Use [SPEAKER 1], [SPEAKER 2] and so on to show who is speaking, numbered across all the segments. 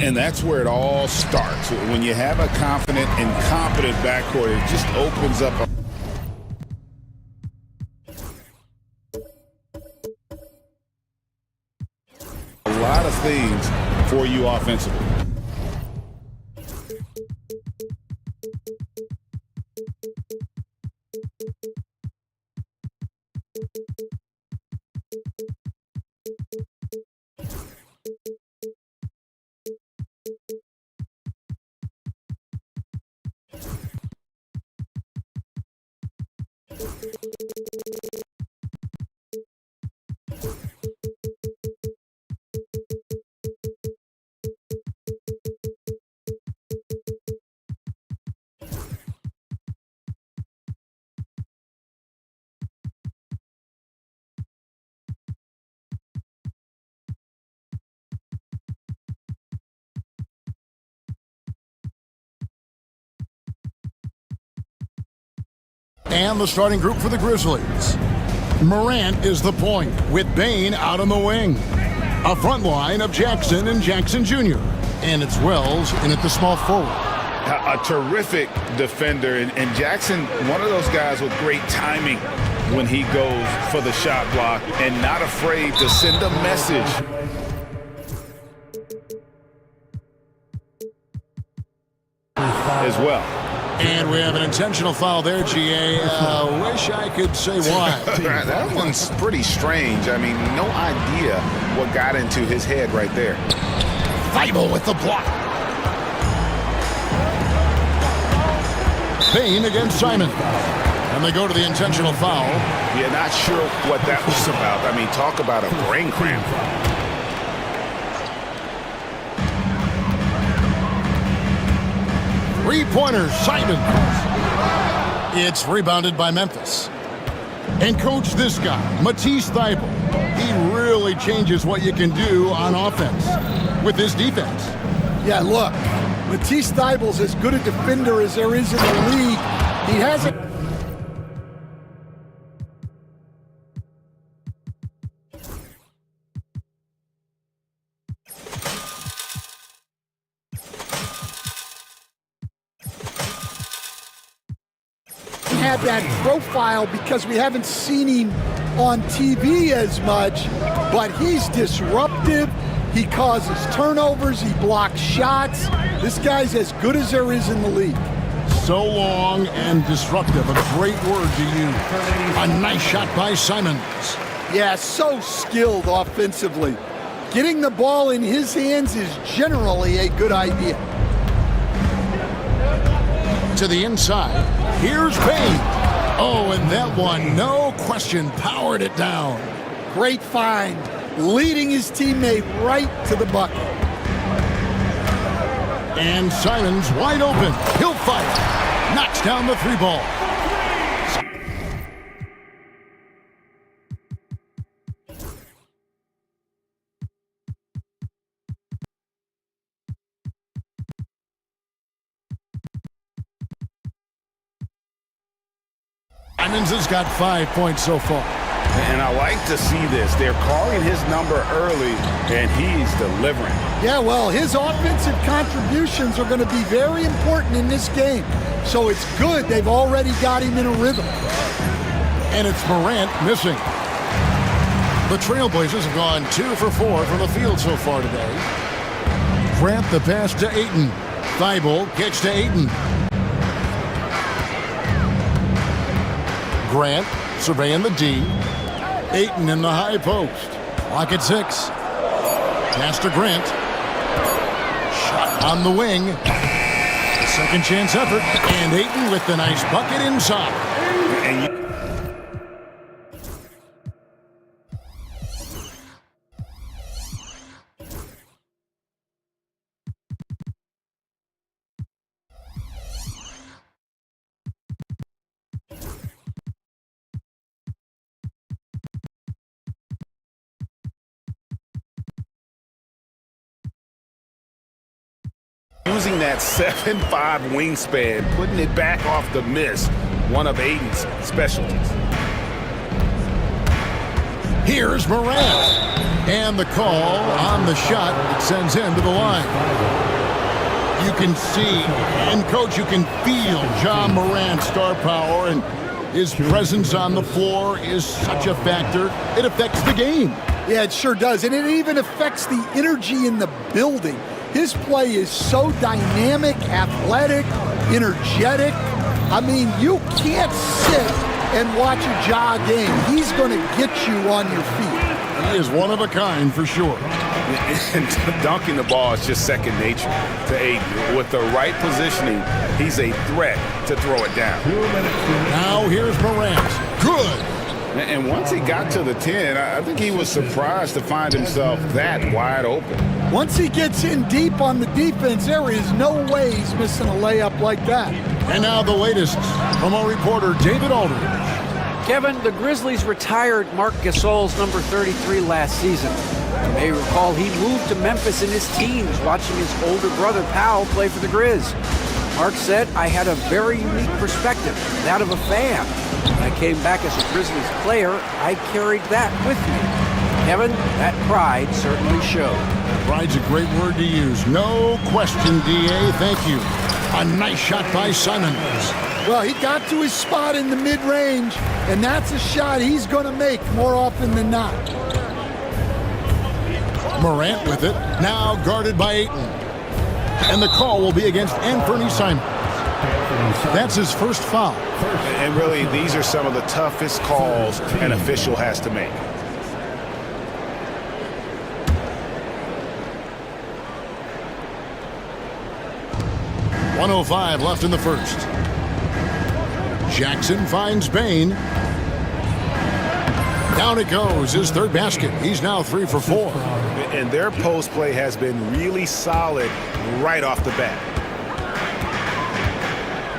[SPEAKER 1] And that's where it all starts. When you have a confident and competent backcourt, it just opens up a lot of things for you offensively.
[SPEAKER 2] And the starting group for the Grizzlies. Morant is the point, with Bane out on the wing. A front line of Jackson and Jackson Jr. And it's Wells in at the small forward.
[SPEAKER 1] A terrific defender, and Jackson, one of those guys with great timing when he goes for the shot block and not afraid to send a message. As well.
[SPEAKER 2] And we have an intentional foul there, GA. Wish I could say why.
[SPEAKER 1] That one's pretty strange. I mean, no idea what got into his head right there.
[SPEAKER 2] Thibault with the block. Payne against Simon. And they go to the intentional foul.
[SPEAKER 1] Yeah, not sure what that was about. I mean, talk about a brain cramp.
[SPEAKER 2] Three-pointer, Simon. It's rebounded by Memphis. And coach this guy, Matisse Thibault. He really changes what you can do on offense with his defense.
[SPEAKER 3] Yeah, look, Matisse Thibauld's as good a defender as there is in the league. He hasn't... have that profile because we haven't seen him on TV as much, but he's disruptive. He causes turnovers. He blocks shots. This guy's as good as there is in the league.
[SPEAKER 2] So long and disruptive, a great word to use. A nice shot by Simons.
[SPEAKER 3] Yeah, so skilled offensively. Getting the ball in his hands is generally a good idea.
[SPEAKER 2] To the inside, here's Payne. Oh, and that one, no question, powered it down.
[SPEAKER 3] Great find, leading his teammate right to the bucket.
[SPEAKER 2] And Simons wide open. He'll fight. Knocks down the three ball. Simons has got 5 points so far.
[SPEAKER 1] And I like to see this. They're calling his number early, and he's delivering.
[SPEAKER 3] Yeah, well, his offensive contributions are going to be very important in this game. So it's good they've already got him in a rhythm.
[SPEAKER 2] And it's Morant missing. The Trailblazers have gone 2 for 4 from the field so far today. Grant the pass to Ayton. Thibault kicks to Ayton. Grant surveying the D. Ayton in the high post. Clock at 6. Pass to Grant. Shot on the wing. Second chance effort. And Ayton with the nice bucket inside.
[SPEAKER 1] And using that 7'5" wingspan, putting it back off the miss, one of Ayton's specialties.
[SPEAKER 2] Here's Morant. And the call on the shot that sends him to the line. You can see, and coach, you can feel John Morant's star power, and his presence on the floor is such a factor. It affects the game.
[SPEAKER 3] Yeah, it sure does. And it even affects the energy in the building. His play is so dynamic, athletic, energetic. I mean, you can't sit and watch a Ja game. He's going to get you on your feet.
[SPEAKER 2] He is one of a kind for sure.
[SPEAKER 1] And dunking the ball is just second nature to Aiden. With the right positioning, he's a threat to throw it down.
[SPEAKER 2] Now here's Morant. Good.
[SPEAKER 1] And once he got to the 10, I think he was surprised to find himself that wide open.
[SPEAKER 3] Once he gets in deep on the defense, there is no way he's missing a layup like that.
[SPEAKER 2] And now the latest from our reporter, David Aldridge.
[SPEAKER 4] Kevin, the Grizzlies retired Marc Gasol's number 33 last season. You may recall he moved to Memphis in his teens, watching his older brother Powell play for the Grizz. Mark said, "I had a very unique perspective, that of a fan. When I came back as a Grizzlies player, I carried that with me." Kevin, that pride certainly showed.
[SPEAKER 2] Pride's a great word to use. No question, D.A. Thank you. A nice shot by Simons.
[SPEAKER 3] Well, he got to his spot in the mid-range, and that's a shot he's going to make more often than not.
[SPEAKER 2] Morant with it, now guarded by Ayton. And the call will be against Anthony Simons. That's his first foul.
[SPEAKER 1] And really, these are some of the toughest calls an official has to make.
[SPEAKER 2] .105 left in the first. Jackson finds Bain. Down it goes, his third basket. He's now 3 for 4.
[SPEAKER 1] And their post play has been really solid right off the bat.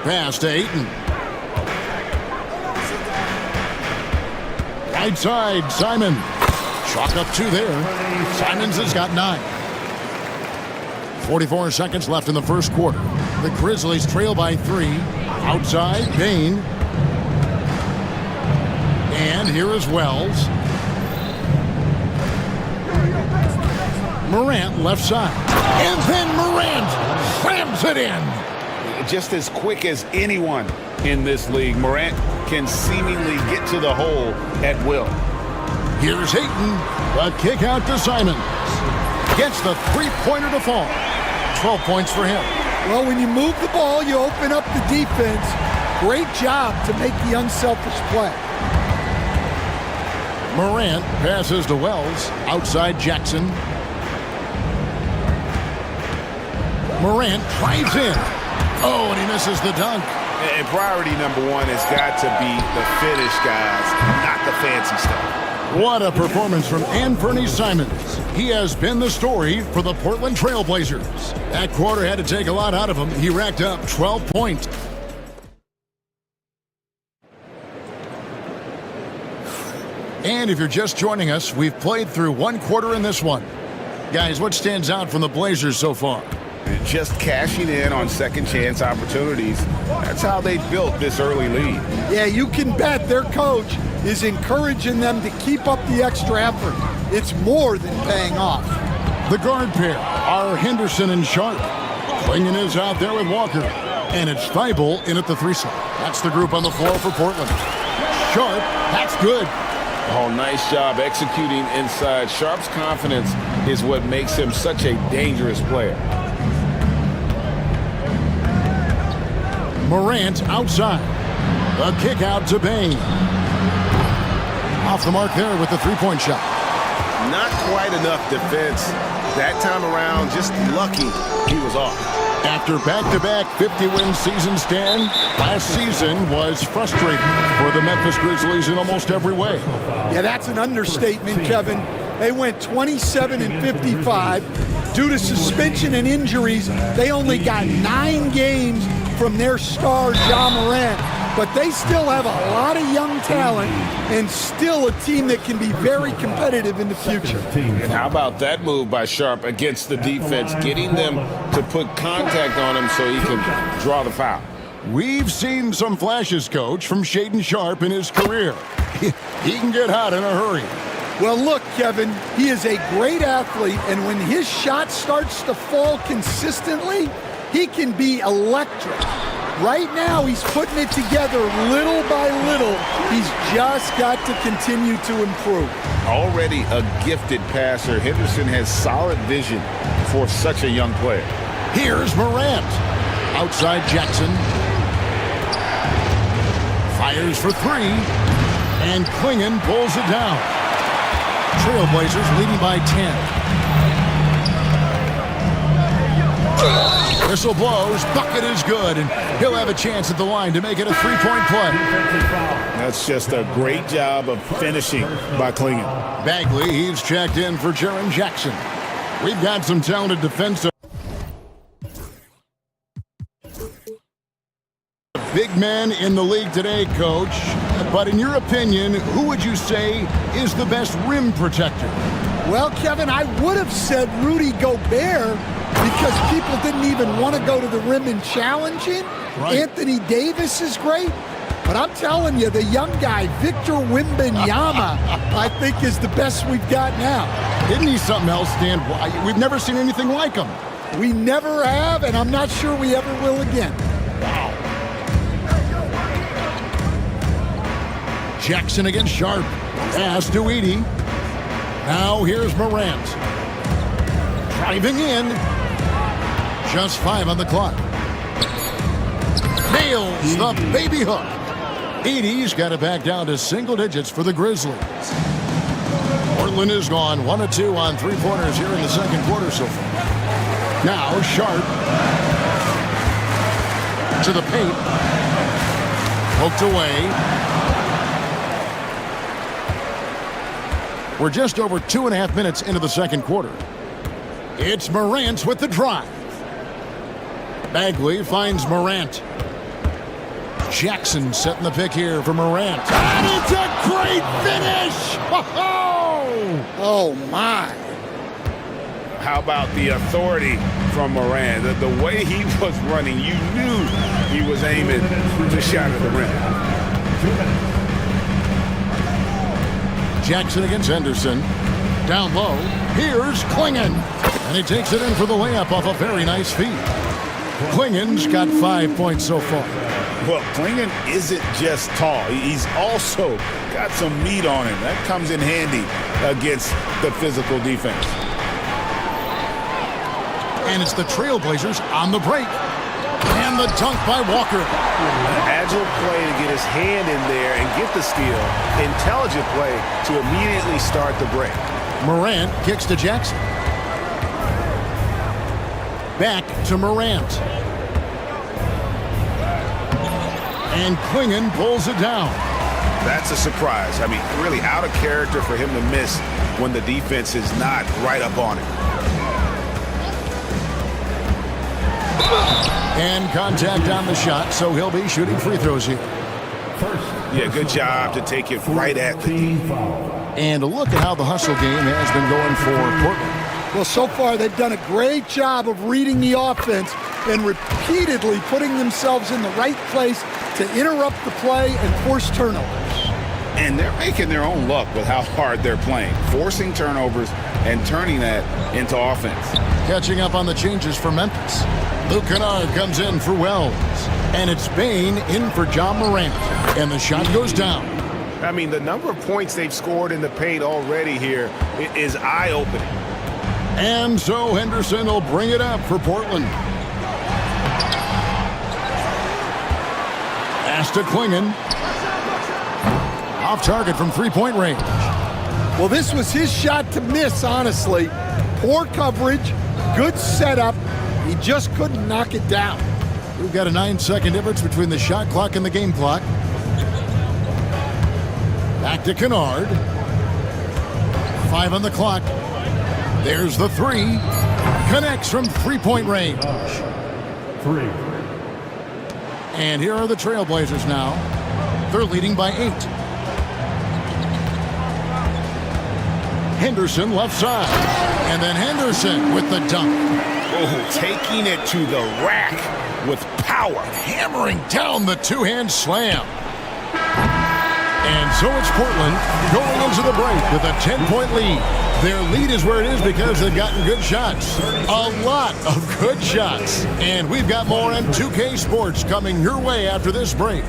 [SPEAKER 2] Pass to Ayton. Right side, Simon. Chalk up 2 there. Simons has got 9. 44 seconds left in the first quarter. The Grizzlies trail by 3. Outside, Bain. And here is Wells. Morant left side. And then Morant slams it in.
[SPEAKER 1] Just as quick as anyone in this league, Morant can seemingly get to the hole at will.
[SPEAKER 2] Here's Ayton. The kick out to Simons. Gets the three-pointer to fall. 12 points for him.
[SPEAKER 3] Well, when you move the ball, you open up the defense. Great job to make the unselfish play.
[SPEAKER 2] Morant passes to Wells. Outside Jackson. Morant drives in. Oh, and he misses the dunk.
[SPEAKER 1] And priority number 1 has got to be the finish, guys, not the fancy stuff.
[SPEAKER 2] What a performance from Anthony Simons. He has been the story for the Portland Trail Blazers. That quarter had to take a lot out of him. He racked up 12 points. And if you're just joining us, we've played through 1 quarter in this one. Guys, what stands out from the Blazers so far?
[SPEAKER 1] Just cashing in on second chance opportunities. That's how they built this early lead.
[SPEAKER 3] Yeah, you can bet their coach is encouraging them to keep up the extra effort. It's more than paying off.
[SPEAKER 2] The guard pair are Henderson and Sharp. Klingon is out there with Walker. And it's Thibault in at the 3 slot. That's the group on the floor for Portland. Sharp, that's good.
[SPEAKER 1] Oh, nice job executing inside. Sharp's confidence is what makes him such a dangerous player.
[SPEAKER 2] Morant outside. The kick out to Bain. Off the mark there with the three-point shot.
[SPEAKER 1] Not quite enough defense. That time around, just lucky he was off.
[SPEAKER 2] After back-to-back 50-win seasons, Dan, last season was frustrating for the Memphis Grizzlies in almost every way.
[SPEAKER 3] Yeah, that's an understatement, Kevin. They went 27-55. Due to suspension and injuries, they only got 9 games from their star, Ja Morant. But they still have a lot of young talent and still a team that can be very competitive in the future.
[SPEAKER 1] And how about that move by Sharp against the defense, getting them to put contact on him so he can draw the foul.
[SPEAKER 2] We've seen some flashes, Coach, from Shaedon Sharp in his career. He can get hot in a hurry.
[SPEAKER 3] Well, look, Kevin, he is a great athlete, and when his shot starts to fall consistently, he can be electric. Right now, he's putting it together little by little. He's just got to continue to improve.
[SPEAKER 1] Already a gifted passer, Henderson has solid vision for such a young player.
[SPEAKER 2] Here's Morant. Outside Jackson. Fires for three. And Klingon pulls it down. Trailblazers leading by 10. Whistle blows, bucket is good, and he'll have a chance at the line to make it a three-point play.
[SPEAKER 1] That's just a great job of finishing by Klingon.
[SPEAKER 2] Bagley, he's checked in for Jaren Jackson. We've got some talented defensive. Big men in the league today, Coach. But in your opinion, who would you say is the best rim protector?
[SPEAKER 3] Well, Kevin, I would have said Rudy Gobert because people didn't even want to go to the rim and challenge him.
[SPEAKER 2] Right.
[SPEAKER 3] Anthony Davis is great. But I'm telling you, the young guy, Victor Wembanyama, I think is the best we've got now.
[SPEAKER 2] Isn't he something else, Dan? We've never seen anything like him.
[SPEAKER 3] We never have, and I'm not sure we ever will again.
[SPEAKER 2] Wow. Jackson against Sharp. Pass to Edie. Now here's Morant. Driving in. Just 5 on the clock. Nails the baby hook. Edie's got it back down to single digits for the Grizzlies. Portland is gone 1 of 2 on three-pointers here in the second quarter so far. Now Sharp to the paint. Poked away. We're just over 2.5 minutes into the second quarter. It's Morant with the drive. Bagley finds Morant. Jackson setting the pick here for Morant. And it's a great finish! Oh my.
[SPEAKER 1] How about the authority from Morant? The way he was running, you knew he was aiming to shot at the rim.
[SPEAKER 2] Jackson against Henderson. Down low. Here's Klingon. And he takes it in for the layup off a very nice feed. Klingon's got 5 points so far.
[SPEAKER 1] Well, Klingon isn't just tall. He's also got some meat on him. That comes in handy against the physical defense.
[SPEAKER 2] And it's the Trailblazers on the break. And the dunk by Walker.
[SPEAKER 5] Agile play to get his hand in there and get the steal. Intelligent play to immediately start the break.
[SPEAKER 2] Morant kicks to Jackson. Back to Morant. And Klingon pulls it down.
[SPEAKER 1] That's a surprise. I mean, really out of character for him to miss when the defense is not right up on him.
[SPEAKER 2] And contact on the shot, so he'll be shooting free throws here.
[SPEAKER 1] Yeah, good job to take it right at the deep.
[SPEAKER 2] And look at how the hustle game has been going for Portland.
[SPEAKER 3] Well, so far they've done a great job of reading the offense and repeatedly putting themselves in the right place to interrupt the play and force turnovers.
[SPEAKER 1] And they're making their own luck with how hard they're playing, forcing turnovers and turning that into offense.
[SPEAKER 2] Catching up on the changes for Memphis. Luke Kennard comes in for Wells. And it's Bain in for John Morant. And the shot goes down.
[SPEAKER 5] I mean, the number of points they've scored in the paint already here is eye-opening.
[SPEAKER 2] And so Henderson will bring it up for Portland. Pass to Klingon. Off target from three-point range.
[SPEAKER 3] Well, this was his shot to miss, honestly. Poor coverage, good setup. He just couldn't knock it down.
[SPEAKER 2] We've got a 9-second difference between the shot clock and the game clock. Back to Kennard. 5 on the clock. There's the three. Connects from three-point range.
[SPEAKER 6] 3.
[SPEAKER 2] And here are the Trailblazers now. They're leading by 8. Henderson left side. And then Henderson with the dunk.
[SPEAKER 1] Oh, taking it to the rack with power.
[SPEAKER 2] Hammering down the two-hand slam. And so it's Portland going into the break with a 10-point lead. Their lead is where it is because they've gotten good shots. A lot of good shots. And we've got more on 2K Sports coming your way after this break.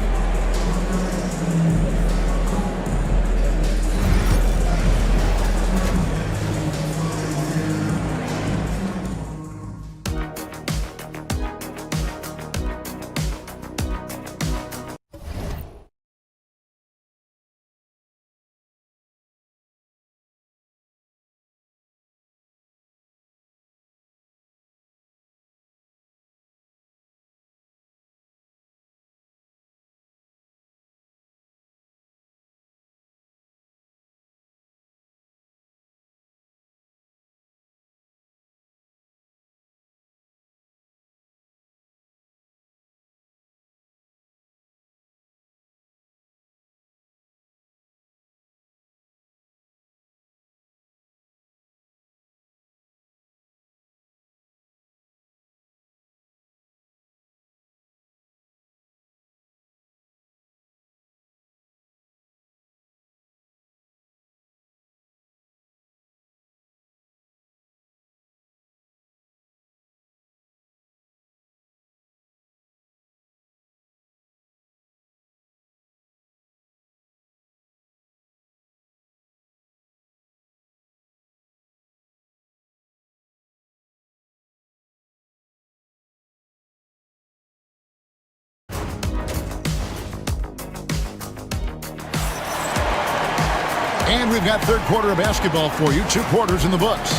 [SPEAKER 2] And we've got third quarter of basketball for you, 2 quarters in the books.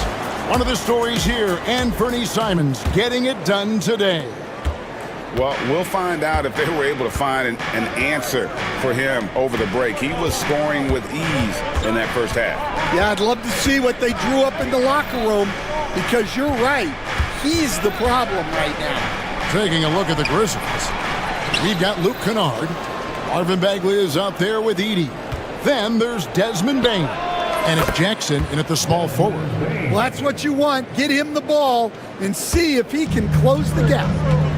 [SPEAKER 2] One of the stories here, Anthony Simons getting it done today.
[SPEAKER 1] Well, we'll find out if they were able to find an answer for him over the break. He was scoring with ease in that first half.
[SPEAKER 3] Yeah, I'd love to see what they drew up in the locker room because you're right. He's the problem right now.
[SPEAKER 2] Taking a look at the Grizzlies. We've got Luke Kennard. Marvin Bagley is out there with Edey. Then there's Desmond Bain. And it's Jackson in at the small forward.
[SPEAKER 3] Well, that's what you want. Get him the ball and see if he can close the gap.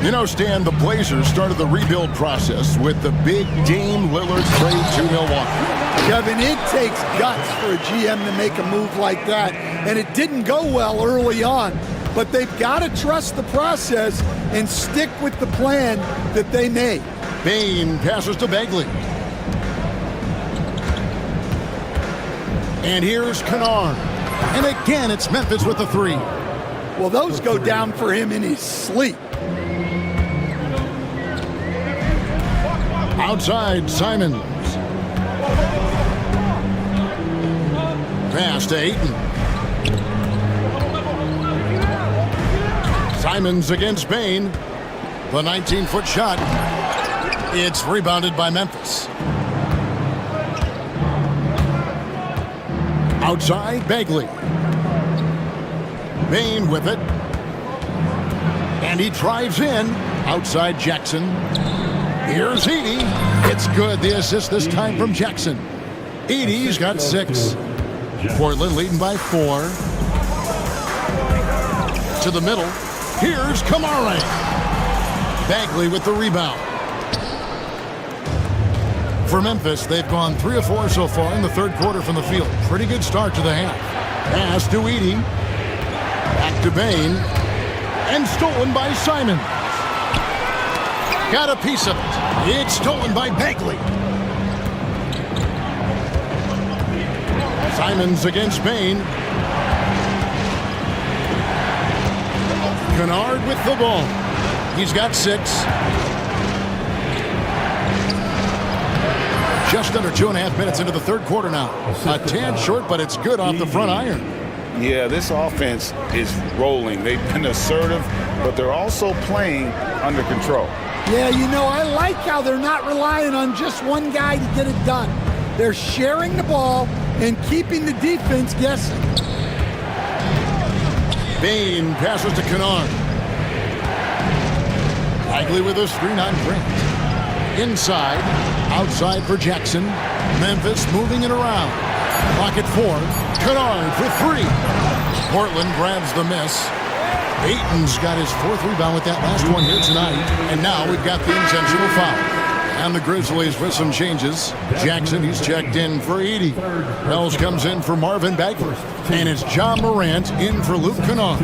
[SPEAKER 2] You know, Stan, the Blazers started the rebuild process with the big Dame Lillard trade to Milwaukee.
[SPEAKER 3] Kevin, it takes guts for a GM to make a move like that. And it didn't go well early on. But they've got to trust the process and stick with the plan that they made.
[SPEAKER 2] Bain passes to Bagley. And here's Kennard. And again, it's Memphis with the 3.
[SPEAKER 3] Well, those go down for him in his sleep.
[SPEAKER 2] Outside, Simons. Pass to Ayton. Simons against Bain. The 19-foot shot. It's rebounded by Memphis. Outside, Bagley. Bain with it. And he drives in. Outside, Jackson. Here's Edey. It's good. The assist this time from Jackson. Edey's got 6. Portland leading by 4. To the middle. Here's Kamara. Bagley with the rebound. For Memphis, they've gone 3 of 4 so far in the third quarter from the field. Pretty good start to the half. Pass to Edey. Back to Bain. And stolen by Simons. Got a piece of it. It's stolen by Bagley. Simons against Bain. Kennard with the ball. He's got 6. Just under 2.5 minutes into the third quarter now. A tad short, but it's good off the front iron.
[SPEAKER 1] Yeah, this offense is rolling. They've been assertive, but they're also playing under control.
[SPEAKER 3] Yeah, you know, I like how they're not relying on just one guy to get it done. They're sharing the ball and keeping the defense guessing.
[SPEAKER 2] Bain passes to Kennard. Bagley with a screen on Grant. Inside, outside for Jackson. Memphis moving it around. Clock at 4. Kennard for 3. Portland grabs the miss. Ayton's got his 4th rebound with that last one here tonight. And now we've got the intentional foul. And the Grizzlies with some changes. Jackson, he's checked in for Edie. Wells comes in for Marvin Bagley. And it's John Morant in for Luke Kennard.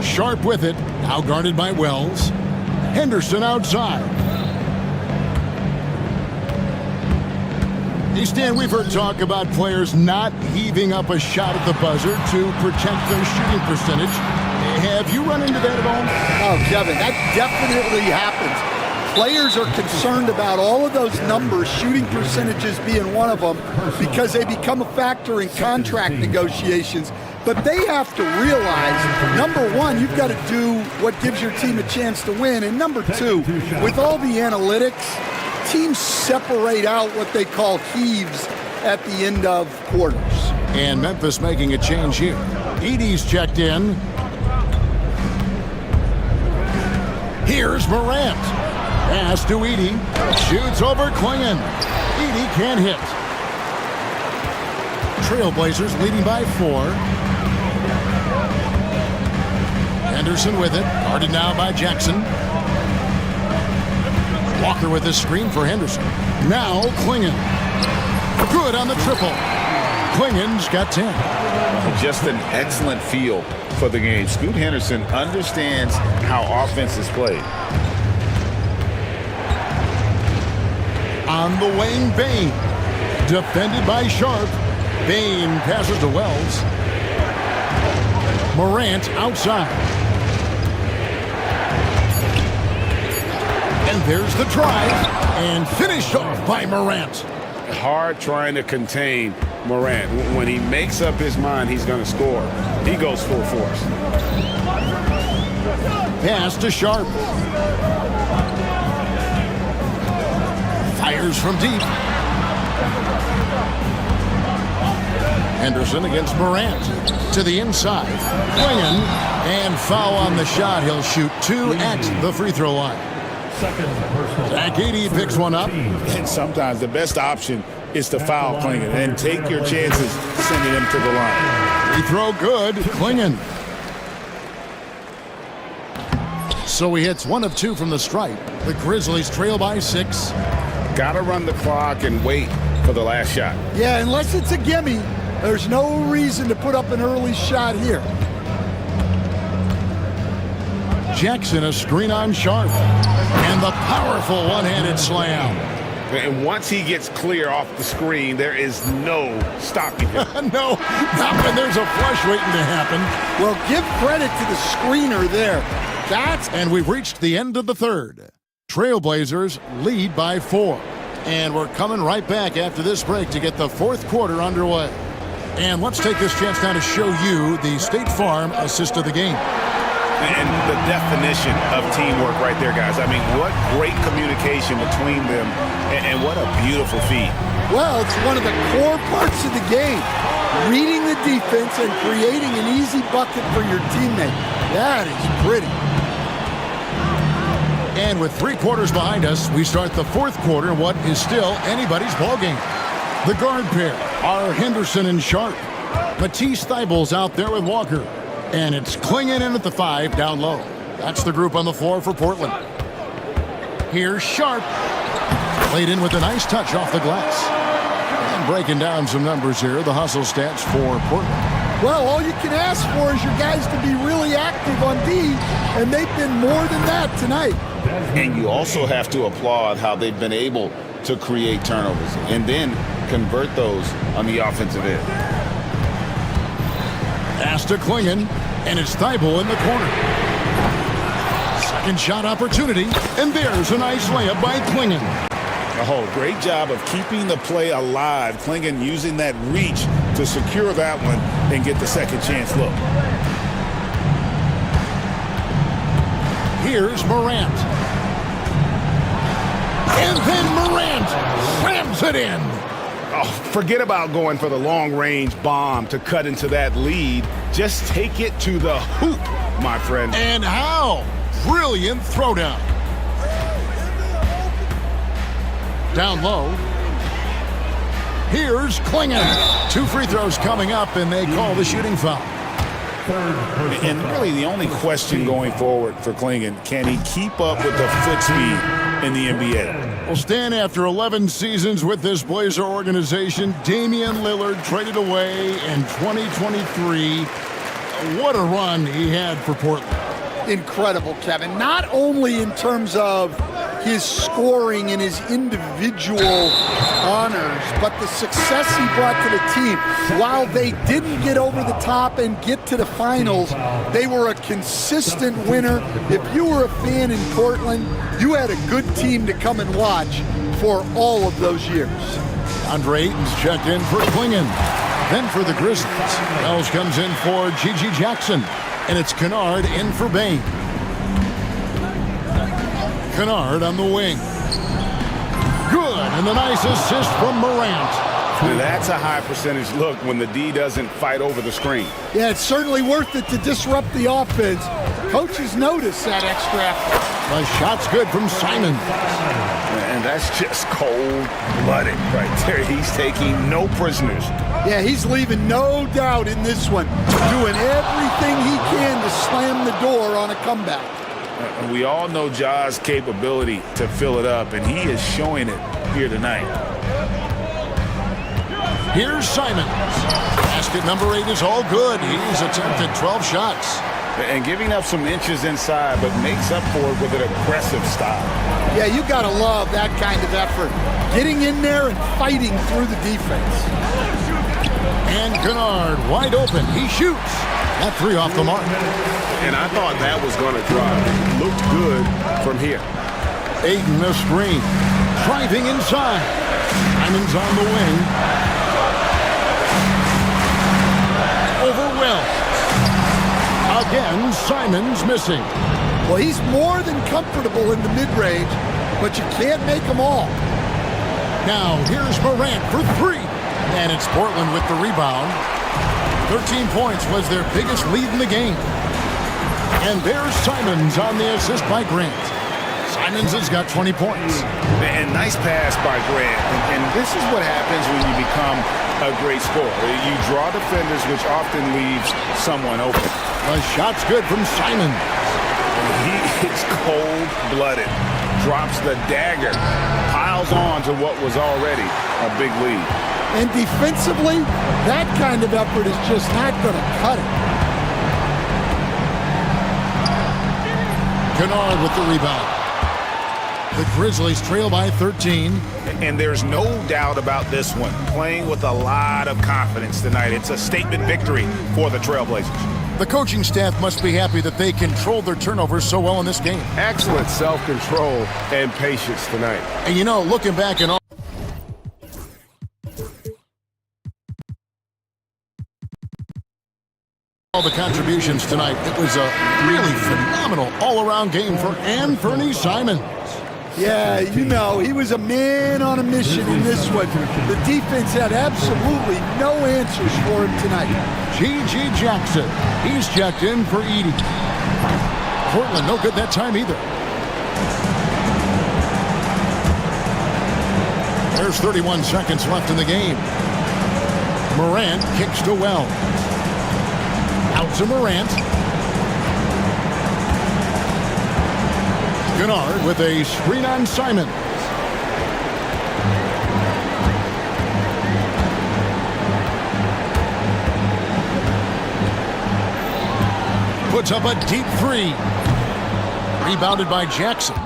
[SPEAKER 2] Sharp with it, now guarded by Wells. Henderson outside. Hey, Stan, we've heard talk about players not heaving up a shot at the buzzer to protect their shooting percentage. Have you run into that at all?
[SPEAKER 3] Oh, Kevin, that definitely happens. Players are concerned about all of those numbers, shooting percentages being one of them, because they become a factor in contract negotiations. But they have to realize, number one, you've got to do what gives your team a chance to win. And number two, with all the analytics, teams separate out what they call heaves at the end of quarters.
[SPEAKER 2] And Memphis making a change here. Edie's checked in. Here's Morant. Pass to Edie. Shoots over Klingon. Edie can't hit. Trailblazers leading by 4. Henderson with it. Guarded now by Jackson. Walker with the screen for Henderson. Now Klingon. Good on the triple. Klingon's got 10.
[SPEAKER 1] Just an excellent feel for the game. Scoot Henderson understands how offense is played.
[SPEAKER 2] On the wing, Bain. Defended by Sharp. Bain passes to Wells. Morant outside. And there's the drive. And finished off by Morant.
[SPEAKER 5] Hard trying to contain Morant. When he makes up his mind he's going to score, he goes full force.
[SPEAKER 2] Pass to Sharp. Fires from deep. Henderson against Morant. To the inside. Klingon. And foul on the shot. He'll shoot 2 at the free throw line. Zach Edey picks one up.
[SPEAKER 1] And sometimes the best option is to foul Klingon and take your chances sending him to the line.
[SPEAKER 2] Free throw good. Klingon. So he hits 1 of 2 from the stripe. The Grizzlies trail by 6.
[SPEAKER 1] Got to run the clock and wait for the last shot.
[SPEAKER 3] Yeah, unless it's a gimme, there's no reason to put up an early shot here.
[SPEAKER 2] Jackson, a screen on Sharp. And the powerful one-handed slam.
[SPEAKER 1] And once he gets clear off the screen, there is no stopping him.
[SPEAKER 2] No, not when there's a flush waiting to happen.
[SPEAKER 3] Well, give credit to the screener there.
[SPEAKER 2] And we've reached the end of the third. Trailblazers lead by 4. And we're coming right back after this break to get the fourth quarter underway. And let's take this chance now to show you the State Farm assist of the game.
[SPEAKER 1] And the definition of teamwork right there, guys. I mean, what great communication between them, and what a beautiful feed.
[SPEAKER 3] Well, it's one of the core parts of the game. Reading the defense and creating an easy bucket for your teammate. That is pretty.
[SPEAKER 2] And with 3 quarters behind us, we start the fourth quarter in what is still anybody's ballgame. The guard pair are Henderson and Sharp. Matisse Thybulle's out there with Walker. And it's Klingon in at the 5 down low. That's the group on the floor for Portland. Here's Sharp. Played in with a nice touch off the glass. And breaking down some numbers here, the hustle stats for Portland.
[SPEAKER 3] Well, all you can ask for is your guys to be really active on D, and they've been more than that tonight.
[SPEAKER 1] And you also have to applaud how they've been able to create turnovers and then convert those on the offensive end.
[SPEAKER 2] Pass to Klingon, and it's Thybulle in the corner. Second shot opportunity, and there's a nice layup by Klingon.
[SPEAKER 1] Oh, great job of keeping the play alive. Klingon using that reach to secure that one and get the second chance look.
[SPEAKER 2] Here's Morant. And then Morant slams it in.
[SPEAKER 1] Oh, forget about going for the long-range bomb to cut into that lead. Just take it to the hoop, my friend.
[SPEAKER 2] And how? Brilliant throwdown. Down low. Here's Klingon. 2 free throws coming up, and they call the shooting foul.
[SPEAKER 1] And really the only question going forward for Klingon, can he keep up with the foot speed in the NBA?
[SPEAKER 2] Well, Stan, after 11 seasons with this Blazer organization, Damian Lillard traded away in 2023. What a run he had for Portland.
[SPEAKER 3] Incredible, Kevin. Not only in terms of his scoring and his individual honors, but the success he brought to the team. While they didn't get over the top and get to the finals, they were a consistent winner. If you were a fan in Portland, you had a good team to come and watch for all of those years.
[SPEAKER 2] Andre Ayton's checked in for Klingon. Then for the Grizzlies, Wells comes in for Gigi Jackson. And it's Kennard in for Bain. Kennard on the wing. Good, and a nice assist from Morant.
[SPEAKER 1] That's a high percentage look when the D doesn't fight over the screen.
[SPEAKER 3] Yeah, it's certainly worth it to disrupt the offense. Coaches notice that extra effort.
[SPEAKER 2] The shot's good from Simon.
[SPEAKER 1] And that's just cold-blooded right there. He's taking no prisoners.
[SPEAKER 3] Yeah, he's leaving no doubt in this one. Doing everything he can to slam the door on a comeback.
[SPEAKER 1] We all know Ja's capability to fill it up, and he is showing it here tonight.
[SPEAKER 2] Here's Simons. Basket number 8 is all good. He's attempted 12 shots.
[SPEAKER 1] And giving up some inches inside, but makes up for it with an aggressive style.
[SPEAKER 3] Yeah, you gotta love that kind of effort. Getting in there and fighting through the defense.
[SPEAKER 2] And Kennard wide open. He shoots. That 3 off the mark.
[SPEAKER 5] And I thought that was going to drop. Looked good from here.
[SPEAKER 2] Ayton the screen. Driving inside. Simon's on the wing. Over Wells. Again, Simon's missing.
[SPEAKER 3] Well, he's more than comfortable in the mid-range, but you can't make them all.
[SPEAKER 2] Now, here's Morant for 3. And it's Portland with the rebound. 13 points was their biggest lead in the game. And there's Simons on the assist by Grant. Simons has got 20 points.
[SPEAKER 1] And nice pass by Grant. And this is what happens when you become a great scorer. You draw defenders, which often leaves someone open.
[SPEAKER 2] The shot's good from Simons.
[SPEAKER 1] He is cold-blooded. Drops the dagger. Piles on to what was already a big lead.
[SPEAKER 3] And defensively, that kind of effort is just not going to cut it.
[SPEAKER 2] Kennard with the rebound. The Grizzlies trail by 13.
[SPEAKER 1] And there's no doubt about this one. Playing with a lot of confidence tonight. It's a statement victory for the Trailblazers.
[SPEAKER 2] The coaching staff must be happy that they controlled their turnovers so well in this game.
[SPEAKER 5] Excellent self-control and patience tonight.
[SPEAKER 2] And you know, looking back at all the contributions tonight, it was a really phenomenal all-around game for Anthony Simons.
[SPEAKER 3] Yeah, you know, he was a man on a mission in this one. The defense had absolutely no answers for him tonight.
[SPEAKER 2] Gigi Jackson, he's checked in for Edie. Portland, no good that time either. There's 31 seconds left in the game. Morant kicks to Wells. Out to Morant. Kennard with a screen on Simon. Puts up a deep 3. Rebounded by Jackson.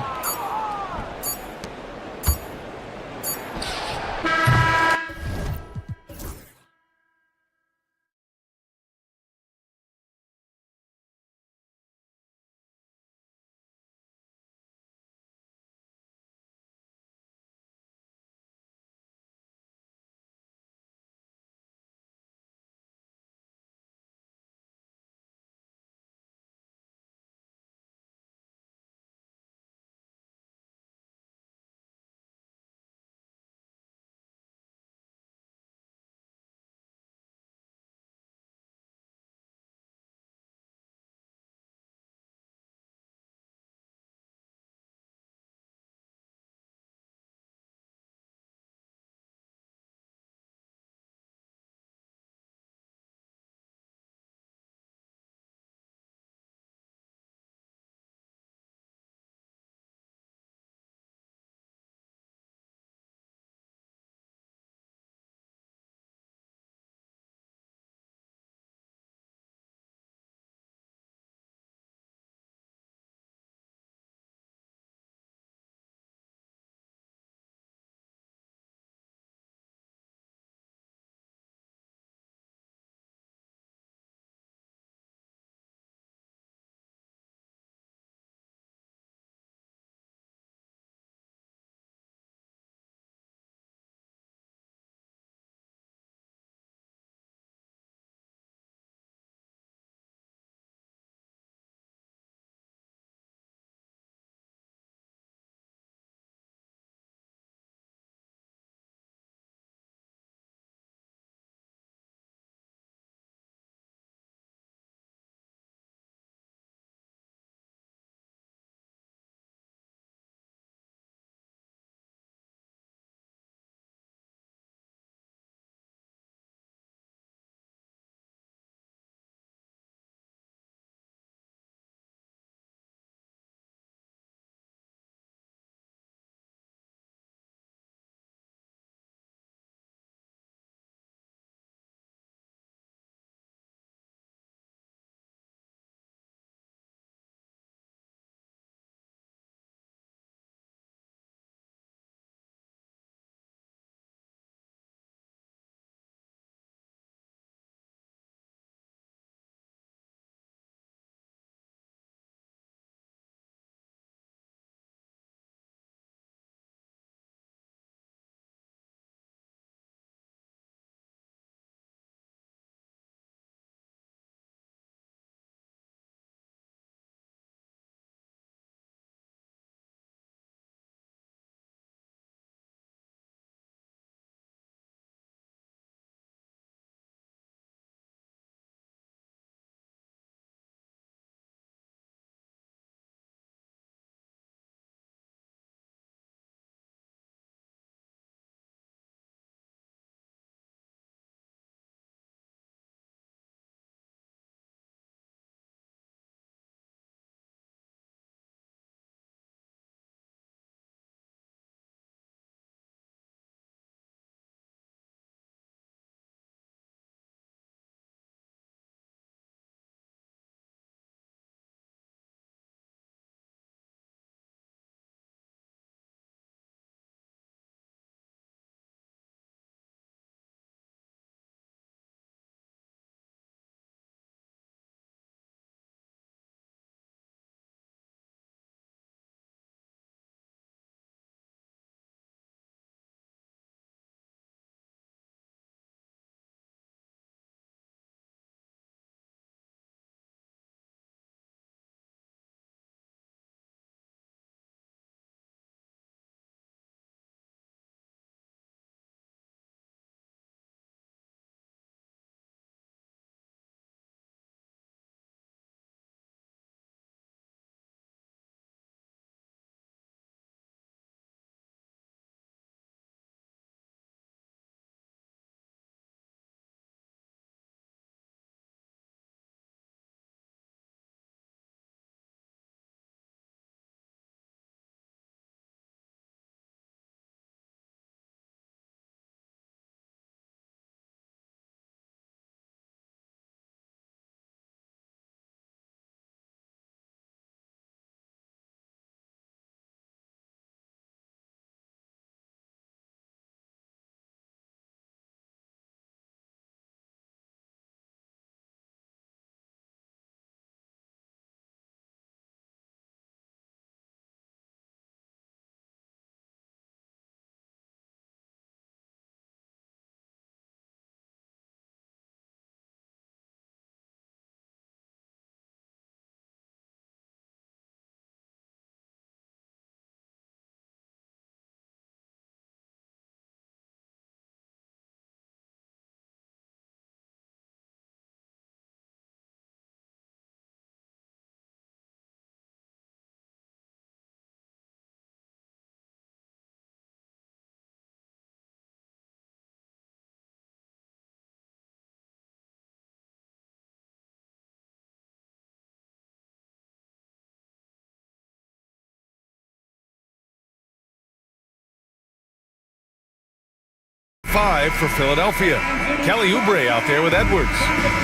[SPEAKER 6] 5 for Philadelphia. Kelly Oubre out there with Edwards.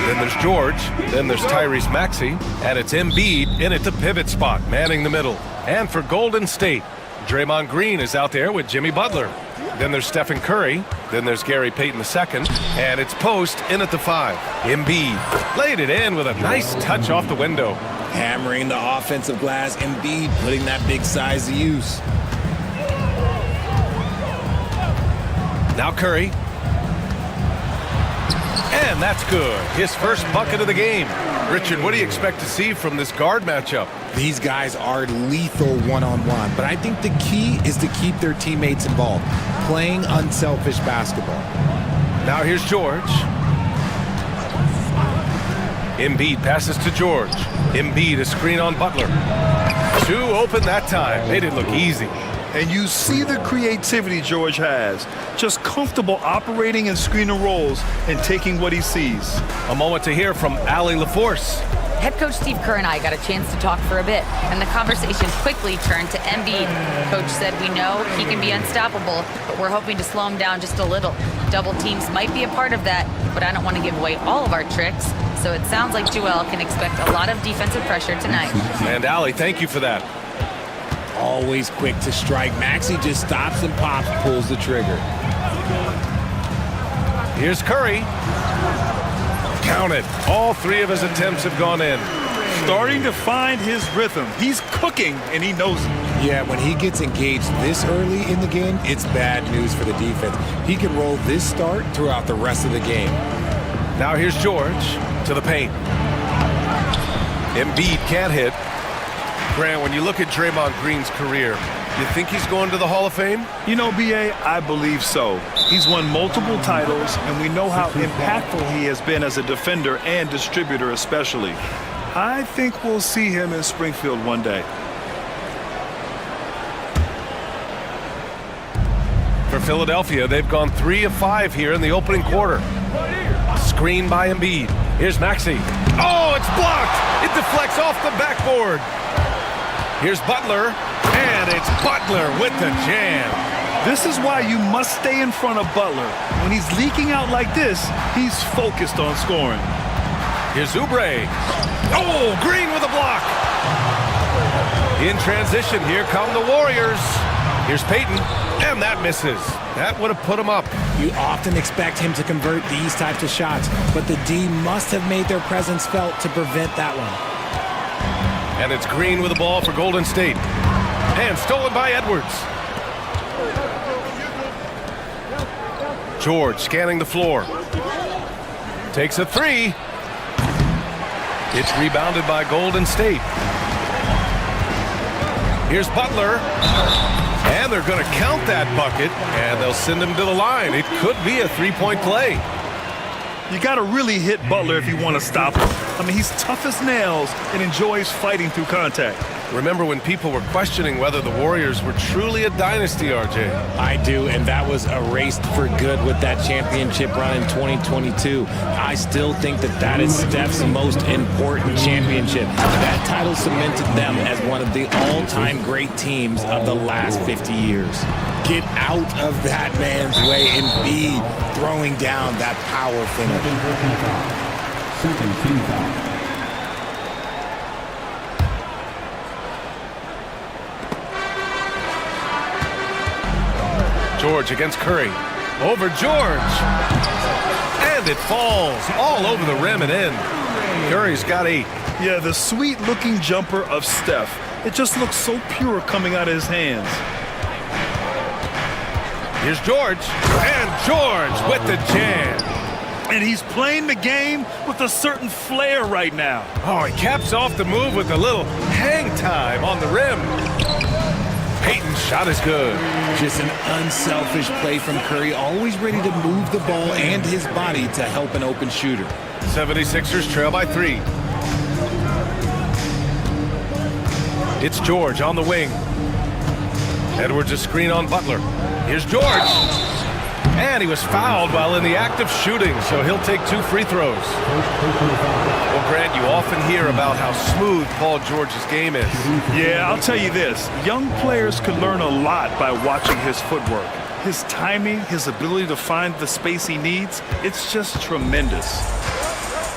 [SPEAKER 6] Then there's George. Then there's Tyrese Maxey. And it's Embiid in at the pivot spot, manning the middle. And for Golden State, Draymond Green is out there with Jimmy Butler. Then there's Stephen Curry. Then there's Gary Payton II. And it's Post in at the 5. Embiid laid it in with a nice touch off the window.
[SPEAKER 7] Hammering the offensive glass, Embiid putting that big size to use.
[SPEAKER 6] Now Curry. And that's good. His first bucket of the game. Richard, what do you expect to see from this guard matchup?
[SPEAKER 7] These guys are lethal one-on-one, but I think the key is to keep their teammates involved, playing unselfish basketball.
[SPEAKER 6] Now here's George. Embiid passes to George. Embiid, a screen on Butler. Two open that time. They didn't look easy.
[SPEAKER 8] And you see the creativity George has. Just comfortable operating in screen and rolls and taking what he sees.
[SPEAKER 6] A moment to hear from Allie LaForce.
[SPEAKER 9] Head coach Steve Kerr and I got a chance to talk for a bit, and the conversation quickly turned to Embiid. Coach said we know he can be unstoppable, but we're hoping to slow him down just a little. Double teams might be a part of that, but I don't want to give away all of our tricks, so it sounds like Joel can expect a lot of defensive pressure tonight.
[SPEAKER 6] And Allie, thank you for that.
[SPEAKER 7] Always quick to strike. Maxey just stops and pops, pulls the trigger.
[SPEAKER 6] Here's Curry. Count it. All three of his attempts have gone in.
[SPEAKER 8] Starting to find his rhythm. He's cooking, and he knows it.
[SPEAKER 7] Yeah, when he gets engaged this early in the game, it's bad news for the defense. He can roll this start throughout the rest of the game.
[SPEAKER 6] Now here's George to the paint. Embiid can't hit. Grant, when you look at Draymond Green's career, you think he's going to the Hall of Fame?
[SPEAKER 8] You know, B.A., I believe so. He's won multiple titles, and we know how impactful he has been as a defender and distributor especially. I think we'll see him in Springfield one day.
[SPEAKER 6] For Philadelphia, they've gone 3 of 5 here in the opening quarter. Screen by Embiid. Here's Maxey. Oh, it's blocked! It deflects off the backboard. Here's Butler, and it's Butler with the jam.
[SPEAKER 8] This is why you must stay in front of Butler. When he's leaking out like this, he's focused on scoring.
[SPEAKER 6] Here's Oubre. Oh, Green with a block. In transition, here come the Warriors. Here's Payton, and that misses. That would have put him up.
[SPEAKER 7] You often expect him to convert these types of shots, but the D must have made their presence felt to prevent that one.
[SPEAKER 6] And it's Green with the ball for Golden State. And stolen by Edwards. George scanning the floor. Takes a 3. It's rebounded by Golden State. Here's Butler. And they're going to count that bucket, and they'll send him to the line. It could be a 3-point play.
[SPEAKER 8] You got to really hit Butler if you want to stop him. I mean, he's tough as nails and enjoys fighting through contact.
[SPEAKER 6] Remember when people were questioning whether the Warriors were truly a dynasty, RJ?
[SPEAKER 7] I do, and that was erased for good with that championship run in 2022. I still think that is Steph's most important championship. That title cemented them as one of the all-time great teams of the last 50 years. Get out of that man's way and be throwing down that power finish.
[SPEAKER 6] George against Curry. Over George. And it falls all over the rim and in. Curry's got 8.
[SPEAKER 8] Yeah, the sweet-looking jumper of Steph. It just looks so pure coming out of his hands.
[SPEAKER 6] Here's George. And George with the jam.
[SPEAKER 8] And he's playing the game with a certain flair right now.
[SPEAKER 6] Oh, he caps off the move with a little hang time on the rim. Payton's shot is good.
[SPEAKER 7] Just an unselfish play from Curry, always ready to move the ball and his body to help an open shooter.
[SPEAKER 6] 76ers trail by 3. It's George on the wing. Edwards a screen on Butler. Here's George. And he was fouled while in the act of shooting, so he'll take 2 free throws. Well, Grant, you often hear about how smooth Paul George's game is.
[SPEAKER 8] Yeah, I'll tell you this. Young players could learn a lot by watching his footwork. His timing, his ability to find the space he needs, it's just tremendous.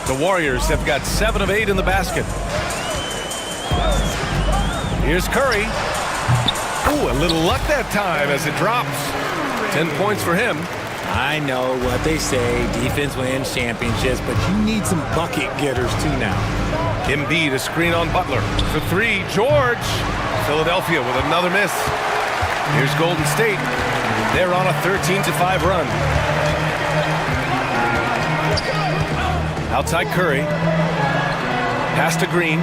[SPEAKER 6] The Warriors have got 7 of 8 in the basket. Here's Curry. Ooh, a little luck that time as it drops. 10 points for him.
[SPEAKER 7] I know what they say, defense wins championships, but you need some bucket getters too now.
[SPEAKER 6] Embiid a screen on Butler. For 3, George. Philadelphia with another miss. Here's Golden State. They're on a 13-5 run. Outside Curry. Pass to Green.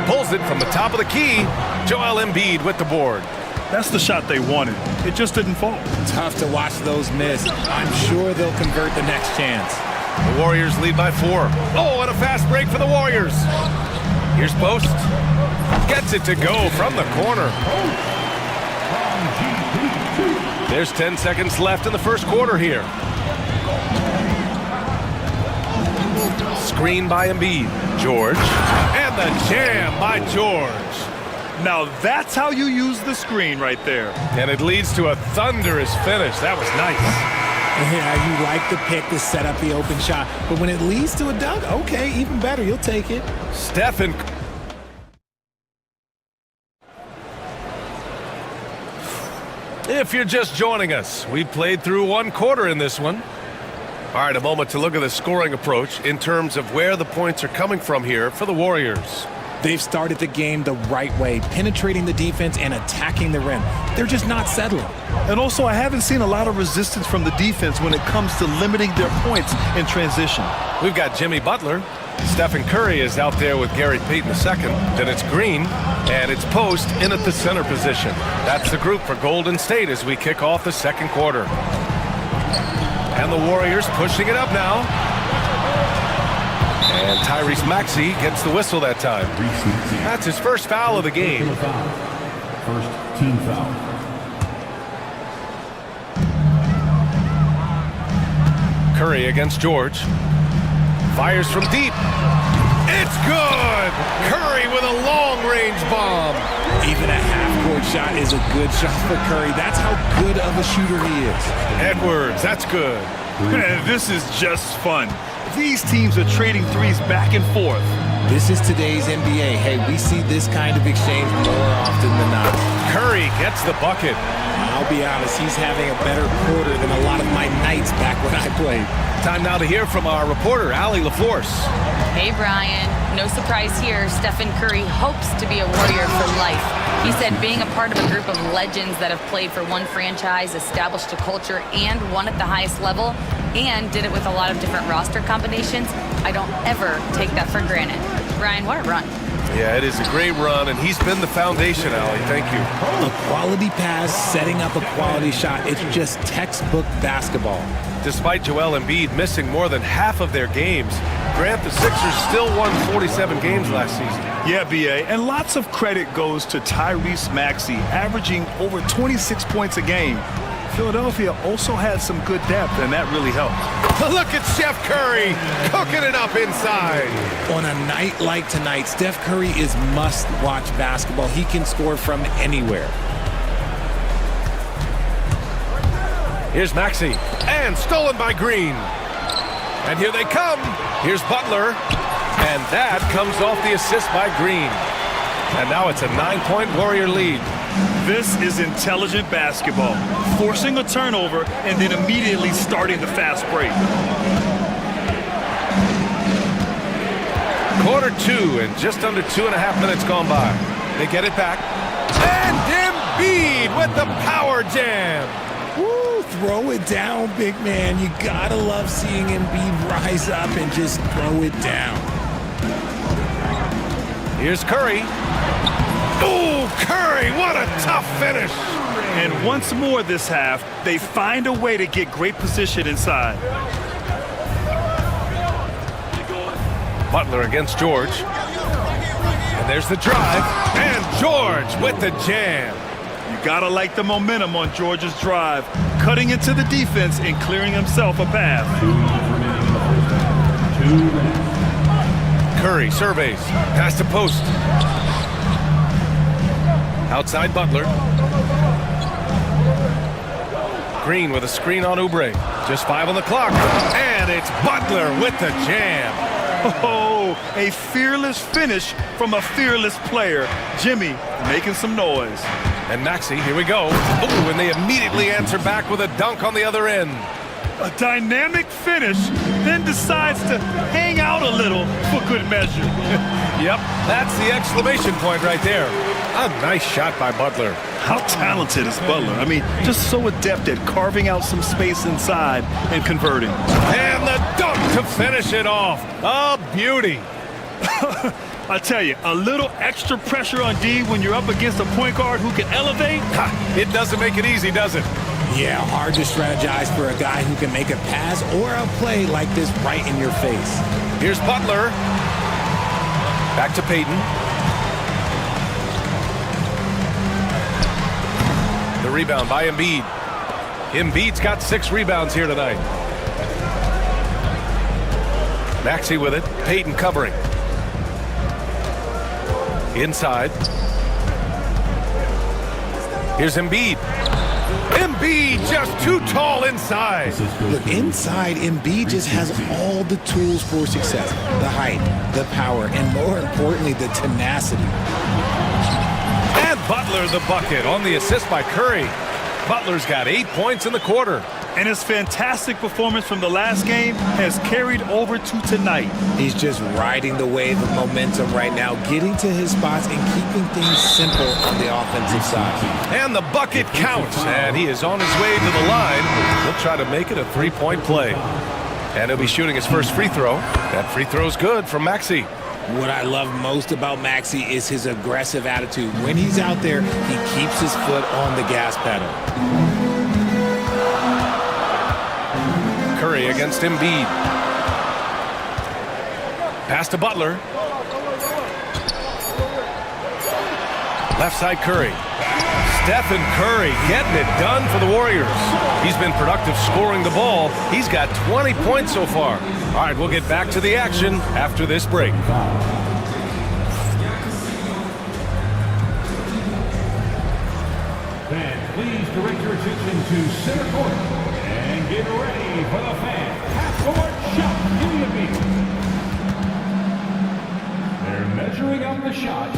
[SPEAKER 6] Pulls it from the top of the key. Joel Embiid with the board.
[SPEAKER 8] That's the shot they wanted. It just didn't fall.
[SPEAKER 7] Tough to watch those miss. I'm sure they'll convert the next chance.
[SPEAKER 6] The Warriors lead by 4. Oh, and a fast break for the Warriors. Here's Post. Gets it to go from the corner. There's 10 seconds left in the first quarter here. Screen by Embiid. George. And the jam by George.
[SPEAKER 8] Now that's how you use the screen right there.
[SPEAKER 6] And it leads to a thunderous finish. That was nice.
[SPEAKER 7] Yeah, you like the pick to set up the open shot, but when it leads to a dunk, okay, even better, you'll take it.
[SPEAKER 6] Stephen. If you're just joining us, we played through 1 quarter in this one. All right, a moment to look at the scoring approach in terms of where the points are coming from here for the Warriors.
[SPEAKER 7] They've started the game the right way, penetrating the defense and attacking the rim. They're just not settling.
[SPEAKER 8] And also, I haven't seen a lot of resistance from the defense when it comes to limiting their points in transition.
[SPEAKER 6] We've got Jimmy Butler. Stephen Curry is out there with Gary Payton II. Then it's Green, and it's Post in at the center position. That's the group for Golden State as we kick off the second quarter. And the Warriors pushing it up now. And Tyrese Maxey gets the whistle that time. That's his first foul of the game.
[SPEAKER 10] First team foul.
[SPEAKER 6] Curry against George. Fires from deep. It's good! Curry with a long-range bomb.
[SPEAKER 7] Even a half-court shot is a good shot for Curry. That's how good of a shooter he is.
[SPEAKER 6] Edwards, that's good.
[SPEAKER 8] Man, this is just fun. These teams are trading threes back and forth.
[SPEAKER 7] This is today's NBA. Hey, we see this kind of exchange more often than not.
[SPEAKER 6] Curry gets the bucket.
[SPEAKER 7] I'll be honest, he's having a better quarter than a lot of my nights back when I played.
[SPEAKER 6] Time now to hear from our reporter, Allie LaForce.
[SPEAKER 9] Hey, Brian. No surprise here. Stephen Curry hopes to be a Warrior for life. He said being a part of a group of legends that have played for one franchise, established a culture, and won at the highest level, and did it with a lot of different roster combinations, I don't ever take that for granted. Brian, what a run.
[SPEAKER 6] Yeah, it is a great run, and he's been the foundation, Allie. Thank you.
[SPEAKER 7] A quality pass, setting up a quality shot. It's just textbook basketball.
[SPEAKER 6] Despite Joel Embiid missing more than half of their games, Grant, the Sixers still won 47 games last season.
[SPEAKER 8] Yeah, B.A., and lots of credit goes to Tyrese Maxey, averaging over 26 points a game. Philadelphia also had some good depth, and that really helped.
[SPEAKER 6] Look at Steph Curry cooking it up inside.
[SPEAKER 7] On a night like tonight, Steph Curry is must-watch basketball. He can score from anywhere.
[SPEAKER 6] Here's Maxey, and stolen by Green. And here they come. Here's Butler, and that comes off the assist by Green. And now it's a 9-point Warrior lead.
[SPEAKER 8] This is intelligent basketball, forcing a turnover and then immediately starting the fast break.
[SPEAKER 6] Quarter 2 and just under 2.5 minutes gone by. They get it back. And Embiid with the power jam.
[SPEAKER 7] Woo, throw it down, big man. You gotta love seeing Embiid rise up and just throw it down.
[SPEAKER 6] Here's Curry. Oh, Curry, what a tough finish.
[SPEAKER 8] And once more this half, they find a way to get great position inside.
[SPEAKER 6] Butler against George. And there's the drive. And George with the jam.
[SPEAKER 8] You gotta like the momentum on George's drive, cutting into the defense and clearing himself a path.
[SPEAKER 6] Curry surveys. Pass to Post. Outside Butler. Green with a screen on Oubre. Just 5 on the clock. And it's Butler with the jam.
[SPEAKER 8] Oh, a fearless finish from a fearless player. Jimmy making some noise.
[SPEAKER 6] And Maxey, here we go. Ooh, and they immediately answer back with a dunk on the other end.
[SPEAKER 8] A dynamic finish, then decides to hang out a little for good measure.
[SPEAKER 6] Yep, that's the exclamation point right there. A nice shot by Butler.
[SPEAKER 8] How talented is Butler? I mean, just so adept at carving out some space inside and converting.
[SPEAKER 6] And the dunk to finish it off. A beauty.
[SPEAKER 8] I tell you, a little extra pressure on D when you're up against a point guard who can elevate.
[SPEAKER 6] Ha, it doesn't make it easy, does it?
[SPEAKER 7] Yeah, hard to strategize for a guy who can make a pass or a play like this right in your face.
[SPEAKER 6] Here's Butler. Back to Payton. The rebound by Embiid. Embiid's got 6 rebounds here tonight. Maxey with it. Payton covering. Inside. Here's Embiid. Embiid just too tall inside.
[SPEAKER 7] Look, inside, Embiid just has all the tools for success. The height, the power, and more importantly, the tenacity.
[SPEAKER 6] And Butler the bucket on the assist by Curry. Butler's got 8 points in the quarter.
[SPEAKER 8] And his fantastic performance from the last game has carried over to tonight.
[SPEAKER 7] He's just riding the wave of momentum right now, getting to his spots and keeping things simple on the offensive side.
[SPEAKER 6] And the bucket counts, and he is on his way to the line. He'll try to make it a 3-point play. And he'll be shooting his first free throw. That free throw's good from Maxey.
[SPEAKER 7] What I love most about Maxey is his aggressive attitude. When he's out there, he keeps his foot on the gas pedal.
[SPEAKER 6] Curry against Embiid. Pass to Butler. Left side Curry. Stephen Curry getting it done for the Warriors. He's been productive scoring the ball. He's got 20 points so far. All right, we'll get back to the action after this break.
[SPEAKER 10] Fans, please direct your attention to center court and get ready for the fan half-court shot in the field. They're measuring up the shot.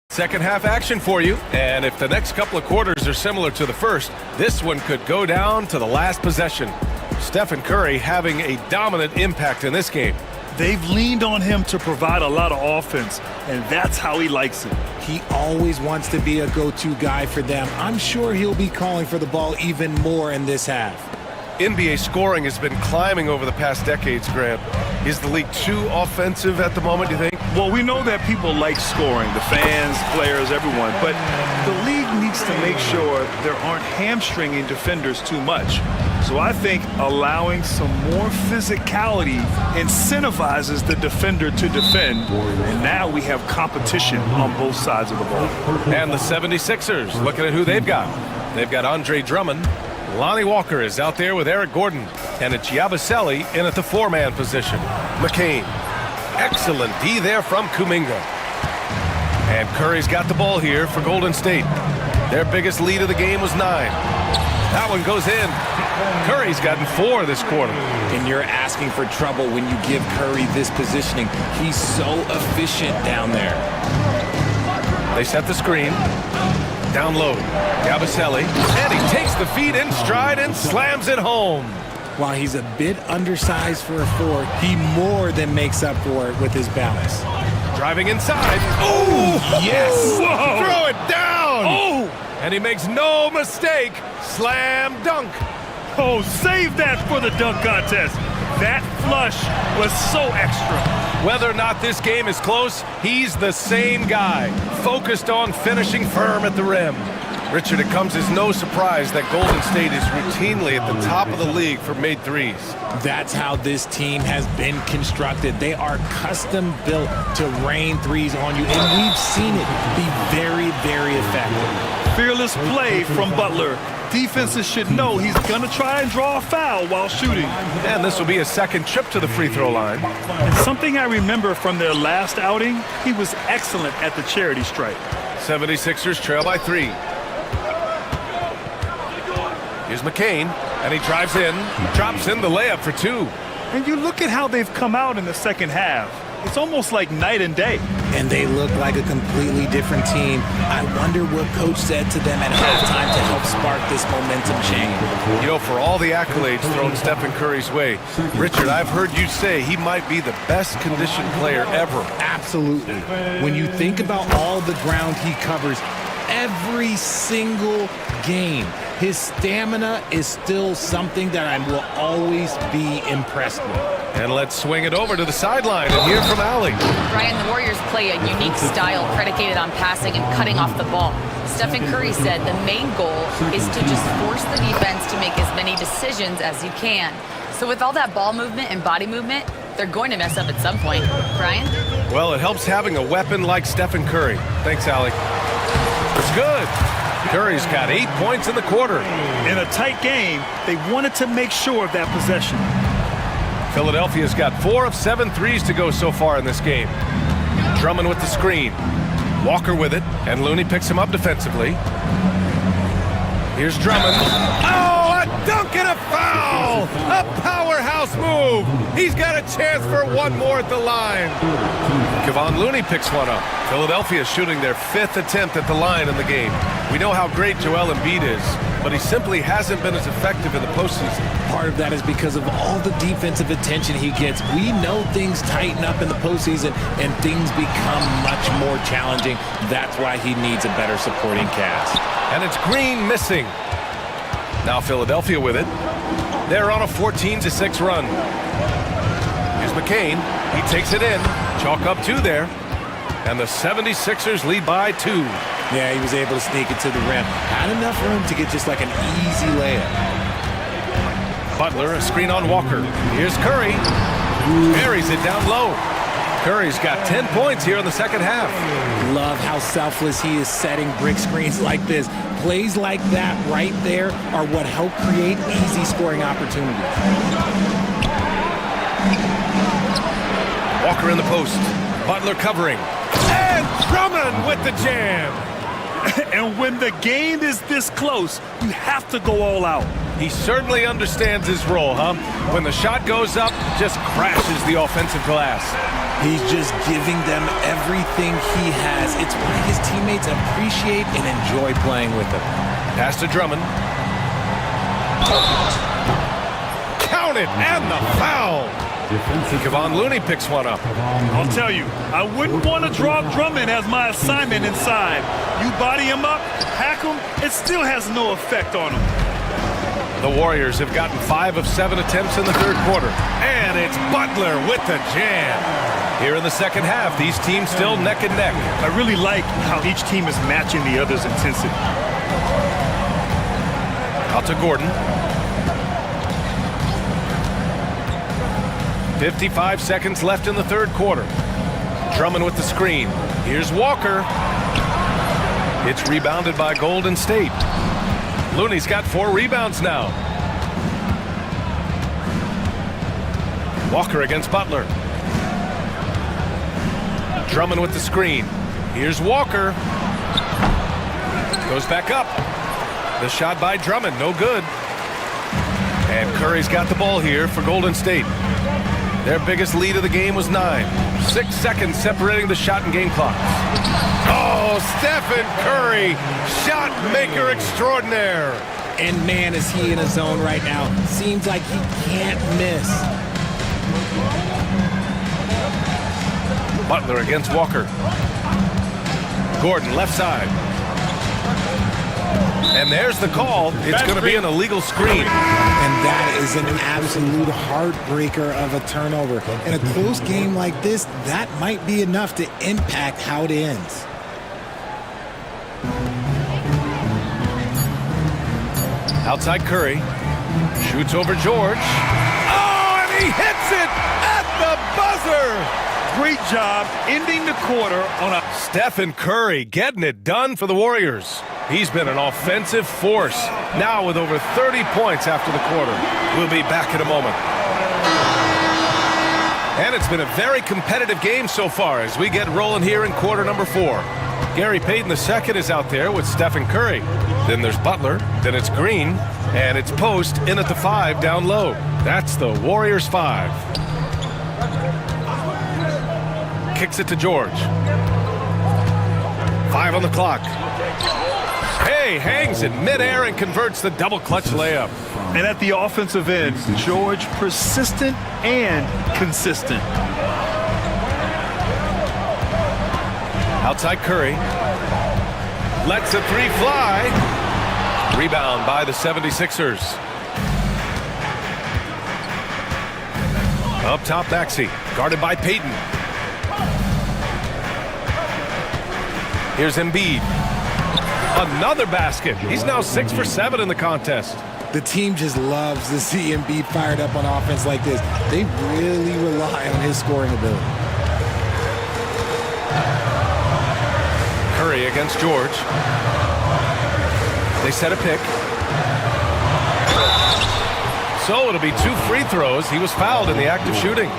[SPEAKER 6] Second half action for you, and if the next couple of quarters are similar to the first, this one could go down to the last possession. Stephen Curry having a dominant impact in this game.
[SPEAKER 8] They've leaned on him to provide a lot of offense, and that's how he likes it.
[SPEAKER 7] He always wants to be a go-to guy for them. I'm sure he'll be calling for the ball even more in this half.
[SPEAKER 6] NBA scoring has been climbing over the past decades, Grant. Is the league too offensive at the moment, do you think?
[SPEAKER 8] Well, we know that people like scoring, the fans, players, everyone, but the league needs to make sure there aren't hamstringing defenders too much. So I think allowing some more physicality incentivizes the defender to defend, and now we have competition on both sides of the ball.
[SPEAKER 6] And the 76ers, looking at who they've got. They've got Andre Drummond. Lonnie Walker is out there with Eric Gordon, and it's Yabusele in at the 4-man position. McCain. Excellent D there from Kuminga. And Curry's got the ball here for Golden State. Their biggest lead of the game was 9. That one goes in. Curry's gotten 4 this quarter.
[SPEAKER 7] And you're asking for trouble when you give Curry this positioning. He's so efficient down there.
[SPEAKER 6] They set the screen. Down low. Gabaselli. And he takes the feed in stride and slams it home.
[SPEAKER 7] While he's a bit undersized for a 4, he more than makes up for it with his balance.
[SPEAKER 6] Driving inside. Oh,
[SPEAKER 7] yes!
[SPEAKER 6] Whoa. Throw it down!
[SPEAKER 8] Oh!
[SPEAKER 6] And he makes no mistake. Slam dunk.
[SPEAKER 8] Oh, save that for the dunk contest. That flush was so extra.
[SPEAKER 6] Whether or not this game is close, he's the same guy, focused on finishing firm at the rim. Richard, it comes as no surprise that Golden State is routinely at the top of the league for made threes.
[SPEAKER 7] That's how this team has been constructed. They are custom built to rain threes on you, and we've seen it be very, very effective.
[SPEAKER 8] Fearless play from Butler. Defenses should know he's going to try and draw a foul while shooting.
[SPEAKER 6] And this will be his second trip to the free throw line.
[SPEAKER 8] And something I remember from their last outing, he was excellent at the charity stripe.
[SPEAKER 6] 76ers trail by 3. Here's McCain, and he drives in, drops in the layup for 2.
[SPEAKER 8] And you look at how they've come out in the second half. It's almost like night and day.
[SPEAKER 7] And they look like a completely different team. I wonder what coach said to them at halftime to help spark this momentum change.
[SPEAKER 6] You know, for all the accolades thrown Stephen Curry's way, Richard, I've heard you say he might be the best conditioned player ever.
[SPEAKER 7] Absolutely. When you think about all the ground he covers every single game, his stamina is still something that I will always be impressed with.
[SPEAKER 6] And let's swing it over to the sideline and hear from Allie.
[SPEAKER 9] Ryan, the Warriors play a unique style predicated on passing and cutting off the ball. Stephen Curry said the main goal is to just force the defense to make as many decisions as you can. So with all that ball movement and body movement, they're going to mess up at some point. Brian?
[SPEAKER 6] Well, it helps having a weapon like Stephen Curry. Thanks, Allie. It's good. Curry's got 8 points in the quarter.
[SPEAKER 8] In a tight game, they wanted to make sure of that possession.
[SPEAKER 6] Philadelphia's got 4 of 7 threes to go so far in this game. Drummond with the screen. Walker with it, and Looney picks him up defensively. Here's Drummond. Oh, a dunk and a foul! A powerhouse move! He's got a chance for one more at the line. Kevon Looney picks one up. Philadelphia shooting their 5th attempt at the line in the game. We know how great Joel Embiid is, but he simply hasn't been as effective in the postseason.
[SPEAKER 7] Part of that is because of all the defensive attention he gets. We know things tighten up in the postseason and things become much more challenging. That's why he needs a better supporting cast.
[SPEAKER 6] And it's Green missing. Now Philadelphia with it. They're on a 14-6 run. Here's McCain. He takes it in. Chalk up 2 there. And the 76ers lead by 2.
[SPEAKER 7] Yeah, he was able to sneak it to the rim. Had enough room to get just like an easy layup.
[SPEAKER 6] Butler, a screen on Walker. Here's Curry. Buries it down low. Curry's got 10 points here in the second half.
[SPEAKER 7] Love how selfless he is setting brick screens like this. Plays like that right there are what help create easy scoring opportunities.
[SPEAKER 6] Walker in the post. Butler covering. And Drummond with the jam.
[SPEAKER 8] And when the game is this close, you have to go all out.
[SPEAKER 6] He certainly understands his role, huh? When the shot goes up, just crashes the offensive glass.
[SPEAKER 7] He's just giving them everything he has. It's why his teammates appreciate and enjoy playing with him.
[SPEAKER 6] Pass to Drummond. Count it, and the foul. Kevon Looney picks one up.
[SPEAKER 8] I'll tell you, I wouldn't want to drop Drummond as my assignment inside. You body him up, hack him, it still has no effect on him.
[SPEAKER 6] The Warriors have gotten 5 of 7 attempts in the third quarter. And it's Butler with the jam. Here in the second half, these teams still neck and neck.
[SPEAKER 8] I really like how each team is matching the other's intensity.
[SPEAKER 6] Out to Gordon. 55 seconds left in the third quarter. Drummond with the screen. Here's Walker. It's rebounded by Golden State. Looney's got 4 rebounds now. Walker against Butler. Drummond with the screen. Here's Walker. Goes back up. The shot by Drummond, no good. And Curry's got the ball here for Golden State. Their biggest lead of the game was 9. 6 seconds separating the shot and game clocks. Oh, Stephen Curry, shot maker extraordinaire.
[SPEAKER 7] And man, is he in a zone right now. Seems like he can't miss.
[SPEAKER 6] Butler against Walker. Gordon, left side. And there's the call. It's going to be an illegal screen.
[SPEAKER 7] And that is an absolute heartbreaker of a turnover. In a close game like this, that might be enough to impact how it ends.
[SPEAKER 6] Outside Curry. Shoots over George. Oh, and he hits it at the buzzer.
[SPEAKER 8] Great job ending the quarter on a...
[SPEAKER 6] Stephen Curry getting it done for the Warriors. He's been an offensive force, now with over 30 points after the quarter. We'll be back in a moment. And it's been a very competitive game so far as we get rolling here in quarter number 4. Gary Payton II is out there with Stephen Curry. Then there's Butler, then it's Green, and it's Post in at the 5 down low. That's the Warriors 5. Kicks it to George. 5 on the clock. Hey, hangs in midair and converts the double clutch layup.
[SPEAKER 8] And at the offensive end, George persistent and consistent.
[SPEAKER 6] Outside Curry. Lets a 3 fly. Rebound by the 76ers. Up top, Maxey. Guarded by Payton. Here's Embiid. Another basket. He's now 6 for 7 in the contest.
[SPEAKER 7] The team just loves to see Embiid fired up on offense like this. They really rely on his scoring ability.
[SPEAKER 6] Curry against George. They set a pick. So it'll be 2 free throws. He was fouled in the act of shooting.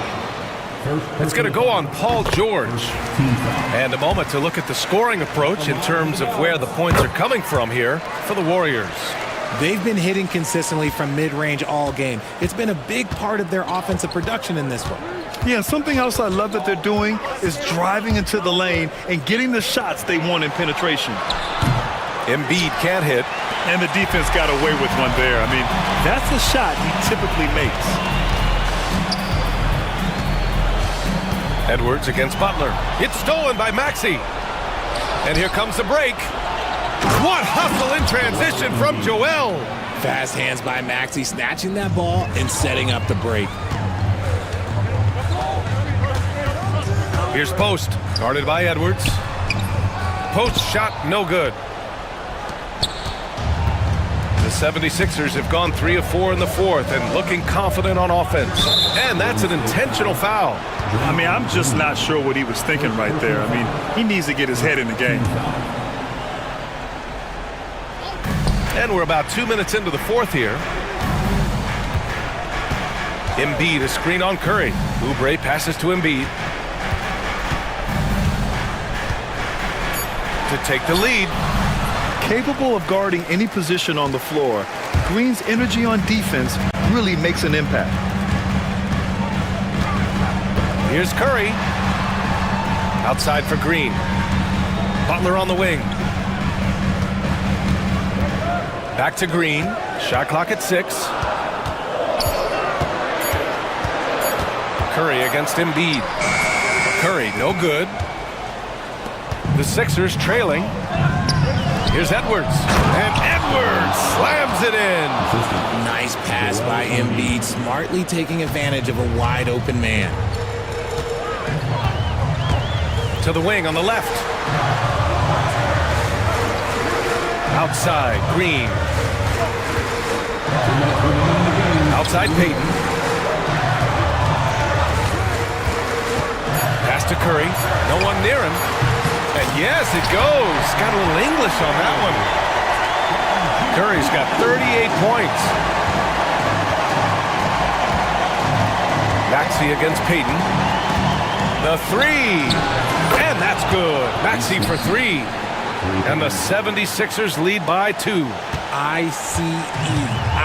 [SPEAKER 6] It's going to go on Paul George. And a moment to look at the scoring approach in terms of where the points are coming from here for the Warriors.
[SPEAKER 7] They've been hitting consistently from mid-range all game. It's been a big part of their offensive production in this one.
[SPEAKER 8] Yeah, something else I love that they're doing is driving into the lane and getting the shots they want in penetration.
[SPEAKER 6] Embiid can't hit.
[SPEAKER 8] And the defense got away with one there. I mean, that's the shot he typically makes.
[SPEAKER 6] Edwards against Butler. It's stolen by Maxey. And here comes the break. What hustle in transition from Joel.
[SPEAKER 7] Fast hands by Maxey, snatching that ball and setting up the break.
[SPEAKER 6] Here's Post, guarded by Edwards. Post shot no good. The 76ers have gone 3 of 4 in the fourth and looking confident on offense. And that's an intentional foul.
[SPEAKER 8] I mean, I'm just not sure what he was thinking right there. I mean, he needs to get his head in the game.
[SPEAKER 6] And we're about 2 minutes into the fourth here. Embiid, a screen on Curry. Oubre passes to Embiid. To take the lead.
[SPEAKER 8] Capable of guarding any position on the floor, Green's energy on defense really makes an impact.
[SPEAKER 6] Here's Curry. Outside for Green. Butler on the wing. Back to Green. Shot clock at 6. Curry against Embiid. Curry, no good. The Sixers trailing. Here's Edwards. And Edwards slams it in.
[SPEAKER 7] Nice pass by Embiid, smartly taking advantage of a wide open man.
[SPEAKER 6] To the wing on the left. Outside, Green. Outside, Payton. Pass to Curry. No one near him. And yes, it goes. Got a little English on that one. Curry's got 38 points. Maxey against Payton. The 3. And that's good. Maxey for 3. And the 76ers lead by 2.
[SPEAKER 7] ICE.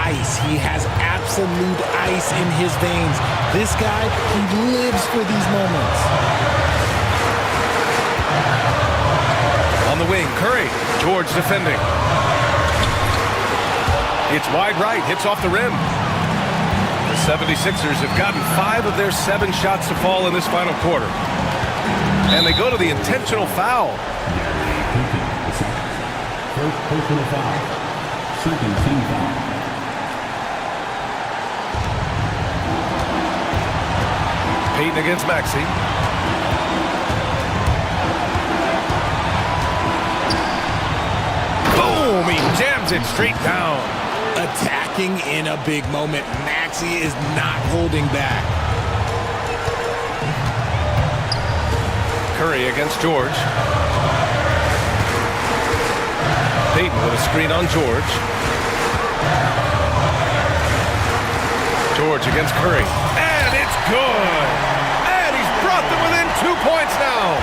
[SPEAKER 7] ice. He has absolute ice in his veins. This guy, he lives for these moments.
[SPEAKER 6] On the wing, Curry. George defending. It's wide right, hits off the rim. The 76ers have gotten 5 of their 7 shots to fall in this final quarter. And they go to the intentional foul.
[SPEAKER 10] First personal foul. Second team foul.
[SPEAKER 6] Payton against Maxey. Boom! He jams it straight down.
[SPEAKER 7] Attacking in a big moment. Maxey is not holding back.
[SPEAKER 6] Curry against George. Payton with a screen on George. George against Curry. And it's good! And he's brought them within 2 points now.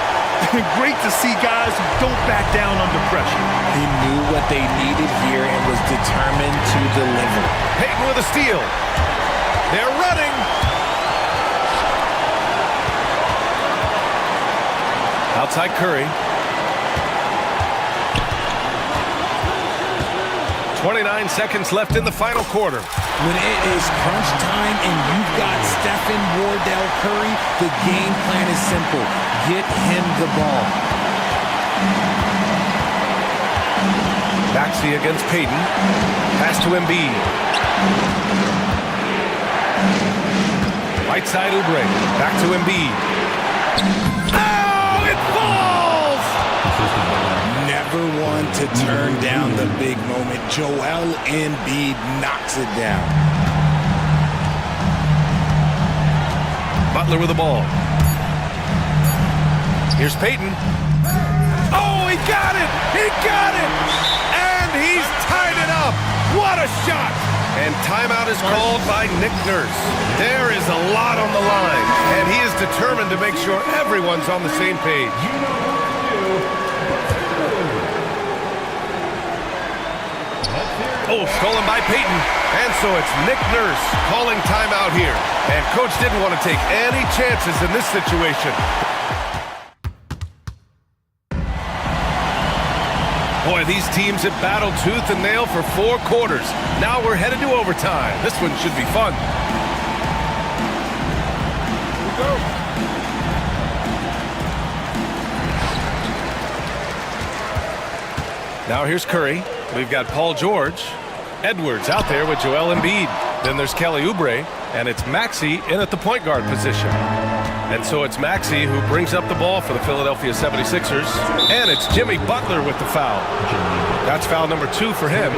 [SPEAKER 8] Great to see guys who don't back down under pressure.
[SPEAKER 7] He knew what they needed here and was determined to deliver.
[SPEAKER 6] Payton with a steal. They're running. Outside Curry. 29 seconds left in the final quarter.
[SPEAKER 7] When it is crunch time and you've got Stephen Wardell Curry, the game plan is simple. Get him the ball.
[SPEAKER 6] Maxey against Payton. Pass to Embiid. Right side Oubre. Back to Embiid. Oh, it falls!
[SPEAKER 7] Never one to turn down the big moment. Joel Embiid knocks it down.
[SPEAKER 6] Butler with the ball. Here's Payton. Oh, he got it! He got it! And he's tied it up! What a shot! And timeout is called by Nick Nurse. There is a lot on the line, and he is determined to make sure everyone's on the same page. Oh, stolen by Payton. And so it's Nick Nurse calling timeout here. And coach didn't want to take any chances in this situation. Boy, these teams have battled tooth and nail for 4 quarters. Now we're headed to overtime. This one should be fun. Now here's Curry. We've got Paul George. Edwards out there with Joel Embiid. Then there's Kelly Oubre, and it's Maxey in at the point guard position. And so it's Maxey who brings up the ball for the Philadelphia 76ers. And it's Jimmy Butler with the foul. That's foul number 2 for him.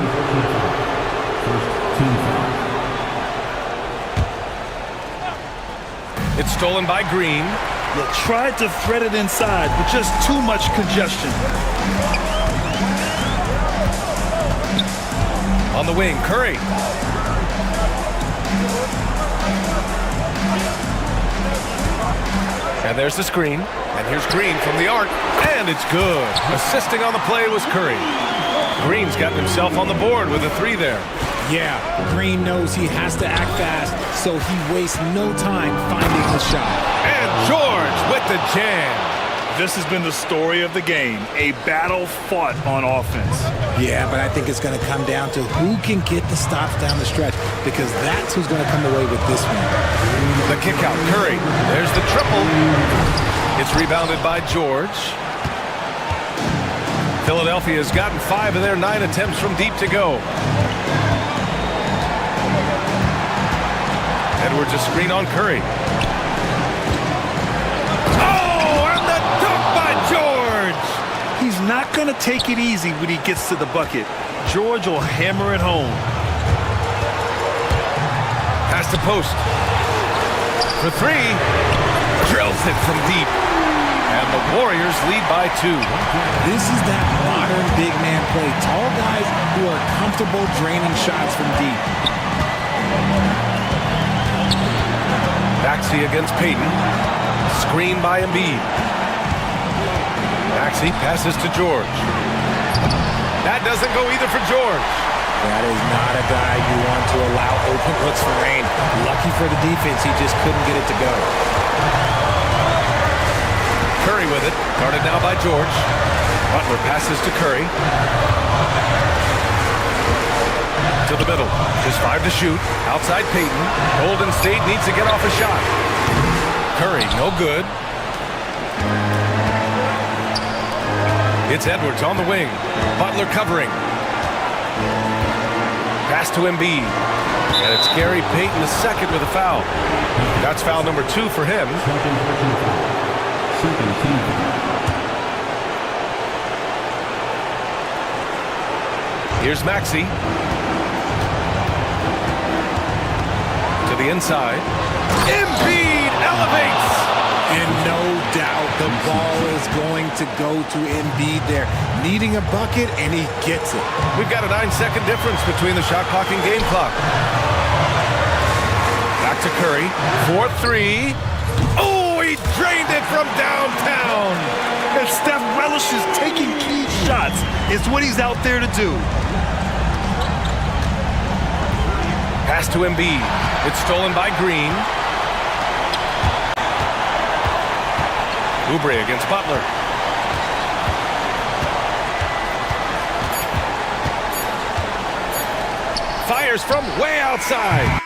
[SPEAKER 6] It's stolen by Green.
[SPEAKER 8] Look, tried to thread it inside, but just too much congestion.
[SPEAKER 6] On the wing, Curry. And there's the screen. And here's Green from the arc. And it's good. Assisting on the play was Curry. Green's gotten himself on the board with a 3 there.
[SPEAKER 7] Yeah, Green knows he has to act fast, so he wastes no time finding the shot.
[SPEAKER 6] And George with the jam.
[SPEAKER 8] This has been the story of the game, a battle fought on offense.
[SPEAKER 7] Yeah, but I think it's going to come down to who can get the stops down the stretch, because that's who's going to come away with this one.
[SPEAKER 6] The kick out, Curry. There's the triple. It's rebounded by George. Philadelphia has gotten 5 of their 9 attempts from deep to go. Edwards a screen on Curry.
[SPEAKER 8] He's not going to take it easy when he gets to the bucket. George will hammer it home.
[SPEAKER 6] Pass to post. For 3. Drills it from deep. And the Warriors lead by 2.
[SPEAKER 7] This is that modern big man play. Tall guys who are comfortable draining shots from deep.
[SPEAKER 6] Maxey against Payton. Screen by Embiid. Maxey passes to George. That doesn't go either for George.
[SPEAKER 7] That is not a guy you want to open looks for Rain. Lucky for the defense, he just couldn't get it to go.
[SPEAKER 6] Curry with it. Guarded now by George. Butler passes to Curry. To the middle. Just 5 to shoot. Outside Peyton. Golden State needs to get off a shot. Curry, no good. It's Edwards on the wing. Butler covering. Pass to Embiid. And it's Gary Payton II with a foul. That's foul number 2 for him. Here's Maxey. To the inside. Embiid elevates!
[SPEAKER 7] And no doubt the ball is going to go to Embiid there. Needing a bucket, and he gets it.
[SPEAKER 6] We've got a 9-second difference between the shot clock and game clock. Back to Curry. 4-3. Oh, he drained it from downtown.
[SPEAKER 8] And Steph relishes taking key shots. It's what he's out there to do.
[SPEAKER 6] Pass to Embiid. It's stolen by Green. Oubre against Butler. Fires from way outside.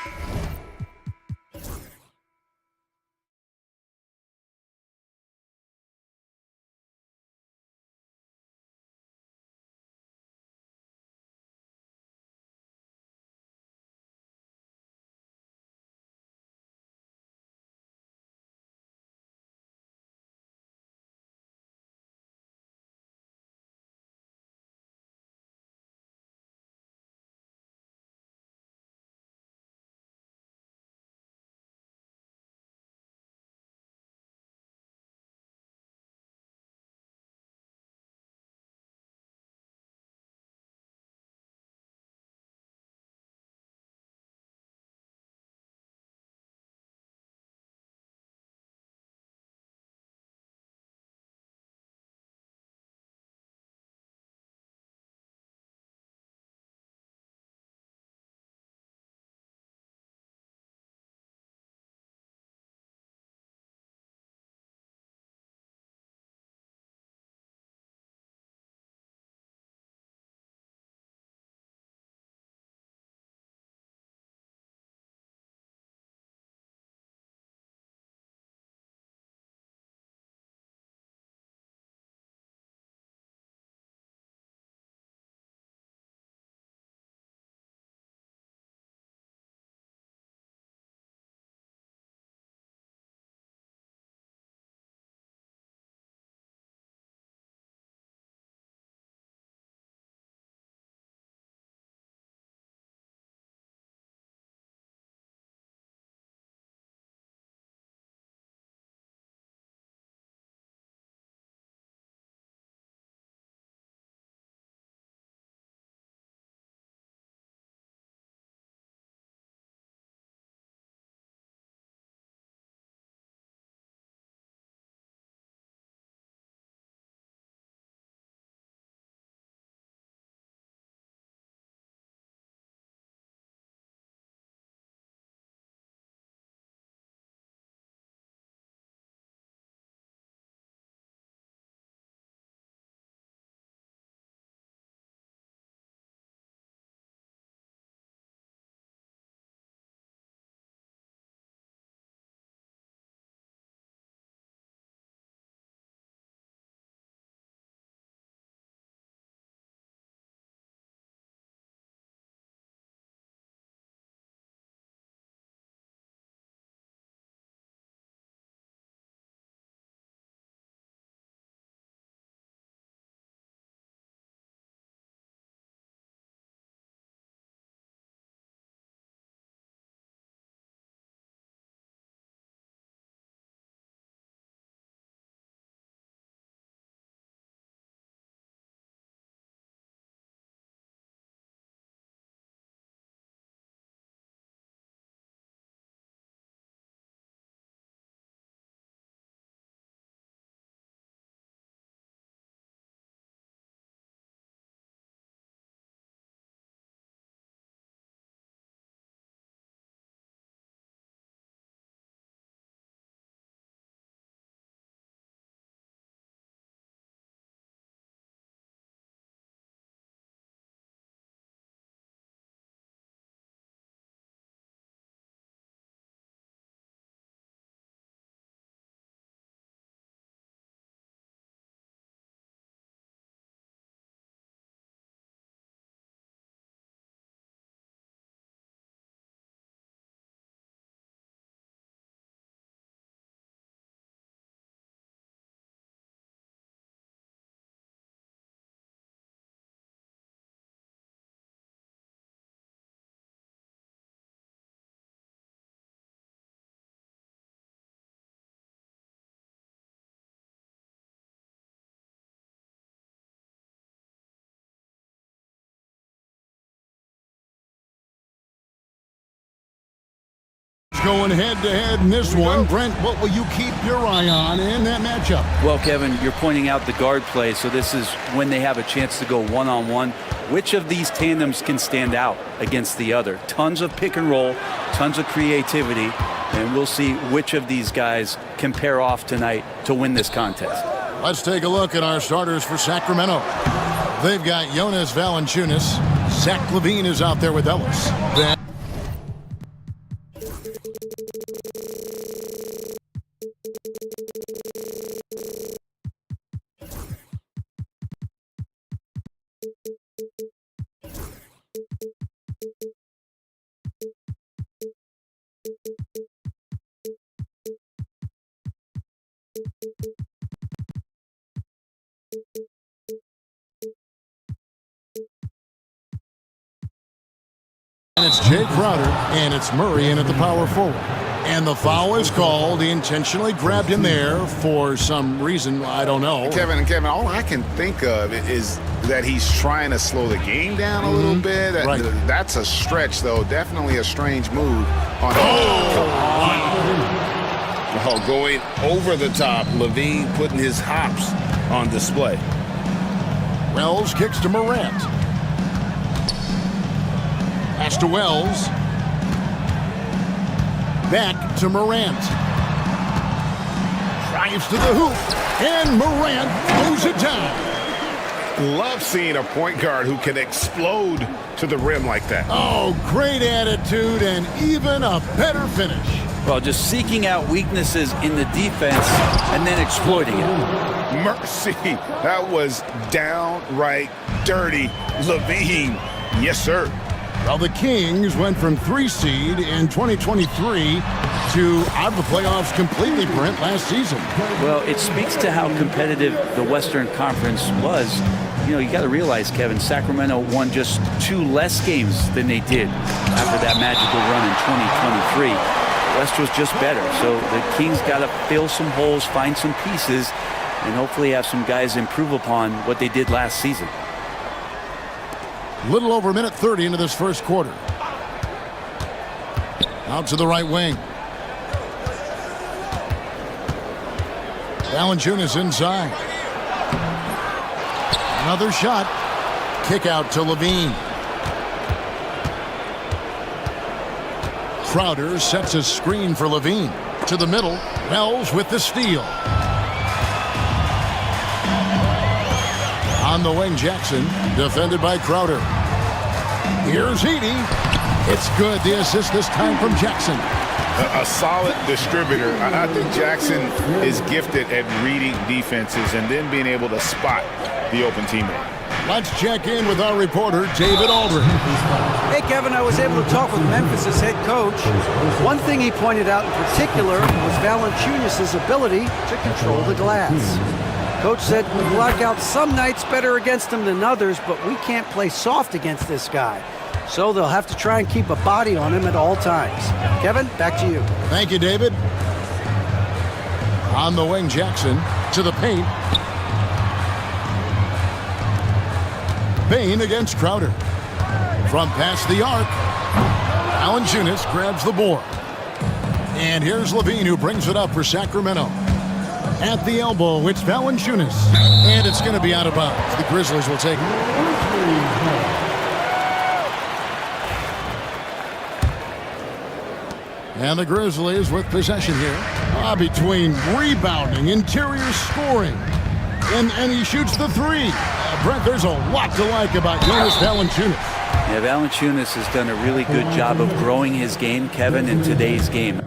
[SPEAKER 2] Going head-to-head in this one. Brent, what will you keep your eye on in that matchup?
[SPEAKER 4] Well, Kevin, you're pointing out the guard play, so this is when they have a chance to go one-on-one. Which of these tandems can stand out against the other? Tons of pick and roll, tons of creativity, and we'll see which of these guys can pair off tonight to win this contest.
[SPEAKER 2] Let's take a look at our starters for Sacramento. They've got Jonas Valanciunas. Zach LaVine is out there with Ellis. And it's Jay Crowder, and it's Murray in at the power forward. And the foul is called. He intentionally grabbed him there for some reason, I don't know.
[SPEAKER 1] Kevin, all I can think of is that he's trying to slow the game down a little bit.
[SPEAKER 2] Right.
[SPEAKER 1] That's a stretch, though. Definitely a strange move. Going over the top. LaVine putting his hops on display.
[SPEAKER 2] Wells kicks to Morant. Pass to Wells. Back to Morant. Drives to the hoop. And Morant moves it down.
[SPEAKER 1] Love seeing a point guard who can explode to the rim like that.
[SPEAKER 2] Oh, great attitude and even a better finish.
[SPEAKER 4] Well, just seeking out weaknesses in the defense and then exploiting it.
[SPEAKER 1] Mercy. That was downright dirty. LaVine. Yes, sir.
[SPEAKER 2] Well, the Kings went from 3 seed in 2023 to out of the playoffs completely, Brent, last season.
[SPEAKER 4] Well, it speaks to how competitive the Western Conference was. You know, you got to realize, Kevin, Sacramento won just 2 less games than they did after that magical run in 2023. West was just better, so the Kings got to fill some holes, find some pieces, and hopefully have some guys improve upon what they did last season.
[SPEAKER 2] Little over a minute 30 into this first quarter. Out to the right wing. Valanciunas inside. Another shot. Kick out to LaVine. Crowder sets a screen for LaVine. To the middle. Wells with the steal. On the wing, Jackson, defended by Crowder. Here's Edey. It's good. The assist this time from Jackson.
[SPEAKER 1] A solid distributor. I think Jackson is gifted at reading defenses and then being able to spot the open teammate.
[SPEAKER 2] Let's check in with our reporter, David Aldridge.
[SPEAKER 4] Hey, Kevin, I was able to talk with Memphis' head coach. One thing he pointed out in particular was Valanciunas' ability to control the glass. Coach said we block out some nights better against him than others, but we can't play soft against this guy. So they'll have to try and keep a body on him at all times. Kevin, back to you.
[SPEAKER 2] Thank you, David. On the wing, Jackson to the paint. Bain against Crowder. From past the arc, Valanciunas grabs the board. And here's LaVine, who brings it up for Sacramento. At the elbow, it's Valanciunas. And it's going to be out of bounds. The Grizzlies will take it. And the Grizzlies with possession here. Between rebounding, interior scoring. And he shoots the three. Brent, there's a lot to like about Jonas Valanciunas.
[SPEAKER 4] Yeah, Valanciunas has done a really good job of growing his game, Kevin, in today's game.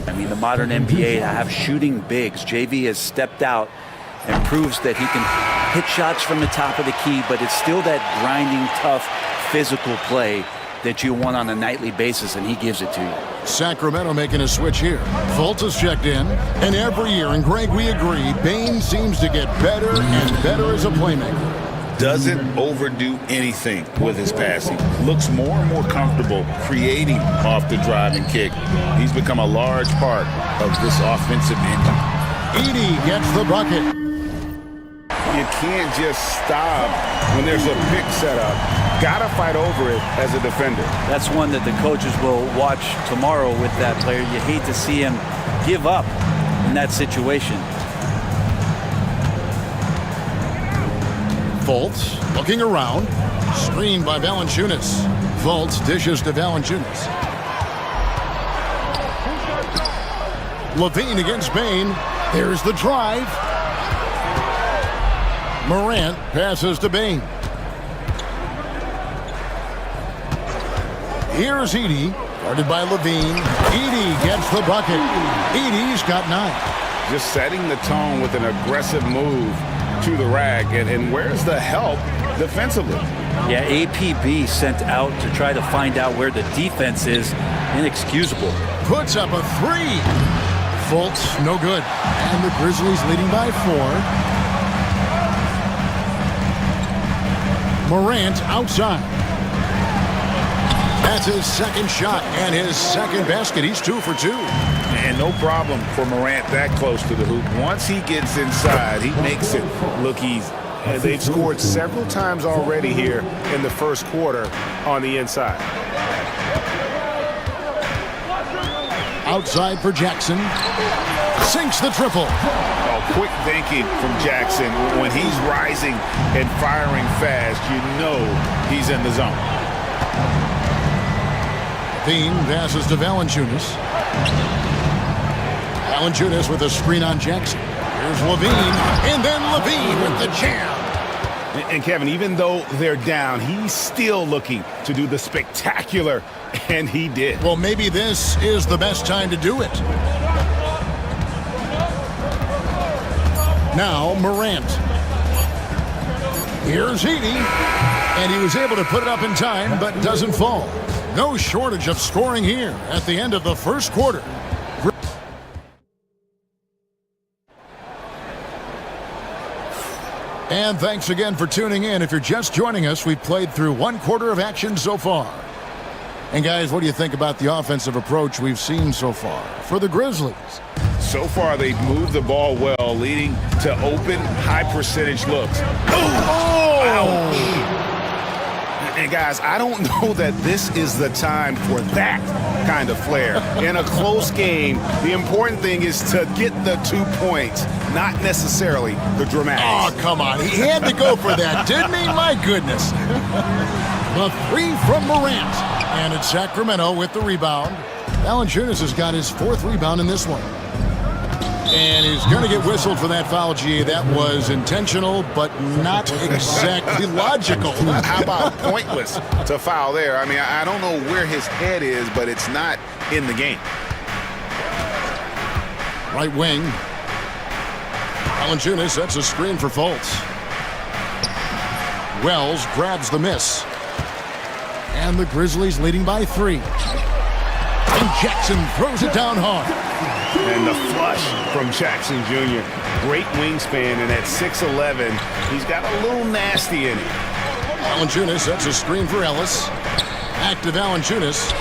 [SPEAKER 4] I mean, the modern NBA have shooting bigs. JV has stepped out and proves that he can hit shots from the top of the key, but it's still that grinding, tough, physical play that you want on a nightly basis, and he gives it to you.
[SPEAKER 2] Sacramento making a switch here. Fultz has checked in, and every year, and Greg, we agree, Bain seems to get better and better as a playmaker.
[SPEAKER 1] Doesn't overdo anything with his passing. Looks more and more comfortable creating off the drive and kick. He's become a large part of this offensive engine.
[SPEAKER 2] Edey gets the bucket.
[SPEAKER 1] You can't just stop when there's a pick set up. Gotta fight over it as a defender.
[SPEAKER 4] That's one that the coaches will watch tomorrow with that player. You hate to see him give up in that situation.
[SPEAKER 2] Fultz looking around. Screened by Valanciunas. Fultz dishes to Valanciunas. Levine against Bain. Here's the drive. Morant passes to Bain. Here's Edey, guarded by Levine. Edey gets the bucket. Edey's got 9.
[SPEAKER 1] Just setting the tone with an aggressive move to the rack. And where's the help defensively?
[SPEAKER 4] Yeah, APB sent out to try to find out where the defense is. Inexcusable.
[SPEAKER 2] Puts up a 3. Fultz, no good. And the Grizzlies leading by 4. Morant outside. That's his second shot and his second basket. He's 2 for 2.
[SPEAKER 1] And no problem for Morant that close to the hoop. Once he gets inside, he makes it look easy. And they've scored several times already here in the first quarter on the inside.
[SPEAKER 2] Outside for Jackson. Sinks the triple.
[SPEAKER 1] Oh, quick thinking from Jackson. When he's rising and firing fast, you know he's in the zone.
[SPEAKER 2] Levine passes to Valanciunas. Valanciunas with a screen on Jackson. Here's Levine, and then Levine with the jam.
[SPEAKER 1] And Kevin, even though they're down, he's still looking to do the spectacular, and he did.
[SPEAKER 2] Well, maybe this is the best time to do it. Now Morant. Here's Edey, and he was able to put it up in time, but doesn't fall. No shortage of scoring here at the end of the first quarter. And thanks again for tuning in. If you're just joining us, we've played through 1 quarter of action so far. And guys, what do you think about the offensive approach we've seen so far for the Grizzlies?
[SPEAKER 1] So far, they've moved the ball well, leading to open, high-percentage looks. Oh! Ouch. And guys, I don't know that this is the time for that kind of flair. In a close game, the important thing is to get the 2 points, not necessarily the dramatics.
[SPEAKER 2] Oh, come on. He had to go for that, didn't he? My goodness. The 3 from Morant. And it's Sacramento with the rebound. Valanciunas has got his 4th rebound in this one. And he's going to get whistled for that foul, G. That was intentional, but not exactly logical.
[SPEAKER 1] How about pointless to foul there? I mean, I don't know where his head is, but it's not in the game.
[SPEAKER 2] Right wing. Valanciunas sets a screen for Fultz. Wells grabs the miss. And the Grizzlies leading by 3. And Jackson throws it down hard.
[SPEAKER 1] And the flush from Jackson Jr. Great wingspan, and at 6'11", he's got a little nasty in it.
[SPEAKER 2] Valanciunas sets a screen for Ellis. Back to Valanciunas.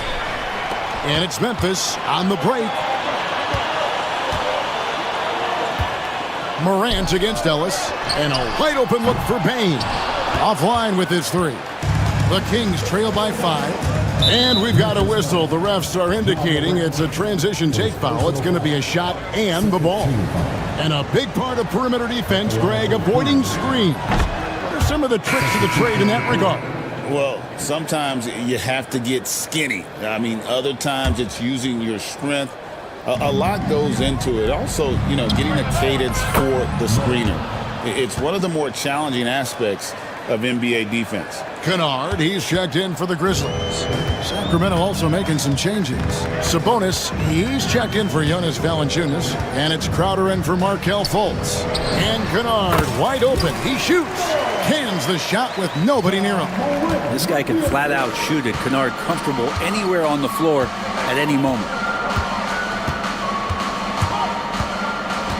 [SPEAKER 2] And it's Memphis on the break. Morant against Ellis. And a wide open look for Bain. Offline with his 3. The Kings trail by 5. And we've got a whistle. The refs are indicating it's a transition take foul. It's going to be a shot and the ball. And a big part of perimeter defense, Greg, avoiding screens. What are some of the tricks of the trade in that regard?
[SPEAKER 1] Well, sometimes you have to get skinny. I mean, other times it's using your strength. A lot goes into it. Also, you know, getting a cadence for the screener. It's one of the more challenging aspects of NBA defense.
[SPEAKER 2] Kennard, he's checked in for the Grizzlies. Sacramento also making some changes. Sabonis, he's checked in for Jonas Valanciunas. And it's Crowder in for Markelle Fultz. And Kennard, wide open. He shoots. Cans the shot with nobody near him.
[SPEAKER 4] This guy can flat out shoot it. Kennard comfortable anywhere on the floor at any moment.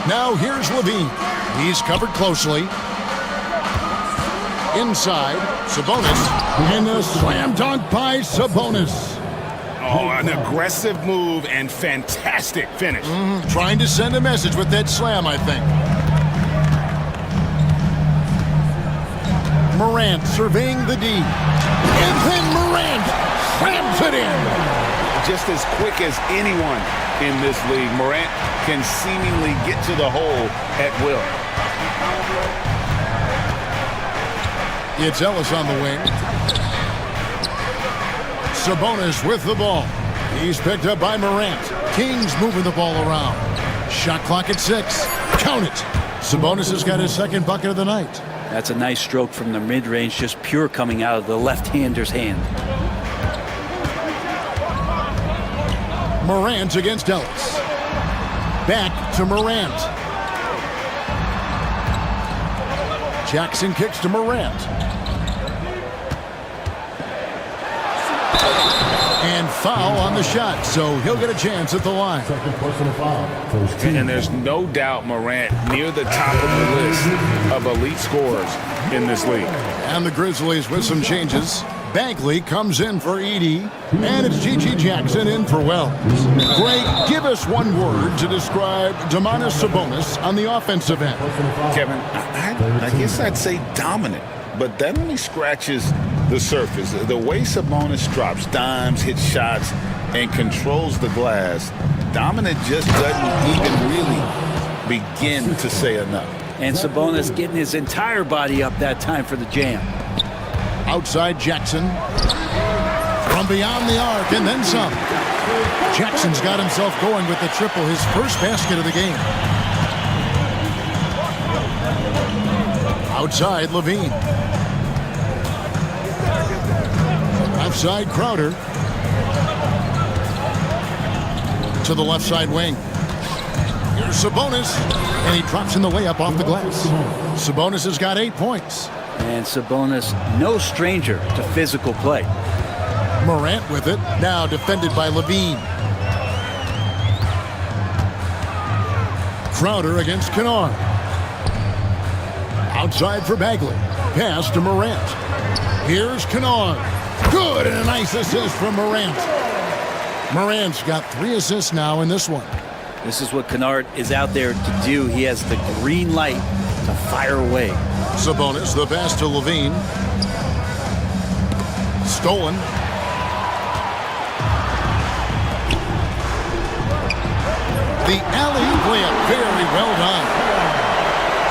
[SPEAKER 2] Now here's Levine. He's covered closely. Inside, Sabonis, and a slam dunk by Sabonis.
[SPEAKER 1] Oh, an aggressive move and fantastic finish.
[SPEAKER 2] Trying to send a message with that slam, I think. Morant surveying the D. And then Morant slams it in.
[SPEAKER 1] Just as quick as anyone in this league, Morant can seemingly get to the hole at will.
[SPEAKER 2] It's Ellis on the wing. Sabonis with the ball. He's picked up by Morant. Kings moving the ball around. Shot clock at 6. Count it. Sabonis has got his second bucket of the night.
[SPEAKER 4] That's a nice stroke from the mid-range, just pure coming out of the left-hander's hand.
[SPEAKER 2] Morant against Ellis. Back to Morant. Jackson kicks to Morant. And foul on the shot, so he'll get a chance at the line.
[SPEAKER 1] And there's no doubt Morant near the top of the list of elite scorers in this league.
[SPEAKER 2] And the Grizzlies with some changes. Bagley comes in for Edey, and it's G.G. Jackson in for Wells. Greg, give us one word to describe Domantas Sabonis on the offensive end.
[SPEAKER 1] Kevin, I guess I'd say dominant, but that only scratches the surface. The way Sabonis drops dimes, hits shots, and controls the glass, dominant just doesn't even really begin to say enough.
[SPEAKER 4] And Sabonis getting his entire body up that time for the jam.
[SPEAKER 2] Outside Jackson. From beyond the arc, and then some. Jackson's got himself going with the triple, his first basket of the game. Outside Levine. Outside Crowder. To the left side wing. Here's Sabonis, and he drops in the layup off the glass. Sabonis has got 8 points.
[SPEAKER 4] And Sabonis, no stranger to physical play.
[SPEAKER 2] Morant with it, now defended by Levine. Crowder against Kennard. Outside for Bagley. Pass to Morant. Here's Kennard. Good, and a nice assist from Morant. Morant's got 3 assists now in this one.
[SPEAKER 4] This is what Kennard is out there to do. He has the green light to fire away.
[SPEAKER 2] Sabonis, the pass to Levine. Stolen. The alley-oop layup, very well done.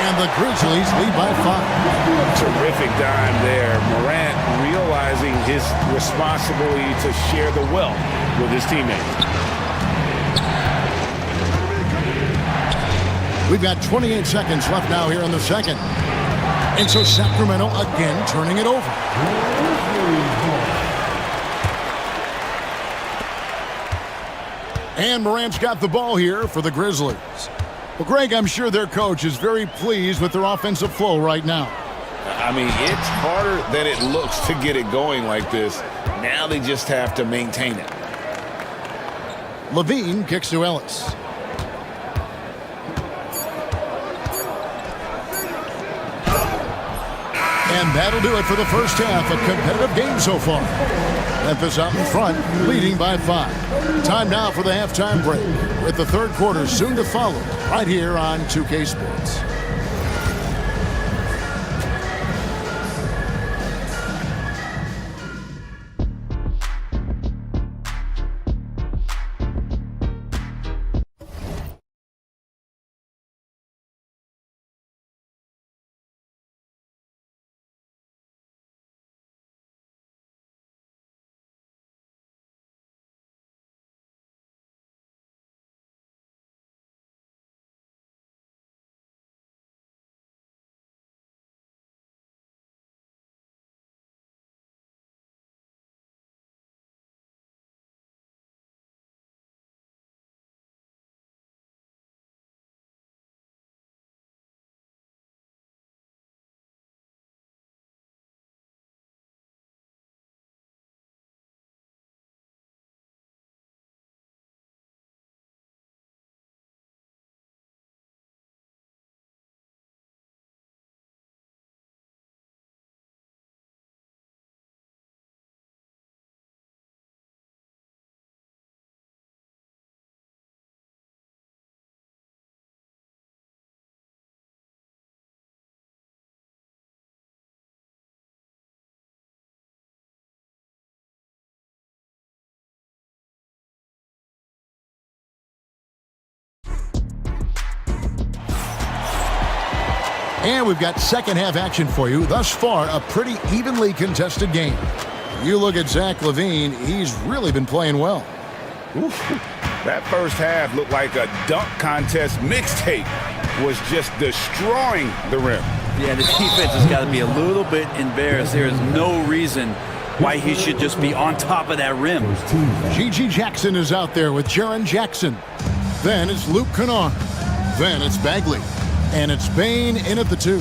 [SPEAKER 2] And the Grizzlies lead by 5.
[SPEAKER 1] Terrific dime there. Morant realizing his responsibility to share the wealth with his teammates.
[SPEAKER 2] We've got 28 seconds left now here in the second. And so Sacramento again turning it over. And Morant's got the ball here for the Grizzlies. Well, Greg, I'm sure their coach is very pleased with their offensive flow right now.
[SPEAKER 1] I mean, it's harder than it looks to get it going like this. Now they just have to maintain it.
[SPEAKER 2] Levine kicks to Ellis. And that'll do it for the first half. A competitive game so far. Memphis out in front, leading by 5. Time now for the halftime break, with the third quarter soon to follow, right here on 2K Sports. And we've got second half action for you. Thus far, a pretty evenly contested game. You look at Zach LaVine, he's really been playing well.
[SPEAKER 1] Oof. That first half looked like a dunk contest mixtape was just destroying the rim.
[SPEAKER 11] Yeah, the defense has got to be a little bit embarrassed. There is no reason why he should just be on top of that rim.
[SPEAKER 2] G.G. Jackson is out there with Jaren Jackson. Then it's Luke Kennard. Then it's Bagley. And it's Bane in at the 2.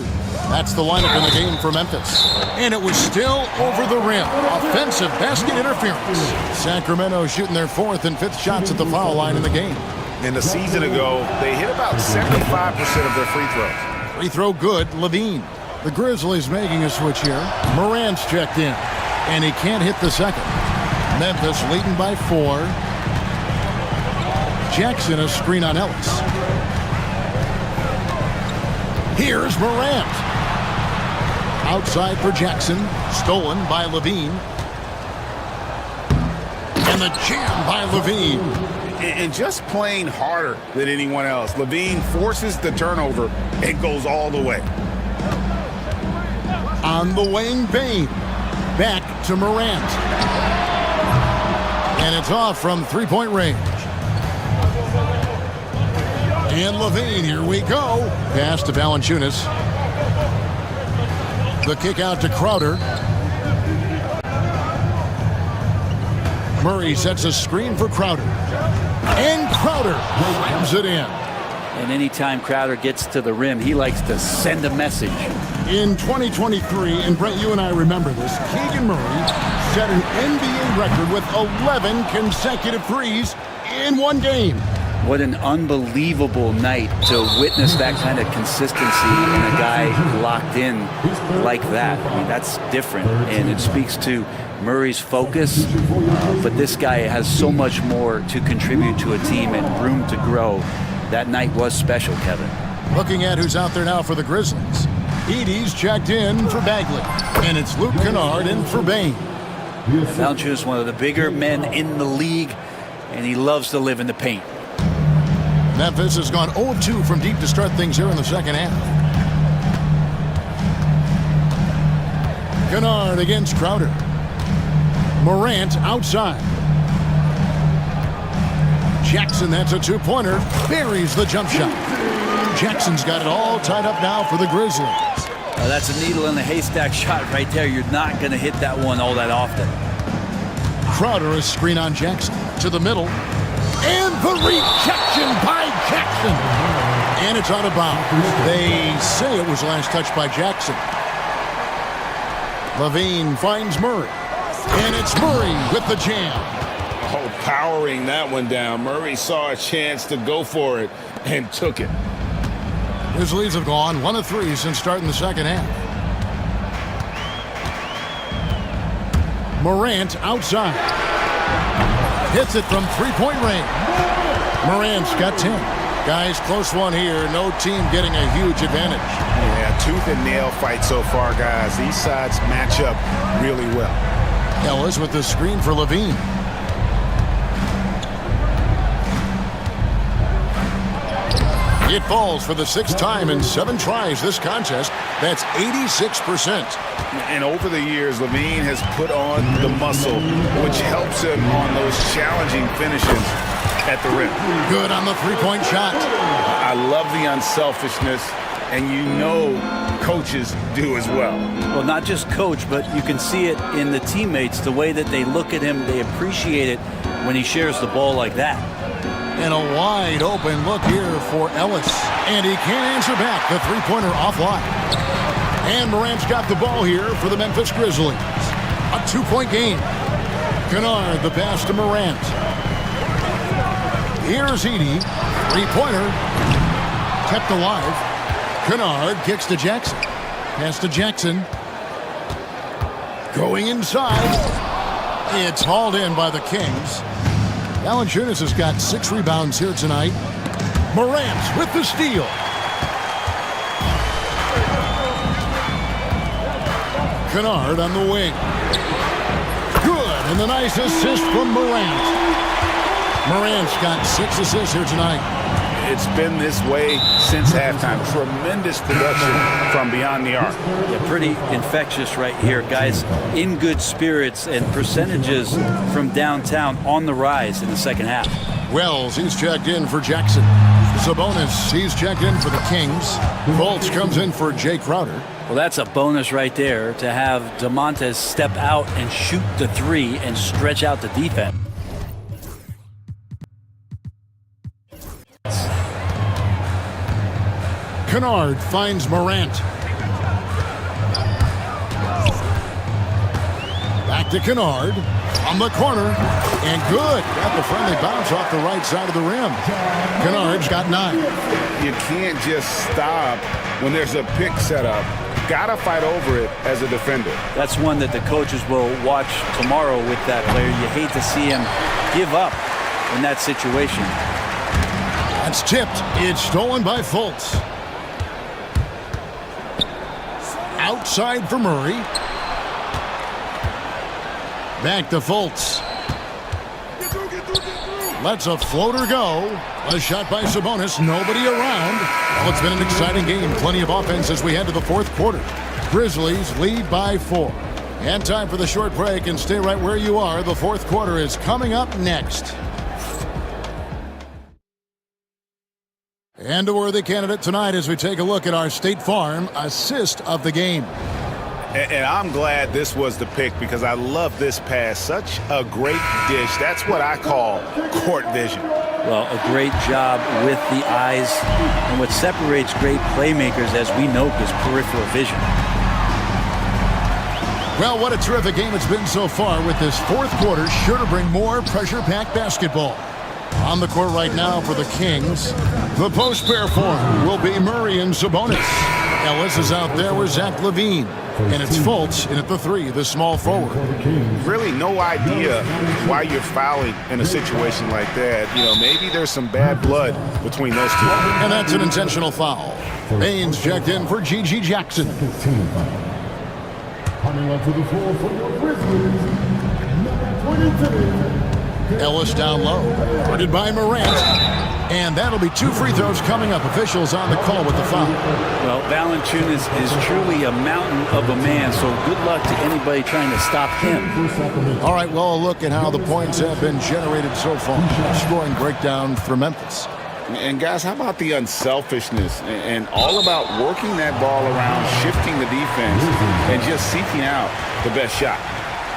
[SPEAKER 2] That's the lineup in the game for Memphis. And it was still over the rim. Offensive basket interference. Sacramento shooting their 4th and 5th shots at the foul line in the game.
[SPEAKER 1] And a season ago, they hit about 75% of their free throws.
[SPEAKER 2] Free throw good, Levine. The Grizzlies making a switch here. Morant's checked in. And he can't hit the second. Memphis leading by 4. Jackson a screen on Ellis. Here's Morant. Outside for Jackson. Stolen by Levine. And the jam by Levine.
[SPEAKER 1] And just playing harder than anyone else. Levine forces the turnover and goes all the way.
[SPEAKER 2] On the wing, Bane. Back to Morant. And it's off from three-point range. And Levine, here we go. Pass to Valanciunas. The kick out to Crowder. Murray sets a screen for Crowder. And Crowder slams it in.
[SPEAKER 11] And anytime Crowder gets to the rim, he likes to send a message.
[SPEAKER 2] In 2023, and Brent, you and I remember this, Keegan Murray set an NBA record with 11 consecutive threes in one game.
[SPEAKER 11] What an unbelievable night to witness that kind of consistency in a guy locked in like that. I mean, that's different, and it speaks to Murray's focus, but this guy has so much more to contribute to a team and room to grow. That night was special, Kevin.
[SPEAKER 2] Looking at who's out there now for the Grizzlies. Edie's checked in for Bagley, and it's Luke Kennard in for Bane.
[SPEAKER 11] Valanciunas is one of the bigger men in the league, and he loves to live in the paint.
[SPEAKER 2] Memphis has gone 0-2 from deep to start things here in the second half. Kennard against Crowder. Morant outside. Jackson, that's a two-pointer. Buries the jump shot. Jackson's got it all tied up now for the Grizzlies.
[SPEAKER 11] That's a needle in the haystack shot right there. You're not going to hit that one all that often.
[SPEAKER 2] Crowder, a screen on Jackson. To the middle. And the rejection by Jackson. And it's out of bounds. They say it was last touched by Jackson. Levine finds Murray. And it's Murray with the jam.
[SPEAKER 1] Oh, powering that one down. Murray saw a chance to go for it and took it.
[SPEAKER 2] Grizzlies have gone 1 of 3 since starting the second half. Morant outside. Hits it from three-point range. Morant's got 10. Guys, close one here. No team getting a huge advantage.
[SPEAKER 1] Yeah, tooth and nail fight so far, guys. These sides match up really well.
[SPEAKER 2] Ellis with the screen for Levine. It falls for the 6th time in 7 tries this contest. That's 86%.
[SPEAKER 1] And over the years, Levine has put on the muscle, which helps him on those challenging finishes at the rim.
[SPEAKER 2] Good on the three-point shot.
[SPEAKER 1] I love the unselfishness, and you know coaches do as well.
[SPEAKER 11] Well, not just coach, but you can see it in the teammates, the way that they look at him. They appreciate it when he shares the ball like that.
[SPEAKER 2] And a wide open look here for Ellis. And he can't answer back. The three-pointer offline. And Morant's got the ball here for the Memphis Grizzlies. A 2-point game. Kennard, the pass to Morant. Here's Edie. Three-pointer. Kept alive. Kennard kicks to Jackson. Pass to Jackson. Going inside. It's hauled in by the Kings. Valanciunas has got 6 rebounds here tonight. Morant with the steal. Kennard on the wing. Good, and the nice assist from Morant. Morant's got 6 assists here tonight.
[SPEAKER 1] It's been this way since halftime. Tremendous production from beyond the arc.
[SPEAKER 11] Yeah, pretty infectious right here. Guys in good spirits and percentages from downtown on the rise in the second half.
[SPEAKER 2] Wells, he's checked in for Jackson. Sabonis, he's checked in for the Kings. Fultz comes in for Jay Crowder.
[SPEAKER 11] Well, that's a bonus right there to have DeMontes step out and shoot the three and stretch out the defense.
[SPEAKER 2] Kennard finds Morant. Back to Kennard on the corner, and good. Got the friendly bounce off the right side of the rim. Kennard's got 9.
[SPEAKER 1] You can't just stop when there's a pick set up. Gotta fight over it as a defender.
[SPEAKER 11] That's one that the coaches will watch tomorrow with that player. You hate to see him give up in that situation.
[SPEAKER 2] That's tipped. It's stolen by Fultz. Outside for Murray. Back to Fultz. Lets a floater go. A shot by Sabonis. Nobody around. Well, it's been an exciting game. Plenty of offense as we head to the fourth quarter. Grizzlies lead by 4. And time for the short break, and stay right where you are. The fourth quarter is coming up next. And a worthy candidate tonight as we take a look at our State Farm assist of the game.
[SPEAKER 1] And I'm glad this was the pick because I love this pass. Such a great dish. That's what I call court vision.
[SPEAKER 11] Well, a great job with the eyes. And what separates great playmakers, as we know, is peripheral vision.
[SPEAKER 2] Well, what a terrific game it's been so far, with this fourth quarter sure to bring more pressure-packed basketball. On the court right now for the Kings, the post pair form will be Murray and Sabonis. Ellis is out there with Zach LaVine. And it's Fultz in at the 3, the small forward.
[SPEAKER 1] Really no idea why you're fouling in a situation like that. You know, maybe there's some bad blood between those two.
[SPEAKER 2] And that's an intentional foul. Baines checked in for G.G. Jackson.
[SPEAKER 10] Coming onto the floor for your Grizzlies, number 22.
[SPEAKER 2] Ellis down low. Guarded by Morant. And that'll be 2 free throws coming up. Officials on the call with the foul.
[SPEAKER 11] Well, Valanciunas is truly a mountain of a man, so good luck to anybody trying to stop him.
[SPEAKER 2] All right, well, a look at how the points have been generated so far. Scoring breakdown for Memphis.
[SPEAKER 1] And guys, how about the unselfishness and all about working that ball around, shifting the defense, and just seeking out the best shot.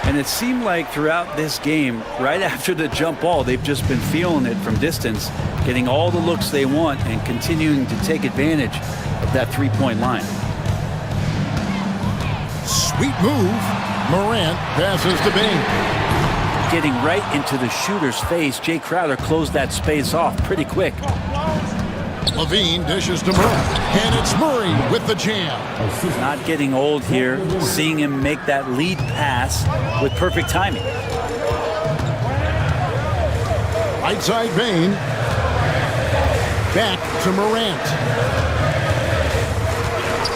[SPEAKER 11] And it seemed like throughout this game, right after the jump ball, they've just been feeling it from distance, getting all the looks they want and continuing to take advantage of that three-point line.
[SPEAKER 2] Sweet move. Morant passes to Bain.
[SPEAKER 11] Getting right into the shooter's face, Jay Crowder closed that space off pretty quick.
[SPEAKER 2] LaVine dishes to Murray. And it's Murray with the jam.
[SPEAKER 11] Not getting old here, seeing him make that lead pass with perfect timing.
[SPEAKER 2] Right side Bain. Back to Morant.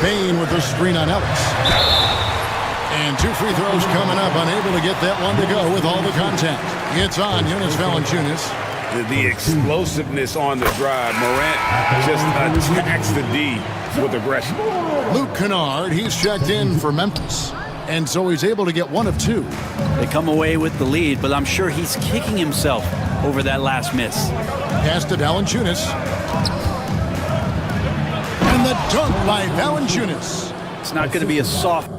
[SPEAKER 2] Bain with the screen on Ellis. And 2 free throws coming up. Unable to get that one to go with all the contact. It's on Jonas Valanciunas.
[SPEAKER 1] The explosiveness on the drive. Morant just attacks the D with aggression.
[SPEAKER 2] Luke Kennard, he's checked in for Memphis. And so he's able to get 1 of 2.
[SPEAKER 11] They come away with the lead, but I'm sure he's kicking himself over that last miss.
[SPEAKER 2] Pass to Valanciunas. And the dunk by Valanciunas.
[SPEAKER 11] It's not going to be a soft.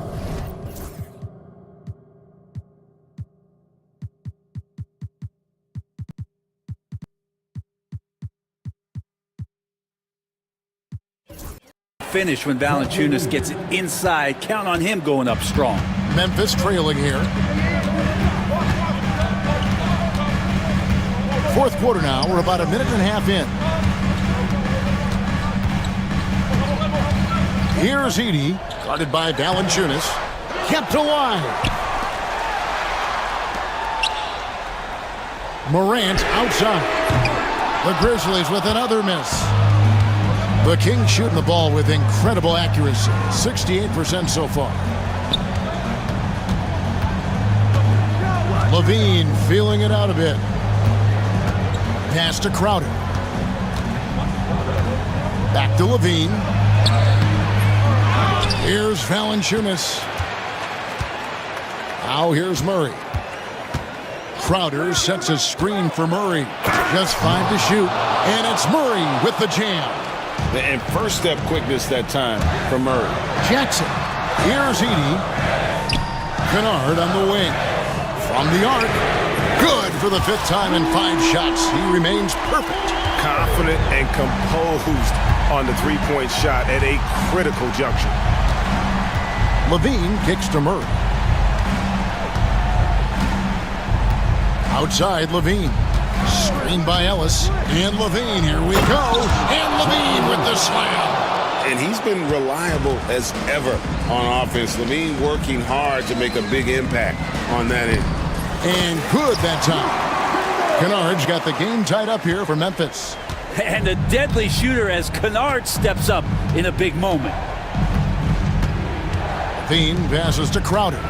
[SPEAKER 11] Finish when Valanciunas gets it inside. Count on him going up strong.
[SPEAKER 2] Memphis trailing here. Fourth quarter now. We're about a minute and a half in. Here's Edey, guarded by Valanciunas. Kept alive. Morant outside. The Grizzlies with another miss. The Kings shooting the ball with incredible accuracy. 68% so far. LaVine feeling it out a bit. Pass to Crowder. Back to Levine. Here's Valanciunas. Now here's Murray. Crowder sets a screen for Murray. Just 5 to shoot. And it's Murray with the jam.
[SPEAKER 1] And first step quickness that time for Murray.
[SPEAKER 2] Jackson. Here's Edey. Kennard on the wing. From the arc. Good for the 5th time in 5 shots. He remains perfect.
[SPEAKER 5] Confident and composed on the three-point shot at a critical juncture.
[SPEAKER 2] Levine kicks to Murray. Outside Levine. Screen by Ellis. And Levine, here we go. And Levine with the slam.
[SPEAKER 1] And he's been reliable as ever on offense. Levine working hard to make a big impact on that end.
[SPEAKER 2] And good that time. Kennard's got the game tied up here for Memphis.
[SPEAKER 11] And a deadly shooter as Kennard steps up in a big moment.
[SPEAKER 2] Levine passes to Crowder.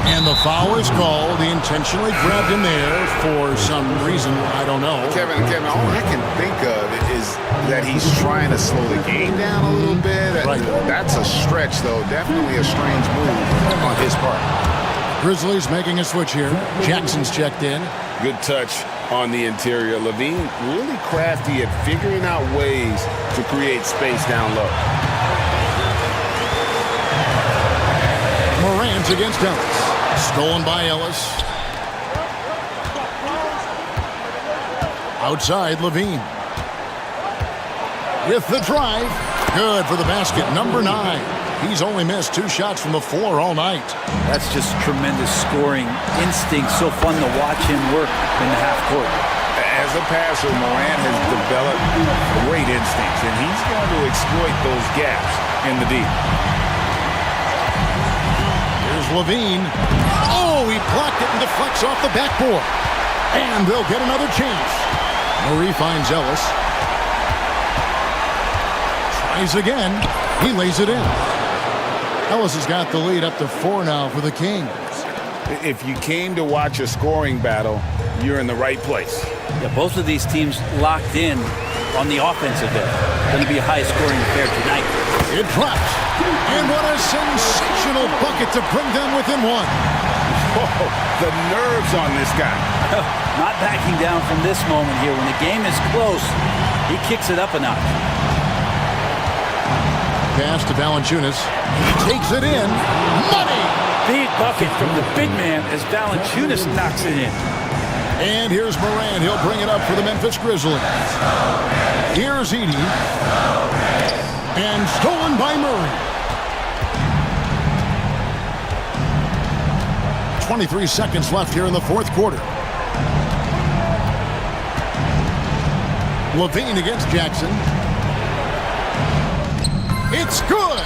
[SPEAKER 2] And the foul is called. He intentionally grabbed him there for some reason, I don't know.
[SPEAKER 1] Kevin, all I can think of is that he's trying to slow the game down a little bit.
[SPEAKER 2] Right.
[SPEAKER 1] That's a stretch, though. Definitely a strange move on his part.
[SPEAKER 2] Grizzlies making a switch here. Jackson's checked in.
[SPEAKER 1] Good touch on the interior. Levine really crafty at figuring out ways to create space down low.
[SPEAKER 2] Morant against Ellis. Stolen by Ellis. Outside Levine. With the drive. Good for the basket. Number 9. He's only missed 2 shots from the floor all night.
[SPEAKER 11] That's just tremendous scoring instinct. So fun to watch him work in the half court.
[SPEAKER 1] As a passer, Morant has developed great instincts, and he's going to exploit those gaps in the deep.
[SPEAKER 2] Here's Levine. Oh, he blocked it and deflects off the backboard. And they'll get another chance. Murray finds Ellis. Tries again. He lays it in. Ellis has got the lead up to 4 now for the Kings.
[SPEAKER 1] If you came to watch a scoring battle, you're in the right place.
[SPEAKER 11] Yeah, both of these teams locked in on the offensive end. Going to be a high-scoring affair tonight.
[SPEAKER 2] It drops. And what a sensational bucket to bring them within 1.
[SPEAKER 1] Whoa, the nerves on this guy.
[SPEAKER 11] Not backing down from this moment here. When the game is close, he kicks it up a notch.
[SPEAKER 2] Pass to Valanciunas. He takes it in. Money!
[SPEAKER 11] Big bucket from the big man as Valanciunas knocks it in.
[SPEAKER 2] And here's Morant. He'll bring it up for the Memphis Grizzlies. Here's Edey. And stolen by Murray. 23 seconds left here in the 4th quarter. Levine against Jackson. It's good.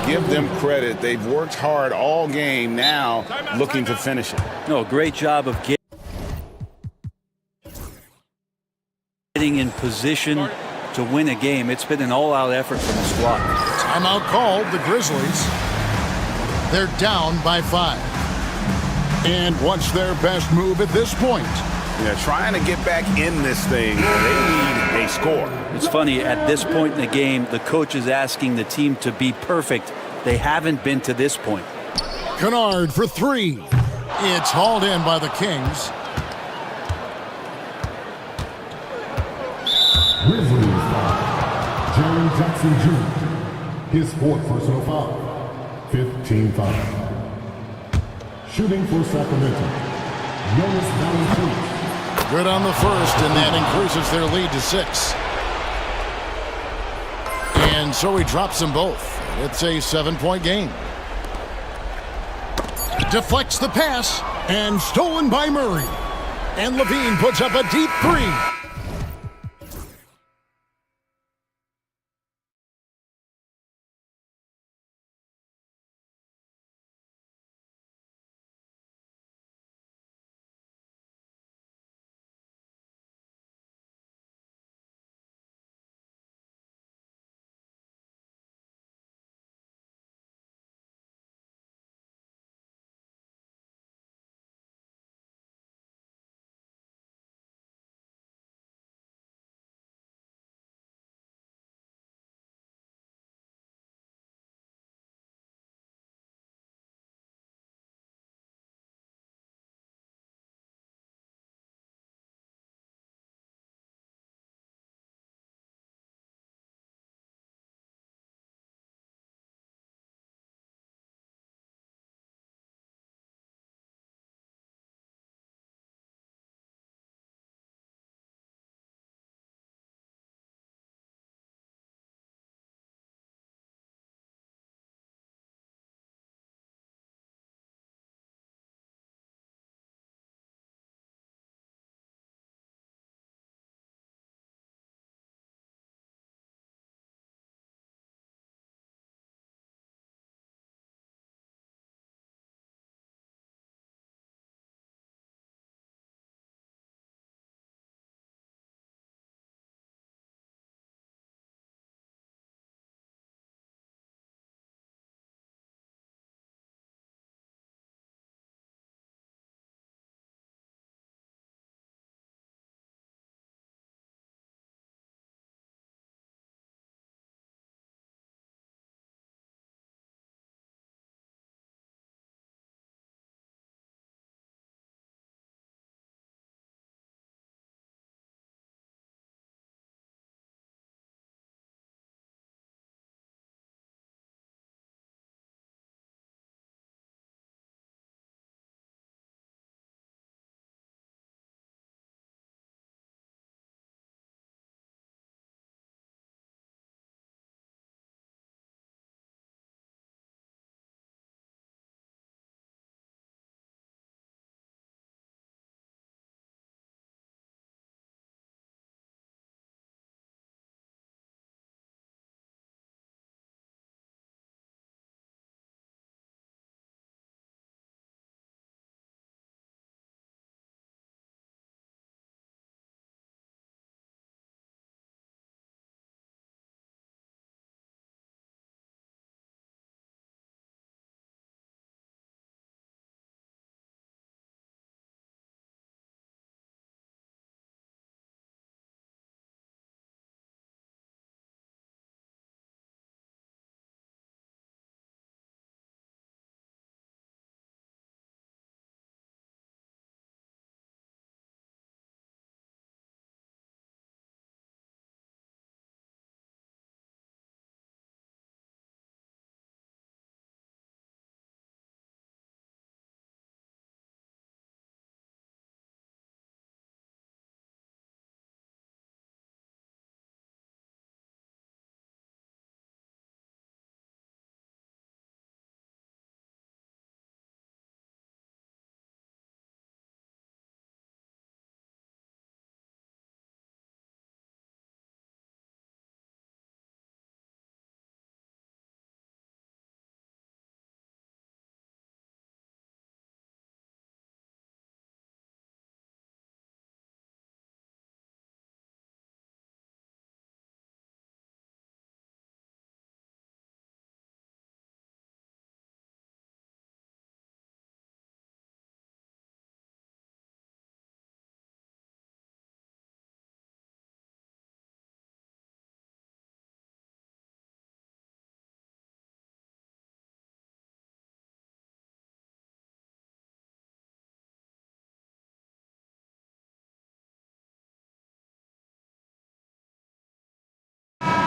[SPEAKER 1] Give them credit. They've worked hard all game, now looking to finish it.
[SPEAKER 11] No, great job of getting in position to win a game. It's been an all-out effort from the squad.
[SPEAKER 2] Timeout called. The Grizzlies. They're down by 5. And what's their best move at this point?
[SPEAKER 1] Yeah, trying to get back in this thing. They need a score.
[SPEAKER 11] It's funny, at this point in the game, the coach is asking the team to be perfect. They haven't been to this point.
[SPEAKER 2] Kennard for 3. It's hauled in by the Kings.
[SPEAKER 10] Grizzlies foul. Jerry Jackson Jr. His 4th personal foul. 5th team foul. Shooting for Sacramento. Jonas Valanciunas.
[SPEAKER 2] Good on the first, and that increases their lead to 6. And so he drops them both. It's a 7-point game. Deflects the pass, and stolen by Murray. And Levine puts up a deep 3.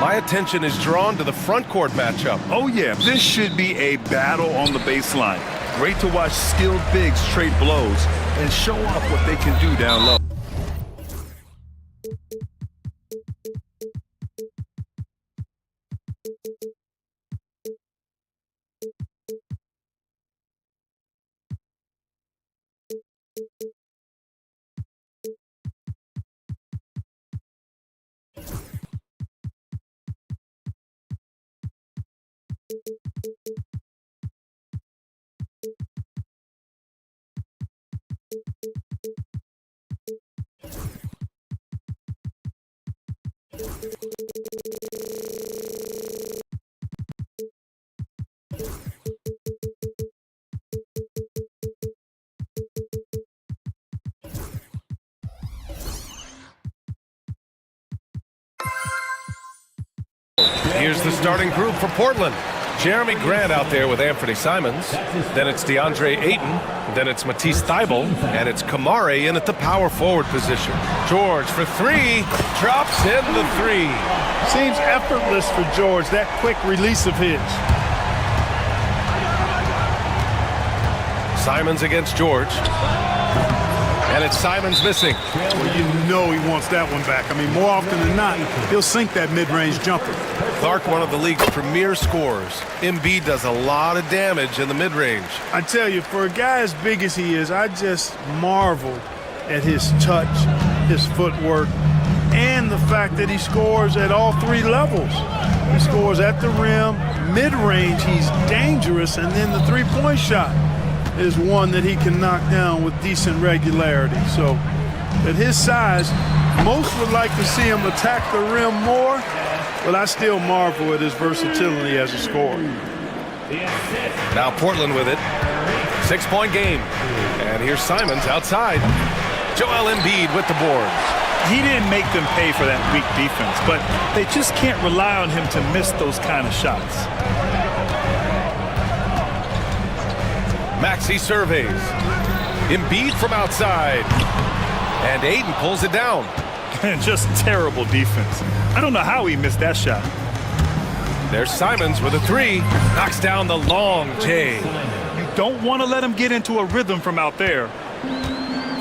[SPEAKER 6] My attention is drawn to the front court matchup.
[SPEAKER 8] Oh, yeah, this should be a battle on the baseline. Great to watch skilled bigs trade blows and show off what they can do down low.
[SPEAKER 6] Here's the starting group for Portland. Jeremy Grant out there with Anthony Simons. Then it's DeAndre Ayton. Then it's Matisse Thybulle. And it's Kamare in at the power forward position. George for three. Drops in the three.
[SPEAKER 8] Seems effortless for George, that quick release of his.
[SPEAKER 6] Simons against George. And it's Simons missing.
[SPEAKER 8] Well, you know he wants that one back. I mean, more often than not, he'll sink that mid-range jumper.
[SPEAKER 6] Clark, one of the league's premier scorers. Embiid does a lot of damage in the mid-range.
[SPEAKER 8] I tell you, for a guy as big as he is, I just marvel at his touch, his footwork, and the fact that he scores at all three levels. He scores at the rim, mid-range, he's dangerous, and then the three-point shot is one that he can knock down with decent regularity. So at his size, most would like to see him attack the rim more, but I still marvel at his versatility as a scorer.
[SPEAKER 6] Now Portland with it. 6-point game. And here's Simons outside. Joel Embiid with the board.
[SPEAKER 8] He didn't make them pay for that weak defense, but they just can't rely on him to miss those kind of shots.
[SPEAKER 6] Maxey surveys. Embiid from outside. And Ayton pulls it down.
[SPEAKER 8] Just terrible defense. I don't know how he missed that shot.
[SPEAKER 6] There's Simons with a three. Knocks down the long J.
[SPEAKER 8] You don't want to let him get into a rhythm from out there.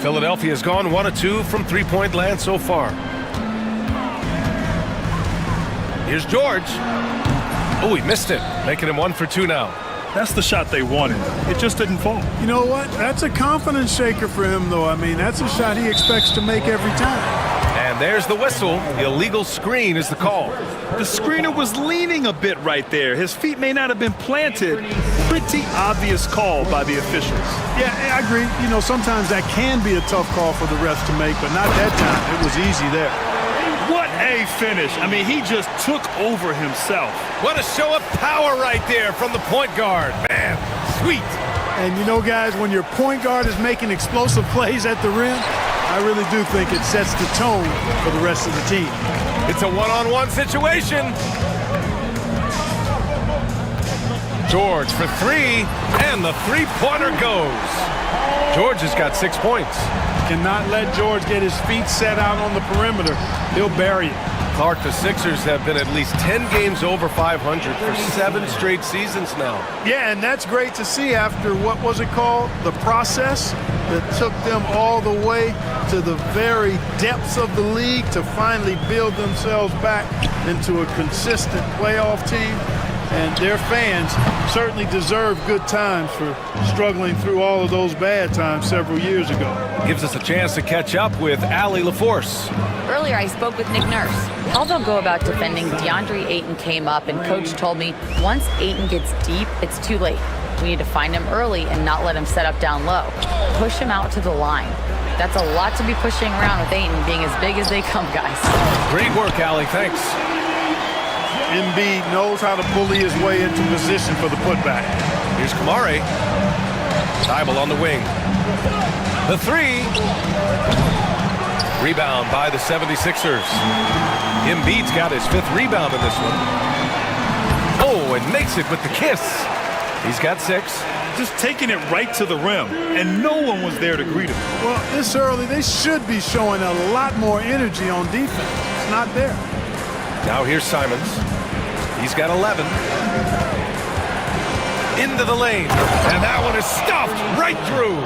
[SPEAKER 6] Philadelphia's gone 1 of 2 from three-point land so far. Here's George. Oh, he missed it. Making him 1 for 2 now.
[SPEAKER 8] That's the shot they wanted. It just didn't fall.
[SPEAKER 12] You know what? That's a confidence shaker for him, though. I mean, that's a shot he expects to make every time.
[SPEAKER 6] And there's the whistle. Illegal screen is the call.
[SPEAKER 8] The screener was leaning a bit right there. His feet may not have been planted. Pretty obvious call by the officials.
[SPEAKER 12] Yeah, I agree. You know, sometimes that can be a tough call for the refs to make, but not that time. It was easy there.
[SPEAKER 8] What a finish. I mean, he just took over himself.
[SPEAKER 6] What a show of power right there from the point guard. Man, sweet.
[SPEAKER 12] And you know, guys, when your point guard is making explosive plays at the rim, I really do think it sets the tone for the rest of the team.
[SPEAKER 6] It's a one-on-one situation. George for three, and the three-pointer goes. George has got 6 points.
[SPEAKER 12] Cannot let George get his feet set out on the perimeter. He'll bury it.
[SPEAKER 6] Clark, the Sixers have been at least 10 games over 500 for 7 straight seasons now.
[SPEAKER 12] Yeah, and that's great to see after, what was it called? The process that took them all the way to the very depths of the league to finally build themselves back into a consistent playoff team. And their fans certainly deserve good times for struggling through all of those bad times several years ago.
[SPEAKER 6] Gives us a chance to catch up with Allie LaForce.
[SPEAKER 9] Earlier, I spoke with Nick Nurse. How they'll go about defending DeAndre Ayton came up, and Coach told me once Ayton gets deep, it's too late. We need to find him early and not let him set up down low. Push him out to the line. That's a lot to be pushing around with Ayton being as big as they come, guys.
[SPEAKER 6] Great work, Allie. Thanks.
[SPEAKER 12] Embiid knows how to bully his way into position for the putback.
[SPEAKER 6] Here's Kamare. Thybulle on the wing. The three. Rebound by the 76ers. Embiid's got his 5th rebound in this one. Oh, and makes it with the kiss. He's got 6.
[SPEAKER 8] Just taking it right to the rim, and no one was there to greet him.
[SPEAKER 12] Well, this early, they should be showing a lot more energy on defense. It's not there.
[SPEAKER 6] Now here's Simons. He's got 11. Into the lane. And that one is stuffed right through.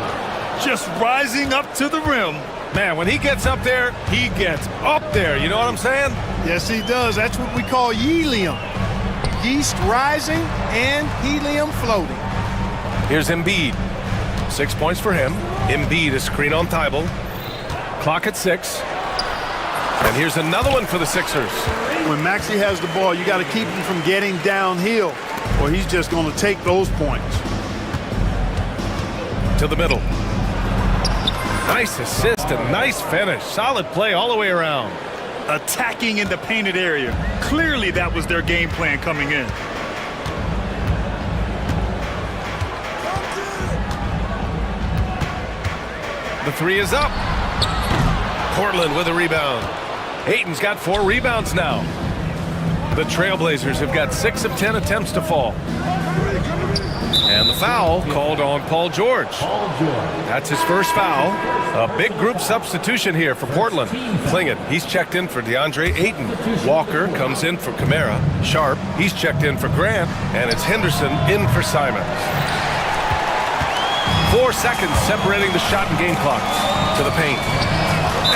[SPEAKER 8] Just rising up to the rim.
[SPEAKER 6] Man, when he gets up there, he gets up there. You know what I'm saying?
[SPEAKER 12] Yes, he does. That's what we call helium. Yeast rising and helium floating.
[SPEAKER 6] Here's Embiid. 6 points for him. Embiid is screen on Thibault. Clock at 6. And here's another one for the Sixers.
[SPEAKER 12] When Maxey has the ball, you got to keep him from getting downhill, or he's just going to take those points.
[SPEAKER 6] To the middle. Nice assist and nice finish. Solid play all the way around.
[SPEAKER 8] Attacking in the painted area. Clearly that was their game plan coming in.
[SPEAKER 6] The three is up. Portland with a rebound. Ayton's got 4 rebounds now. The Trailblazers have got 6 of 10 attempts to fall. And the foul called on Paul George. That's his first foul. A big group substitution here for Portland. Klingin, he's checked in for DeAndre Ayton. Walker comes in for Kamara. Sharp, he's checked in for Grant. And it's Henderson in for Simons. 4 seconds separating the shot and game clocks. To the paint.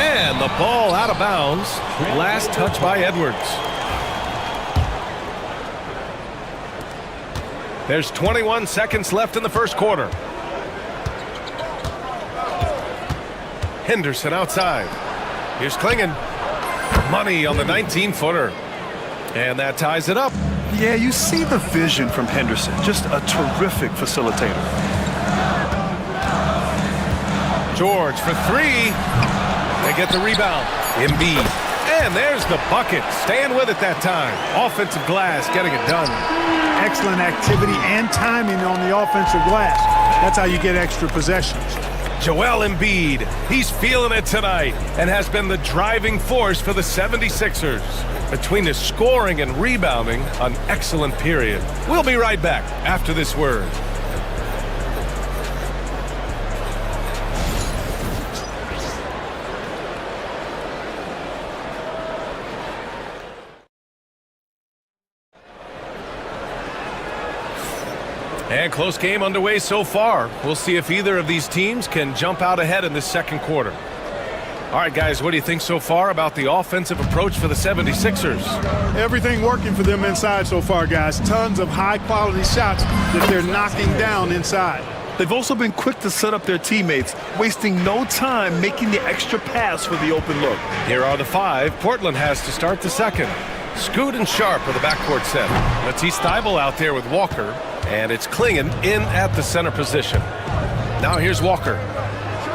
[SPEAKER 6] And the ball out of bounds. Last touch by Edwards. There's 21 seconds left in the first quarter. Henderson outside. Here's Klingin. Money on the 19-footer. And that ties it up.
[SPEAKER 8] Yeah, you see the vision from Henderson. Just a terrific facilitator.
[SPEAKER 6] George for 3. They get the rebound. Embiid. And there's the bucket. Staying with it that time. Offensive glass getting it done.
[SPEAKER 12] Excellent activity and timing on the offensive glass. That's how you get extra possessions.
[SPEAKER 6] Joel Embiid. He's feeling it tonight and has been the driving force for the 76ers. Between his scoring and rebounding, an excellent period. We'll be right back after this word. And close game underway so far. We'll see if either of these teams can jump out ahead in this second quarter. All right, guys, what do you think so far about the offensive approach for the 76ers?
[SPEAKER 12] Everything working for them inside so far, guys. Tons of high-quality shots that they're knocking down inside.
[SPEAKER 8] They've also been quick to set up their teammates, wasting no time making the extra pass for the open look.
[SPEAKER 6] Here are the 5. Portland has to start the second. Scoot and Sharp are the backcourt set. Matisse Thybulle out there with Walker. And it's Klingin in at the center position. Now here's Walker.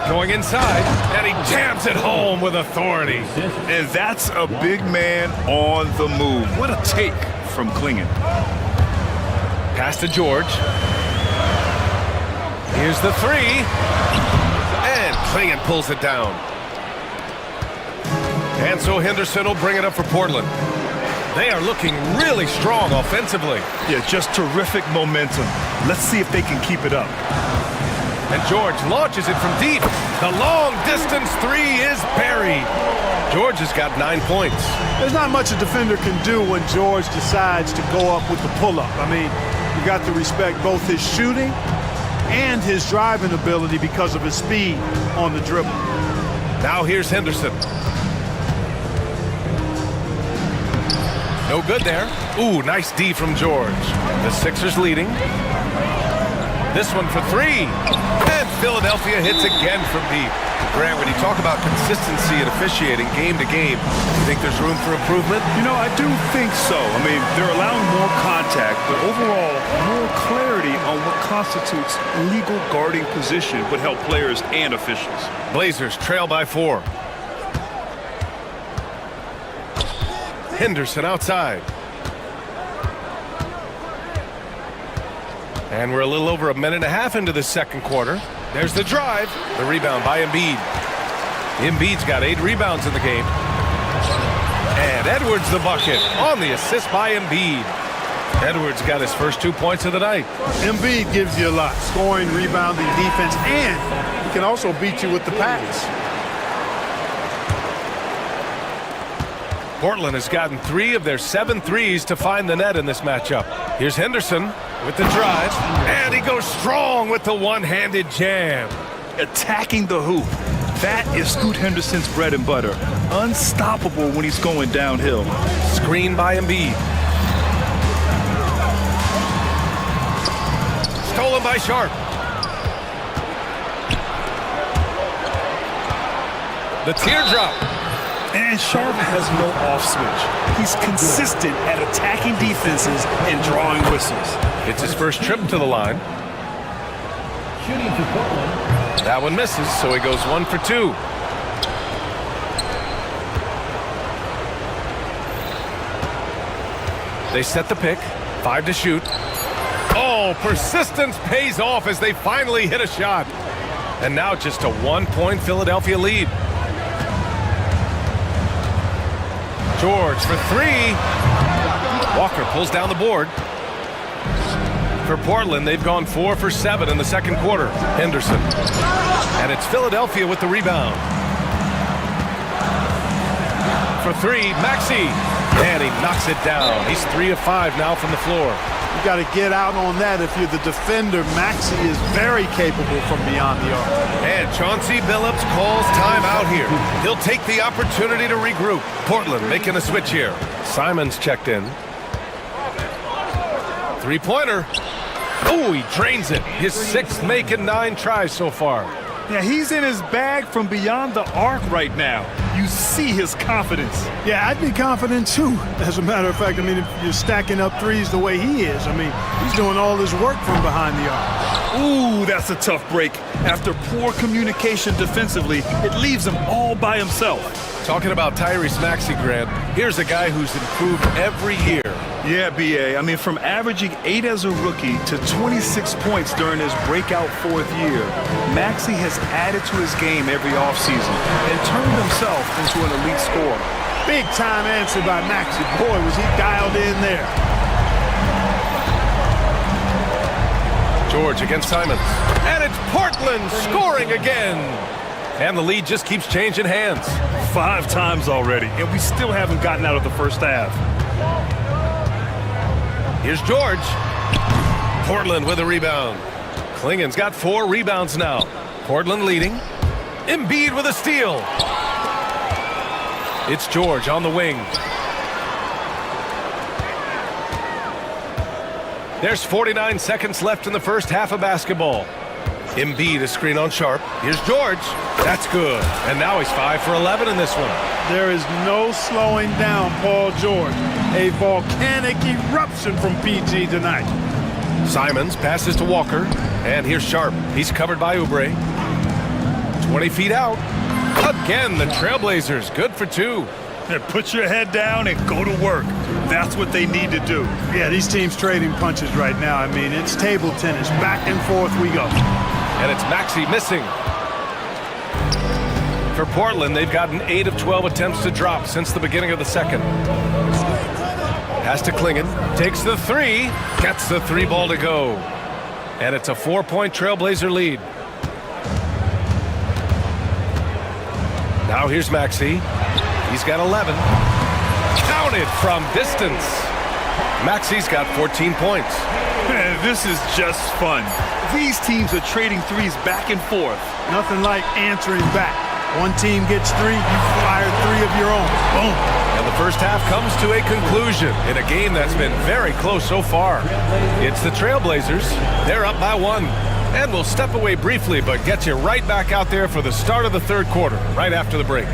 [SPEAKER 6] Going inside, and he jams it home with authority.
[SPEAKER 8] And that's a big man on the move. What a take from Klingin.
[SPEAKER 6] Pass to George. Here's the 3. And Klingin pulls it down. And so Henderson will bring it up for Portland. They are looking really strong offensively.
[SPEAKER 8] Yeah, just terrific momentum. Let's see if they can keep it up.
[SPEAKER 6] And George launches it from deep. The long distance 3 is buried. George has got 9 points.
[SPEAKER 12] There's not much a defender can do when George decides to go up with the pull-up. I mean, you got to respect both his shooting and his driving ability because of his speed on the dribble.
[SPEAKER 6] Now here's Henderson. No good there. Ooh, nice D from George. The Sixers leading. This one for 3. And Philadelphia hits again from deep. Grant, when you talk about consistency and officiating game to game, you think there's room for improvement?
[SPEAKER 8] You know, I do think so. I mean, they're allowing more contact, but overall, more clarity on what constitutes legal guarding position would help players and officials.
[SPEAKER 6] Blazers trail by 4. Henderson outside. And we're a little over a minute and a half into the second quarter. There's the drive. The rebound by Embiid. Embiid's got 8 rebounds in the game. And Edwards the bucket on the assist by Embiid. Edwards got his first 2 points of the night.
[SPEAKER 12] Embiid gives you a lot. Scoring, rebounding, defense, and he can also beat you with the pass.
[SPEAKER 6] Portland has gotten 3 of their 7 threes to find the net in this matchup. Here's Henderson with the drive, and he goes strong with the one-handed jam.
[SPEAKER 8] Attacking the hoop. That is Scoot Henderson's bread and butter. Unstoppable when he's going downhill.
[SPEAKER 6] Screen by Embiid. Stolen by Sharp. The teardrop.
[SPEAKER 8] And Sharp has no off switch. He's consistent at attacking defenses and drawing whistles.
[SPEAKER 6] It's his first trip to the line.
[SPEAKER 10] Shooting for Portland.
[SPEAKER 6] That one misses, so he goes 1 for 2. They set the pick. 5 to shoot. Oh, persistence pays off as they finally hit a shot. And now just a 1-point Philadelphia lead. George for 3. Walker pulls down the board. For Portland, they've gone 4 for 7 in the second quarter. Henderson. And it's Philadelphia with the rebound. For 3, Maxey. And he knocks it down. He's 3 of 5 now from the floor.
[SPEAKER 12] You got to get out on that if you're the defender. Maxey is very capable from beyond the arc.
[SPEAKER 6] And Chauncey Billups calls timeout here. He'll take the opportunity to regroup. Portland making a switch here. Simons checked in. Three-pointer. Oh, he drains it. His 6th make in 9 tries so far.
[SPEAKER 8] Yeah, he's in his bag from beyond the arc right now. You see his confidence.
[SPEAKER 12] Yeah, I'd be confident too. As a matter of fact, I mean, if you're stacking up threes the way he is, I mean, he's doing all his work from behind the arc.
[SPEAKER 8] Ooh, that's a tough break. After poor communication defensively, it leaves him all by himself.
[SPEAKER 6] Talking about Tyrese Maxey, Grant, here's a guy who's improved every year.
[SPEAKER 8] Yeah, B.A. I mean, from averaging 8 as a rookie to 26 points during his breakout 4th year, Maxey has added to his game every offseason and turned himself into an elite scorer.
[SPEAKER 12] Big time answer by Maxey. Boy, was he dialed in there.
[SPEAKER 6] George against Simons. And it's Portland scoring again. And the lead just keeps changing hands.
[SPEAKER 8] 5 times already, and we still haven't gotten out of the first half.
[SPEAKER 6] Here's George. Portland with a rebound. Klingen's got 4 rebounds now. Portland leading. Embiid with a steal. It's George on the wing. There's 49 seconds left in the first half of basketball. Embiid a screen on Sharp. Here's George. That's good. And now he's 5 for 11 in this one.
[SPEAKER 12] There is no slowing down Paul George. A volcanic eruption from PG tonight.
[SPEAKER 6] Simons passes to Walker. And here's Sharp. He's covered by Oubre. 20 feet out. Again, the Trailblazers. Good for 2.
[SPEAKER 8] Put your head down and go to work. That's what they need to do.
[SPEAKER 12] Yeah, these teams trading punches right now. I mean, it's table tennis. Back and forth we go.
[SPEAKER 6] And it's Maxey missing. For Portland, they've gotten 8 of 12 attempts to drop since the beginning of the second. Pass to Klingen. Takes the 3. Gets the 3 ball to go. And it's a 4-point Trailblazer lead. Now here's Maxey. He's got 11. Counted from distance. Maxey's got 14 points.
[SPEAKER 8] Man, this is just fun. These teams are trading threes back and forth.
[SPEAKER 12] Nothing like answering back. One team gets 3, you fire 3 of your own. Boom.
[SPEAKER 6] And the first half comes to a conclusion in a game that's been very close so far. It's the Trailblazers. They're up by 1. And we'll step away briefly, but get you right back out there for the start of the third quarter, right after the break.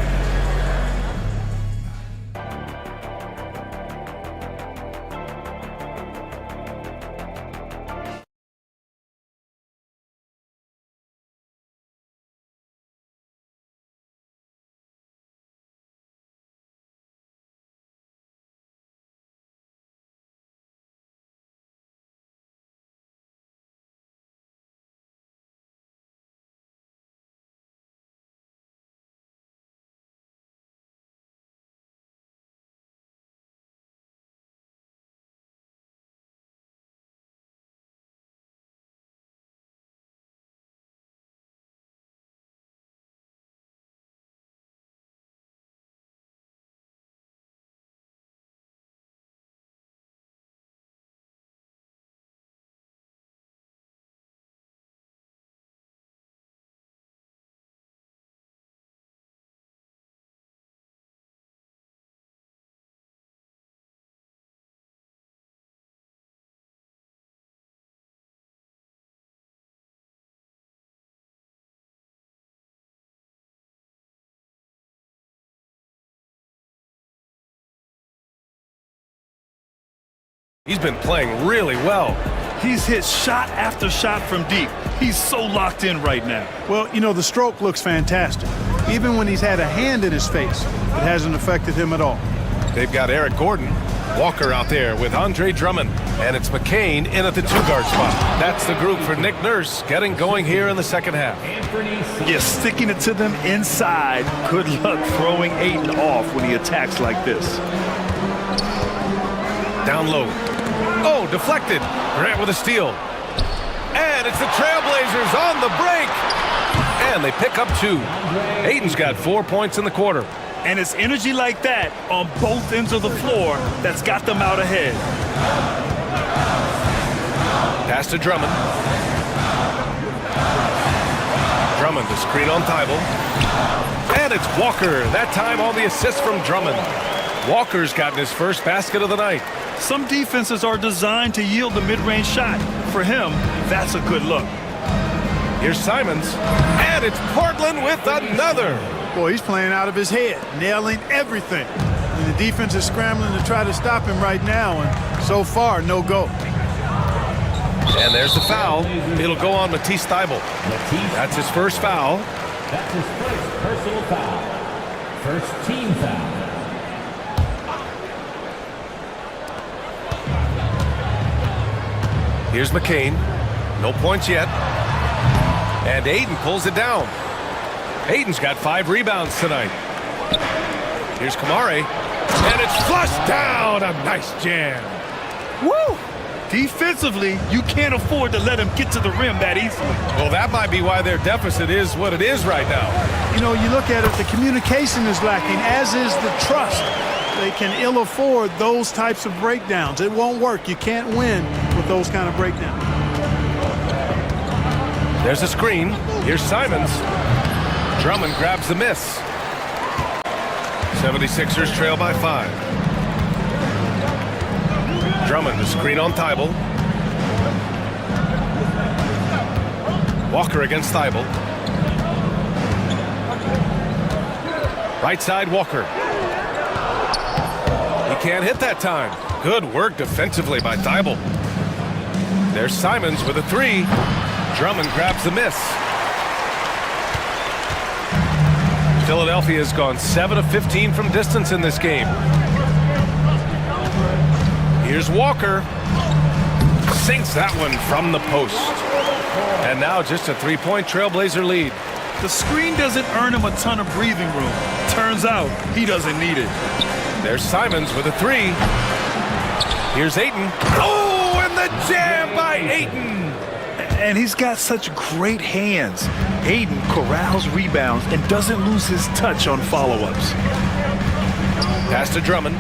[SPEAKER 6] He's been playing really well.
[SPEAKER 8] He's hit shot after shot from deep. He's so locked in right now.
[SPEAKER 12] Well, you know, the stroke looks fantastic. Even when he's had a hand in his face, it hasn't affected him at all.
[SPEAKER 6] They've got Eric Gordon, Walker out there with Andre Drummond, and it's McCain in at the two-guard spot. That's the group for Nick Nurse getting going here in the second half.
[SPEAKER 8] Yeah, sticking it to them inside. Good luck throwing Ayton off when he attacks like this.
[SPEAKER 6] Down low. Oh, deflected. Grant with a steal. And it's the Trailblazers on the break. And they pick up 2. Ayton's got 4 points in the quarter.
[SPEAKER 8] And it's energy like that on both ends of the floor that's got them out ahead.
[SPEAKER 6] Pass to Drummond. Drummond to screen on Thibault. And it's Walker. That time on the assist from Drummond. Walker's gotten his first basket of the night.
[SPEAKER 8] Some defenses are designed to yield the mid-range shot. For him, that's a good look.
[SPEAKER 6] Here's Simons. And it's Portland with another.
[SPEAKER 12] Boy, he's playing out of his head, nailing everything. And the defense is scrambling to try to stop him right now, and so far, no go.
[SPEAKER 6] And there's the foul. It'll go on Matisse Thybulle. That's his first foul.
[SPEAKER 10] That's his first personal foul. First team foul.
[SPEAKER 6] Here's McCain. No points yet. And Ayton pulls it down. Ayton's got 5 rebounds tonight. Here's Kamari. And it's flushed down. A nice jam.
[SPEAKER 8] Woo! Defensively, you can't afford to let him get to the rim that easily.
[SPEAKER 6] Well, that might be why their deficit is what it is right now.
[SPEAKER 12] You know, you look at it, the communication is lacking, as is the trust. They can ill afford those types of breakdowns. It won't work. You can't win with those kind of breakdowns.
[SPEAKER 6] There's a screen. Here's Simons. Drummond grabs the miss. 76ers trail by 5. Drummond to screen on Thybulle. Walker against Thybulle. Right side, Walker. He can't hit that time. Good work defensively by Thybulle. There's Simons with a 3. Drummond grabs the miss. Philadelphia has gone 7 of 15 from distance in this game. Here's Walker. Sinks that one from the post. And now just a 3-point Trailblazer lead.
[SPEAKER 8] The screen doesn't earn him a ton of breathing room. Turns out he doesn't need it.
[SPEAKER 6] There's Simons with a 3. Here's Ayton. Oh, and the jam by Ayton.
[SPEAKER 8] And he's got such great hands. Ayton corrals rebounds and doesn't lose his touch on follow-ups.
[SPEAKER 6] Pass to Drummond.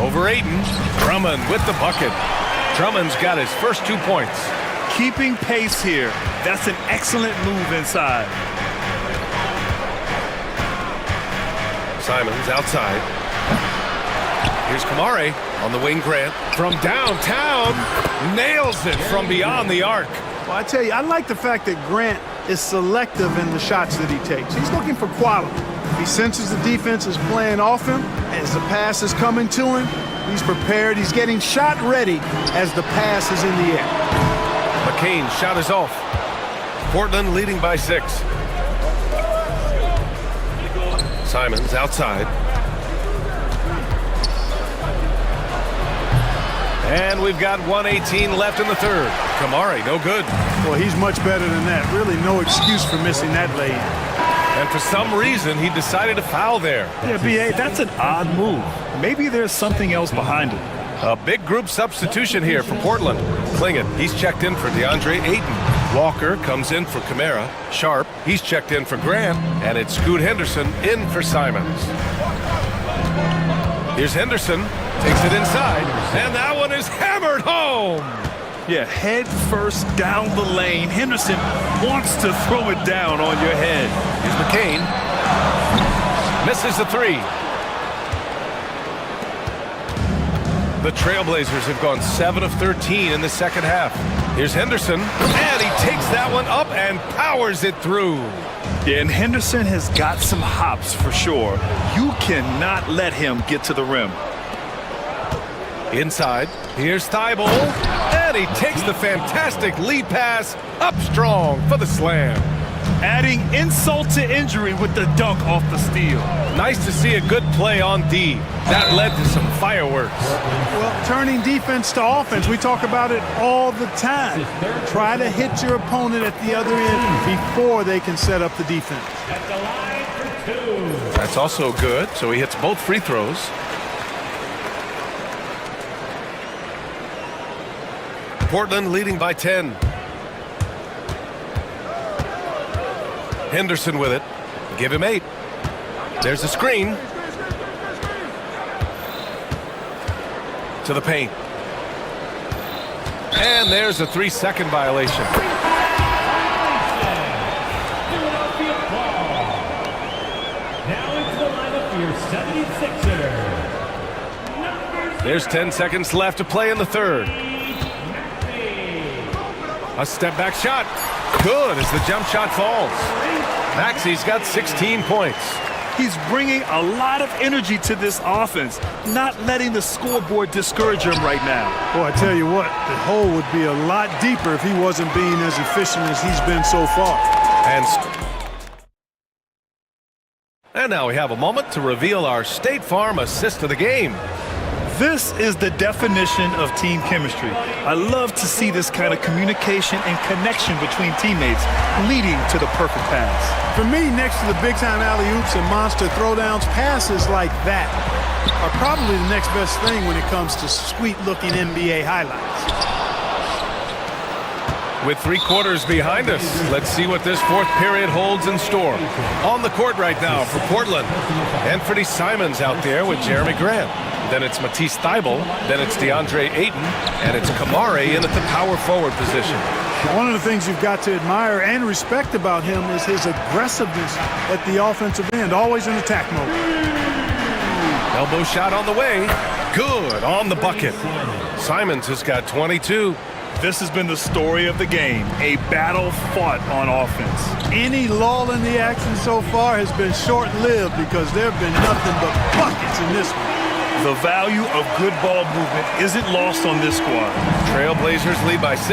[SPEAKER 6] Over Ayton. Drummond with the bucket. Drummond's got his first 2 points.
[SPEAKER 8] Keeping pace here. That's an excellent move inside.
[SPEAKER 6] Simons outside. Here's Kamari on the wing. Grant from downtown nails it from beyond the arc.
[SPEAKER 12] Well, I tell you, I like the fact that Grant is selective in the shots that he takes. He's looking for quality. He senses the defense is playing off him. As the pass is coming to him, he's prepared. He's getting shot ready as the pass is in the air.
[SPEAKER 6] McCain's shot is off. Portland leading by 6. Simons outside. And we've got 1:18 left in the third. Kamari, no good.
[SPEAKER 12] Well, he's much better than that. Really no excuse for missing that lay.
[SPEAKER 6] And for some reason, he decided to foul there.
[SPEAKER 8] Yeah, B.A., that's an odd move. Maybe there's something else behind it.
[SPEAKER 6] A big group substitution here for Portland. Klingon, he's checked in for DeAndre Ayton. Walker comes in for Kamara. Sharp, he's checked in for Grant. And it's Scoot Henderson in for Simons. Here's Henderson. Takes it inside. And that one is hammered home.
[SPEAKER 8] Yeah, head first down the lane. Henderson wants to throw it down on your head.
[SPEAKER 6] Here's McCain. Misses the 3. The Trailblazers have gone 7 of 13 in the second half. Here's Henderson. And he takes that one up and powers it through.
[SPEAKER 8] Yeah, and Henderson has got some hops for sure. You cannot let him get to the rim.
[SPEAKER 6] Inside, here's Thibault, and he takes the fantastic lead pass up strong for the slam.
[SPEAKER 8] Adding insult to injury with the dunk off the steal.
[SPEAKER 6] Nice to see a good play on D. That led to some fireworks.
[SPEAKER 12] Well, turning defense to offense, we talk about it all the time. Try to hit your opponent at the other end before they can set up the defense.
[SPEAKER 10] At the line for 2.
[SPEAKER 6] That's also good, so he hits both free throws. Portland leading by 10. Henderson with it. Give him 8. There's a screen. To the paint. And there's a 3-second violation.
[SPEAKER 10] Now into the lineup for your 76er.
[SPEAKER 6] There's 10 seconds left to play in the third. A step back shot. Good as the jump shot falls. Maxey's got 16 points.
[SPEAKER 8] He's bringing a lot of energy to this offense, not letting the scoreboard discourage him right now.
[SPEAKER 12] Boy, I tell you what, the hole would be a lot deeper if he wasn't being as efficient as he's been so far.
[SPEAKER 6] And now we have a moment to reveal our State Farm assist of the game.
[SPEAKER 8] This is the definition of team chemistry. I love to see this kind of communication and connection between teammates leading to the perfect pass.
[SPEAKER 12] For me, next to the big-time alley-oops and monster throwdowns, passes like that are probably the next best thing when it comes to sweet-looking NBA highlights.
[SPEAKER 6] With 3 quarters behind us, let's see what this fourth period holds in store. On the court right now for Portland, Anthony Simons out there with Jeremy Grant. Then it's Matisse Thybulle, then it's DeAndre Ayton, and it's Kamare in at the power forward position.
[SPEAKER 12] One of the things you've got to admire and respect about him is his aggressiveness at the offensive end, always in attack mode.
[SPEAKER 6] Elbow shot on the way. Good on the bucket. Simons has got 22.
[SPEAKER 8] This has been the story of the game, a battle fought on offense.
[SPEAKER 12] Any lull in the action so far has been short-lived because there have been nothing but buckets in this one.
[SPEAKER 8] The value of good ball movement isn't lost on this squad.
[SPEAKER 6] Trailblazers lead by 6.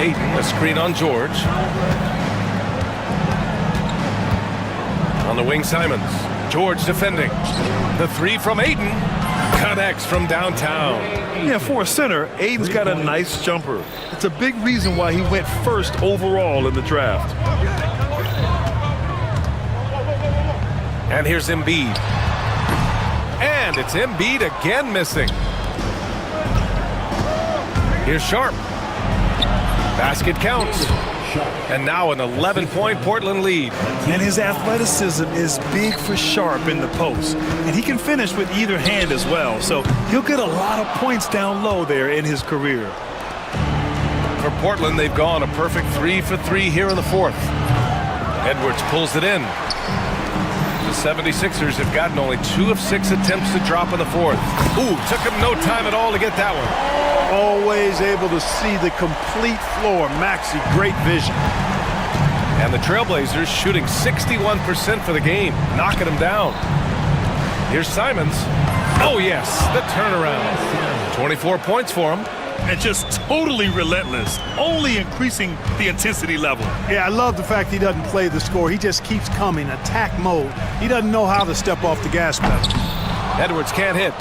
[SPEAKER 6] Ayton, a screen on George. On the wing, Simons. George defending. The 3 from Ayton. Connects from downtown.
[SPEAKER 8] Yeah, for a center, Ayton's got a nice jumper. It's a big reason why he went first overall in the draft.
[SPEAKER 6] And here's Embiid. And it's Embiid again missing. Here's Sharp. Basket counts. And now an 11-point Portland lead.
[SPEAKER 8] And his athleticism is big for Sharp in the post. And he can finish with either hand as well. So he'll get a lot of points down low there in his career.
[SPEAKER 6] For Portland, they've gone a perfect 3 for 3 here in the fourth. Edwards pulls it in. The 76ers have gotten only 2 of 6 attempts to drop in the fourth. Ooh, took him no time at all to get that one.
[SPEAKER 12] Always able to see the complete floor. Maxey, great vision.
[SPEAKER 6] And the Trailblazers shooting 61% for the game, knocking them down. Here's Simons. Oh, yes, the turnaround. 24 points for him.
[SPEAKER 8] And just totally relentless, only increasing the intensity level.
[SPEAKER 12] Yeah, I love the fact he doesn't play the score. He just keeps coming, attack mode. He doesn't know how to step off the gas pedal.
[SPEAKER 6] Edwards can't hit.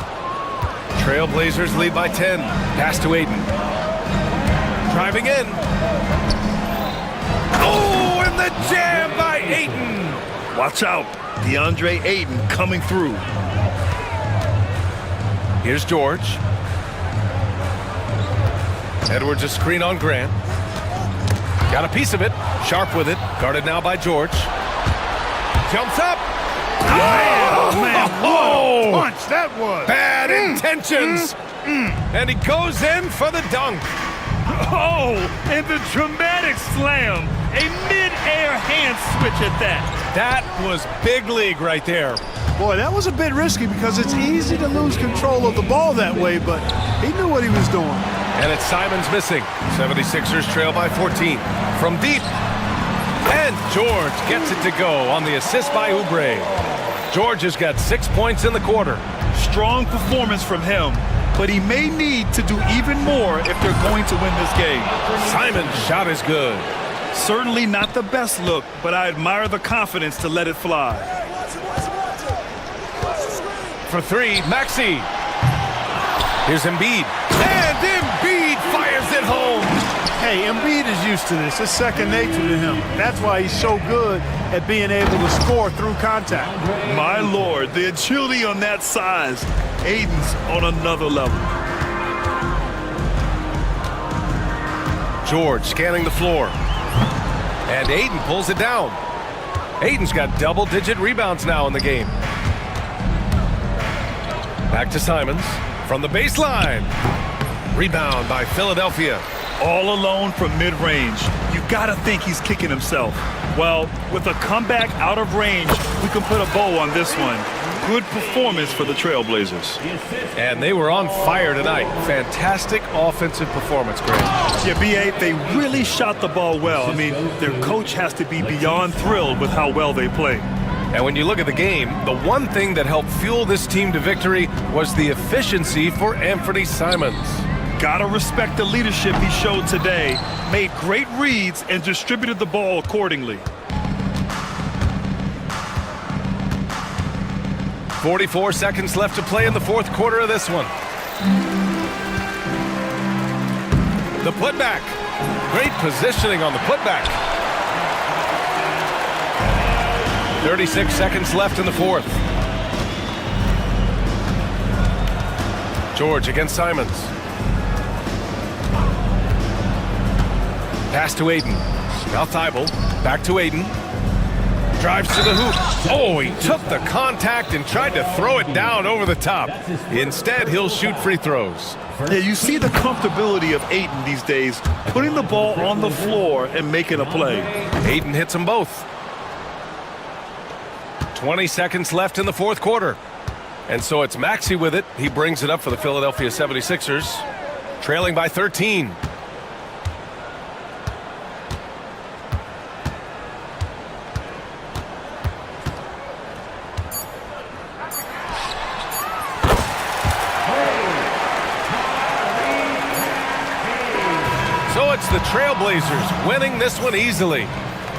[SPEAKER 6] Trailblazers lead by 10. Pass to Ayton. Driving in. Oh, and the jam by Ayton.
[SPEAKER 8] Watch out. DeAndre Ayton coming through.
[SPEAKER 6] Here's George. Edwards a screen on Grant. Got a piece of it. Sharp with it. Guarded now by George. Jumps up.
[SPEAKER 12] Oh, man, what a punch that was.
[SPEAKER 6] Bad intentions. And he goes in for the dunk.
[SPEAKER 8] Oh, and the dramatic slam. A mid-air hand switch at that.
[SPEAKER 6] That was big league right there.
[SPEAKER 12] Boy, that was a bit risky because it's easy to lose control of the ball that way, but he knew what he was doing.
[SPEAKER 6] And it's Simons missing. 76ers trail by 14. From deep. And George gets it to go on the assist by Oubre. George has got 6 points in the quarter.
[SPEAKER 8] Strong performance from him, but he may need to do even more if they're going to win this game.
[SPEAKER 6] Simon's shot is good.
[SPEAKER 8] Certainly not the best look, but I admire the confidence to let it fly.
[SPEAKER 6] For three, Maxey. Here's Embiid. And Embiid fires it home.
[SPEAKER 12] Hey, Embiid is used to this. It's second nature to him. That's why he's so good at being able to score through contact.
[SPEAKER 8] My Lord, the agility on that size. Aiden's on another level.
[SPEAKER 6] George scanning the floor. And Aiden pulls it down. Aiden's got double-digit rebounds now in the game. Back to Simons from the baseline. Rebound by Philadelphia.
[SPEAKER 8] All alone from mid-range. You gotta think he's kicking himself. Well, with a comeback out of range, we can put a bow on this one. Good performance for the Trailblazers.
[SPEAKER 6] And they were on fire tonight. Fantastic offensive performance, Grant.
[SPEAKER 8] Yeah, B.A., they really shot the ball well. I mean, their coach has to be beyond thrilled with how well they played.
[SPEAKER 6] And when you look at the game, the one thing that helped fuel this team to victory was the efficiency for Anthony Simons.
[SPEAKER 8] Gotta respect the leadership he showed today. Made great reads and distributed the ball accordingly.
[SPEAKER 6] 44 seconds left to play in the fourth quarter of this one. The putback. Great positioning on the putback. 36 seconds left in the fourth. George against Simons. Pass to Aiden. Now Thibault. Back to Aiden. Drives to the hoop. Oh, he took the contact and tried to throw it down over the top. Instead, he'll shoot free throws.
[SPEAKER 8] Yeah, you see the comfortability of Aiden these days, putting the ball on the floor and making a play.
[SPEAKER 6] Aiden hits them both. 20 seconds left in the fourth quarter. And so it's Maxey with it. He brings it up for the Philadelphia 76ers, trailing by 13. So it's the Trailblazers winning this one easily.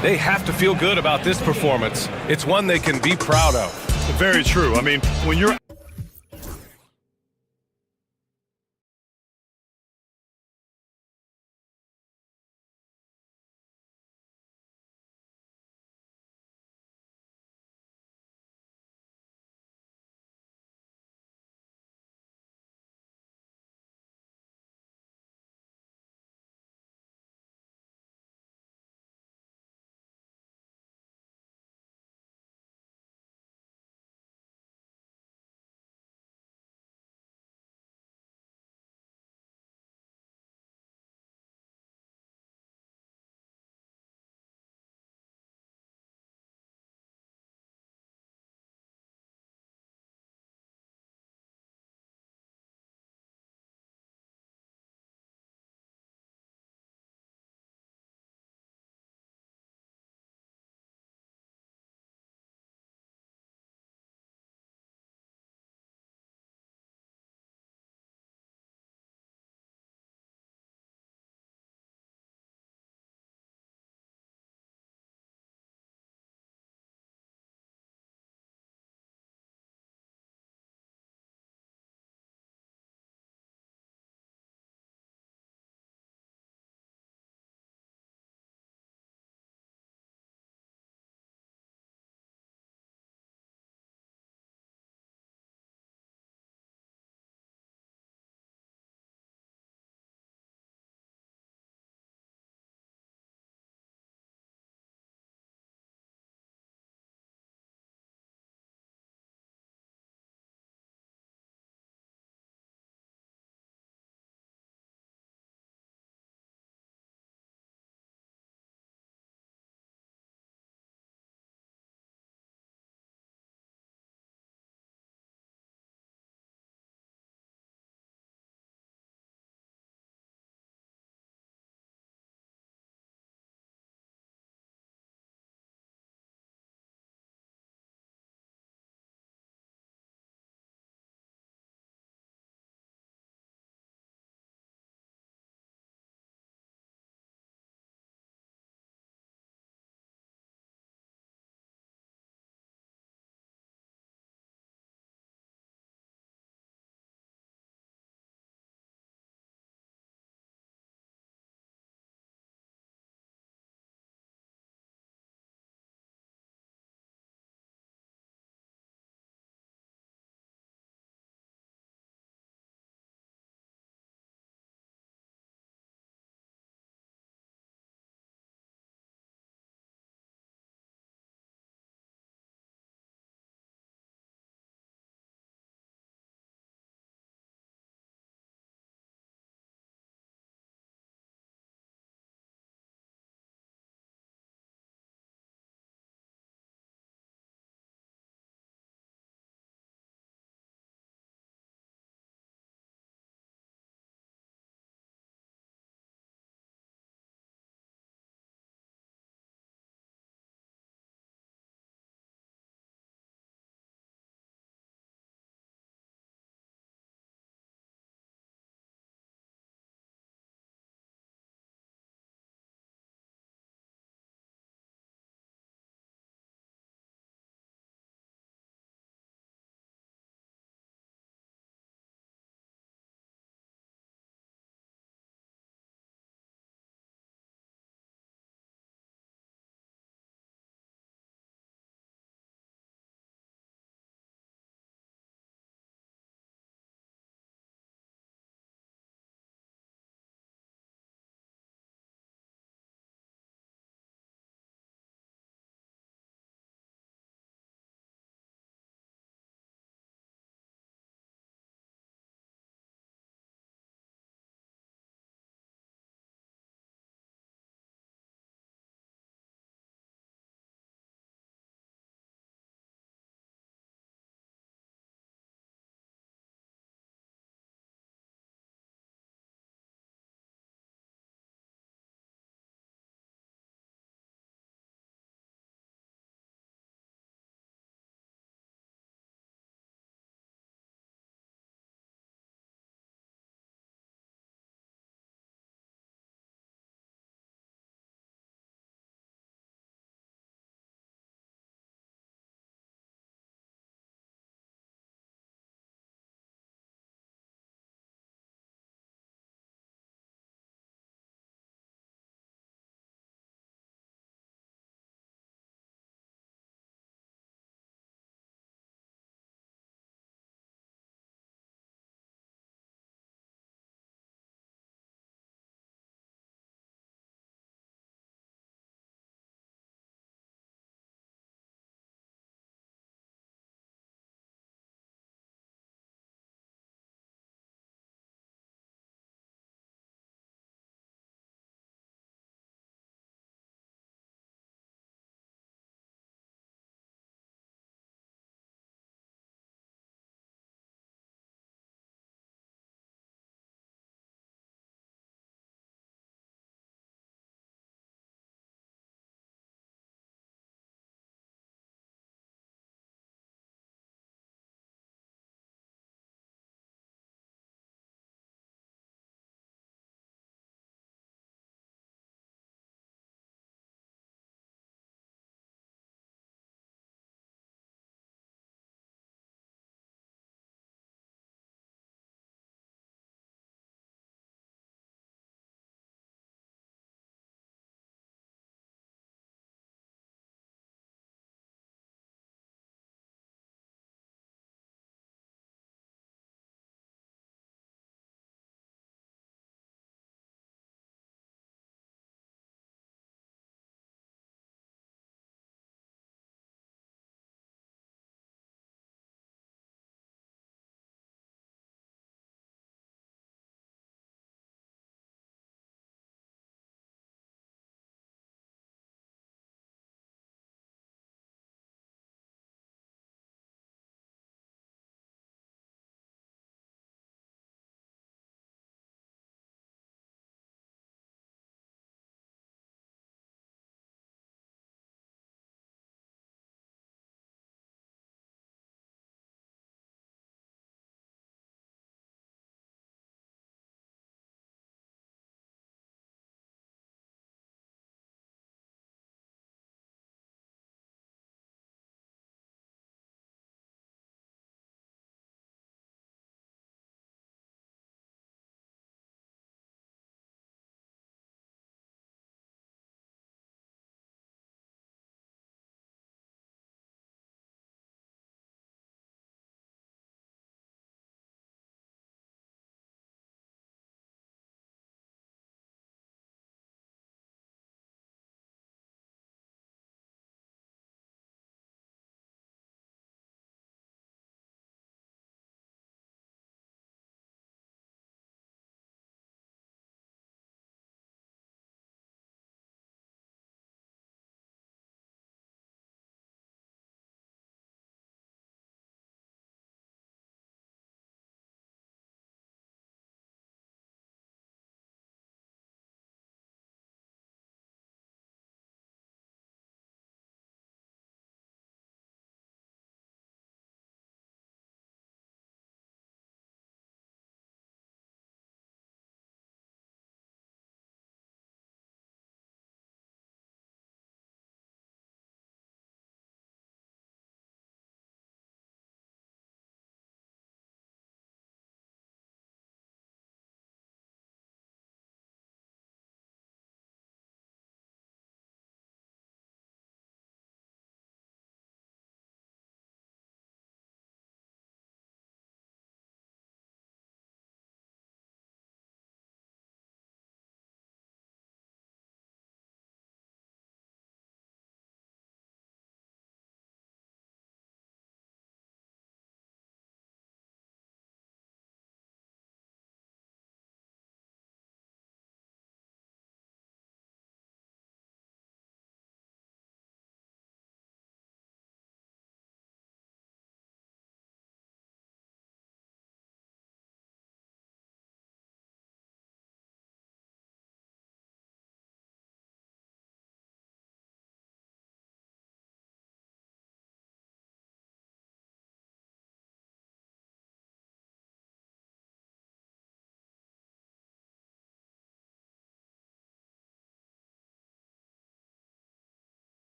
[SPEAKER 6] They have to feel good about this performance. It's one they can be proud of.
[SPEAKER 8] Very true. I mean, when you're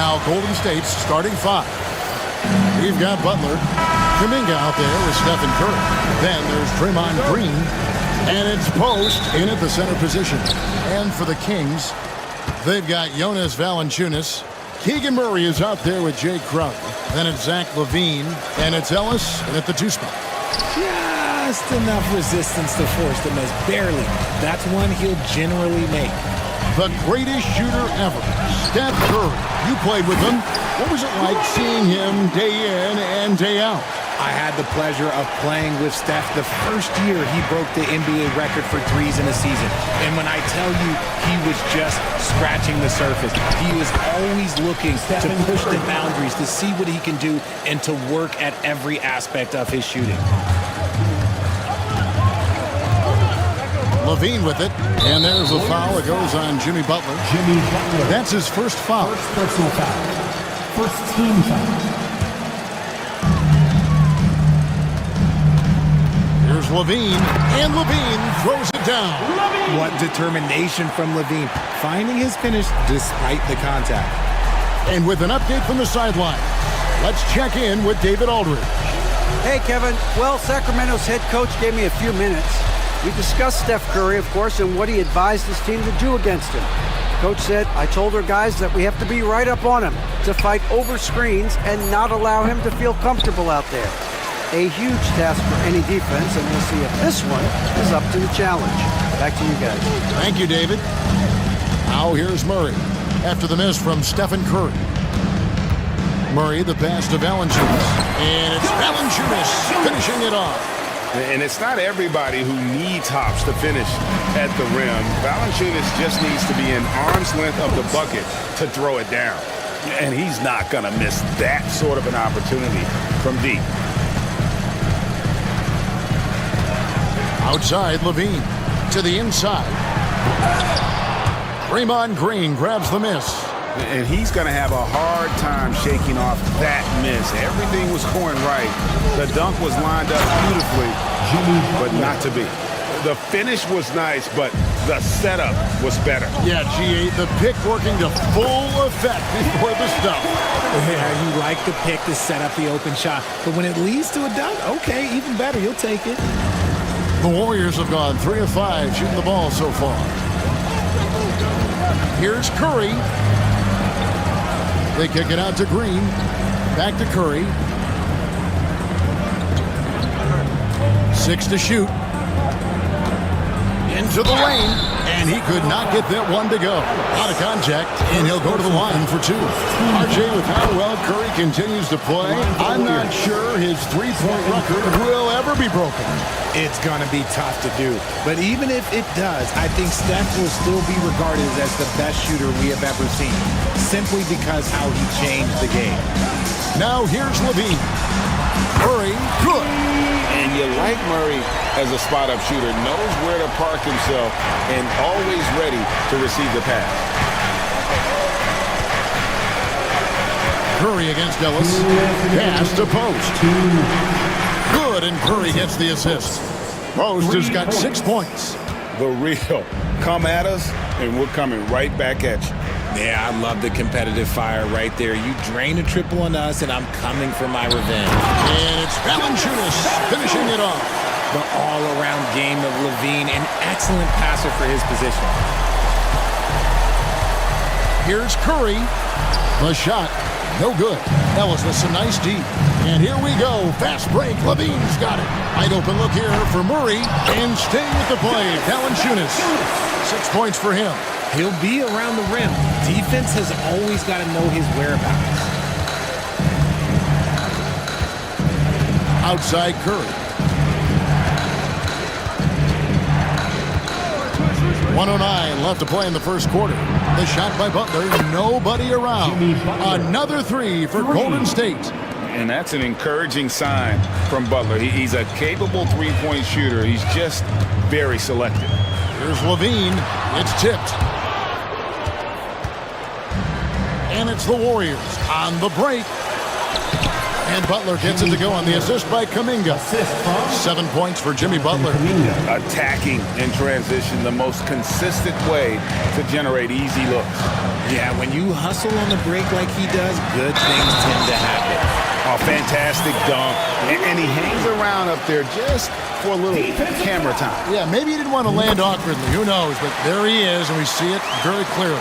[SPEAKER 2] Now Golden State's starting five. We've got Butler, Kuminga out there with Stephen Curry. Then there's Draymond Green, and it's Post in at the center position. And for the Kings, they've got Jonas Valanciunas. Keegan Murray is out there with Jay Crowder. Then it's Zach LaVine, and it's Ellis in at the 2 spot.
[SPEAKER 7] Just enough resistance to force the miss, barely. That's one he'll generally make.
[SPEAKER 2] The greatest shooter ever, Steph Curry. You played with him. What was it like seeing him day in and day out?
[SPEAKER 7] I had the pleasure of playing with Steph the first year he broke the NBA record for threes in a season. And when I tell you he was just scratching the surface, he was always looking to push the boundaries, to see what he can do, and to work at every aspect of his shooting.
[SPEAKER 2] LaVine with it, and there's a foul. It goes on Jimmy Butler. That's his first foul.
[SPEAKER 10] First personal foul. First team foul.
[SPEAKER 2] Here's LaVine, and LaVine throws it down.
[SPEAKER 7] What determination from LaVine, finding his finish despite the contact.
[SPEAKER 2] And with an update from the sideline, let's check in with David Aldridge.
[SPEAKER 4] Hey, Kevin. Well, Sacramento's head coach gave me a few minutes. We discussed Steph Curry, of course, and what he advised his team to do against him. Coach said, I told our guys that we have to be right up on him, to fight over screens and not allow him to feel comfortable out there. A huge task for any defense, and we'll see if this one is up to the challenge. Back to you guys.
[SPEAKER 2] Thank you, David. Now here's Murray after the miss from Stephen Curry. Murray, the pass to Valanciunas, and it's Valanciunas finishing it off.
[SPEAKER 1] And it's not everybody who needs hops to finish at the rim. Valanciunas just needs to be in arm's length of the bucket to throw it down. And he's not going to miss that sort of an opportunity from deep.
[SPEAKER 2] Outside, LaVine to the inside. Draymond Green grabs the miss.
[SPEAKER 1] And he's going to have a hard time shaking off that miss. Everything was going right. The dunk was lined up beautifully, but not to be. The finish was nice, but the setup was better.
[SPEAKER 2] Yeah, G8, the pick working to full effect before the stop.
[SPEAKER 7] Yeah, you like the pick to set up the open shot, but when it leads to a dunk, okay, even better, you'll take it.
[SPEAKER 2] The Warriors have gone 3 of 5 shooting the ball so far. Here's Curry. They kick it out to Green. Back to Curry. 6 to shoot. Into the lane. And he could not get that one to go. Out of contact, and he'll go to the line for 2. RJ, with how well Curry continues to play, I'm not sure his three-point record will ever be broken.
[SPEAKER 7] It's going to be tough to do. But even if it does, I think Steph will still be regarded as the best shooter we have ever seen, simply because how he changed the game.
[SPEAKER 2] Now here's LaVine. Murray, good.
[SPEAKER 1] And you like Murray as a spot-up shooter, knows where to park himself, and always ready to receive the pass.
[SPEAKER 2] Curry against Ellis. Pass to Post. Good, and Curry gets the assist. Post has got 6 points.
[SPEAKER 1] The real. Come at us, and we're coming right back at you.
[SPEAKER 7] Yeah, I love the competitive fire right there. You drain a triple on us, and I'm coming for my revenge.
[SPEAKER 2] And it's Valanciunas finishing it off.
[SPEAKER 7] The all-around game of LaVine, an excellent passer for his position.
[SPEAKER 2] Here's Curry. The shot, no good. Ellis with some nice deep. And here we go. Fast break. LaVine's got it. Wide open look here for Murray. And staying with the play, Valanciunas. 6 points for him.
[SPEAKER 7] He'll be around the rim. Defense has always got to know his whereabouts.
[SPEAKER 2] Outside Curry. 1:09 left to play in the first quarter. The shot by Butler, nobody around. Another 3 for Golden State.
[SPEAKER 1] And that's an encouraging sign from Butler. He's a capable three-point shooter. He's just very selective.
[SPEAKER 2] Here's LaVine. It's tipped. And it's the Warriors on the break. And Butler gets it to go on the assist by Kuminga. 7 points for Jimmy Butler.
[SPEAKER 1] Attacking in transition, the most consistent way to generate easy looks.
[SPEAKER 7] Yeah, when you hustle on the break like he does, good things tend to happen.
[SPEAKER 1] A fantastic dunk. And he hangs around up there just for a little camera time.
[SPEAKER 2] Yeah, maybe he didn't want to land awkwardly. Who knows? But there he is, and we see it very clearly.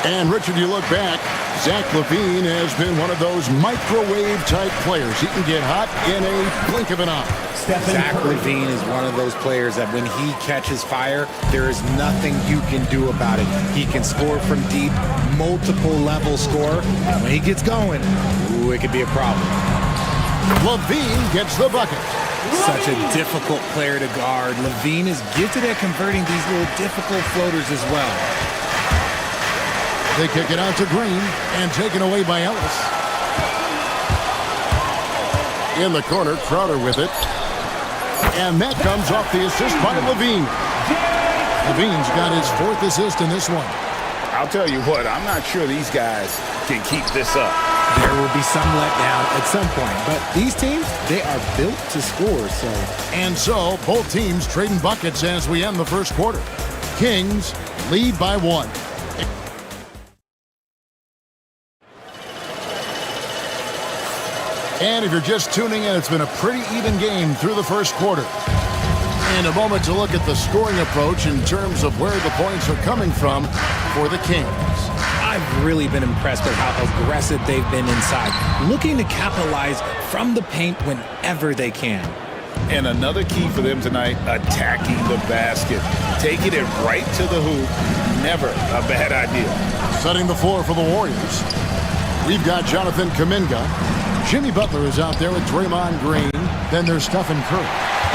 [SPEAKER 2] And, Richard, you look back, Zach LaVine has been one of those microwave-type players. He can get hot in a blink of an eye.
[SPEAKER 7] Zach LaVine is one of those players that when he catches fire, there is nothing you can do about it. He can score from deep, multiple level score. And when he gets going, ooh, it could be a problem.
[SPEAKER 2] LaVine gets the bucket.
[SPEAKER 7] Such a difficult player to guard. LaVine is gifted at converting these little difficult floaters as well.
[SPEAKER 2] They kick it out to Green and taken away by Ellis. In the corner, Crowder with it. And that comes off the assist by LaVine. LaVine's got his 4th assist in this one.
[SPEAKER 1] I'll tell you what, I'm not sure these guys can keep this up.
[SPEAKER 7] There will be some letdown at some point, but these teams, they are built to score, so.
[SPEAKER 2] And so, both teams trading buckets as we end the first quarter. Kings lead by 1. And if you're just tuning in, it's been a pretty even game through the first quarter. And a moment to look at the scoring approach in terms of where the points are coming from for the Kings.
[SPEAKER 7] I've really been impressed with how aggressive they've been inside, looking to capitalize from the paint whenever they can.
[SPEAKER 1] And another key for them tonight, attacking the basket. Taking it right to the hoop, never a bad idea.
[SPEAKER 2] Setting the floor for the Warriors. We've got Jonathan Kuminga. Jimmy Butler is out there with Draymond Green. Then there's Stephen Curry.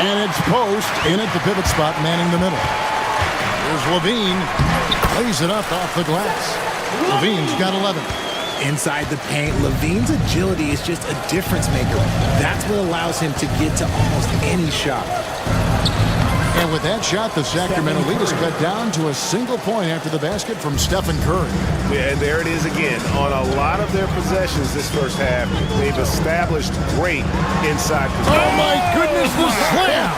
[SPEAKER 2] And it's Post in at the pivot spot, manning the middle. Here's LaVine. Plays it up off the glass. LaVine's got 11.
[SPEAKER 7] Inside the paint, LaVine's agility is just a difference maker. That's what allows him to get to almost any shot.
[SPEAKER 2] And with that shot, the Sacramento lead is cut down to a single point after the basket from Stephen Curry.
[SPEAKER 5] Yeah, and there it is again. On a lot of their possessions this first half, they've established great inside possession.
[SPEAKER 2] Oh, my goodness, the slam!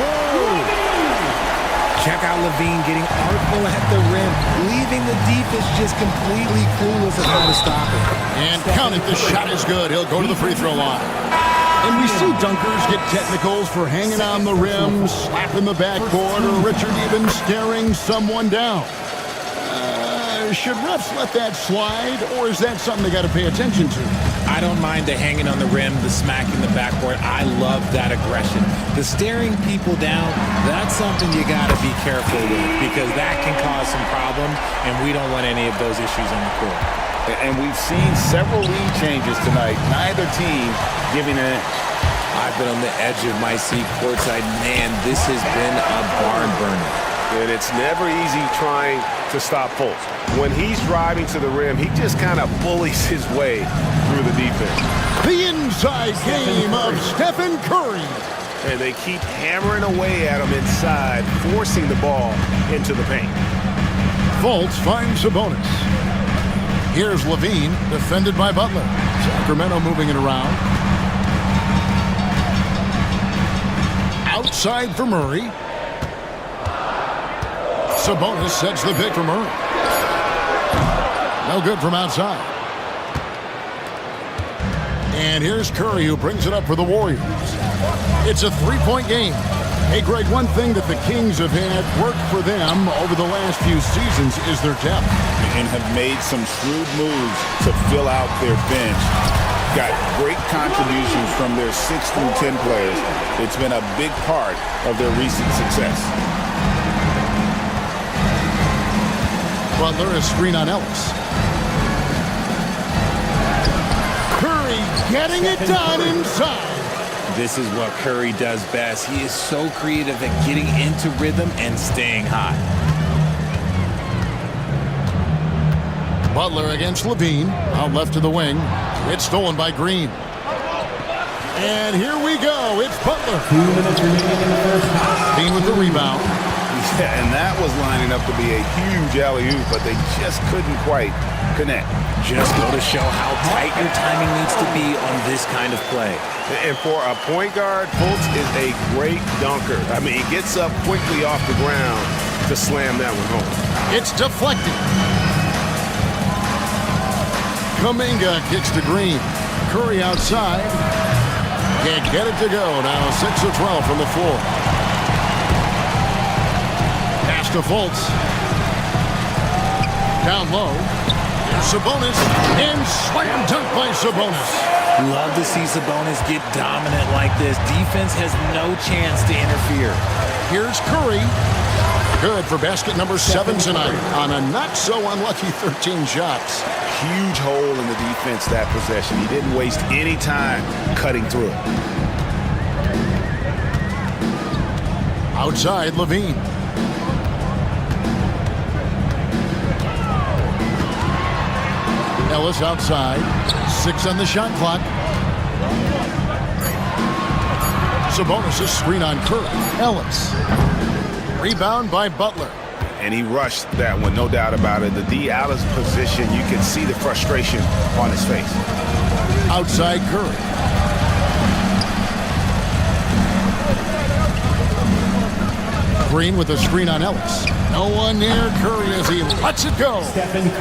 [SPEAKER 7] Check out LaVine getting artful at the rim, leaving the defense just completely clueless of how to stop it.
[SPEAKER 2] And count it, the shot is good. He'll go to the free throw line. And we see dunkers get technicals for hanging on the rim, slapping the backboard, or Richard even staring someone down. Should refs let that slide, or is that something they got to pay attention to?
[SPEAKER 7] I don't mind the hanging on the rim, the smacking the backboard. I love that aggression. The staring people down, that's something you got to be careful with because that can cause some problems, and we don't want any of those issues on the court.
[SPEAKER 1] And we've seen several lead changes tonight. Neither team giving in.
[SPEAKER 7] I've been on the edge of my seat courtside. Man, this has been a barn burner.
[SPEAKER 5] And it's never easy trying to stop Fultz. When he's driving to the rim, he just kind of bullies his way through the defense.
[SPEAKER 2] The inside game of Stephen Curry.
[SPEAKER 5] And they keep hammering away at him inside, forcing the ball into the paint.
[SPEAKER 2] Fultz finds Sabonis. Here's LaVine, defended by Butler. Sacramento moving it around. Outside for Murray. Sabonis sets the pick for Murray. No good from outside. And here's Curry, who brings it up for the Warriors. It's a three-point game. Hey, Greg, one thing that the Kings have had work for them over the last few seasons is their depth.
[SPEAKER 1] And have made some shrewd moves to fill out their bench. Got great contributions from their 6 through 10 players. It's been a big part of their recent success.
[SPEAKER 2] Butler, a screen on Ellis. Curry getting it done inside.
[SPEAKER 7] This is what Curry does best. He is so creative at getting into rhythm and staying hot.
[SPEAKER 2] Butler against LaVine, out left to the wing. It's stolen by Green. And here we go. It's Butler. 2 minutes remaining in the first half. LaVine with the rebound.
[SPEAKER 1] Yeah, and that was lining up to be a huge alley-oop, but they just couldn't quite connect.
[SPEAKER 7] Just go to show how tight your timing needs to be on this kind of play.
[SPEAKER 5] And for a point guard, Fultz is a great dunker. I mean, he gets up quickly off the ground to slam that one home.
[SPEAKER 2] It's deflected. Kuminga kicks to Green. Curry outside. Can't get it to go. Now 6 of 12 from the floor. Pass to Fultz. Down low. Here's Sabonis. And slam dunk by Sabonis.
[SPEAKER 7] Love to see Sabonis get dominant like this. Defense has no chance to interfere.
[SPEAKER 2] Here's Curry. Good for basket number 7 tonight on a not-so-unlucky 13 shots.
[SPEAKER 1] Huge hole in the defense that possession. He didn't waste any time cutting through it.
[SPEAKER 2] Outside, Levine. Ellis outside. 6 on the shot clock. Sabonis a screen on Curry. Ellis. Rebound by Butler.
[SPEAKER 1] And he rushed that one, no doubt about it. The D out of position, you can see the frustration on his face.
[SPEAKER 2] Outside Curry. Green with a screen on Ellis. No one near Curry as he lets it go.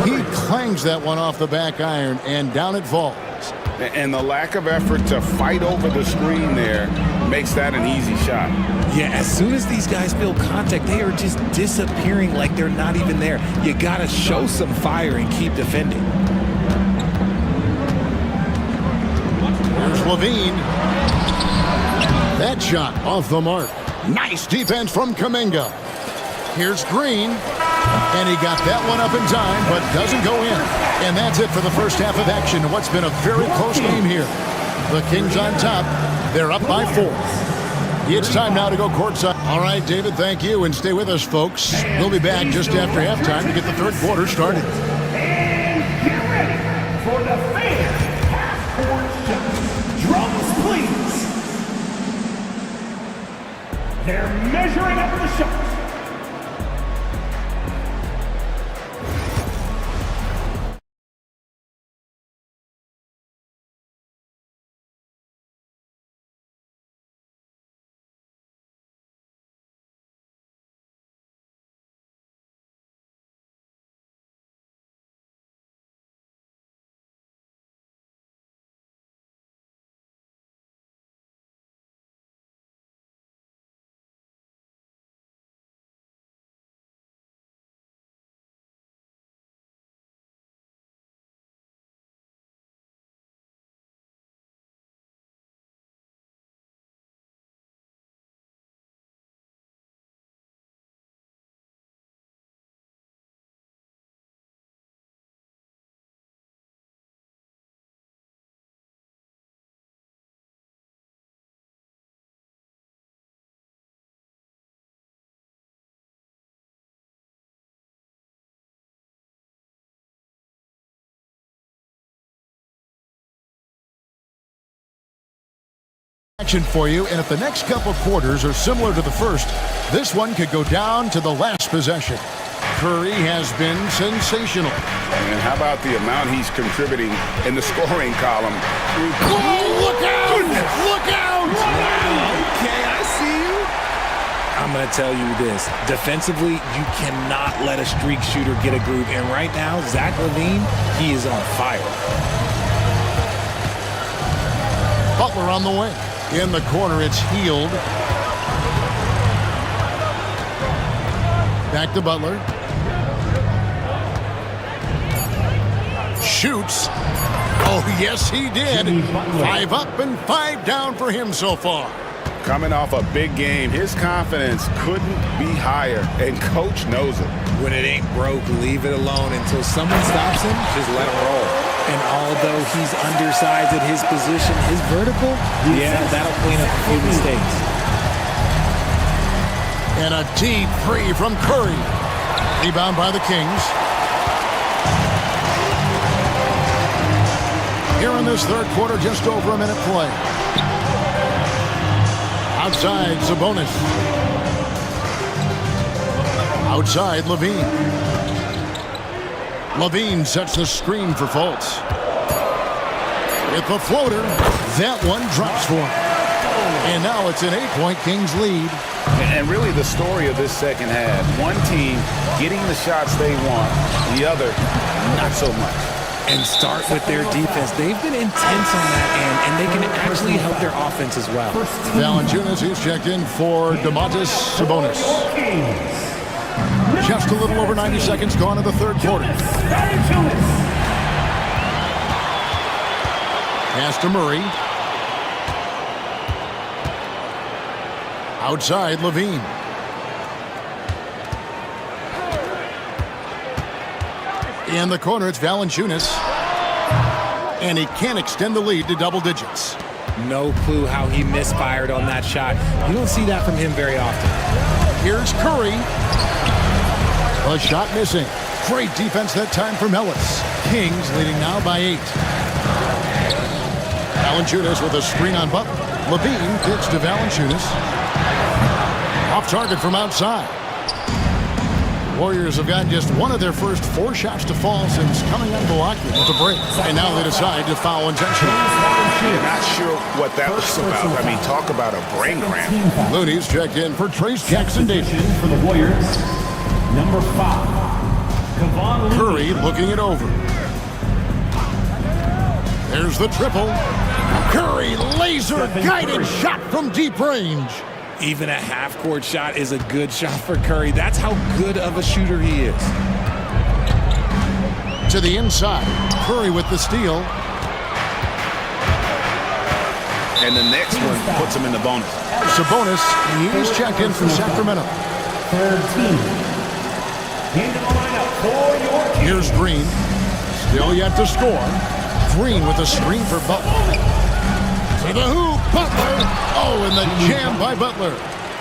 [SPEAKER 2] He clangs that one off the back iron, and down it falls.
[SPEAKER 1] And the lack of effort to fight over the screen there makes that an easy shot.
[SPEAKER 7] Yeah, as soon as these guys feel contact, they are just disappearing like they're not even there. You got to show some fire and keep defending.
[SPEAKER 2] Here's Levine. That shot off the mark. Nice defense from Kuminga. Here's Green. And he got that one up in time, but doesn't go in. And that's it for the first half of action. What's been a very close game here. The Kings on top. They're up by 4. It's time now to go courtside. All right, David, thank you. And stay with us, folks. We'll be back just after halftime to get the third quarter started.
[SPEAKER 10] And get ready for the fan half-court shot. Drums, please. They're measuring up the shot.
[SPEAKER 2] Action for you, and if the next couple quarters are similar to the first, this one could go down to the last possession. Curry has been sensational.
[SPEAKER 1] And how about the amount he's contributing in the scoring column?
[SPEAKER 2] Whoa, look out! Goodness. Look out!
[SPEAKER 7] Wow, okay, I see you. I'm going to tell you this. Defensively, you cannot let a streak shooter get a groove. And right now, Zach LaVine, he is on fire.
[SPEAKER 2] Butler on the wing. In the corner, it's Healed. Back to Butler. Shoots. Oh, yes, he did. 5 up and 5 down for him so far.
[SPEAKER 1] Coming off a big game, his confidence couldn't be higher, and coach knows it.
[SPEAKER 7] When it ain't broke, leave it alone until someone stops him, just let him roll. And although he's undersized at his position, his vertical, yeah, that'll clean up a few mistakes.
[SPEAKER 2] And a deep three from Curry. Rebound by the Kings. Here in this third quarter, just over a minute play. Outside, Sabonis. Outside, Levine. Levine sets the screen for Fultz. With the floater, that one drops for him. And now it's an 8-point Kings lead.
[SPEAKER 1] And really the story of this second half, one team getting the shots they want, the other not so much.
[SPEAKER 7] And start with their defense. They've been intense on that end, and they can actually help their offense as well.
[SPEAKER 2] Valanciunas, he's checked in for Domantas Sabonis. Just a little over 90 seconds gone in the third quarter. Pass to Murray. Outside, Levine. In the corner, it's Valanciunas. And he can't extend the lead to double digits.
[SPEAKER 7] No clue how he misfired on that shot. You don't see that from him very often.
[SPEAKER 2] Here's Curry. A shot missing. Great defense that time from Ellis. Kings leading now by 8. Valanciunas with a screen on Butler. Levine pitch to Valanciunas. Off target from outside. Warriors have gotten just one of their first 4 shots to fall since coming out of Milwaukee with a break. And now they decide to foul intentionally.
[SPEAKER 1] Not sure what that was about. I mean, talk about a brain cramp.
[SPEAKER 2] Looney's checked in for Trace Jackson-Davis.
[SPEAKER 10] For the Warriors, number 5, Kevon
[SPEAKER 2] Curry looking it over. There's the triple. Curry laser-guided shot from deep range.
[SPEAKER 7] Even a half-court shot is a good shot for Curry. That's how good of a shooter he is.
[SPEAKER 2] To the inside. Curry with the steal.
[SPEAKER 1] And the next one puts him in the bonus.
[SPEAKER 2] Sabonis, he's checked in from Sacramento.
[SPEAKER 10] 13. Into the lineup for your team.
[SPEAKER 2] Here's Green. Still yet to score. Green with a screen for Butler. To the hoop, Butler. Oh, and the jam by Butler.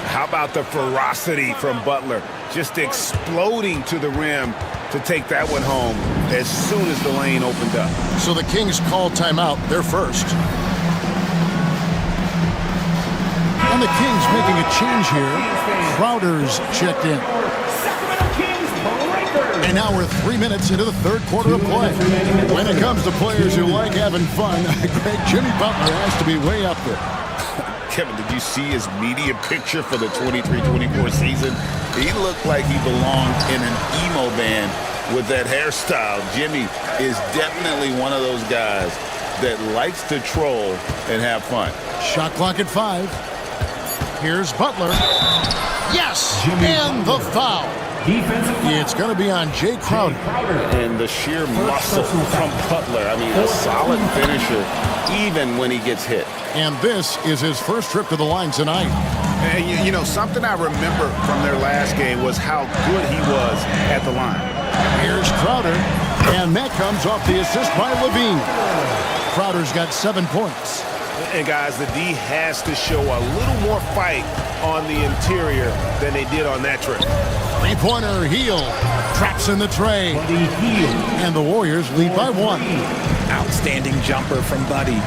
[SPEAKER 1] How about the ferocity from Butler? Just exploding to the rim to take that one home as soon as the lane opened up.
[SPEAKER 2] So the Kings call timeout, their first. And the Kings making a change here. Crowder's checked in. And now we're 3 minutes into the third quarter of play. When it comes to players who like having fun, great Jimmy Butler has to be way up there.
[SPEAKER 1] Kevin, did you see his media picture for the 23-24 season? He looked like he belonged in an emo band with that hairstyle. Jimmy is definitely one of those guys that likes to troll and have fun.
[SPEAKER 2] Shot clock at 5. Here's Butler. Yes! And the foul. It's going to be on Jay Crowder.
[SPEAKER 1] And the sheer muscle from Butler. I mean, a solid finisher, even when he gets hit.
[SPEAKER 2] And this is his first trip to the line tonight.
[SPEAKER 1] And you know, something I remember from their last game was how good he was at the line.
[SPEAKER 2] Here's Crowder. And that comes off the assist by Levine. Crowder's got 7 points.
[SPEAKER 5] And guys, the D has to show a little more fight on the interior than they did on that trip.
[SPEAKER 2] Three-pointer, Heel. Traps in the tray. And the Warriors lead by 1.
[SPEAKER 7] Outstanding jumper from Buddy.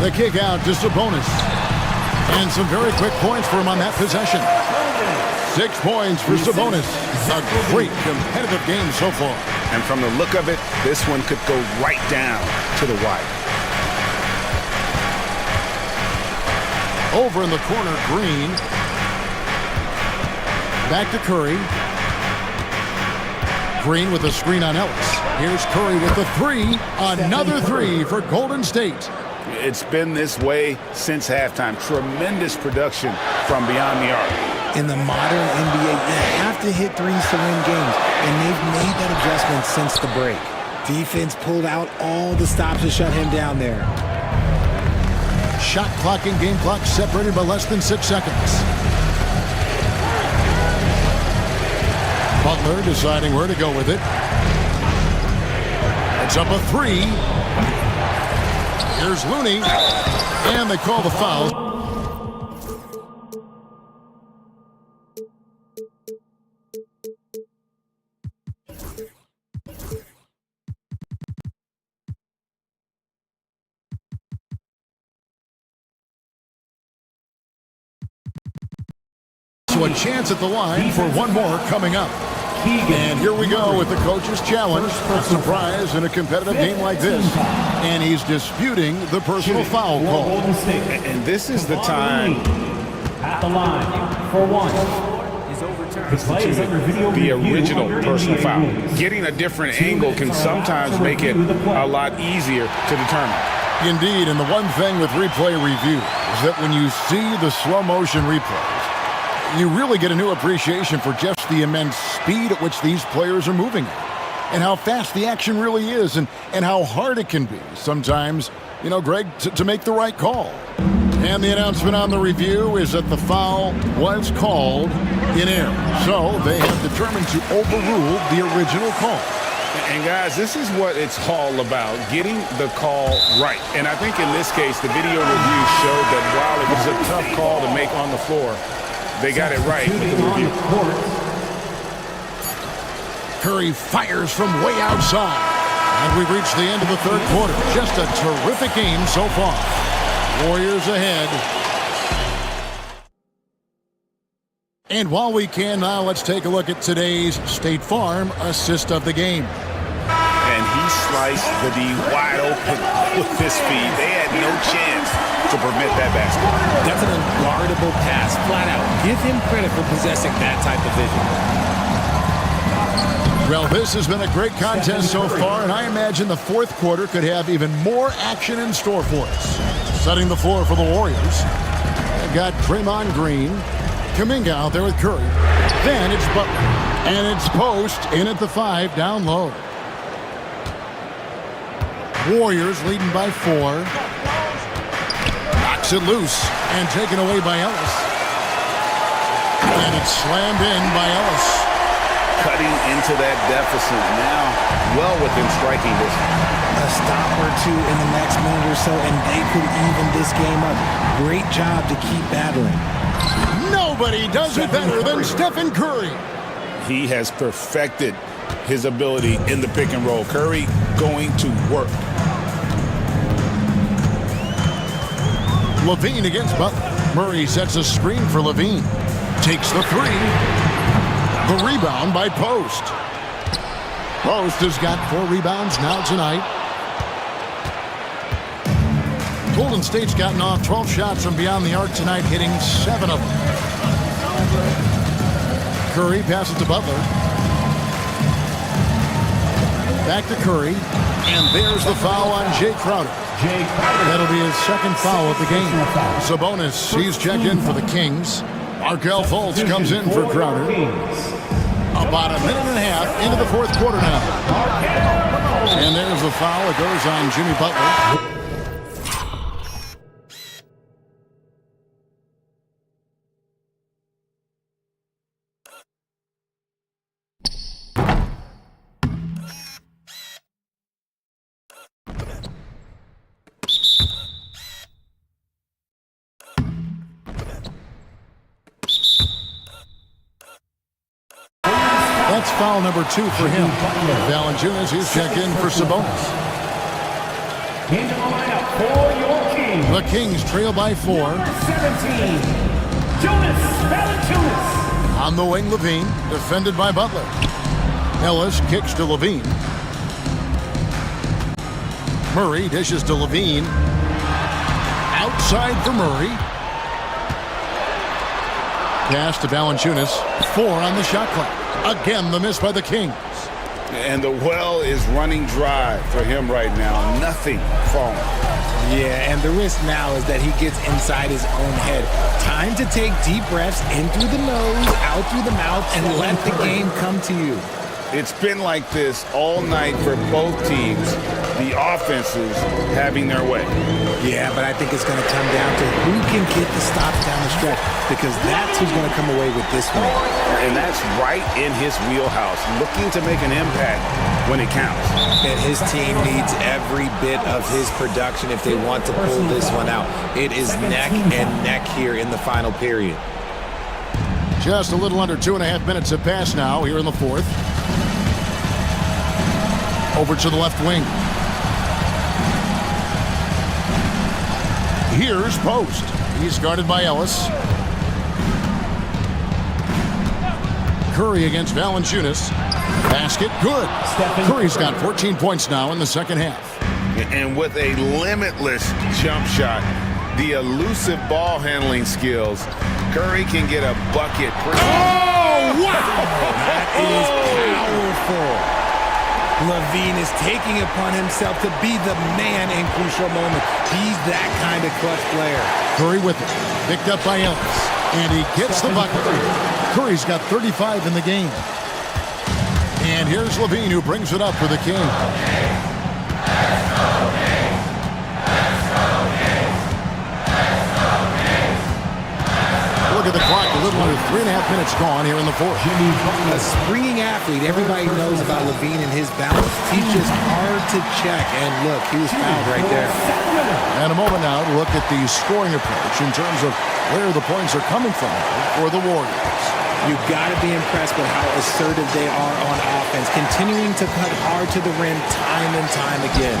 [SPEAKER 2] The kick out to Sabonis. And some very quick points for him on that possession. 6 points for Sabonis. A great competitive game so far.
[SPEAKER 1] And from the look of it, this one could go right down to the wire.
[SPEAKER 2] Over in the corner, Green. Back to Curry. Green with a screen on Ellis. Here's Curry with the 3. Another 3 for Golden State.
[SPEAKER 1] It's been this way since halftime. Tremendous production from beyond the arc.
[SPEAKER 7] In the modern NBA, you have to hit threes to win games, and they've made that adjustment since the break. Defense pulled out all the stops to shut him down there.
[SPEAKER 2] Shot clock and game clock separated by less than 6 seconds. Butler deciding where to go with it. It's up a 3. Here's Looney, and they call the foul. So a chance at the line for one more coming up. And here we go with the coach's challenge. A surprise in a competitive game like this. And he's disputing the personal foul call.
[SPEAKER 1] And this is the time
[SPEAKER 10] At the line for one.
[SPEAKER 1] the original personal foul. Getting a different angle can sometimes make it a lot easier to determine.
[SPEAKER 2] Indeed, and the one thing with replay review is that when you see the slow motion replays, you really get a new appreciation for just the immense speed at which these players are moving at, and how fast the action really is, and how hard it can be sometimes, you know, Greg, to make the right call. And the announcement on the review is that the foul was called in error. So they have determined to overrule the original call.
[SPEAKER 1] And guys, this is what it's all about, getting the call right. And I think in this case, the video review showed that while it was a tough call to make on the floor, they got it right with the review.
[SPEAKER 2] Curry fires from way outside. And we've reached the end of the third quarter. Just a terrific game so far. Warriors ahead. And while we can now, let's take a look at today's State Farm assist of the game.
[SPEAKER 1] And he sliced the D wide open with his feed. They had no chance to permit that basket.
[SPEAKER 7] That's an unguardable pass, flat out. Give him credit for possessing that type of vision.
[SPEAKER 2] Well, this has been a great contest so far, and I imagine the fourth quarter could have even more action in store for us. Setting the floor for the Warriors. They've got Draymond Green. Kuminga out there with Curry. Then it's Butler. And it's Post in at the 5 down low. Warriors leading by 4. Knocks it loose and taken away by Ellis. And it's slammed in by Ellis.
[SPEAKER 1] Cutting into that deficit now, well within striking distance.
[SPEAKER 13] A stop or two in the next minute or so, and they could even this game up. Great job to keep battling.
[SPEAKER 2] Nobody does it better than Stephen Curry.
[SPEAKER 1] He has perfected his ability in the pick and roll. Curry going to work.
[SPEAKER 2] Levine against Butler. Murray sets a screen for Levine. Takes the 3. The rebound by Post. Post has got 4 rebounds now tonight. Golden State's gotten off 12 shots from beyond the arc tonight, hitting 7 of them. Curry passes to Butler. Back to Curry. And there's the foul on Jay Crowder. That'll be his second foul of the game. Sabonis, he's checked in for the Kings. Markelle Fultz comes in for Crowder. About a minute and a half into the fourth quarter now. And there's the foul. It goes on Jimmy Butler. That's foul number 2 for him. Valanciunas, he's checked in for Sabonis.
[SPEAKER 10] Into the lineup for your Kings.
[SPEAKER 2] The Kings trail by 4.
[SPEAKER 10] 17, Jonas Valanciunas.
[SPEAKER 2] On the wing, Levine, defended by Butler. Ellis kicks to Levine. Murray dishes to Levine. Outside for Murray. Pass to Valanciunas. 4 on the shot clock. Again, the miss by the Kings.
[SPEAKER 1] And the well is running dry for him right now. Nothing falling.
[SPEAKER 13] Yeah, and the risk now is that he gets inside his own head. Time to take deep breaths in through the nose, out through the mouth, and let the game come to you.
[SPEAKER 1] It's been like this all night for both teams. The offenses having their way.
[SPEAKER 13] Yeah, but I think it's going to come down to who can get the stops down the stretch, because that's who's going to come away with this one.
[SPEAKER 1] And that's right in his wheelhouse, looking to make an impact when it counts.
[SPEAKER 7] And his team needs every bit of his production if they want to pull this one out. It is neck and neck here in the final period.
[SPEAKER 2] Just a little under 2.5 minutes have passed now here in the fourth. Over to the left wing. Here's Post. He's guarded by Ellis. Curry against Valanciunas. Basket, good. Curry's got 14 points now in the second half.
[SPEAKER 1] And with a limitless jump shot, the elusive ball handling skills, Curry can get a bucket.
[SPEAKER 13] Oh, wow! That is powerful. Levine is taking it upon himself to be the man in crucial moments. He's that kind of clutch player.
[SPEAKER 2] Curry with it. Picked up by Ellis. And he gets the bucket. Curry's got 35 in the game. And here's Levine who brings it up for the Kings. Look at the clock, a little under 3.5 minutes gone here in the fourth.
[SPEAKER 13] A springing athlete, everybody knows about Levine and his balance. He's just hard to check. And look, he was fouled right there.
[SPEAKER 2] And a moment now to look at the scoring approach in terms of where the points are coming from for the Warriors.
[SPEAKER 13] You've got to be impressed with how assertive they are on offense, continuing to cut hard to the rim time and time again.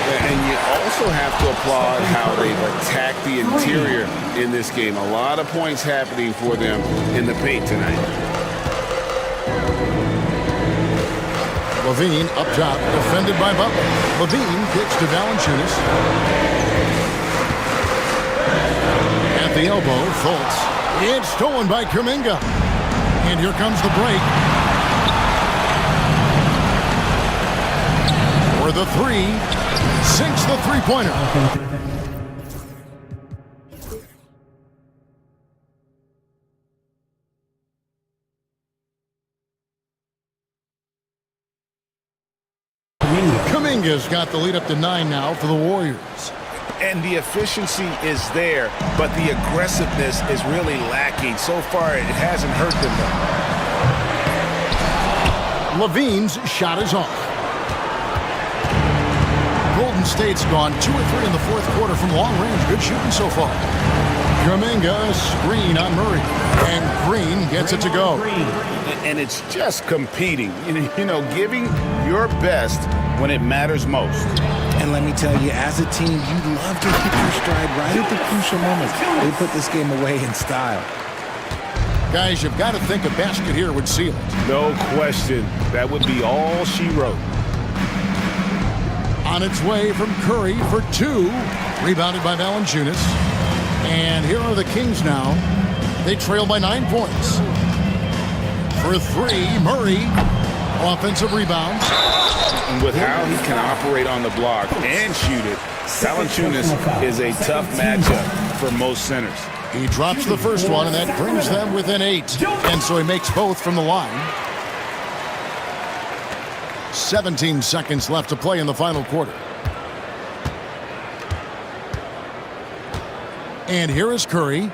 [SPEAKER 1] And you also have to applaud how they've attacked the interior in this game. A lot of points happening for them in the paint tonight.
[SPEAKER 2] Levine up top, defended by Butler. Levine kicks to Valanciunas. At the elbow, Fultz. It's stolen by Kuminga. And here comes the break. For the three. Sinks the three-pointer. Kuminga's got the lead up to 9 now for the Warriors.
[SPEAKER 1] And the efficiency is there, but the aggressiveness is really lacking. So far, it hasn't hurt them, though.
[SPEAKER 2] Levine's shot is off. Golden State's gone 2 or 3 in the fourth quarter from long range. Good shooting so far. Kuminga screen on Murray. And Green gets it to go.
[SPEAKER 1] And it's just competing. You know, giving your best when it matters most.
[SPEAKER 13] And let me tell you, as a team, you love to hit your stride right at the crucial moments. They put this game away in style.
[SPEAKER 2] Guys, you've got to think a basket here would seal it.
[SPEAKER 1] No question. That would be all she wrote.
[SPEAKER 2] On its way from Curry for 2. Rebounded by Valanciunas. And here are the Kings now. They trail by 9 points. For 3, Murray. Offensive rebound.
[SPEAKER 1] And with how he can operate on the block and shoot it, Valanciunas is a tough matchup for most centers.
[SPEAKER 2] He drops the first one, and that brings them within 8. And so he makes both from the line. 17 seconds left to play in the final quarter. And here is Curry.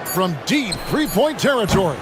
[SPEAKER 2] From deep three-point territory.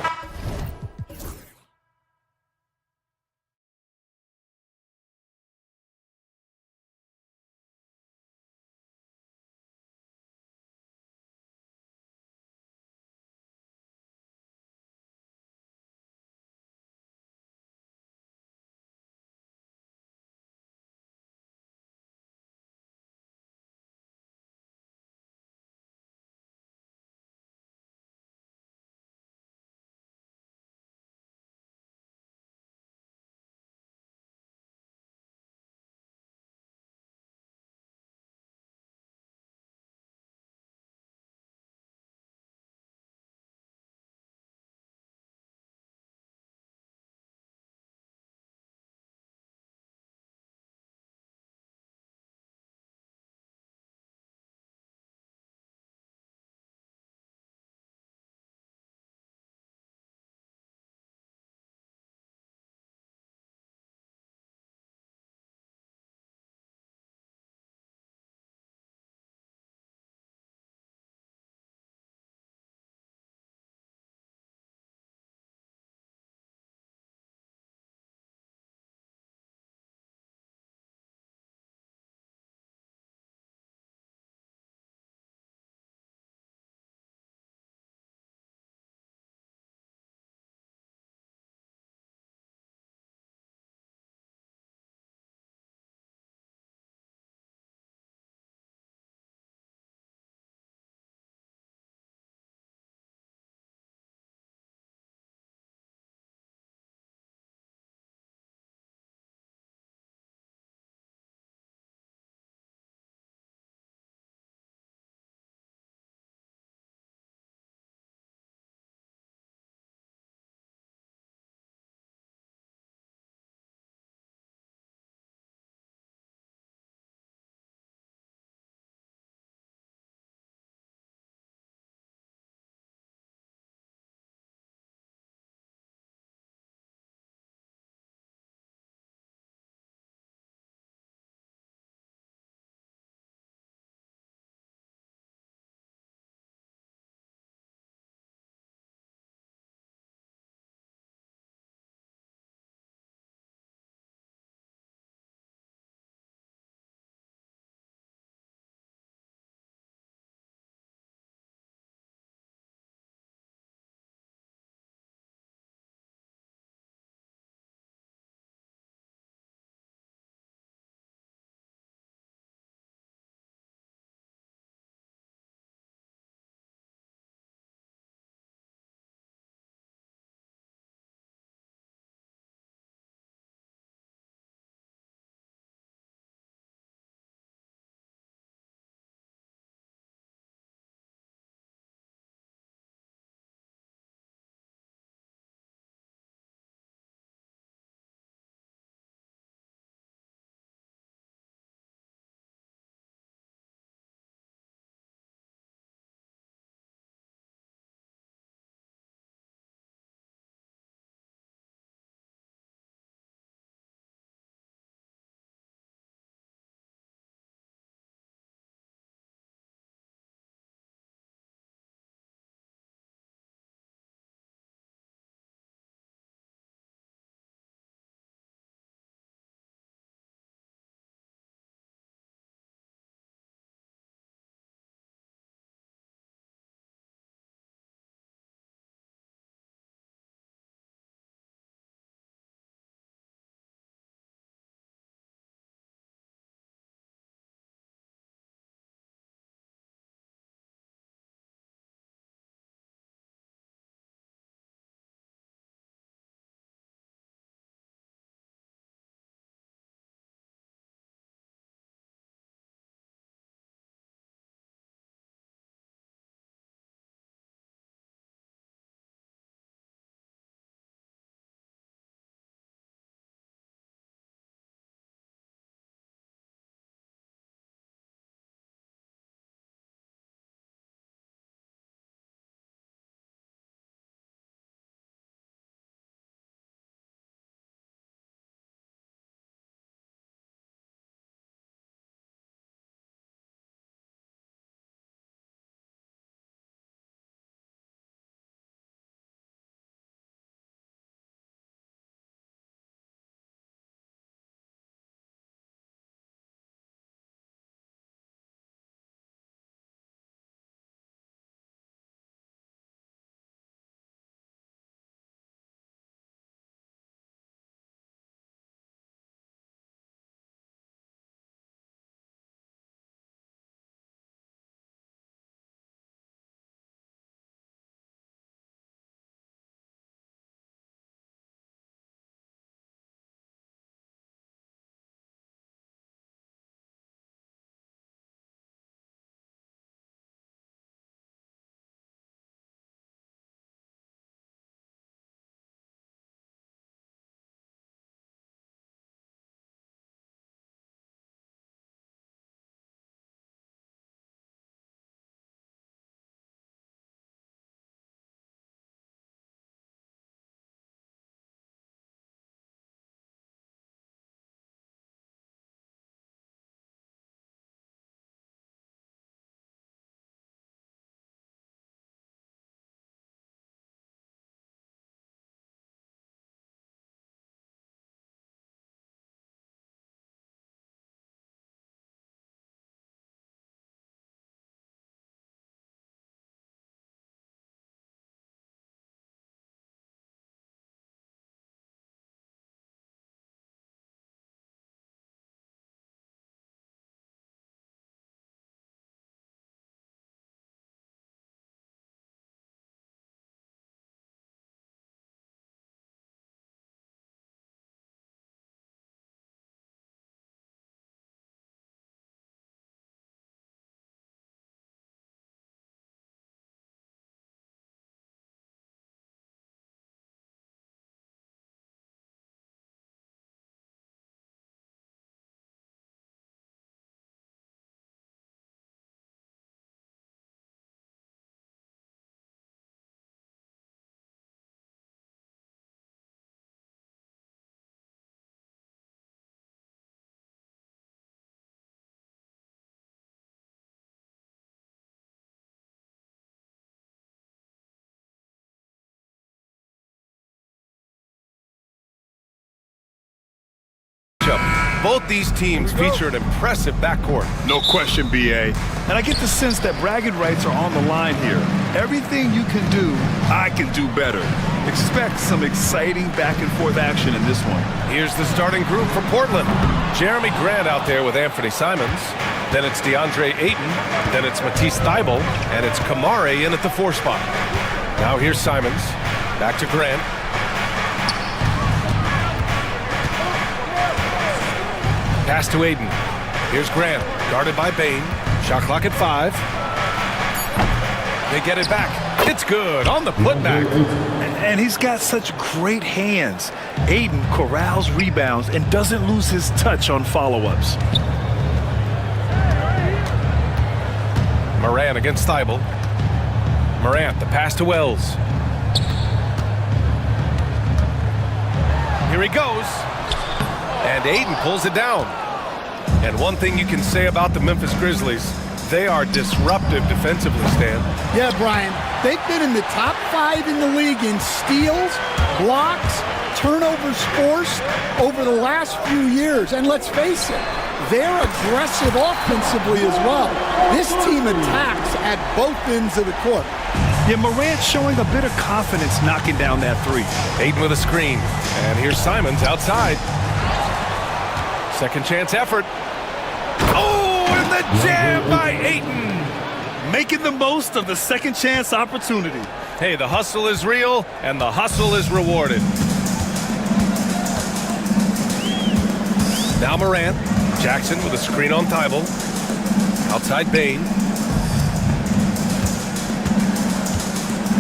[SPEAKER 6] Both these teams feature an impressive backcourt.
[SPEAKER 8] No question, BA. And I get the sense that bragging rights are on the line here. Everything you can do, I can do better. Expect some exciting back-and-forth action in this one.
[SPEAKER 6] Here's the starting group for Portland. Jeremy Grant out there with Anthony Simons. Then it's DeAndre Ayton. Then it's Matisse Thybulle. And it's Kamare in at the 4 spot. Now here's Simons. Back to Grant. Pass to Ayton. Here's Grant, guarded by Bain. Shot clock at 5. They get it back. It's good on the putback.
[SPEAKER 8] And he's got such great hands. Ayton corrals rebounds and doesn't lose his touch on follow-ups.
[SPEAKER 6] Morant against Thybulle. Morant, the pass to Wells. Here he goes. And Ayton pulls it down. And one thing you can say about the Memphis Grizzlies, they are disruptive defensively, Stan.
[SPEAKER 3] Yeah, Brian. They've been in the top 5 in the league in steals, blocks, turnovers forced over the last few years. And let's face it, they're aggressive offensively as well. This team attacks at both ends of the court.
[SPEAKER 8] Yeah, Morant showing a bit of confidence knocking down that 3.
[SPEAKER 6] Ayton with a screen. And here's Simons outside. Second chance effort. Oh, and the jam by Ayton.
[SPEAKER 8] Making the most of the second chance opportunity.
[SPEAKER 6] Hey, the hustle is real, and the hustle is rewarded. Now Morant. Jackson with a screen on Thybulle. Outside Bain.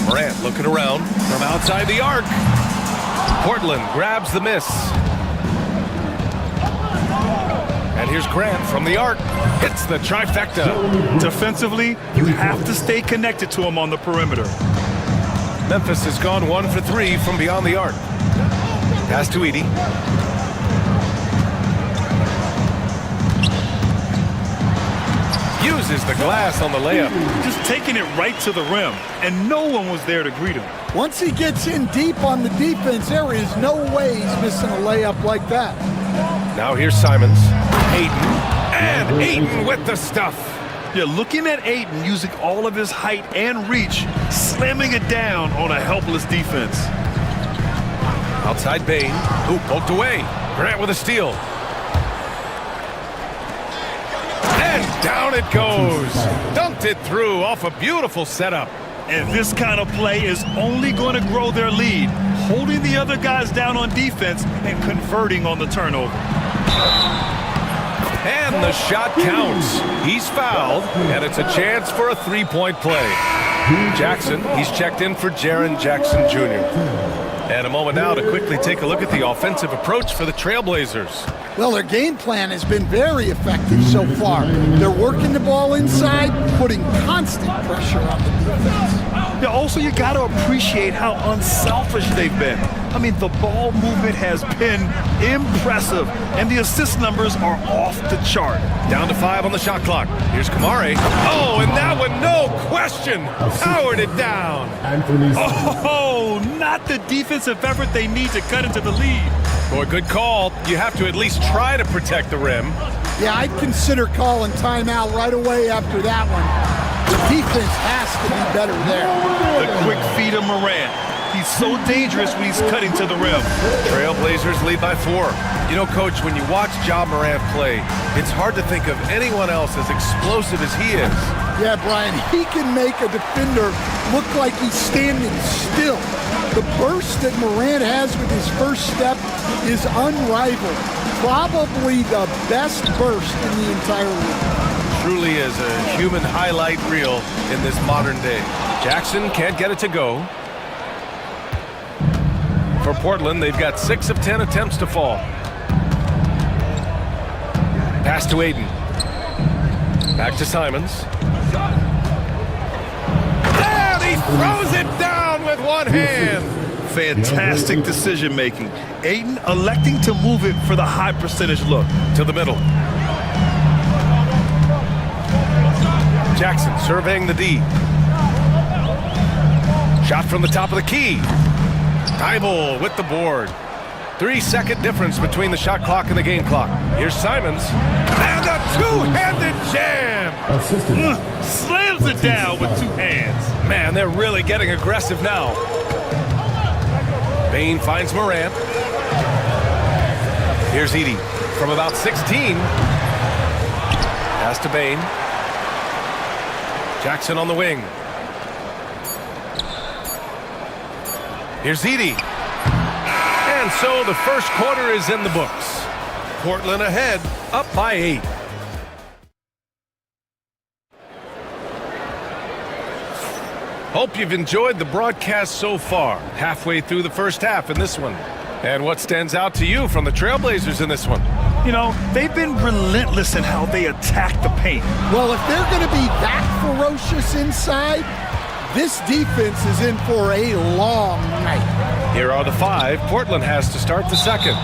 [SPEAKER 6] Morant looking around from outside the arc. Portland grabs the miss. And here's Grant from the arc. Hits the trifecta.
[SPEAKER 8] Defensively, you have to stay connected to him on the perimeter.
[SPEAKER 6] Memphis has gone 1 for 3 from beyond the arc. Pass to Edey. Uses the glass on the layup.
[SPEAKER 8] Just taking it right to the rim, and no one was there to greet him.
[SPEAKER 3] Once he gets in deep on the defense, there is no way he's missing a layup like that.
[SPEAKER 6] Now here's Simons. Ayton. And Ayton with the stuff.
[SPEAKER 8] Yeah, looking at Ayton using all of his height and reach, slamming it down on a helpless defense.
[SPEAKER 6] Outside Bain. Ooh, poked away. Grant with a steal. And down it goes. Dunked it through off a beautiful setup.
[SPEAKER 8] And this kind of play is only going to grow their lead, holding the other guys down on defense and converting on the turnover.
[SPEAKER 6] And the shot counts. He's fouled, and it's a chance for a 3-point play. Jackson, he's checked in for Jaren Jackson Jr. And a moment now to quickly take a look at the offensive approach for the Trailblazers.
[SPEAKER 3] Well, their game plan has been very effective so far. They're working the ball inside, putting constant pressure on the defense.
[SPEAKER 8] Yeah, also, you got to appreciate how unselfish they've been. I mean, the ball movement has been impressive, and the assist numbers are off the chart.
[SPEAKER 6] Down to 5 on the shot clock. Here's Kamare. Oh, and that one, no question, powered it down.
[SPEAKER 8] Oh, not the defensive effort they need to cut into the lead.
[SPEAKER 6] Boy, good call. You have to at least try to protect the rim.
[SPEAKER 3] Yeah, I'd consider calling timeout right away after that one. The defense has to be better there.
[SPEAKER 8] The quick feed of Morant. He's so dangerous when he's cutting to the rim.
[SPEAKER 6] Trailblazers lead by 4. You know, Coach, when you watch Ja Morant play, it's hard to think of anyone else as explosive as he is.
[SPEAKER 3] Yeah, Brian, he can make a defender look like he's standing still. The burst that Morant has with his first step is unrivaled. Probably the best burst in the entire league.
[SPEAKER 6] Truly is a human highlight reel in this modern day. Jackson can't get it to go. For Portland, they've got 6 of 10 attempts to fall. Pass to Ayton. Back to Simons. And he throws it down with one hand.
[SPEAKER 8] Fantastic decision making. Ayton electing to move it for the high percentage look.
[SPEAKER 6] To the middle. Jackson surveying the D. Shot from the top of the key. Thybulle with the board. 3-second difference between the shot clock and the game clock. Here's Simons. And a two-handed jam!
[SPEAKER 8] Slams it down with two hands.
[SPEAKER 6] Man, they're really getting aggressive now. Bain finds Morant. Here's Edey from about 16. Pass to Bain. Jackson on the wing. Here's Edey. And so the first quarter is in the books. Portland ahead, up by 8. Hope you've enjoyed the broadcast so far. Halfway through the first half in this one. And what stands out to you from the Trailblazers in this one?
[SPEAKER 8] You know, they've been relentless in how they attack the paint.
[SPEAKER 3] Well, if they're going to be that ferocious inside, this defense is in for a long night.
[SPEAKER 6] Here are the 5 Portland has to start the second.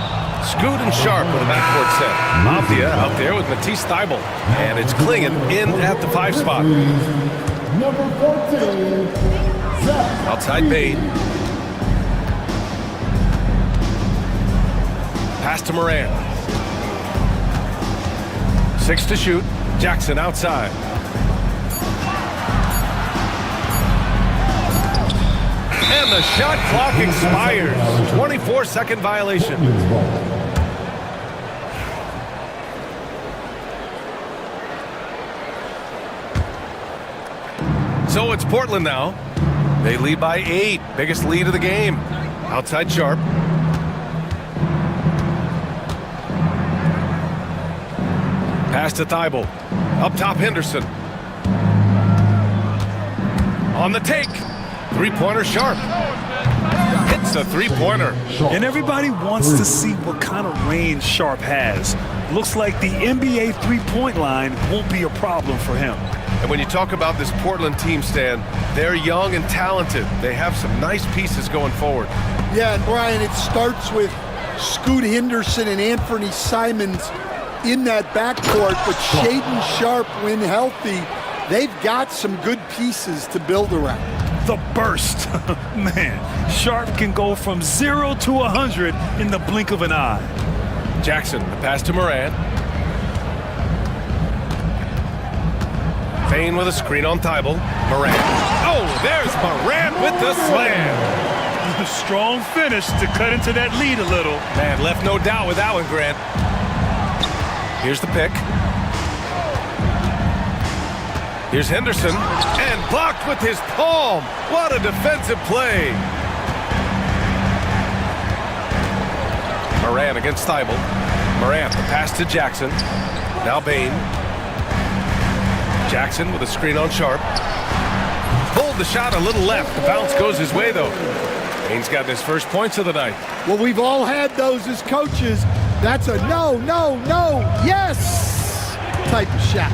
[SPEAKER 6] Scoot and Sharp with a backcourt set. Mafia out there with Matisse Thybulle. And it's Klingon in at the 5 spot.
[SPEAKER 10] Number 14, Zach.
[SPEAKER 6] Outside Bain. Pass to Morant. 6 to shoot. Jackson outside. And the shot clock expires. 24-second violation. So it's Portland now. They lead by 8. Biggest lead of the game. Outside Sharp. Pass to Thybulle. Up top Henderson. On the take. Three-pointer Sharp. Hits a three-pointer.
[SPEAKER 8] And everybody wants to see what kind of range Sharp has. Looks like the NBA three-point line won't be a problem for him.
[SPEAKER 6] And when you talk about this Portland team, Stan, they're young and talented. They have some nice pieces going forward.
[SPEAKER 3] Yeah, and Brian, it starts with Scoot Henderson and Anthony Simons in that backcourt, but Shaedon Sharp, when healthy, they've got some good pieces to build around.
[SPEAKER 8] The burst. Man, Sharp can go from 0 to 100 in the blink of an eye.
[SPEAKER 6] Jackson, the pass to Morant. Bain with a screen on Thybulle. Morant. Oh, there's Morant with the slam.
[SPEAKER 8] Strong finish to cut into that lead a little.
[SPEAKER 6] Man, left no doubt with that one, Grant. Here's the pick. Here's Henderson. And blocked with his palm. What a defensive play. Morant against Thybulle. Morant, the pass to Jackson. Now Bain. Jackson with a screen on Sharp. Pulled the shot a little left. The bounce goes his way, though. Bain's gotten his first points of the night.
[SPEAKER 3] Well, we've all had those as coaches. That's a no, no, no, yes type of shot.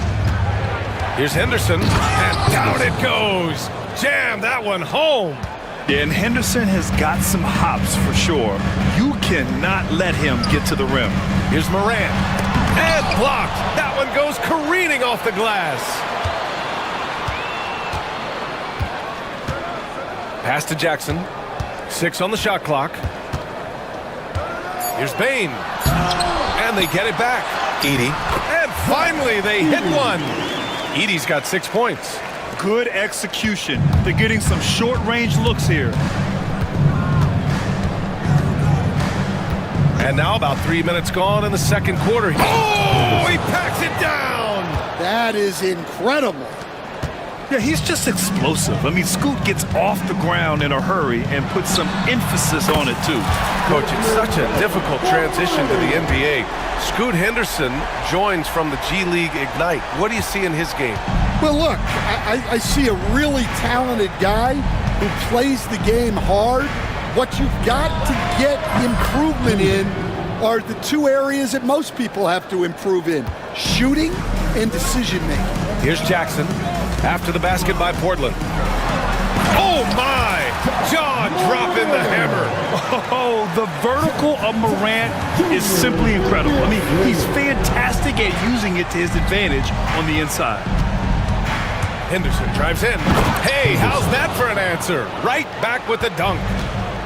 [SPEAKER 6] Here's Henderson, and down it goes. Jam that one home.
[SPEAKER 8] Yeah, and Henderson has got some hops for sure. You cannot let him get to the rim.
[SPEAKER 6] Here's Morant, and blocked. That one goes careening off the glass. Pass to Jackson. 6 on the shot clock. Here's Bain. And they get it back. Edey. And finally they hit one. Edey's got 6 points.
[SPEAKER 8] Good execution. They're getting some short-range looks here.
[SPEAKER 6] And now about 3 minutes gone in the second quarter. Oh, he packs it down.
[SPEAKER 3] That is incredible.
[SPEAKER 8] Yeah, he's just explosive. I mean, Scoot gets off the ground in a hurry and puts some emphasis on it, too.
[SPEAKER 6] Coach, it's such a difficult transition to the NBA. Scoot Henderson joins from the G League Ignite. What do you see in his game?
[SPEAKER 3] Well, look, I see a really talented guy who plays the game hard. What you've got to get improvement in are the 2 areas that most people have to improve in: shooting and decision-making.
[SPEAKER 6] Here's Jackson after the basket by Portland. Oh, my! Jaw dropping the hammer.
[SPEAKER 8] Oh, the vertical of Morant is simply incredible. I mean, he's fantastic at using it to his advantage on the inside.
[SPEAKER 6] Henderson drives in. Hey, how's that for an answer? Right back with the dunk.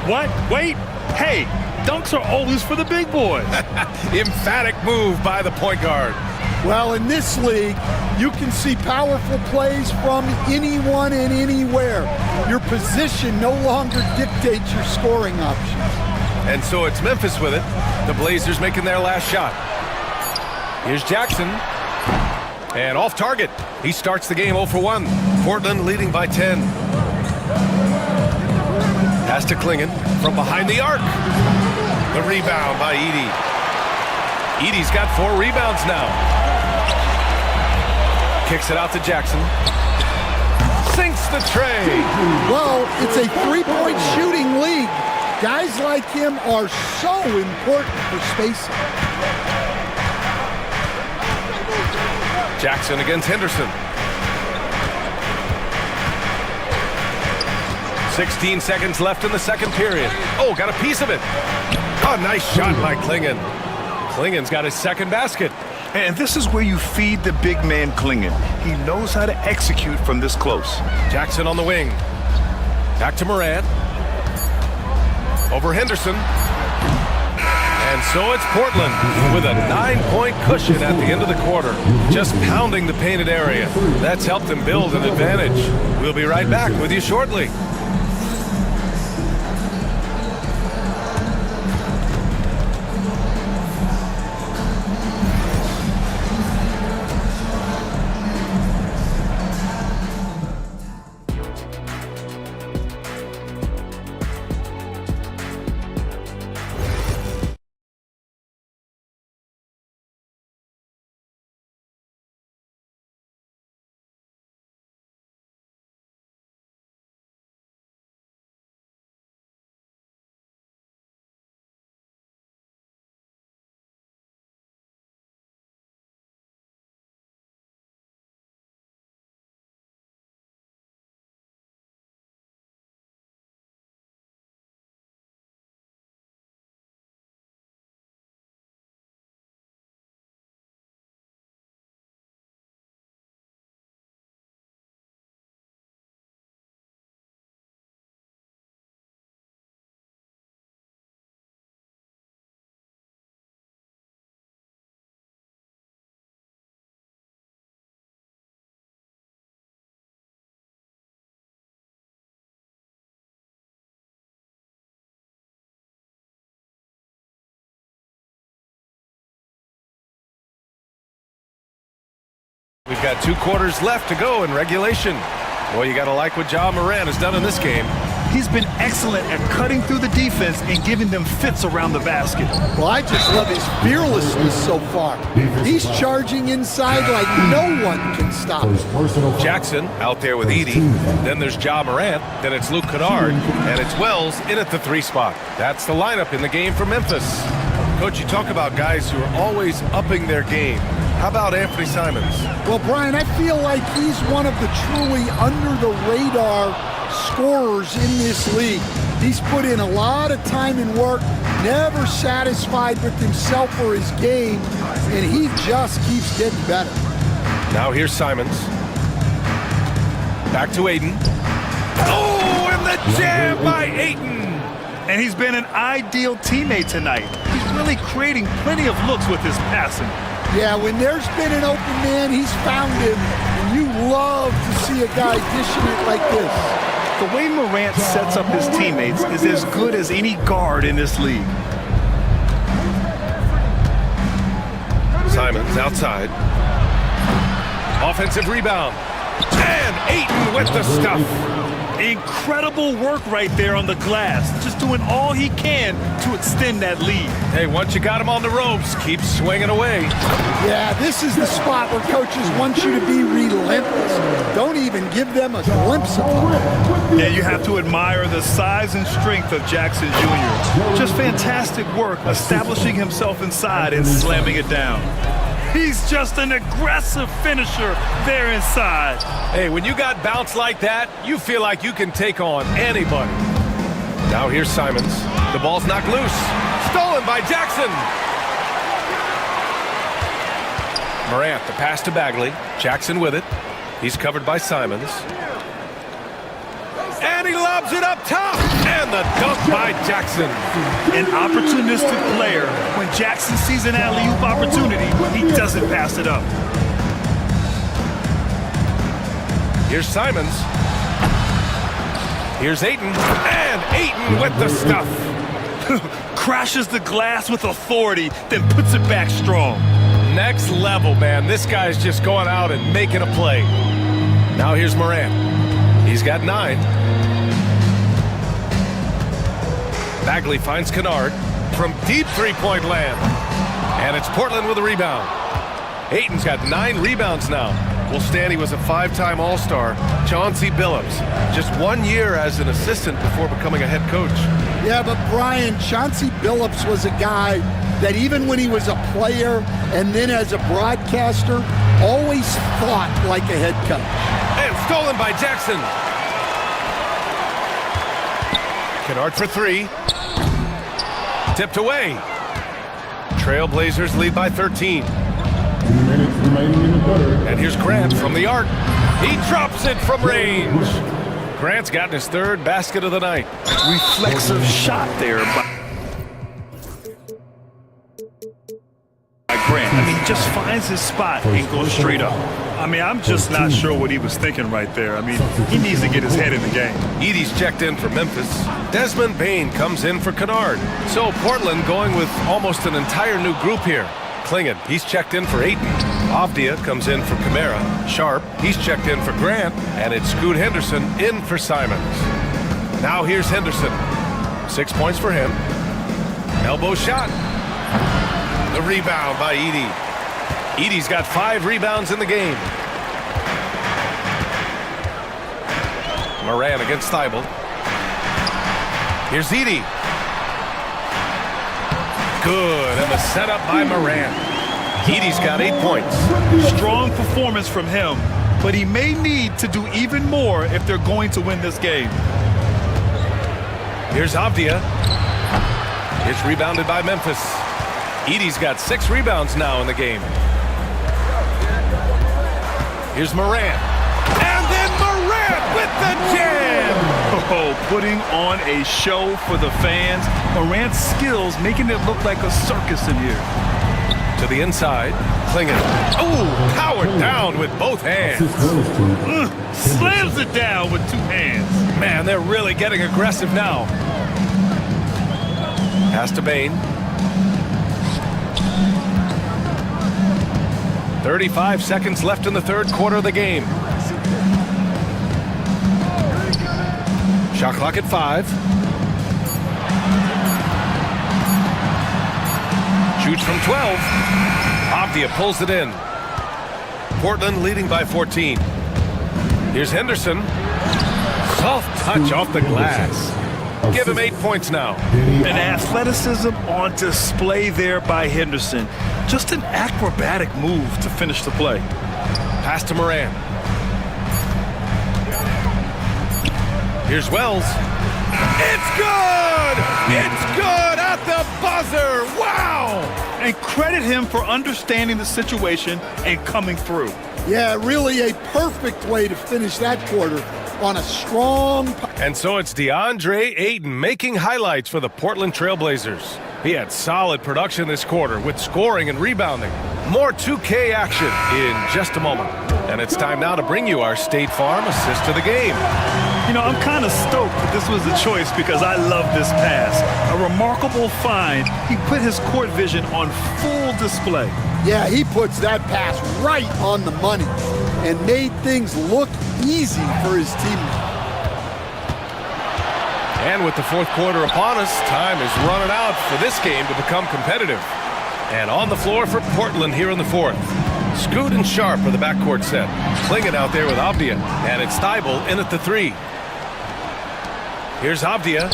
[SPEAKER 8] What? Wait, Hey, dunks are always for the big boys.
[SPEAKER 6] Emphatic move by the point guard.
[SPEAKER 3] Well, in this league, you can see powerful plays from anyone and anywhere. Your position no longer dictates your scoring options.
[SPEAKER 6] And so it's Memphis with it. The Blazers making their last shot. Here's Jackson. And off target. He starts the game 0 for 1. Portland leading by 10. Pass to Klingon from behind the arc. The rebound by Edey. Edey's got 4 rebounds now. Kicks it out to Jackson. Sinks the tray.
[SPEAKER 3] Well, it's a three-point shooting league. Guys like him are so important for spacing.
[SPEAKER 6] Jackson against Henderson. 16 seconds left in the second period. Oh, got a piece of it. Oh, nice shot by Klingon. Klingon's got his second basket.
[SPEAKER 8] And this is where you feed the big man Klingon. He knows how to execute from this close.
[SPEAKER 6] Jackson on the wing. Back to Morant. Over Henderson. And so it's Portland with a 9-point cushion at the end of the quarter. Just pounding the painted area. That's helped them build an advantage. We'll be right back with you shortly. We've got 2 quarters left to go in regulation. Boy, you got to like what Ja Morant has done in this game.
[SPEAKER 8] He's been excellent at cutting through the defense and giving them fits around the basket.
[SPEAKER 3] Well, I just love his fearlessness so far. He's charging inside like no one can stop him.
[SPEAKER 6] Jackson out there with Edey. Then there's Ja Morant. Then it's Luke Kennard. And it's Wells in at the 3 spot. That's the lineup in the game for Memphis. Coach, you talk about guys who are always upping their game. How about Anthony Simons?
[SPEAKER 3] Well, Brian, I feel like he's one of the truly under-the-radar scorers in this league. He's put in a lot of time and work, never satisfied with himself or his game, and he just keeps getting better.
[SPEAKER 6] Now here's Simons. Back to Ayton. Oh, and the jam by Ayton!
[SPEAKER 8] And he's been an ideal teammate tonight. He's really creating plenty of looks with his passing.
[SPEAKER 3] Yeah, when there's been an open man, he's found him, and you love to see a guy dishing it like this.
[SPEAKER 8] The way Morant sets up his teammates is as good as any guard in this league.
[SPEAKER 6] Simons outside. Offensive rebound. And Ayton with the stuff.
[SPEAKER 8] Incredible work right there on the glass. Just doing all he can to extend that lead.
[SPEAKER 6] Hey, once you got him on the ropes, keep swinging away.
[SPEAKER 3] Yeah, this is the spot where coaches want you to be relentless. Don't even give them a glimpse of it.
[SPEAKER 8] Yeah, you have to admire the size and strength of Jackson Jr. Just fantastic work establishing himself inside and slamming it down. He's just an aggressive finisher there inside.
[SPEAKER 6] Hey, when you got bounce like that, you feel like you can take on anybody. Now here's Simons. The ball's knocked loose. Stolen by Jackson. Morant, the pass to Bagley. Jackson with it. He's covered by Simons. And he lobs it up top. And the dunk by Jackson.
[SPEAKER 8] An opportunistic player. When Jackson sees an alley-oop opportunity, he doesn't pass it up.
[SPEAKER 6] Here's Simons. Here's Ayton. And Ayton with the stuff.
[SPEAKER 8] Crashes the glass with authority, then puts it back strong.
[SPEAKER 6] Next level, man. This guy's just going out and making a play. Now here's Morant. He's got 9. Bagley finds Kennard from deep three-point land. And it's Portland with a rebound. Ayton's got 9 rebounds now. Well, Stanley was a 5-time All-Star. Chauncey Billups, just 1 year as an assistant before becoming a head coach.
[SPEAKER 3] Yeah, but Brian, Chauncey Billups was a guy that even when he was a player and then as a broadcaster, always thought like a head coach.
[SPEAKER 6] And stolen by Jackson. Kennard for 3. Tipped away. Trailblazers lead by 13.
[SPEAKER 10] 2 minutes remaining in the quarter.
[SPEAKER 6] And here's Grant from the arc. He drops it from range. Grant's gotten his 3rd basket of the night.
[SPEAKER 8] Reflexive shot there by Grant. I mean, just finds his spot and goes straight up. I mean, I'm just not sure what he was thinking right there. I mean, he needs to get his head in the game.
[SPEAKER 6] Edey's checked in for Memphis. Desmond Bane comes in for Kennard. So Portland going with almost an entire new group here. Klingon, he's checked in for Ayton. Avdia comes in for Kamara. Sharp, he's checked in for Grant. And it's Scoot Henderson in for Simons. Now here's Henderson. 6 points for him. Elbow shot. The rebound by Edey. Edey's got 5 rebounds in the game. Moran against Thibault. Here's Edey. Good, and the setup by Moran. Edey's got 8 points.
[SPEAKER 8] Strong performance from him, but he may need to do even more if they're going to win this game.
[SPEAKER 6] Here's Avdia. It's rebounded by Memphis. Edey's got 6 rebounds now in the game. Here's Moran. And then Moran with the jam!
[SPEAKER 8] Oh, putting on a show for the fans. Morant's skills making it look like a circus in here.
[SPEAKER 6] To the inside. Klingon. Oh, powered down with both hands.
[SPEAKER 8] Slams it down with 2 hands.
[SPEAKER 6] Man, they're really getting aggressive now. Pass to Bane. 35 seconds left in the 3rd quarter of the game. Shot clock at 5. Shoots from 12. Avdia pulls it in. Portland leading by 14. Here's Henderson. Soft touch off the glass. Give him 8 points now.
[SPEAKER 8] An athleticism on display there by Henderson. Just an acrobatic move to finish the play.
[SPEAKER 6] Pass to Moran. Here's Wells. It's good! It's good at the buzzer! Wow!
[SPEAKER 8] And credit him for understanding the situation and coming through.
[SPEAKER 3] Yeah, really a perfect way to finish that quarter on a strong...
[SPEAKER 6] And so it's DeAndre Ayton making highlights for the Portland Trailblazers. He had solid production this quarter with scoring and rebounding. More 2K action in just a moment. And it's time now to bring you our State Farm assist to the game.
[SPEAKER 8] You know, I'm kind of stoked that this was a choice because I love this pass. A remarkable find. He put his court vision on full display.
[SPEAKER 3] Yeah, he puts that pass right on the money and made things look easy for his teammates.
[SPEAKER 6] And with the 4th quarter upon us, time is running out for this game to become competitive. And on the floor for Portland here in the 4th. Scoot and Sharp are the backcourt set. Klingon out there with Avdia. And it's Thibault in at the 3. Here's Avdia.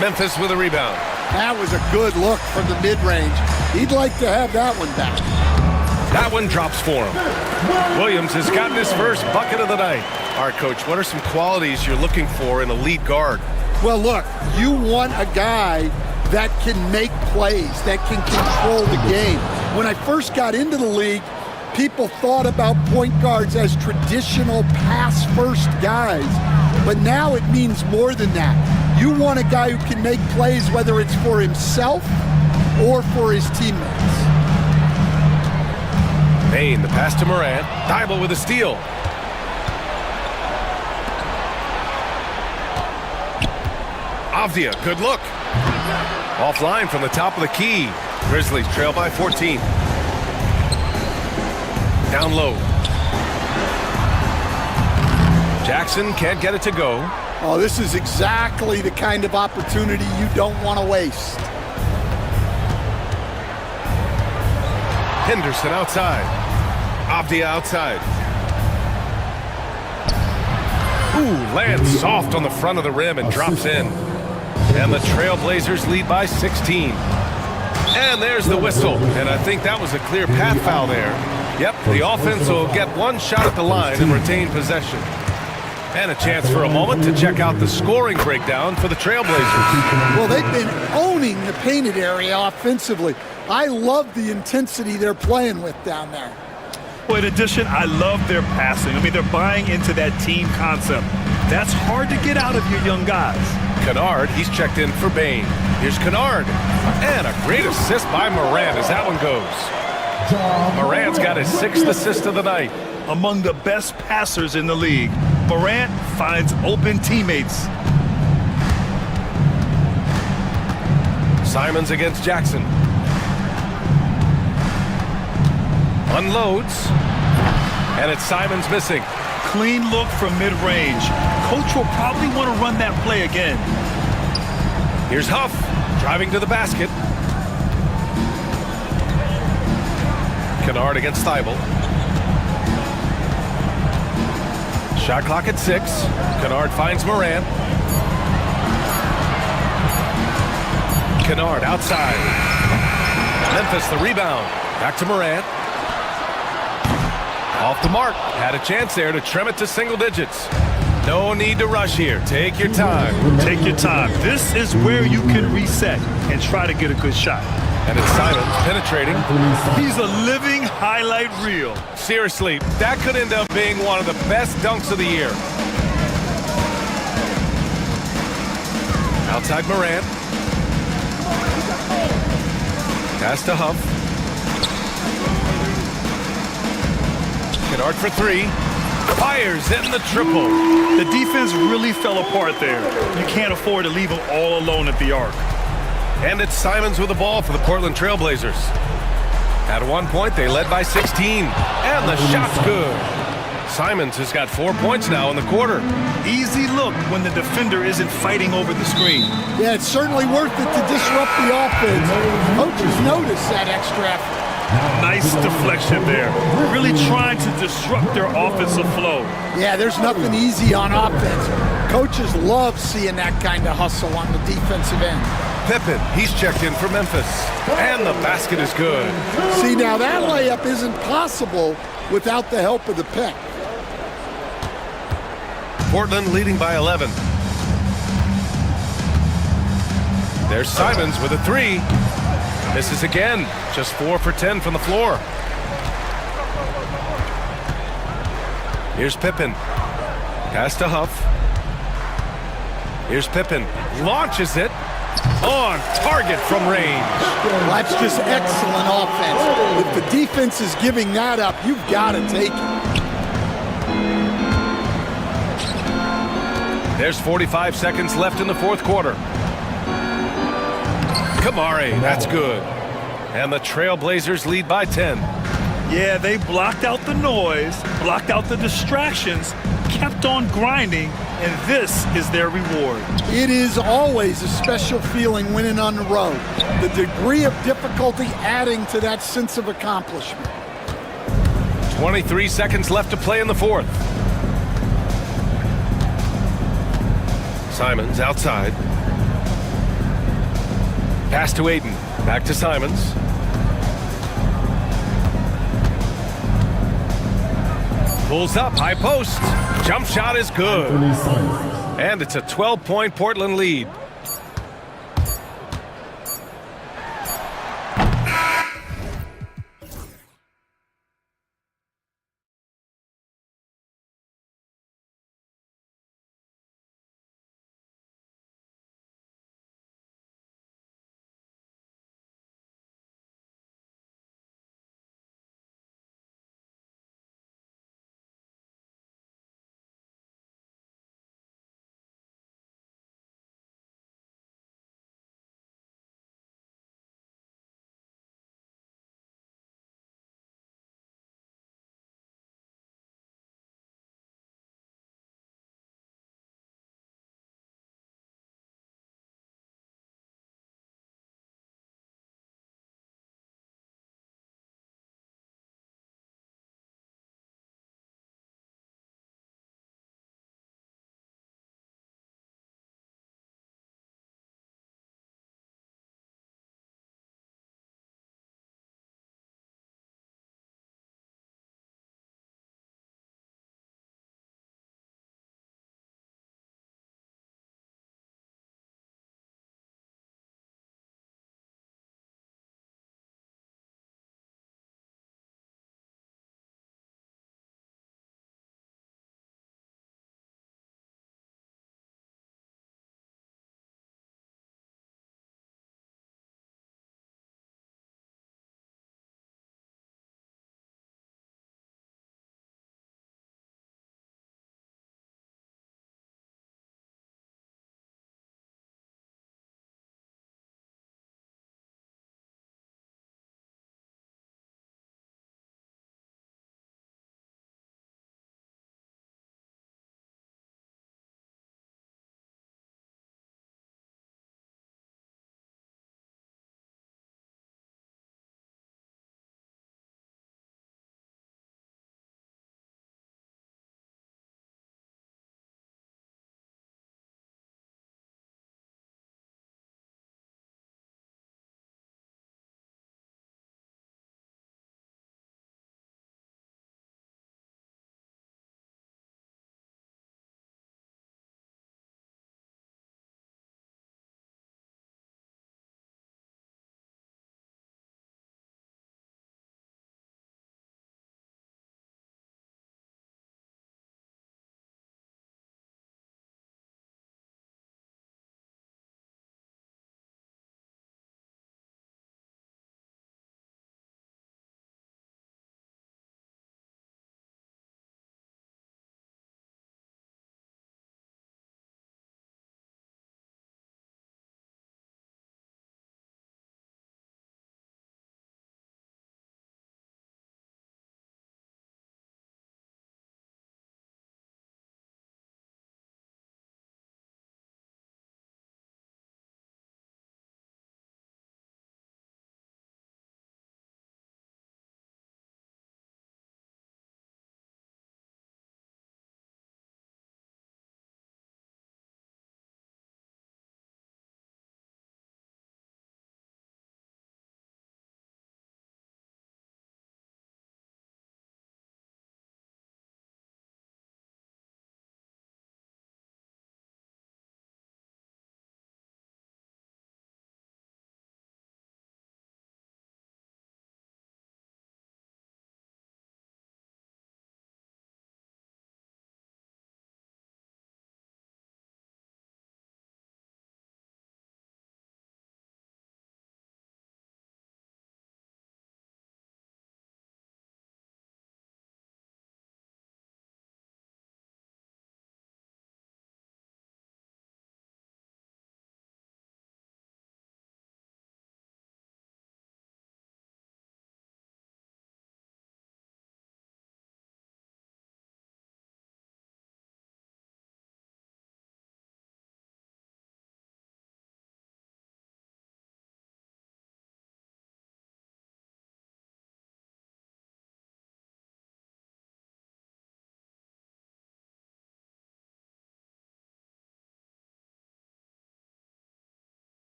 [SPEAKER 6] Memphis with a rebound.
[SPEAKER 3] That was a good look from the mid-range. He'd like to have that one back.
[SPEAKER 6] That one drops for him. Williams has gotten his first bucket of the night. All right, Coach, what are some qualities you're looking for in a lead guard?
[SPEAKER 3] Well, look, you want a guy that can make plays, that can control the game. When I first got into the league, people thought about point guards as traditional pass-first guys, but now it means more than that. You want a guy who can make plays, whether it's for himself or for his teammates.
[SPEAKER 6] Payne, the pass to Morant. Thibault with a steal. Avdia, good look. Offline from the top of the key. Grizzlies trail by 14. Down low. Jackson can't get it to go.
[SPEAKER 3] Oh, this is exactly the kind of opportunity you don't want to waste.
[SPEAKER 6] Henderson outside. Avdia outside. Ooh, lands soft on the front of the rim and drops in. And the Trailblazers lead by 16. And there's the whistle. And I think that was a clear path foul there. Yep, the offense will get one shot at the line and retain possession. And a chance for a moment to check out the scoring breakdown for the Trailblazers.
[SPEAKER 3] Well, they've been owning the painted area offensively. I love the intensity they're playing with down there.
[SPEAKER 8] Well, in addition, I love their passing. I mean, they're buying into that team concept. That's hard to get out of your young guys.
[SPEAKER 6] Kennard, he's checked in for Bain. Here's Kennard. And a great assist by Morant as that one goes. Morant's got his 6th assist of the night.
[SPEAKER 8] Among the best passers in the league, Morant finds open teammates.
[SPEAKER 6] Simons against Jackson. Unloads. And it's Simons missing.
[SPEAKER 8] Clean look from mid-range. Coach will probably want to run that play again.
[SPEAKER 6] Here's Huff, driving to the basket. Kennard against Thibault. Shot clock at 6. Kennard finds Morant. Kennard outside. Memphis the rebound. Back to Morant. Off the mark. Had a chance there to trim it to single digits. No need to rush here. Take your time.
[SPEAKER 8] Take your time. This is where you can reset and try to get a good shot.
[SPEAKER 6] And it's Simons penetrating.
[SPEAKER 8] He's a living highlight reel.
[SPEAKER 6] Seriously, that could end up being one of the best dunks of the year. Outside Morant. Pass to Huff. Kennard for 3. Fires in the triple.
[SPEAKER 8] The defense really fell apart there. You can't afford to leave them all alone at the arc.
[SPEAKER 6] And it's Simons with the ball for the Portland Trailblazers. At one point, they led by 16. And the shot's good. Simons has got 4 points now in the quarter.
[SPEAKER 8] Easy look when the defender isn't fighting over the screen.
[SPEAKER 3] Yeah, it's certainly worth it to disrupt the offense. Coaches notice that extra effort.
[SPEAKER 8] Nice deflection there. Really trying to disrupt their offensive flow.
[SPEAKER 3] Yeah, there's nothing easy on offense. Coaches love seeing that kind of hustle on the defensive end.
[SPEAKER 6] Pippen, he's checked in for Memphis. And the basket is good.
[SPEAKER 3] See, now that layup isn't possible without the help of the pick.
[SPEAKER 6] Portland leading by 11. There's Simons with a 3. Misses again. Just 4 for 10 from the floor. Here's Pippen. Pass to Huff. Here's Pippen. Launches it. On target from range.
[SPEAKER 3] Well, that's just excellent offense. If the defense is giving that up, you've got to take it.
[SPEAKER 6] There's 45 seconds left in the fourth quarter. Kamari, that's good. And the Trailblazers lead by 10.
[SPEAKER 8] Yeah, they blocked out the noise, blocked out the distractions, kept on grinding, and this is their reward.
[SPEAKER 3] It is always a special feeling winning on the road. The degree of difficulty adding to that sense of accomplishment.
[SPEAKER 6] 23 seconds left to play in the fourth. Simons outside. Pass to Aiden. Back to Simons. Pulls up, high post. Jump shot is good. And it's a 12-point Portland lead.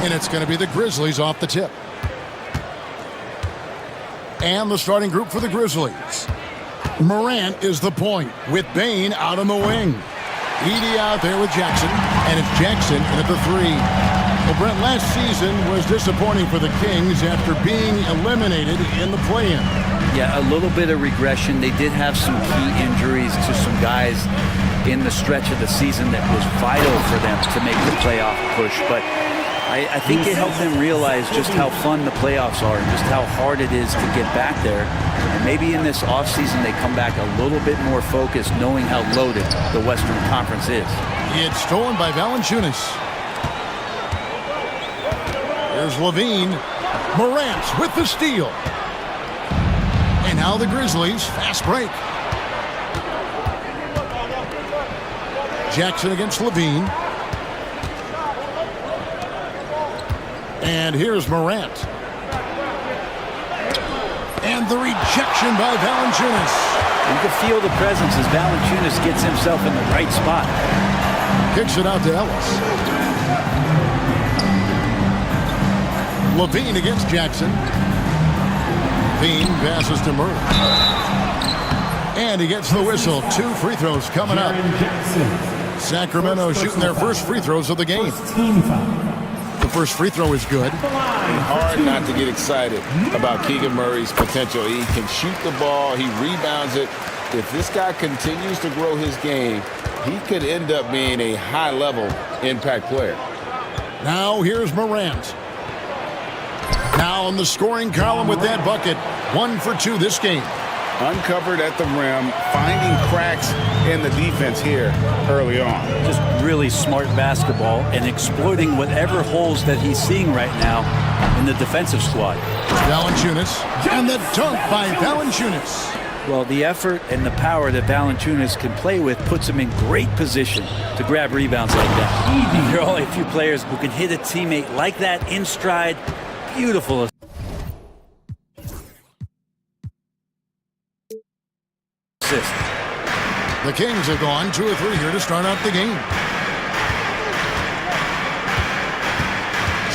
[SPEAKER 2] And it's going to be the Grizzlies off the tip. And the starting group for the Grizzlies. Morant is the point with Bane out on the wing. Edey out there with Jackson. And it's Jackson in at the 3. Well, Brent, last season was disappointing for the Kings after being eliminated in the play-in.
[SPEAKER 11] Yeah, a little bit of regression. They did have some key injuries to some guys in the stretch of the season that was vital for them to make the playoff push. But I think it helped them realize just how fun the playoffs are and just how hard it is to get back there. And maybe in this offseason they come back a little bit more focused, knowing how loaded the Western Conference is.
[SPEAKER 2] It's stolen by Valanciunas. Here's Levine. Morant with the steal. And now the Grizzlies, fast break. Jackson against Levine. And here's Morant. And the rejection by Valanciunas.
[SPEAKER 11] You can feel the presence as Valanciunas gets himself in the right spot.
[SPEAKER 2] Kicks it out to Ellis. Levine against Jackson. Levine passes to Murray. And he gets the whistle. 2 free throws coming up. Sacramento shooting their first free throws of the game. The first free throw is good.
[SPEAKER 1] Hard not to get excited about Keegan Murray's potential. He can shoot the ball. He rebounds it. If this guy continues to grow his game, he could end up being a high-level impact player.
[SPEAKER 2] Now here's Morant. Now on the scoring column with that bucket. 1 for 2 this game.
[SPEAKER 1] Uncovered at the rim, finding cracks in the defense here early on.
[SPEAKER 11] Just really smart basketball and exploiting whatever holes that he's seeing right now in the defensive squad.
[SPEAKER 2] Valanciunas, and the dunk by Valanciunas.
[SPEAKER 11] Well, the effort and the power that Valanciunas can play with puts him in great position to grab rebounds like that. There are only a few players who can hit a teammate like that in stride. Beautiful. Assist.
[SPEAKER 2] The Kings have gone 2 or 3 here to start out the game.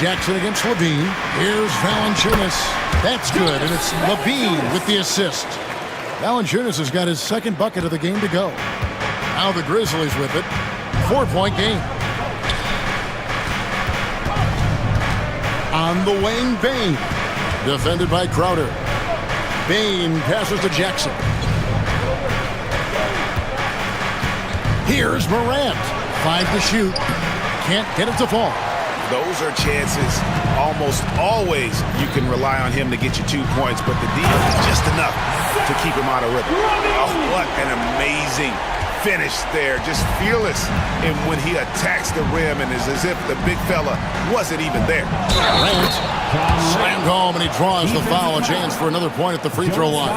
[SPEAKER 2] Jackson against Levine. Here's Valanciunas. That's good, and it's Levine with the assist. Valanciunas has got his second bucket of the game to go. Now the Grizzlies with it. 4-point game. On the wing, Bane. Defended by Crowder. Bane passes to Jackson. Here's Morant. 5 to shoot. Can't get it to fall.
[SPEAKER 1] Those are chances. Almost always you can rely on him to get you 2 points, but the defense is just enough to keep him out of rhythm. Oh, what an amazing finish there. Just fearless and when he attacks the rim, and it's as if the big fella wasn't even there.
[SPEAKER 2] Morant slammed home, and he draws the foul. A chance for another point at the free throw line.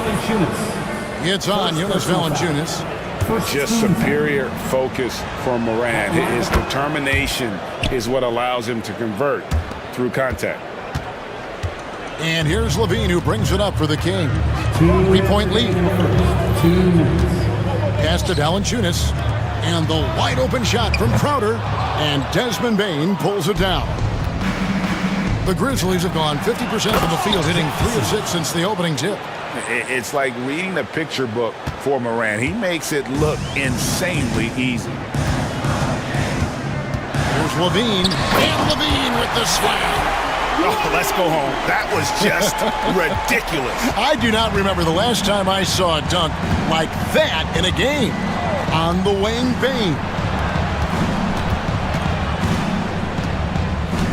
[SPEAKER 2] It's on Jonas Valanciunas.
[SPEAKER 1] Just superior focus for Morant. His determination is what allows him to convert through contact.
[SPEAKER 2] And here's Levine, who brings it up for the Kings. 3-point lead. Pass to Valanciunas. And the wide open shot from Crowder. And Desmond Bane pulls it down. The Grizzlies have gone 50% from the field, hitting 3 of 6 since the opening tip.
[SPEAKER 1] It's like reading the picture book for Morant. He makes it look insanely easy.
[SPEAKER 2] Here's Levine. And Levine with the slam.
[SPEAKER 1] Oh, let's go home. That was just ridiculous.
[SPEAKER 2] I do not remember the last time I saw a dunk like that in a game. On the wing, Bane.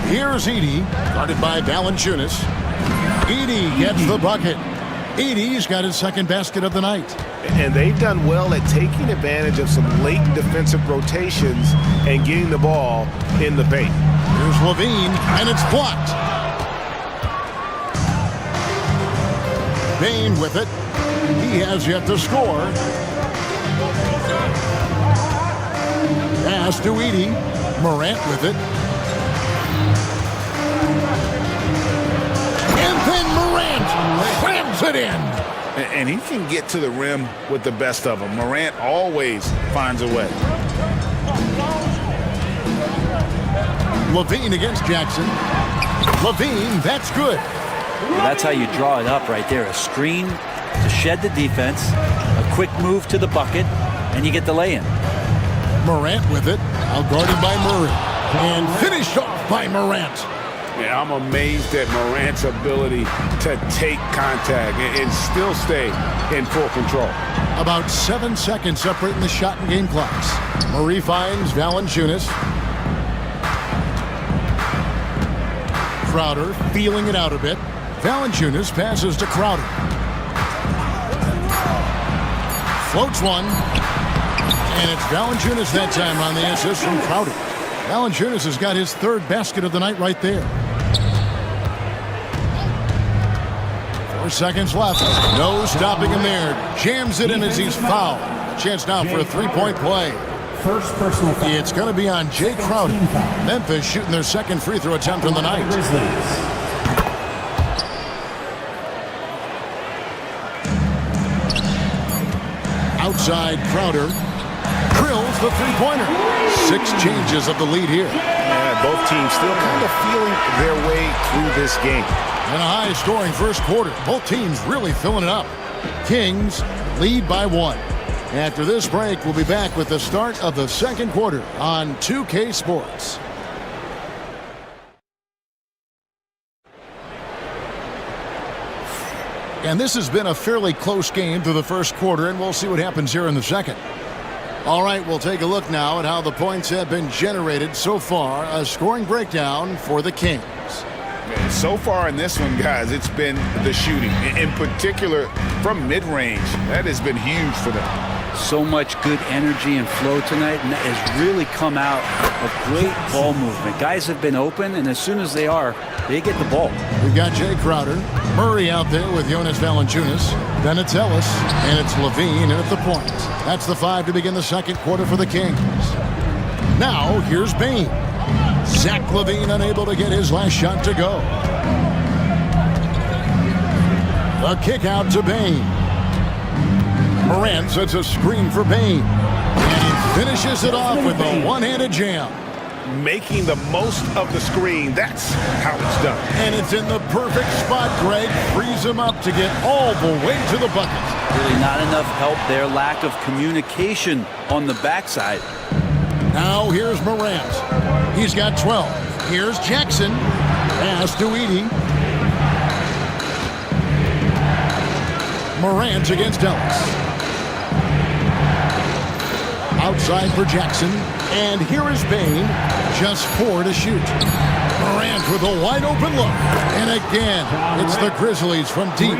[SPEAKER 2] Here's Edey, guarded by Valanciunas. Edey gets the bucket. Edey's got his second basket of the night.
[SPEAKER 5] And they've done well at taking advantage of some late defensive rotations and getting the ball in the paint.
[SPEAKER 2] Here's Levine, and it's blocked. Bane with it. He has yet to score. Pass to Edey. Morant with it. And then Morant slams it in.
[SPEAKER 1] And he can get to the rim with the best of them. Morant always finds a way.
[SPEAKER 2] Levine against Jackson. Levine, that's good.
[SPEAKER 11] That's how you draw it up right there. A screen to shed the defense, a quick move to the bucket, and you get the lay-in.
[SPEAKER 2] Morant with it, out guarded by Murray. And finished off by Morant.
[SPEAKER 1] Yeah, I'm amazed at Morant's ability to take contact and still stay in full control.
[SPEAKER 2] About 7 seconds separating the shot and game clocks. Murray finds Valanciunas. Crowder feeling it out a bit. Valanciunas passes to Crowder. Floats one. And it's Valanciunas that time on the assist from Crowder. Valanciunas has got his third basket of the night right there. 4 seconds left. No stopping him there. Jams it in as he's fouled. Chance now for a three-point play.
[SPEAKER 10] First personal foul.
[SPEAKER 2] It's going to be on Jay Crowder. Memphis shooting their second free throw attempt on the night. Outside Crowder. Drills the three-pointer. 6 changes of the lead here.
[SPEAKER 1] Yeah, both teams still kind of feeling their way through this game.
[SPEAKER 2] And a high-scoring first quarter. Both teams really filling it up. Kings lead by 1. After this break, we'll be back with the start of the second quarter on 2K Sports. And this has been a fairly close game through the first quarter, and we'll see what happens here in the second. All right, we'll take a look now at how the points have been generated so far. A scoring breakdown for the Kings.
[SPEAKER 1] So far in this one, guys, it's been the shooting. In particular, from mid-range. That has been huge for them.
[SPEAKER 11] So much good energy and flow tonight, and that has really come out of great ball movement. Guys have been open, and as soon as they are, they get the ball.
[SPEAKER 2] We've got Jay Crowder, Murray out there with Jonas Valanciunas. Then it's Ellis, and it's Levine in at the point. That's the 5 to begin the second quarter for the Kings. Now, here's Bain. Zach Levine unable to get his last shot to go. The kick out to Bain. Morant sets a screen for Bain. And he finishes it off with a one-handed jam.
[SPEAKER 1] Making the most of the screen. That's how it's done.
[SPEAKER 2] And it's in the perfect spot. Greg frees him up to get all the way to the bucket.
[SPEAKER 11] Really not enough help there. Lack of communication on the backside.
[SPEAKER 2] Now here's Morant. He's got 12. Here's Jackson. Pass to Edey. Morant against Ellis. Outside for Jackson. And here is Bain. Just 4 to shoot. Morant with a wide open look. And again, it's the Grizzlies from deep.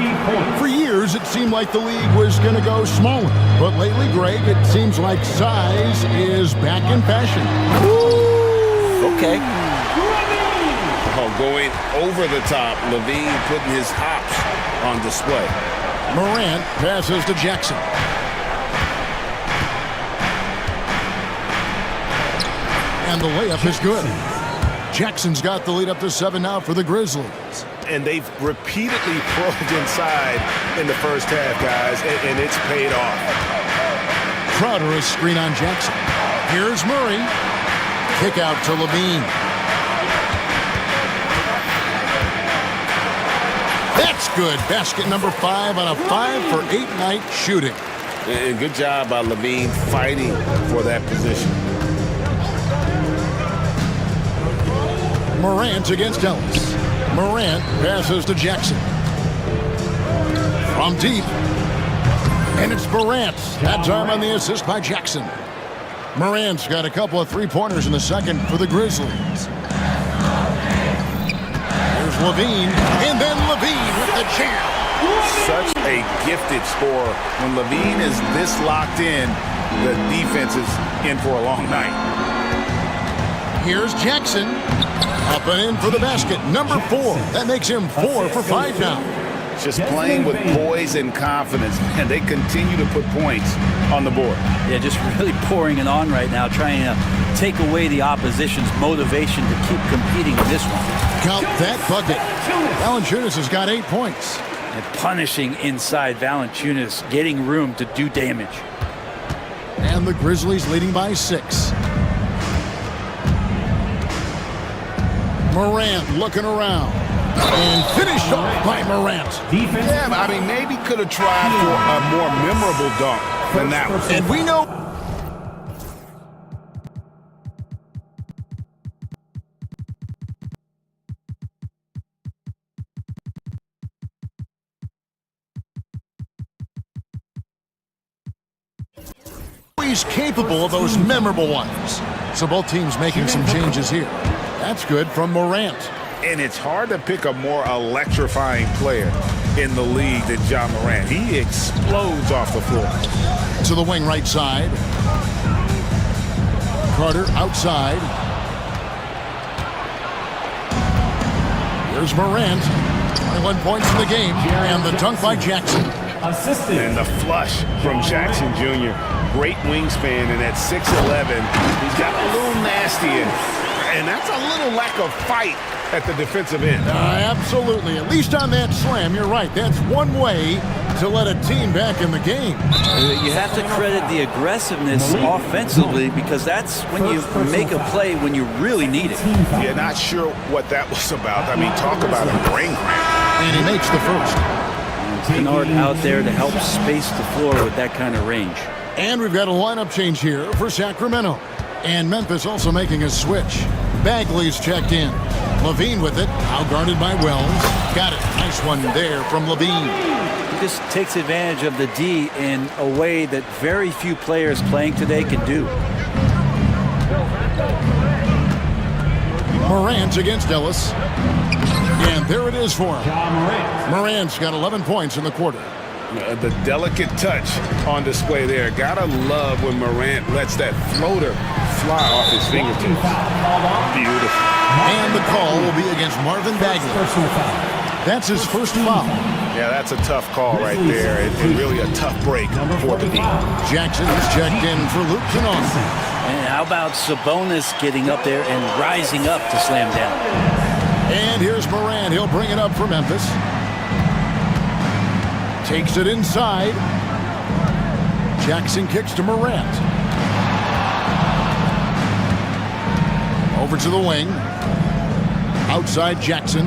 [SPEAKER 2] For years, it seemed like the league was going to go smaller. But lately, Greg, it seems like size is back in fashion.
[SPEAKER 11] Okay.
[SPEAKER 1] Oh, going over the top. Levine putting his hops on display.
[SPEAKER 2] Morant passes to Jackson. And the layup is good. Jackson's got the lead up to 7 now for the Grizzlies.
[SPEAKER 5] And they've repeatedly probed inside in the first half, guys, and it's paid off.
[SPEAKER 2] Crowder is screen on Jackson. Here's Murray. Kick out to Levine. That's good. Basket number 5 on a 5-for-8 night shooting.
[SPEAKER 1] And good job by Levine fighting for that position.
[SPEAKER 2] Morant against Ellis. Morant passes to Jackson. From deep. And it's Morant. That time on the assist by Jackson. Morant's got a couple of three-pointers in the second for the Grizzlies. Here's Levine. And then Levine with the jam.
[SPEAKER 1] Such a gifted scorer. When Levine is this locked in, the defense is in for a long night.
[SPEAKER 2] Here's Jackson. Up and in for the basket. Number 4. That makes him 4 for 5 now.
[SPEAKER 1] Just playing with poise and confidence, and they continue to put points on the board.
[SPEAKER 11] Yeah, just really pouring it on right now, trying to take away the opposition's motivation to keep competing in this one.
[SPEAKER 2] Count that bucket. Valanciunas has got 8 points.
[SPEAKER 11] And punishing inside Valanciunas, getting room to do damage.
[SPEAKER 2] And the Grizzlies leading by 6. Morant looking around. And finished off by Morant.
[SPEAKER 1] Yeah, I mean, maybe could have tried for a more memorable dunk than that one.
[SPEAKER 2] And we know... He's capable of those memorable ones. So both teams making some changes here. That's good from Morant.
[SPEAKER 1] And it's hard to pick a more electrifying player in the league than Ja Morant. He explodes off the floor.
[SPEAKER 2] To the wing right side. Carter outside. Here's Morant. 21 points in the game. And the dunk by Jackson.
[SPEAKER 1] And the flush from Jackson Jr. Great wingspan, and at 6'11", he's got a little nasty in it. And that's a little lack of fight at the defensive end.
[SPEAKER 2] Absolutely. At least on that slam, you're right. That's one way to let a team back in the game.
[SPEAKER 11] You have to credit the aggressiveness offensively, because that's when you make a play when you really need it.
[SPEAKER 1] You're not sure what that was about. I mean, talk about a brain cramp.
[SPEAKER 2] And he makes the first.
[SPEAKER 11] Kennard out there to help space the floor with that kind of range.
[SPEAKER 2] And we've got a lineup change here for Sacramento. And Memphis also making a switch. Bagley's checked in. Levine with it, outguarded by Wells. Got it. Nice one there from Levine.
[SPEAKER 11] He just takes advantage of the D in a way that very few players playing today can do.
[SPEAKER 2] Morant against Ellis. And there it is for him. Morant's got 11 points in the quarter.
[SPEAKER 1] The delicate touch on display there. Gotta love when Morant lets that floater fly off his fingertips. Beautiful.
[SPEAKER 2] And the call will be against Marvin Bagley. That's his first foul.
[SPEAKER 1] Yeah, that's a tough call right there, and really a tough break for the team.
[SPEAKER 2] Jackson is checked in for Luke Kennard.
[SPEAKER 11] And how about Sabonis getting up there and rising up to slam down?
[SPEAKER 2] And here's Morant. He'll bring it up for Memphis. Takes it inside. Jackson kicks to Morant. Over to the wing. Outside Jackson.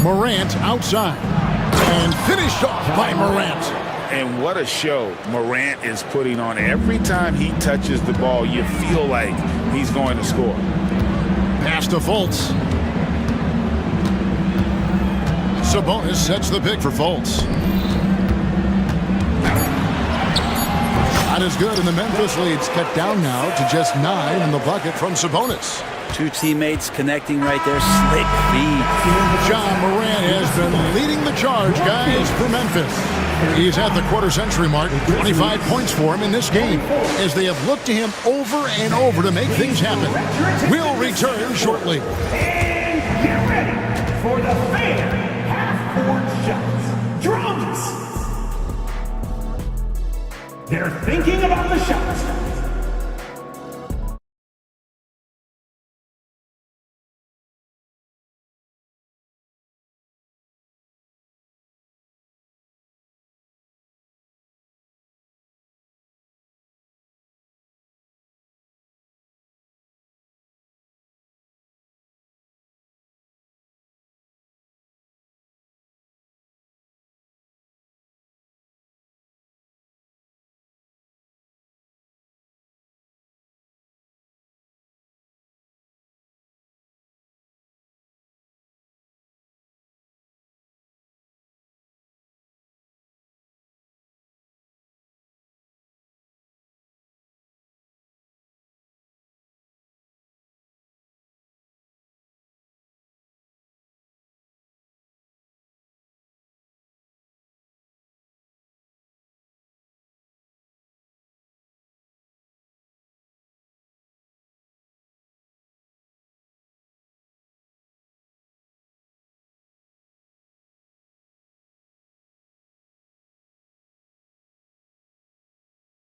[SPEAKER 2] Morant outside. And finished off by Morant.
[SPEAKER 1] And what a show Morant is putting on. Every time he touches the ball, you feel like he's going to score.
[SPEAKER 2] Pass to Fultz. Sabonis sets the pick for Fultz. Not as good, and the Memphis lead's cut down now to just 9 in the bucket from Sabonis.
[SPEAKER 11] Two teammates connecting right there. Slick feed.
[SPEAKER 2] Ja Morant has been leading the charge, guys, for Memphis. He's at the quarter-century mark. 25 points for him in this game, as they have looked to him over and over to make things happen. We'll return shortly.
[SPEAKER 10] And get ready for the fair half-court shots. Drums! They're thinking about the shots.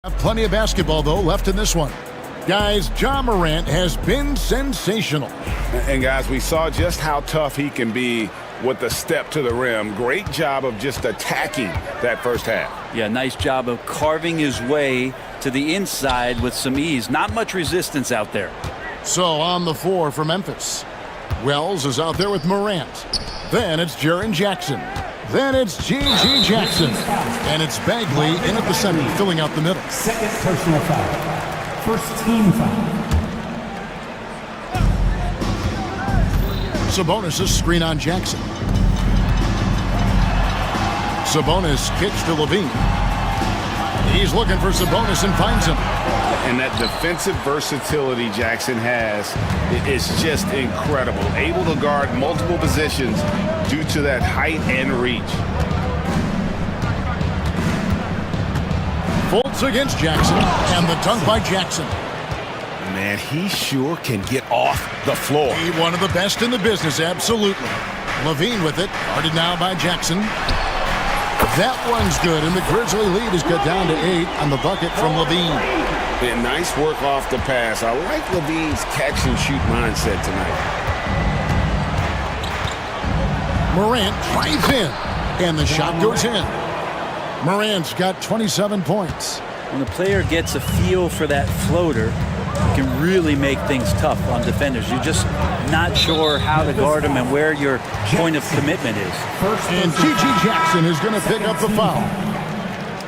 [SPEAKER 2] Have plenty of basketball, though, left in this one. Guys, Ja Morant has been sensational.
[SPEAKER 1] And guys, we saw just how tough he can be with the step to the rim. Great job of just attacking that first half.
[SPEAKER 11] Yeah, nice job of carving his way to the inside with some ease. Not much resistance out there.
[SPEAKER 2] So on the floor for Memphis, Wells is out there with Morant. Then it's Jaren Jackson. Then it's G.G. Jackson. And it's Bagley in at the center, filling out the middle.
[SPEAKER 10] Second personal foul. First team foul.
[SPEAKER 2] Sabonis' screen on Jackson. Sabonis kicks to Levine. He's looking for Sabonis and finds him.
[SPEAKER 1] And that defensive versatility Jackson has is just incredible. Able to guard multiple positions due to that height and reach.
[SPEAKER 2] Fultz against Jackson, and the dunk by Jackson.
[SPEAKER 1] Man, he sure can get off the floor.
[SPEAKER 2] He one of the best in the business, absolutely. Levine with it, guarded now by Jackson. That one's good, and the Grizzly lead is cut down to 8 on the bucket from Levine.
[SPEAKER 1] Yeah, nice work off the pass. I like Levine's catch-and-shoot mindset tonight.
[SPEAKER 2] Morant drives in, and the shot goes in. Morant's got 27 points.
[SPEAKER 11] When a player gets a feel for that floater, it can really make things tough on defenders. You're just not sure how to guard them and where your point of commitment is.
[SPEAKER 2] And G.G. Jackson is going to pick up the foul.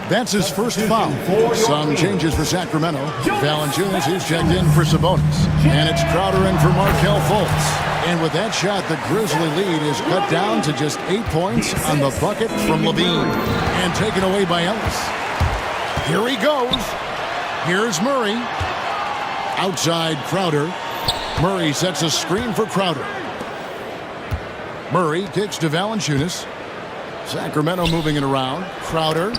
[SPEAKER 2] That's his first foul. Some changes for Sacramento. Valanciunas is checked in for Sabonis. And it's Crowder in for Markelle Fultz. And with that shot, the Grizzly lead is cut down to just 8 points on the bucket from Levine. And taken away by Ellis. Here he goes. Here's Murray. Outside Crowder. Murray sets a screen for Crowder. Murray kicks to Valanciunas. Sacramento moving it around. Crowder.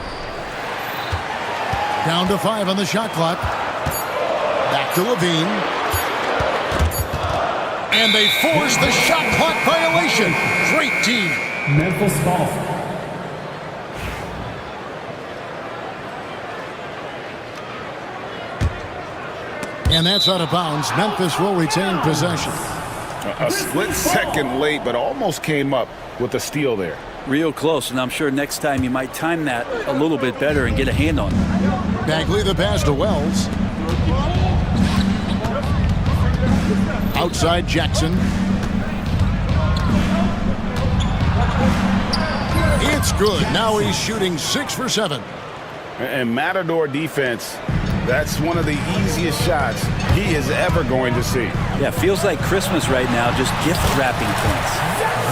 [SPEAKER 2] Down to 5 on the shot clock. Back to Levine. And they force the shot clock violation. Great team.
[SPEAKER 10] Memphis ball.
[SPEAKER 2] And that's out of bounds. Memphis will retain possession.
[SPEAKER 1] A split second late, but almost came up with a steal there.
[SPEAKER 11] Real close, and I'm sure next time you might time that a little bit better and get a hand on it.
[SPEAKER 2] Bagley the pass to Wells. Outside Jackson. It's good. Now he's shooting 6 for 7.
[SPEAKER 1] And Matador defense, that's one of the easiest shots he is ever going to see.
[SPEAKER 11] Yeah, feels like Christmas right now, just gift wrapping points.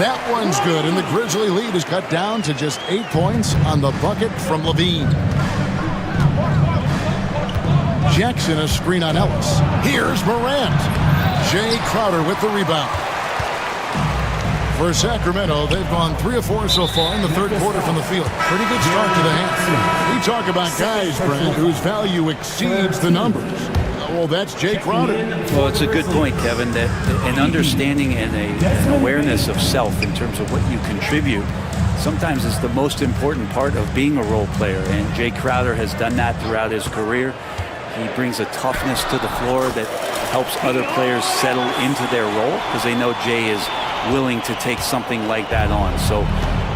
[SPEAKER 2] That one's good, and the Grizzly lead is cut down to just 8 points on the bucket from Levine. Jackson a screen on Ellis. Here's Morant. Jay Crowder with the rebound. For Sacramento, they've gone 3 of 4 so far in the third quarter from the field. Pretty good start to the half. We talk about guys, Brent, whose value exceeds the numbers. Well, that's Jay Crowder.
[SPEAKER 11] Well, it's a good point, Kevin, that an understanding and an awareness of self in terms of what you contribute sometimes is the most important part of being a role player. And Jay Crowder has done that throughout his career. He brings a toughness to the floor that helps other players settle into their role because they know Jay is willing to take something like that on. So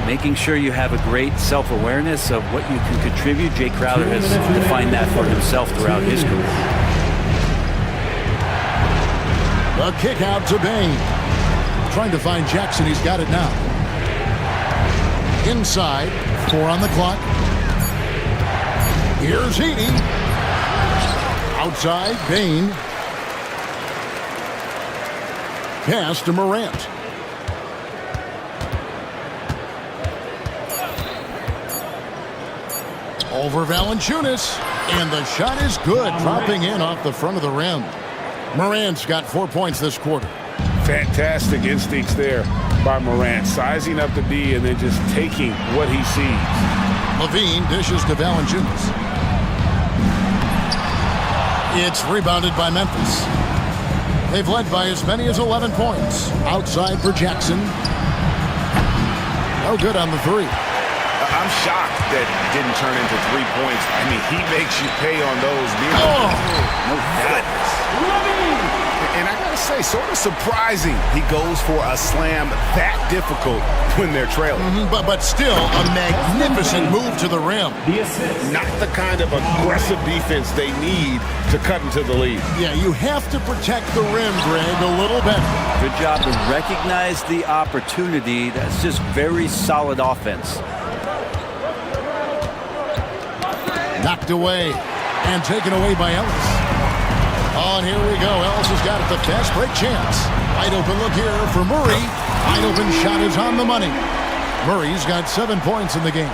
[SPEAKER 11] making sure you have a great self-awareness of what you can contribute. Jay Crowder has defined that for himself throughout his career.
[SPEAKER 2] The kick out to Bain. Trying to find Jackson. He's got it now. Inside. 4 on the clock. Here's Heaney. Outside. Bain. Pass to Morant. Over Valanciunas. And the shot is good. Dropping in off the front of the rim. Morant's got 4 points this quarter.
[SPEAKER 1] Fantastic instincts there by Morant. Sizing up the D and then just taking what he sees.
[SPEAKER 2] Levine dishes to Valanciunas. It's rebounded by Memphis. They've led by as many as 11 points. Outside for Jackson. No good on the 3.
[SPEAKER 1] I'm shocked that didn't turn into 3 points. I mean, he makes you pay on those. No goodness. And I gotta say, sort of surprising he goes for a slam that difficult when they're trailing.
[SPEAKER 2] But still a magnificent move to the rim.
[SPEAKER 1] Not the kind of aggressive defense they need to cut into the lead.
[SPEAKER 2] Yeah, you have to protect the rim, Greg, a little better.
[SPEAKER 11] Good job to recognize the opportunity. That's just very solid offense.
[SPEAKER 2] Knocked away and taken away by Ellis. Oh, and here we go. Ellis has got it. The fast break chance. Wide open look here for Murray. Wide open shot is on the money. Murray's got 7 points in the game.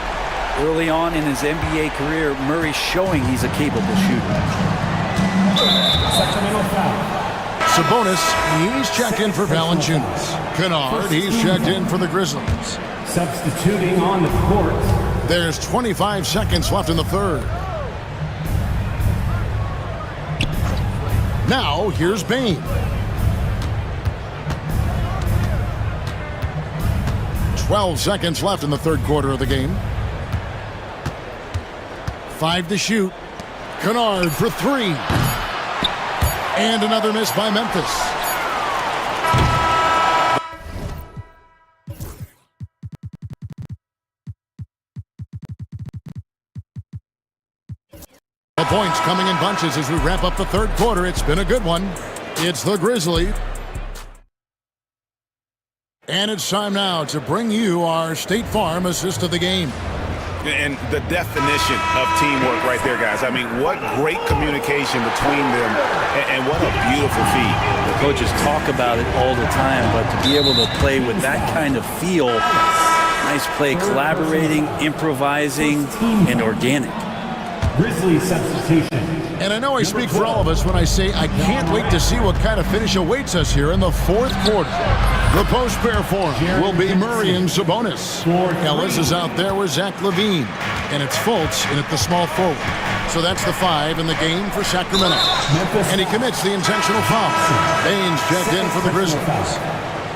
[SPEAKER 11] Early on in his NBA career, Murray's showing he's a capable shooter.
[SPEAKER 2] Sabonis, he's checked in for Valanciunas. Kennard, he's checked in for the Grizzlies.
[SPEAKER 10] Substituting on the court.
[SPEAKER 2] There's 25 seconds left in the third. Now, here's Bain. 12 seconds left in the third quarter of the game. 5 to shoot. Kennard for 3. And another miss by Memphis. The points coming in bunches as we wrap up the third quarter. It's been a good one. It's the Grizzlies. And it's time now to bring you our State Farm assist of the game.
[SPEAKER 1] And the definition of teamwork right there, guys. I mean, what great communication between them, and what a beautiful feed.
[SPEAKER 11] The coaches talk about it all the time, but to be able to play with that kind of feel, nice play, collaborating, improvising, and organic.
[SPEAKER 10] Grizzlies substitution.
[SPEAKER 2] And I know I speak for all of us when I say I can't wait to see what kind of finish awaits us here in the fourth quarter. The post pair form will be Murray and Sabonis. Ellis is out there with Zach LaVine. And it's Fultz in at the small forward. So that's the 5 in the game for Sacramento. And he commits the intentional foul. Baines checked in for the Grizzlies.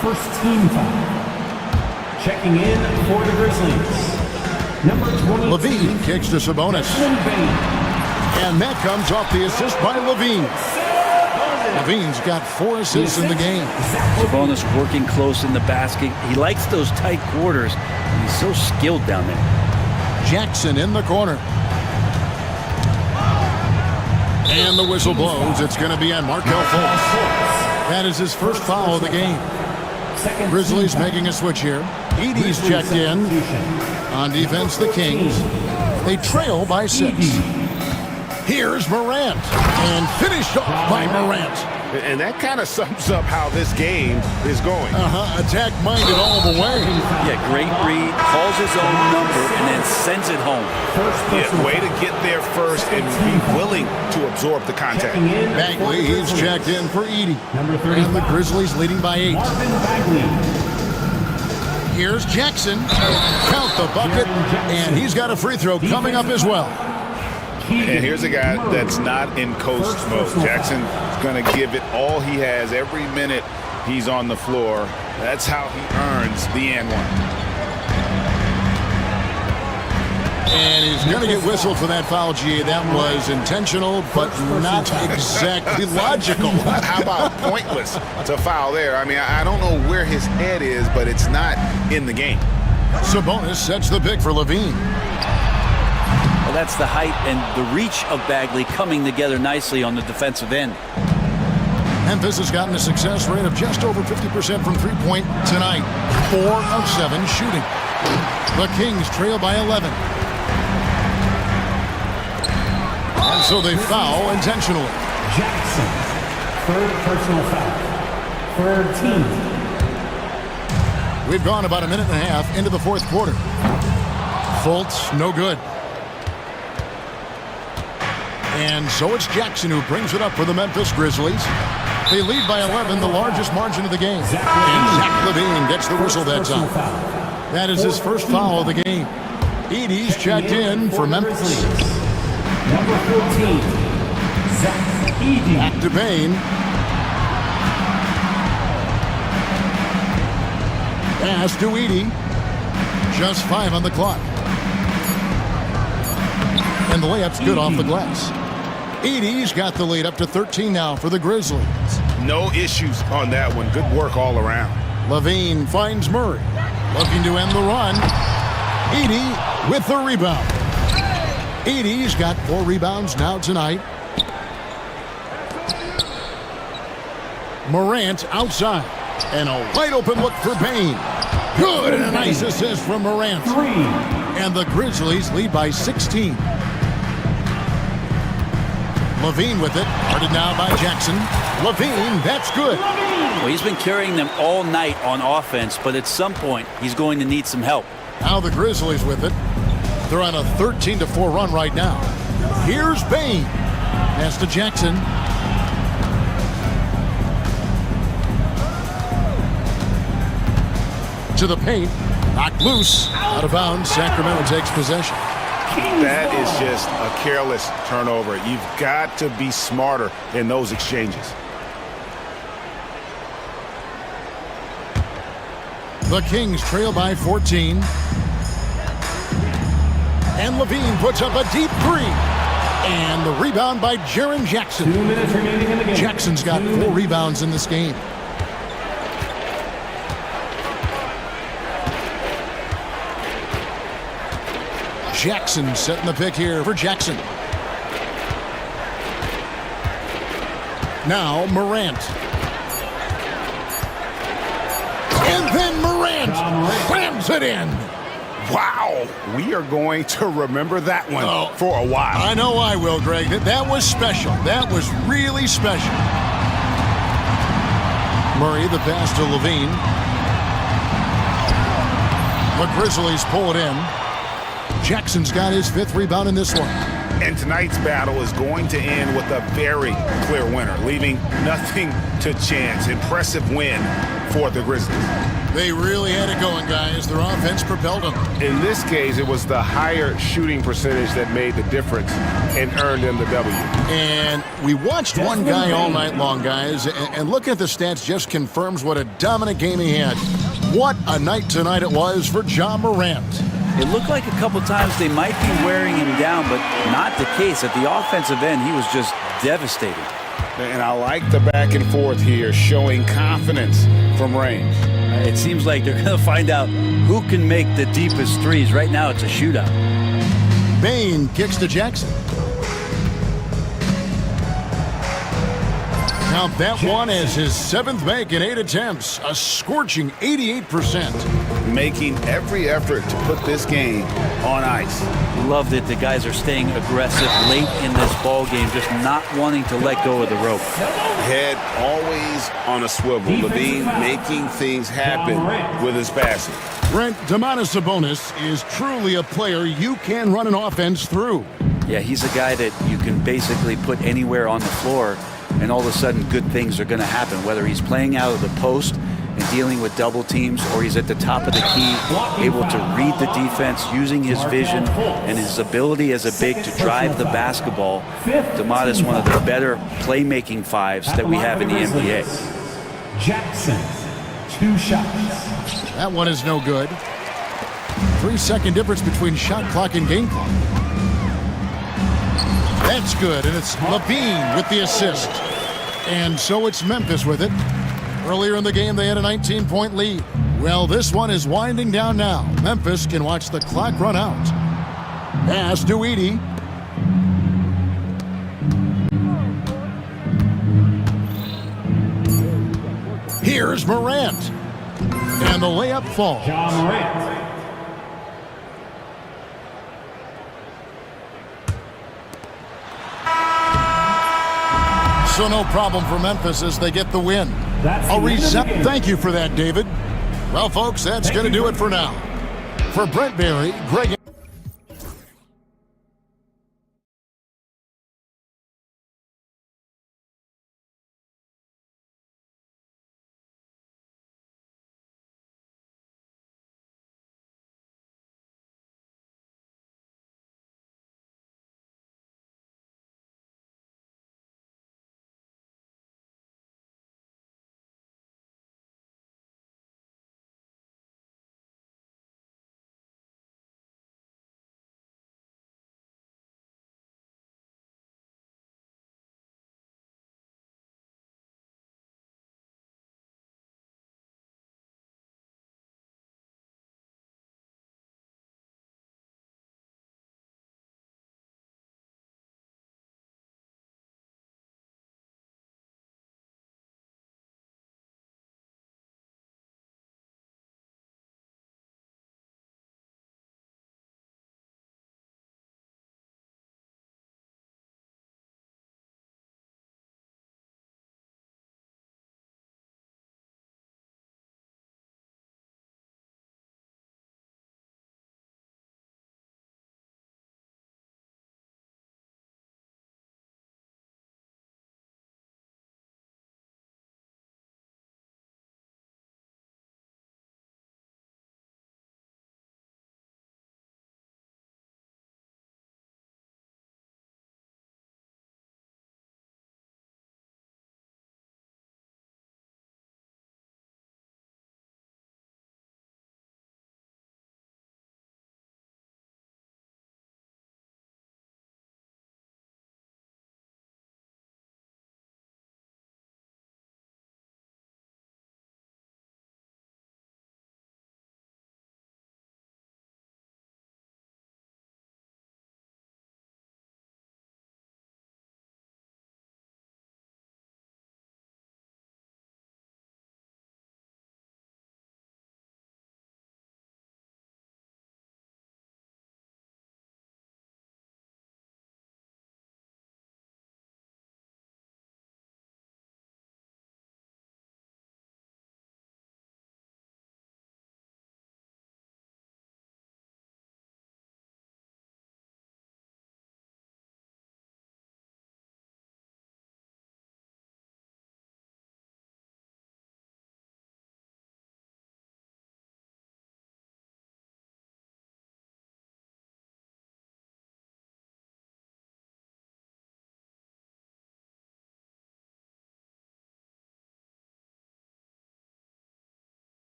[SPEAKER 10] First team foul. Checking in for the Grizzlies. Number 20.
[SPEAKER 2] LaVine kicks to Sabonis. And that comes off the assist by LaVine. LaVine's got 4 assists in the game.
[SPEAKER 11] Sabonis working close in the basket. He likes those tight quarters. And he's so skilled down there.
[SPEAKER 2] Jackson in the corner. And the whistle blows. It's going to be on Markelle Fultz. That is his first foul of the game. Grizzlies making a switch here. Edey's checked in. On defense, the Kings. They trail by 6. Here's Morant. And finished off by Morant.
[SPEAKER 1] And that kind of sums up how this game is going.
[SPEAKER 2] Attack-minded all the way.
[SPEAKER 11] Yeah, great read. Calls his own number and then sends it home.
[SPEAKER 1] Yeah, way to get there first and be willing to absorb the contact.
[SPEAKER 2] Bagley, he's checked in for Edey. And the Grizzlies leading by 8. Here's Jackson. Count the bucket. And he's got a free throw coming up as well.
[SPEAKER 1] And here's a guy that's not in coast mode. Jackson's going to give it all he has every minute he's on the floor. That's how he earns the and one.
[SPEAKER 2] And he's going to get whistled for that foul, G. That was intentional, but not exactly logical.
[SPEAKER 1] How about pointless to foul there? I mean, I don't know where his head is, but it's not in the game.
[SPEAKER 2] Sabonis sets the pick for LaVine.
[SPEAKER 11] Well, that's the height and the reach of Bagley coming together nicely on the defensive end.
[SPEAKER 2] Memphis has gotten a success rate of just over 50% from three-point tonight. 4 of 7 shooting. The Kings trail by 11. And so they foul intentionally.
[SPEAKER 10] Jackson, third personal foul. Third team.
[SPEAKER 2] We've gone about a minute and a half into the fourth quarter. Fultz, no good. And so it's Jackson who brings it up for the Memphis Grizzlies. They lead by 11, the largest margin of the game. And Zach LaVine gets the whistle that time. That is his first foul of the game. Edey's checked in for Memphis.
[SPEAKER 10] Number 14, Zach Edey.
[SPEAKER 2] Back to Bain. Pass to Edey. Just 5 on the clock. And the layup's good off the glass. Edey's got the lead up to 13 now for the Grizzlies.
[SPEAKER 1] No issues on that one. Good work all around.
[SPEAKER 2] Levine finds Murray. Looking to end the run. Edey with the rebound. Edey's got 4 rebounds now tonight. Morant outside. And a wide open look for Payne. Good, and a nice assist from Morant. And the Grizzlies lead by 16. Levine with it. Guarded now by Jackson. Levine, that's good.
[SPEAKER 11] Well, he's been carrying them all night on offense, but at some point, he's going to need some help.
[SPEAKER 2] Now the Grizzlies with it. They're on a 13-4 run right now. Here's Payne. Pass to Jackson. To the paint. Knocked loose. Out of bounds. Sacramento takes possession.
[SPEAKER 1] That is just a careless turnover. You've got to be smarter in those exchanges.
[SPEAKER 2] The Kings trail by 14. And Levine puts up a deep 3. And the rebound by Jaren Jackson.
[SPEAKER 10] 2 minutes remaining in the game.
[SPEAKER 2] Jackson's got 4 rebounds in this game. Jackson setting the pick here for Jackson. Now Morant. And then Morant slams it in.
[SPEAKER 1] Wow, we are going to remember that one for a while.
[SPEAKER 2] I know I will, Greg. That was special. That was really special. Murray, the pass to Levine. The Grizzlies pull it in. Jackson's got his 5th rebound in this one.
[SPEAKER 1] And tonight's battle is going to end with a very clear winner, leaving nothing to chance. Impressive win for the Grizzlies.
[SPEAKER 2] They really had it going, guys. Their offense propelled them.
[SPEAKER 5] In this case, it was the higher shooting percentage that made the difference and earned them the W.
[SPEAKER 2] And we watched one guy all night long, guys, and looking at the stats just confirms what a dominant game he had. What a night tonight it was for Ja Morant.
[SPEAKER 11] It looked like a couple times they might be wearing him down, but not the case. At the offensive end, he was just devastating.
[SPEAKER 1] And I like the back and forth here, showing confidence from range.
[SPEAKER 11] It seems like they're going to find out who can make the deepest threes. Right now, it's a shootout.
[SPEAKER 2] Payne kicks to Jackson. Now that one is his 7th make in 8 attempts, a scorching 88%.
[SPEAKER 1] Making every effort to put this game on ice.
[SPEAKER 11] Love that the guys are staying aggressive late in this ball game, just not wanting to let go of the rope.
[SPEAKER 1] Head always on a swivel. Levine making things happen with his passing.
[SPEAKER 2] Brent, Domantas Sabonis is truly a player you can run an offense through.
[SPEAKER 11] Yeah, he's a guy that you can basically put anywhere on the floor, and all of a sudden good things are going to happen, whether he's playing out of the post and dealing with double teams, or he's at the top of the key, able to read the defense, using his vision and his ability as a big to drive the basketball. Domantas, one of the better playmaking 5s that we have in the NBA.
[SPEAKER 10] Jackson, 2 shots.
[SPEAKER 2] That one is no good. 3-second difference between shot clock and game clock. That's good, and it's Levine with the assist. And so it's Memphis with it. Earlier in the game, they had a 19-point lead. Well, this one is winding down now. Memphis can watch the clock run out. Pass to Edey. Here's Morant. And the layup falls.
[SPEAKER 10] Ja Morant.
[SPEAKER 2] So no problem for Memphis as they get the win. Thank you for that, David. Well, folks, that's going to do it for now. For Brent Barry, Greg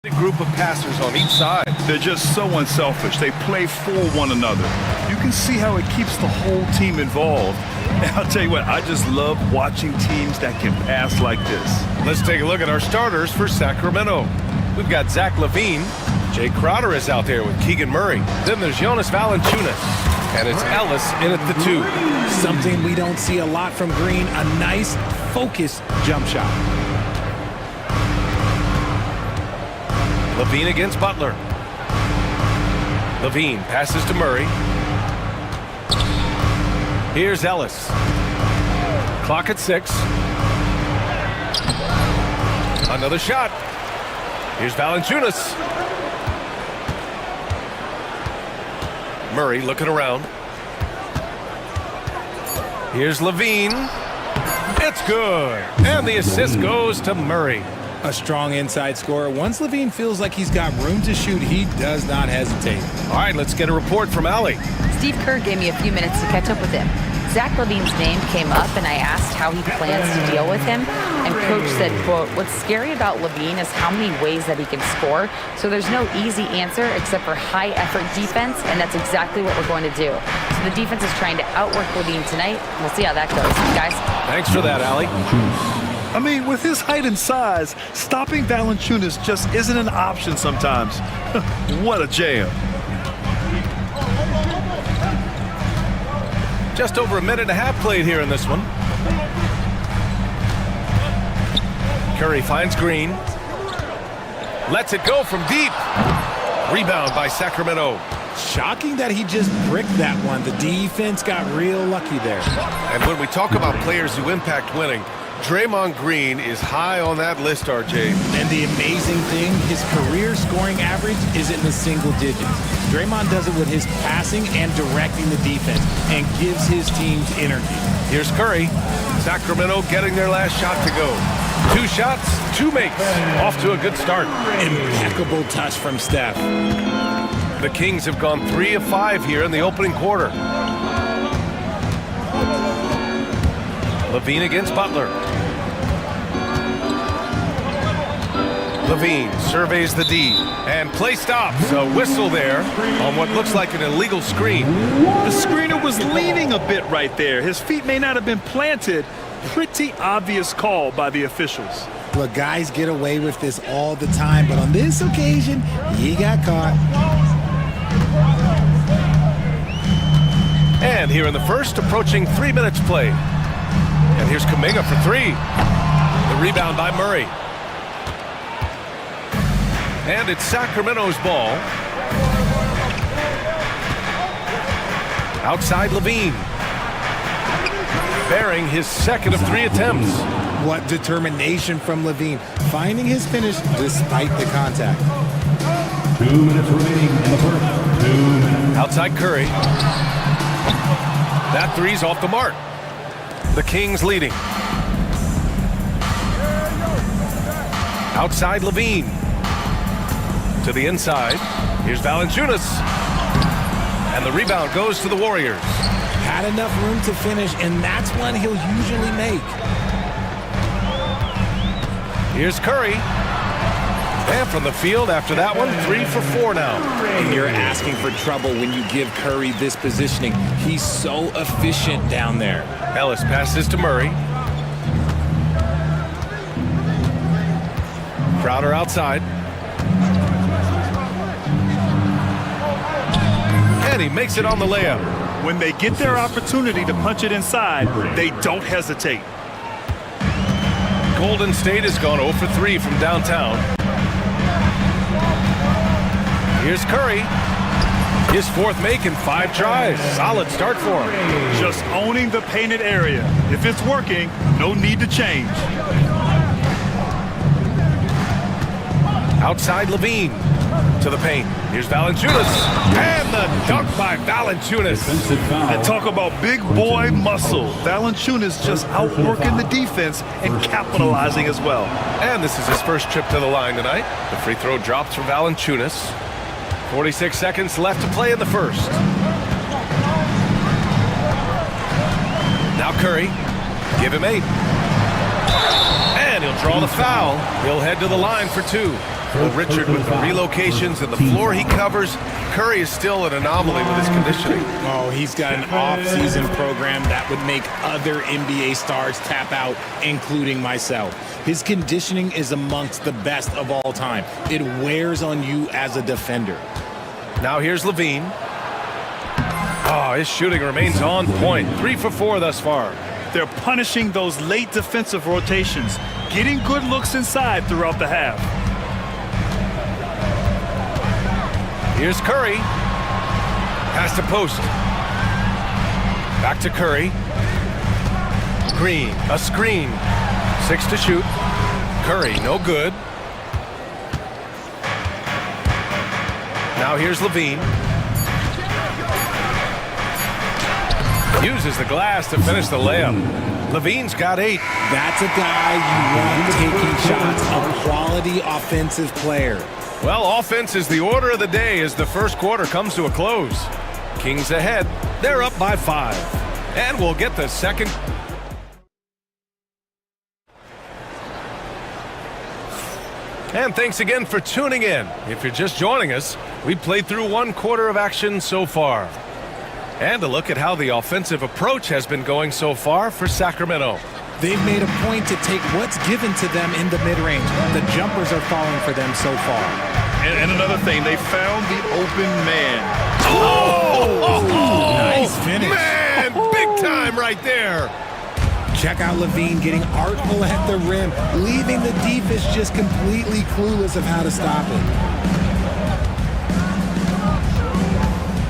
[SPEAKER 6] Group of passers on each side.
[SPEAKER 8] They're just so unselfish. They play for one another. You can see how it keeps the whole team involved. And I'll tell you what, I just love watching teams that can pass like this.
[SPEAKER 6] Let's take a look at our starters for Sacramento. We've got Zach LaVine. Jay Crowder is out there with Keegan Murray. Then there's Jonas Valanciunas. And it's Ellis in at the 2.
[SPEAKER 13] Something we don't see a lot from Green, a nice, focused jump shot.
[SPEAKER 6] LaVine against Butler. LaVine passes to Murray. Here's Ellis. Clock at 6. Another shot. Here's Valanciunas. Murray looking around. Here's LaVine. It's good. And the assist goes to Murray.
[SPEAKER 13] A strong inside scorer. Once LaVine feels like he's got room to shoot, he does not hesitate.
[SPEAKER 6] All right, let's get a report from Allie.
[SPEAKER 9] Steve Kerr gave me a few minutes to catch up with him. Zach LaVine's name came up, and I asked how he plans to deal with him. And Coach said, quote, "What's scary about LaVine is how many ways that he can score. So there's no easy answer except for high-effort defense, and that's exactly what we're going to do." So the defense is trying to outwork LaVine tonight. We'll see how that goes. Guys?
[SPEAKER 6] Thanks for that, Allie.
[SPEAKER 8] I mean, with his height and size, stopping Valanciunas just isn't an option sometimes. What a jam.
[SPEAKER 6] Just over a minute and a half played here in this one. Curry finds Green. Lets it go from deep. Rebound by Sacramento.
[SPEAKER 13] Shocking that he just bricked that one. The defense got real lucky there.
[SPEAKER 6] And when we talk about players who impact winning, Draymond Green is high on that list, RJ.
[SPEAKER 13] And the amazing thing, his career scoring average is in the single digits. Draymond does it with his passing and directing the defense and gives his teams energy.
[SPEAKER 6] Here's Curry. Sacramento getting their last shot to go. 2 shots, 2 makes. Off to a good start.
[SPEAKER 13] Impeccable touch from Steph.
[SPEAKER 6] The Kings have gone 3 of 5 here in the opening quarter. LaVine against Butler. LaVine surveys the D, and play stops. A whistle there on what looks like an illegal screen.
[SPEAKER 8] The screener was leaning a bit right there. His feet may not have been planted. Pretty obvious call by the officials.
[SPEAKER 13] Look, guys get away with this all the time, but on this occasion, he got caught.
[SPEAKER 6] And here in the first, approaching 3 minutes played. And here's Kuminga for 3. The rebound by Murray. And it's Sacramento's ball. Outside LaVine. Bearing his second of 3 attempts.
[SPEAKER 13] What determination from LaVine, finding his finish despite the contact.
[SPEAKER 10] 2 minutes remaining in the first. 2 minutes.
[SPEAKER 6] Outside Curry. That 3's off the mark. The Kings leading. Outside LaVine. To the inside. Here's Valanciunas. And the rebound goes to the Warriors.
[SPEAKER 13] Had enough room to finish, and that's one he'll usually make.
[SPEAKER 6] Here's Curry. And from the field after that one, 3 for 4 now.
[SPEAKER 13] And you're asking for trouble when you give Curry this positioning. He's so efficient down there.
[SPEAKER 6] Ellis passes to Murray. Crowder outside. And he makes it on the layup.
[SPEAKER 8] When they get their opportunity to punch it inside, they don't hesitate.
[SPEAKER 6] Golden State has gone 0 for 3 from downtown. Here's Curry. His 4th make in 5 tries. Solid start for him.
[SPEAKER 8] Just owning the painted area. If it's working, no need to change.
[SPEAKER 6] Outside LaVine. To the paint. Here's Valanciunas. And the dunk by Valanciunas.
[SPEAKER 8] And talk about big boy muscle. Valanciunas just outworking the defense and capitalizing as well.
[SPEAKER 6] And this is his first trip to the line tonight. The free throw drops from Valanciunas. 46 seconds left to play in the first. Now Curry. Give him 8. And he'll draw the foul. He'll head to the line for 2. Well, Richard, with the relocations and the floor he covers, Curry is still an anomaly with his conditioning.
[SPEAKER 7] Oh, he's got an off-season program that would make other NBA stars tap out, including myself. His conditioning is amongst the best of all time. It wears on you as a defender.
[SPEAKER 6] Now here's Levine. Oh, his shooting remains on point. 3 for 4 thus far.
[SPEAKER 8] They're punishing those late defensive rotations, getting good looks inside throughout the half.
[SPEAKER 6] Here's Curry. Pass to post. Back to Curry. Green, a screen. 6 to shoot. Curry, no good. Now here's Levine. Uses the glass to finish the layup. Levine's got 8.
[SPEAKER 7] That's a guy you want taking shots, a quality offensive player.
[SPEAKER 6] Well, offense is the order of the day as the first quarter comes to a close. Kings ahead. They're up by 5. And we'll get the second. And thanks again for tuning in. If you're just joining us, we played through 1 quarter of action so far. And a look at how the offensive approach has been going so far for Sacramento.
[SPEAKER 7] They've made a point to take what's given to them in the mid-range. The jumpers are falling for them so far.
[SPEAKER 8] And another thing, they found the open man.
[SPEAKER 7] Nice finish.
[SPEAKER 6] Man, big time right there.
[SPEAKER 7] Check out Levine getting artful at the rim, leaving the defense just completely clueless of how to stop it.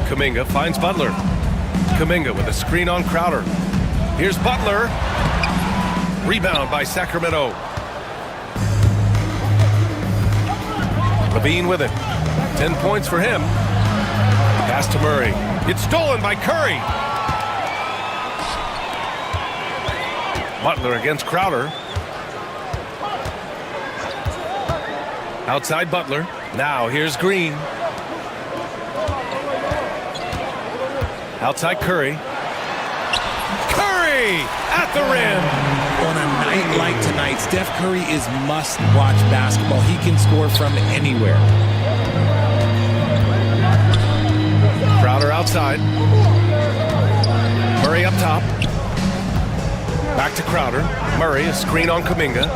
[SPEAKER 6] Kuminga finds Butler. Kuminga with a screen on Crowder. Here's Butler. Rebound by Sacramento. Levine with it. 10 points for him. Pass to Murray. It's stolen by Curry. Butler against Crowder. Outside Butler. Now here's Green. Outside Curry. Curry at the rim.
[SPEAKER 7] On a night like tonight, Steph Curry is must-watch basketball. He can score from anywhere.
[SPEAKER 6] Crowder outside. Murray up top. Back to Crowder. Murray, a screen on Kuminga.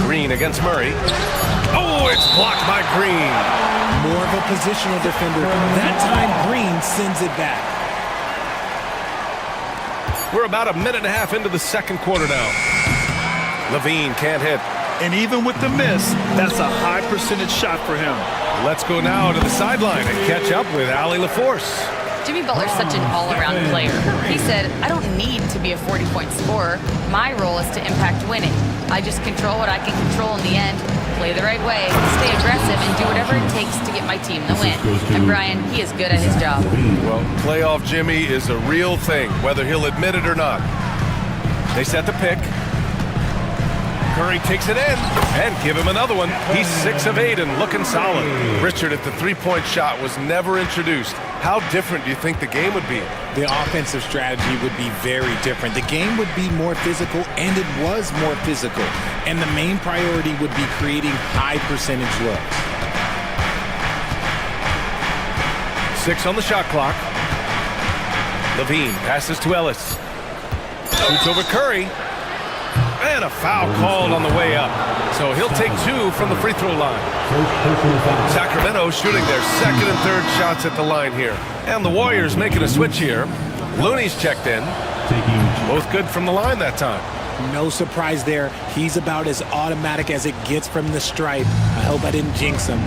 [SPEAKER 6] Green against Murray. Oh, it's blocked by Green.
[SPEAKER 7] More of a positional defender. That time, Green sends it back.
[SPEAKER 6] We're about a minute and a half into the second quarter now. Levine can't hit.
[SPEAKER 8] And even with the miss, that's a high percentage shot for him.
[SPEAKER 6] Let's go now to the sideline and catch up with Allie LaForce.
[SPEAKER 9] Jimmy Butler's such an all-around player. He said, I don't need to be a 40-point scorer. My role is to impact winning. I just control what I can control in the end, play the right way, stay aggressive, and do whatever it takes to get my team the win. And Brian, he is good at his job.
[SPEAKER 6] Well, playoff Jimmy is a real thing, whether he'll admit it or not. They set the pick. Curry takes it in and give him another one. He's 6 of 8 and looking solid. Richard, if the three-point shot was never introduced, how different do you think the game would be?
[SPEAKER 7] The offensive strategy would be very different. The game would be more physical, and it was more physical. And the main priority would be creating high percentage looks.
[SPEAKER 6] 6 on the shot clock. Levine passes to Ellis. Shoots over Curry. And a foul called on the way up. So he'll take 2 from the free throw line. Sacramento shooting their second and third shots at the line here. And the Warriors making a switch here. Looney's checked in. Both good from the line that time.
[SPEAKER 7] No surprise there. He's about as automatic as it gets from the stripe. I hope I didn't jinx him.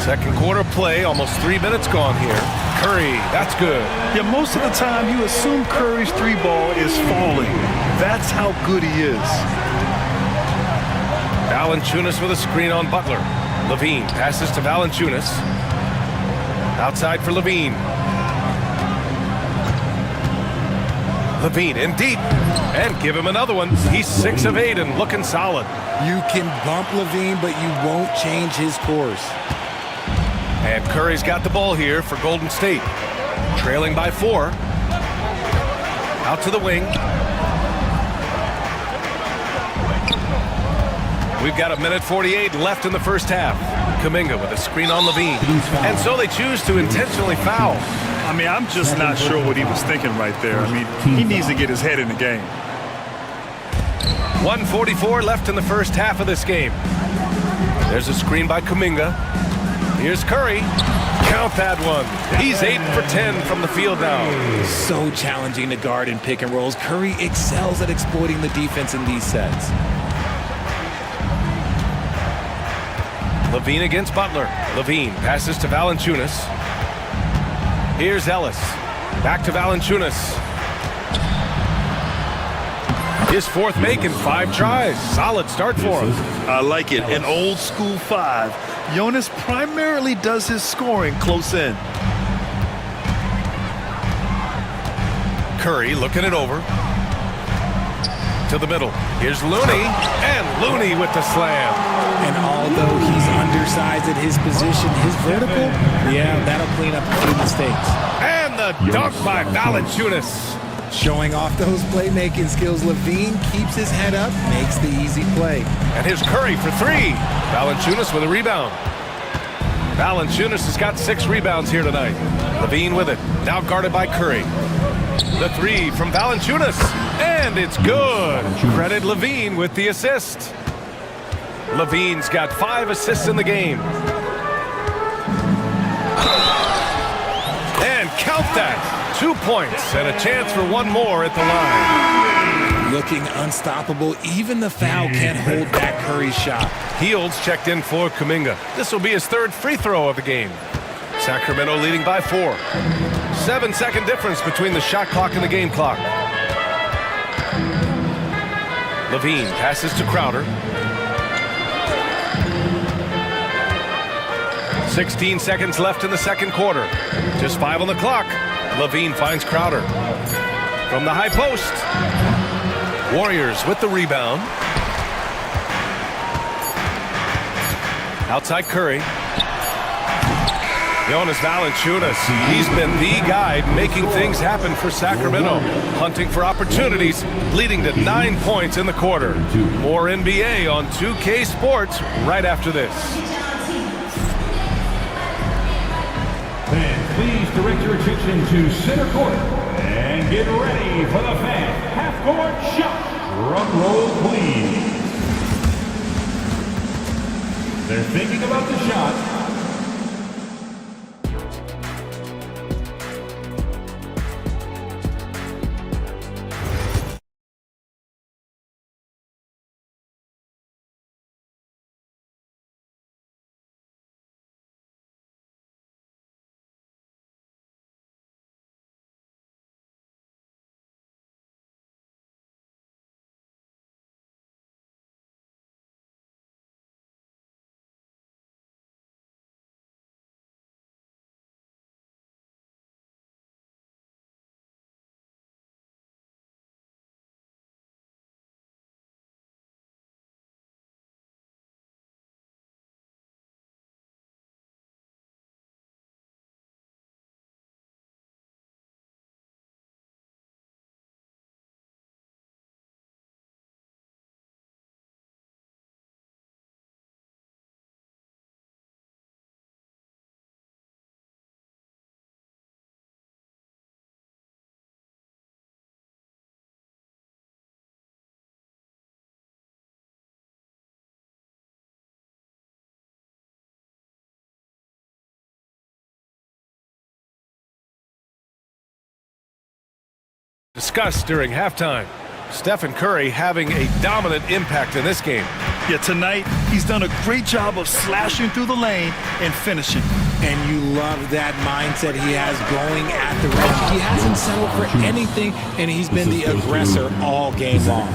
[SPEAKER 6] Second quarter play, almost 3 minutes gone here. Curry, that's good.
[SPEAKER 8] Yeah, most of the time you assume Curry's three ball is falling. That's how good he is.
[SPEAKER 6] Valanciunas with a screen on Butler. Levine passes to Valanciunas. Outside for Levine. Levine in deep. And give him another one. He's 6 of 8 and looking solid.
[SPEAKER 7] You can bump Levine, but you won't change his course.
[SPEAKER 6] And Curry's got the ball here for Golden State. Trailing by 4. Out to the wing. We've got 1:48 left in the first half. Kuminga with a screen on Levine. And so they choose to intentionally foul.
[SPEAKER 8] I mean, I'm just not sure what he was thinking right there. I mean, he needs to get his head in the game.
[SPEAKER 6] 1:44 left in the first half of this game. There's a screen by Kuminga. Here's Curry. Count that one. He's 8 for 10 from the field now.
[SPEAKER 7] So challenging to guard in pick and rolls. Curry excels at exploiting the defense in these sets.
[SPEAKER 6] Levine against Butler. Levine passes to Valanciunas. Here's Ellis. Back to Valanciunas. His fourth make in 5 tries. Solid start for him.
[SPEAKER 8] I like it. An old school 5. Jonas primarily does his scoring close in.
[SPEAKER 6] Curry looking it over. To the middle. Here's Looney. And Looney with the slam.
[SPEAKER 7] And although he's undersized at his position, his vertical, yeah, that'll clean up a few mistakes.
[SPEAKER 6] And the dunk by Valanciunas.
[SPEAKER 7] Showing off those playmaking skills, Levine keeps his head up, makes the easy play.
[SPEAKER 6] And here's Curry for 3. Valanciunas with a rebound. Valanciunas has got 6 rebounds here tonight. Levine with it, now guarded by Curry. The 3 from Valanciunas, and it's good. Credit Levine with the assist. Levine's got 5 assists in the game. And count that. 2 points and a chance for one more at the line.
[SPEAKER 7] Looking unstoppable. Even the foul can't hold back Curry's shot.
[SPEAKER 6] Heels checked in for Kuminga. This will be his 3rd free throw of the game. Sacramento leading by 4. 7-second difference between the shot clock and the game clock. Levine passes to Crowder. 16 seconds left in the second quarter. Just 5 on the clock. Levine finds Crowder. From the high post. Warriors with the rebound. Outside Curry. Jonas Valanciunas, he's been the guy making things happen for Sacramento. Hunting for opportunities, leading to 9 points in the quarter. More NBA on 2K Sports right after this.
[SPEAKER 10] Fans, please direct your attention to center court and get ready for the fan half-court shot. Drum roll, please. They're thinking about the shot.
[SPEAKER 6] Discussed during halftime. Stephen Curry having a dominant impact in this game.
[SPEAKER 8] Yeah, tonight he's done a great job of slashing through the lane and finishing.
[SPEAKER 7] And you love that mindset he has going at the rim. He hasn't settled for anything, and he's been the aggressor all game long.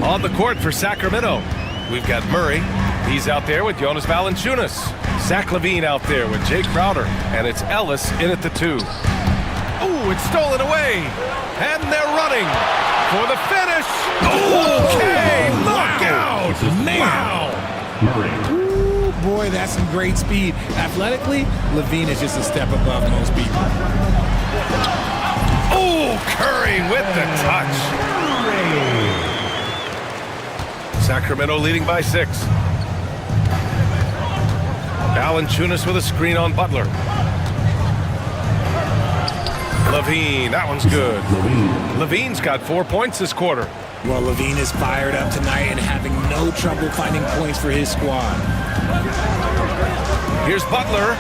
[SPEAKER 6] On the court for Sacramento, we've got Murray. He's out there with Jonas Valanciunas. Zach LaVine out there with Jake Crowder. And it's Ellis in at the 2. Ooh, it's stolen away. And they're running for the finish. Okay, knockout.
[SPEAKER 7] Wow. Ooh, boy, that's some great speed. Athletically, Levine is just a step above most people.
[SPEAKER 6] Oh, Curry with the touch. Sacramento leading by 6. Valanciunas with a screen on Butler. Levine, that one's good. Levine's got 4 points this quarter.
[SPEAKER 13] Well, Levine is fired up tonight and having no trouble finding points for his squad.
[SPEAKER 6] Here's Butler.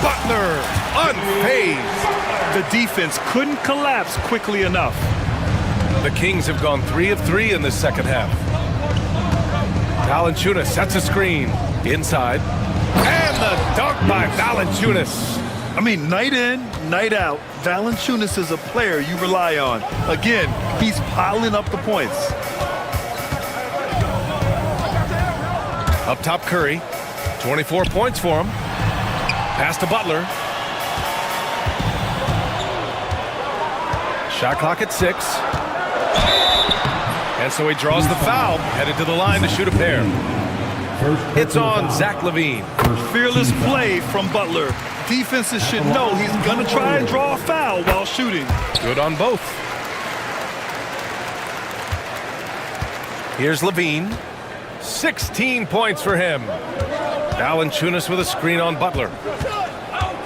[SPEAKER 6] Butler, unfazed.
[SPEAKER 8] The defense couldn't collapse quickly enough.
[SPEAKER 6] The Kings have gone 3 of 3 in this second half. Valanciunas sets a screen. Inside. And the dunk by Valanciunas.
[SPEAKER 8] I mean, night in, night out, Valanciunas is a player you rely on. Again, he's piling up the points.
[SPEAKER 6] Up top, Curry. 24 points for him. Pass to Butler. Shot clock at 6. And so he draws the foul, headed to the line to shoot a pair. It's on Zach LaVine.
[SPEAKER 8] Fearless play from Butler. Defenses should know he's going to try and draw a foul while shooting.
[SPEAKER 6] Good on both. Here's LaVine. 16 points for him. Valanciunas with a screen on Butler.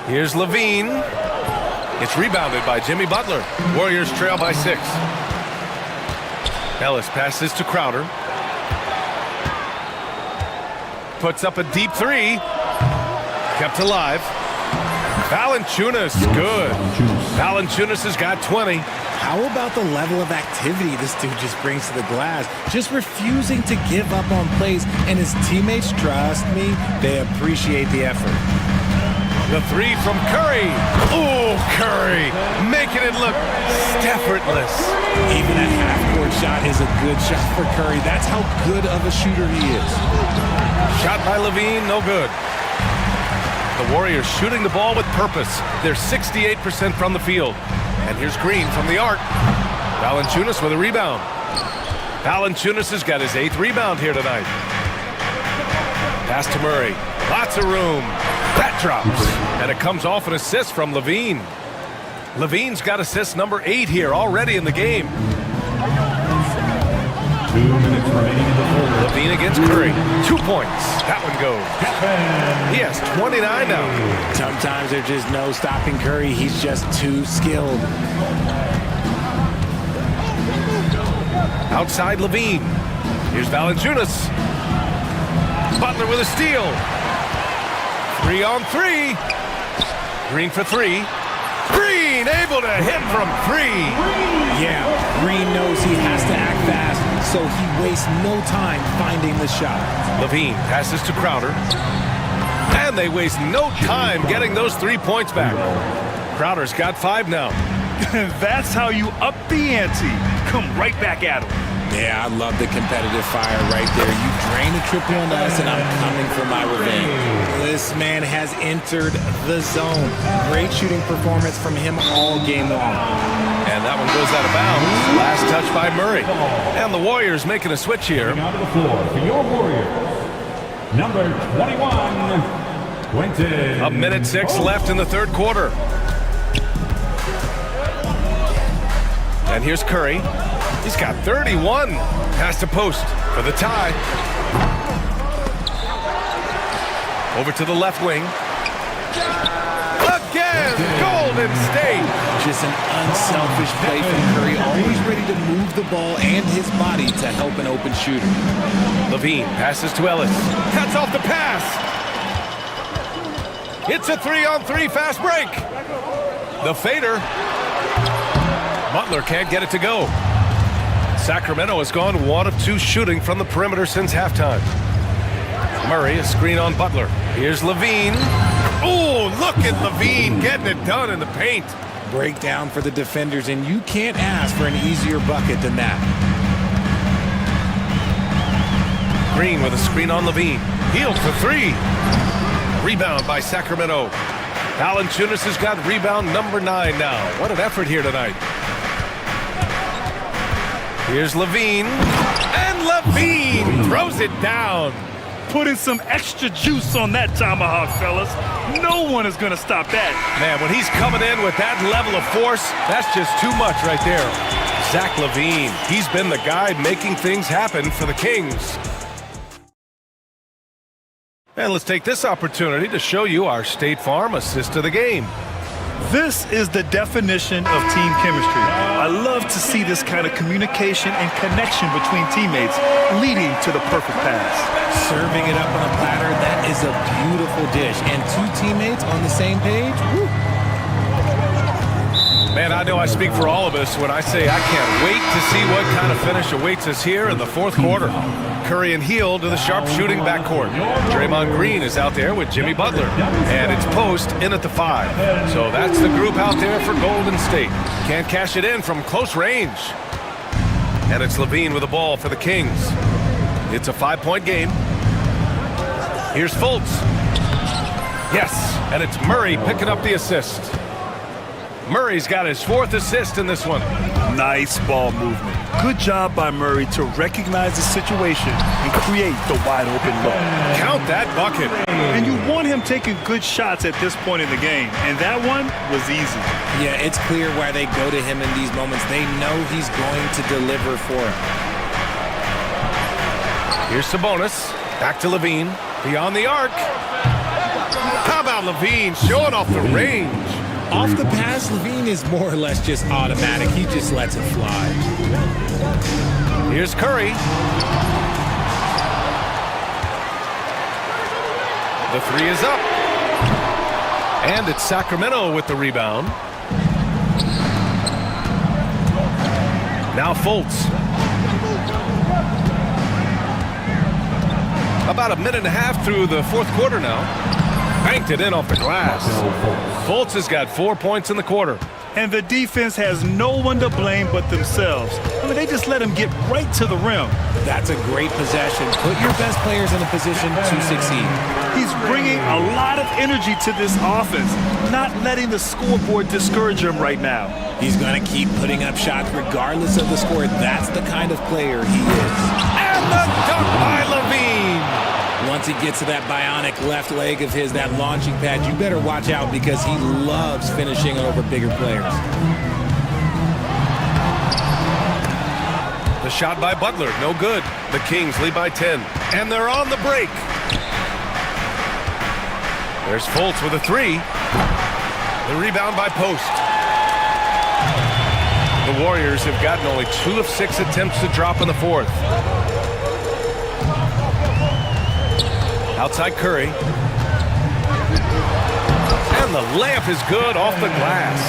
[SPEAKER 6] Here's LaVine. It's rebounded by Jimmy Butler. Warriors trail by 6. Ellis passes to Crowder. Puts up a deep 3. Kept alive. Valanciunas, good. Valanciunas has got 20.
[SPEAKER 13] How about the level of activity this dude just brings to the glass? Just refusing to give up on plays, and his teammates, trust me, they appreciate the effort.
[SPEAKER 6] The 3 from Curry. Oh, Curry, making it look effortless.
[SPEAKER 13] Even a half-court shot is a good shot for Curry. That's how good of a shooter he is.
[SPEAKER 6] Shot by LaVine, no good. The Warriors shooting the ball with purpose. They're 68% from the field. And here's Green from the arc. Valanciunas with a rebound. Valanciunas has got his 8th rebound here tonight. Pass to Murray. Lots of room. That drops. And it comes off an assist from LaVine. LaVine's got assist number 8 here already in the game.
[SPEAKER 10] 2 minutes remaining in the quarter.
[SPEAKER 6] LaVine against Curry. 2 points. That one goes. He has 29 now.
[SPEAKER 13] Sometimes there's just no stopping Curry. He's just too skilled.
[SPEAKER 6] Outside LaVine. Here's Valanciunas. Butler with a steal. 3 on 3. Green for 3. Green able to hit from 3.
[SPEAKER 13] Yeah, Green knows he has to act fast, so he wastes no time finding the shot.
[SPEAKER 6] LaVine passes to Crowder. And they waste no time getting those 3 points back. Crowder's got 5 now.
[SPEAKER 8] That's how you up the ante. Come right back at him.
[SPEAKER 13] Yeah, I love the competitive fire right there. You drain a triple on us, and I'm coming for my revenge. This man has entered the zone. Great shooting performance from him all game long.
[SPEAKER 6] And that one goes out of bounds. Last touch by Murray. And the Warriors making a switch here.
[SPEAKER 10] Out of the floor for your Warriors. Number 21, Quentin.
[SPEAKER 6] A minute 6 left in the third quarter. And here's Curry. He's got 31. Pass to post for the tie. Over to the left wing. Again, Golden State.
[SPEAKER 13] Just an unselfish play from Curry, always ready to move the ball and his body to help an open shooter.
[SPEAKER 6] LaVine passes to Ellis. Cuts off the pass. It's a 3-on-3 fast break. The fader. Butler can't get it to go. Sacramento has gone 1 of 2 shooting from the perimeter since halftime. Murray, a screen on Butler. Here's LaVine. Oh, look at LaVine getting it done in the paint.
[SPEAKER 13] Breakdown for the defenders, and you can't ask for an easier bucket than that.
[SPEAKER 6] Green with a screen on LaVine. Healed for 3. Rebound by Sacramento. Valanciunas has got rebound number 9 now. What an effort here tonight. Here's LaVine. And LaVine throws it down.
[SPEAKER 8] Putting some extra juice on that tomahawk, fellas. No one is going to stop that.
[SPEAKER 6] Man, when he's coming in with that level of force, that's just too much right there. Zach LaVine, he's been the guy making things happen for the Kings. And let's take this opportunity to show you our State Farm assist of the game.
[SPEAKER 8] This is the definition of team chemistry. I love to see this kind of communication and connection between teammates leading to the perfect pass.
[SPEAKER 13] Serving it up on a platter, that is a beautiful dish. And two teammates on the same page, woo.
[SPEAKER 6] Man, I know I speak for all of us when I say I can't wait to see what kind of finish awaits us here in the fourth quarter. Curry and Heel to the sharpshooting backcourt. Draymond Green is out there with Jimmy Butler. And it's Post in at the 5. So that's the group out there for Golden State. Can't cash it in from close range. And it's Levine with the ball for the Kings. It's a 5-point game. Here's Fultz. Yes, and it's Murray picking up the assist. Murray's got his 4th assist in this one.
[SPEAKER 8] Nice ball movement. Good job by Murray to recognize the situation and create the wide open look.
[SPEAKER 6] Count that bucket.
[SPEAKER 8] And you want him taking good shots at this point in the game, and that one was easy.
[SPEAKER 13] Yeah, it's clear why they go to him in these moments. They know he's going to deliver for him.
[SPEAKER 6] Here's Sabonis. Back to Levine. Beyond the arc. How about Levine showing off the range?
[SPEAKER 13] Off the pass, Levine is more or less just automatic. He just lets it fly.
[SPEAKER 6] Here's Curry. The 3 is up. And it's Sacramento with the rebound. Now Fultz. About a minute and a half through the fourth quarter now. Banked it in off the glass. Fultz has got 4 points in the quarter.
[SPEAKER 8] And the defense has no one to blame but themselves. I mean, they just let him get right to the rim.
[SPEAKER 13] That's a great possession. Put your best players in a position to succeed.
[SPEAKER 8] He's bringing a lot of energy to this offense, not letting the scoreboard discourage him right now.
[SPEAKER 13] He's going to keep putting up shots regardless of the score. That's the kind of player he is.
[SPEAKER 6] And the dunk by Levine.
[SPEAKER 13] Once he gets to that bionic left leg of his, that launching pad, you better watch out because he loves finishing over bigger players.
[SPEAKER 6] The shot by Butler, no good. The Kings lead by 10, and they're on the break. There's Fultz with a 3. The rebound by Post. The Warriors have gotten only 2 of 6 attempts to drop in the fourth. Outside Curry. And the layup is good off the glass.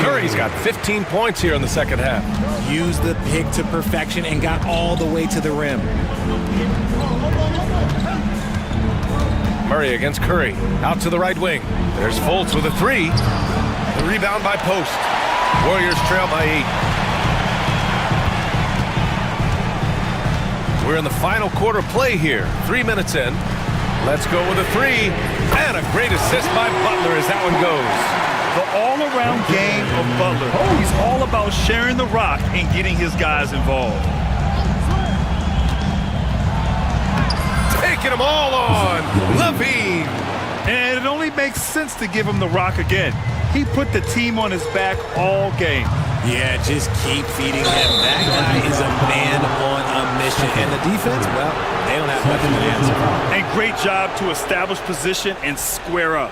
[SPEAKER 6] Curry's got 15 points here in the second half.
[SPEAKER 13] Used the pick to perfection and got all the way to the rim.
[SPEAKER 6] Murray against Curry. Out to the right wing. There's Fultz with a 3. The rebound by Post. Warriors trail by 8. We're in the final quarter play here. 3 minutes in. Let's go with a 3. And a great assist by Butler as that one goes.
[SPEAKER 8] The all-around game of Butler. He's all about sharing the rock and getting his guys involved.
[SPEAKER 6] Taking them all on. Levine.
[SPEAKER 8] And it only makes sense to give him the rock again. He put the team on his back all game.
[SPEAKER 13] Yeah, just keep feeding him. That guy is a man on a mission. And the defense, well, they don't have much of an answer.
[SPEAKER 8] And great job to establish position and square up.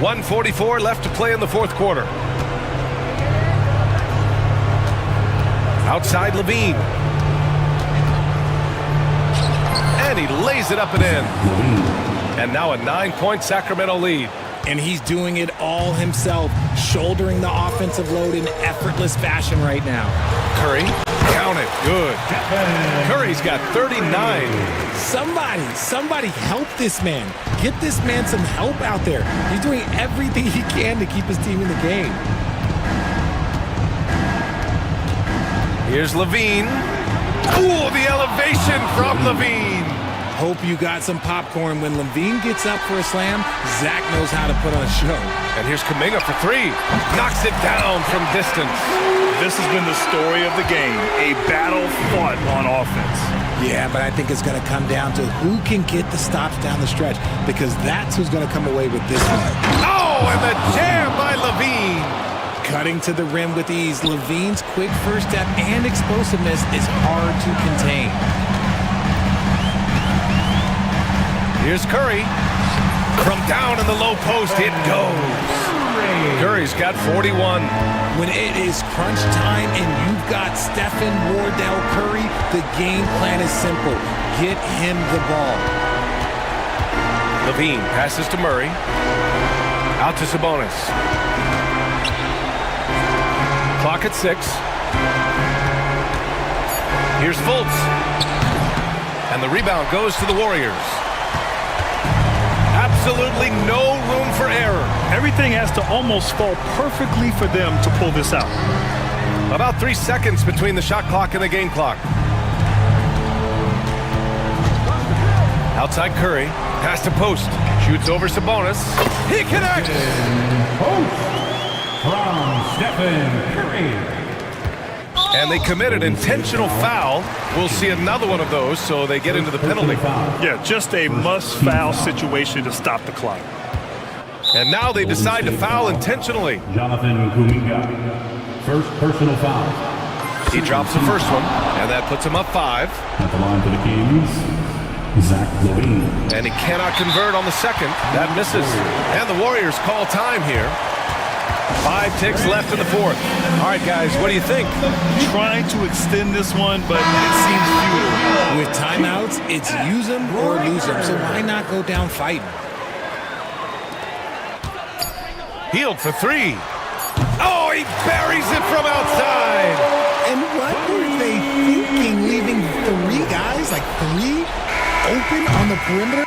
[SPEAKER 6] 1:44 left to play in the fourth quarter. Outside Levine. And he lays it up and in. And now a 9-point Sacramento lead.
[SPEAKER 13] And he's doing it all himself, shouldering the offensive load in effortless fashion right now.
[SPEAKER 6] Curry, count it, good. Curry's got 39.
[SPEAKER 13] Somebody help this man. Get this man some help out there. He's doing everything he can to keep his team in the game.
[SPEAKER 6] Here's Levine. Ooh, the elevation from Levine.
[SPEAKER 13] Hope you got some popcorn. When Levine gets up for a slam, Zach knows how to put on a show.
[SPEAKER 6] And here's Kuminga for 3. Knocks it down from distance.
[SPEAKER 8] This has been the story of the game, a battle fought on offense.
[SPEAKER 13] Yeah, but I think it's going to come down to who can get the stops down the stretch, because that's who's going to come away with this one.
[SPEAKER 6] Oh, and the jam by Levine.
[SPEAKER 13] Cutting to the rim with ease. Levine's quick first step and explosiveness is hard to contain.
[SPEAKER 6] Here's Curry. From down in the low post, it goes. Curry's got 41.
[SPEAKER 13] When it is crunch time and you've got Stephen Wardell Curry, the game plan is simple. Get him the ball.
[SPEAKER 6] Levine passes to Murray. Out to Sabonis. Clock at 6. Here's Fultz. And the rebound goes to the Warriors. Absolutely no room for error.
[SPEAKER 8] Everything has to almost fall perfectly for them to pull this out.
[SPEAKER 6] About 3 seconds between the shot clock and the game clock. Outside Curry. Pass to post. Shoots over Sabonis. He connects!
[SPEAKER 10] Post from Stephen Curry.
[SPEAKER 6] And they committed intentional foul. We'll see another one of those, so they get into the penalty.
[SPEAKER 8] Yeah, just a must-foul situation to stop the clock.
[SPEAKER 6] And now they decide to foul intentionally.
[SPEAKER 10] Jonathan Kuminga. First personal foul.
[SPEAKER 6] He drops the first one, and that puts him up 5.
[SPEAKER 10] At the line for the Kings, Zach Levine.
[SPEAKER 6] And he cannot convert on the second. That misses. And the Warriors call time here. 5 ticks left in the fourth. All right, guys, what do you think?
[SPEAKER 8] Trying to extend this one, but it seems futile.
[SPEAKER 13] With timeouts, it's use them or lose them, so why not go down fighting?
[SPEAKER 6] Healed for 3. Oh, he buries it from outside.
[SPEAKER 13] And what were they thinking, leaving 3 guys, like 3, open on the perimeter?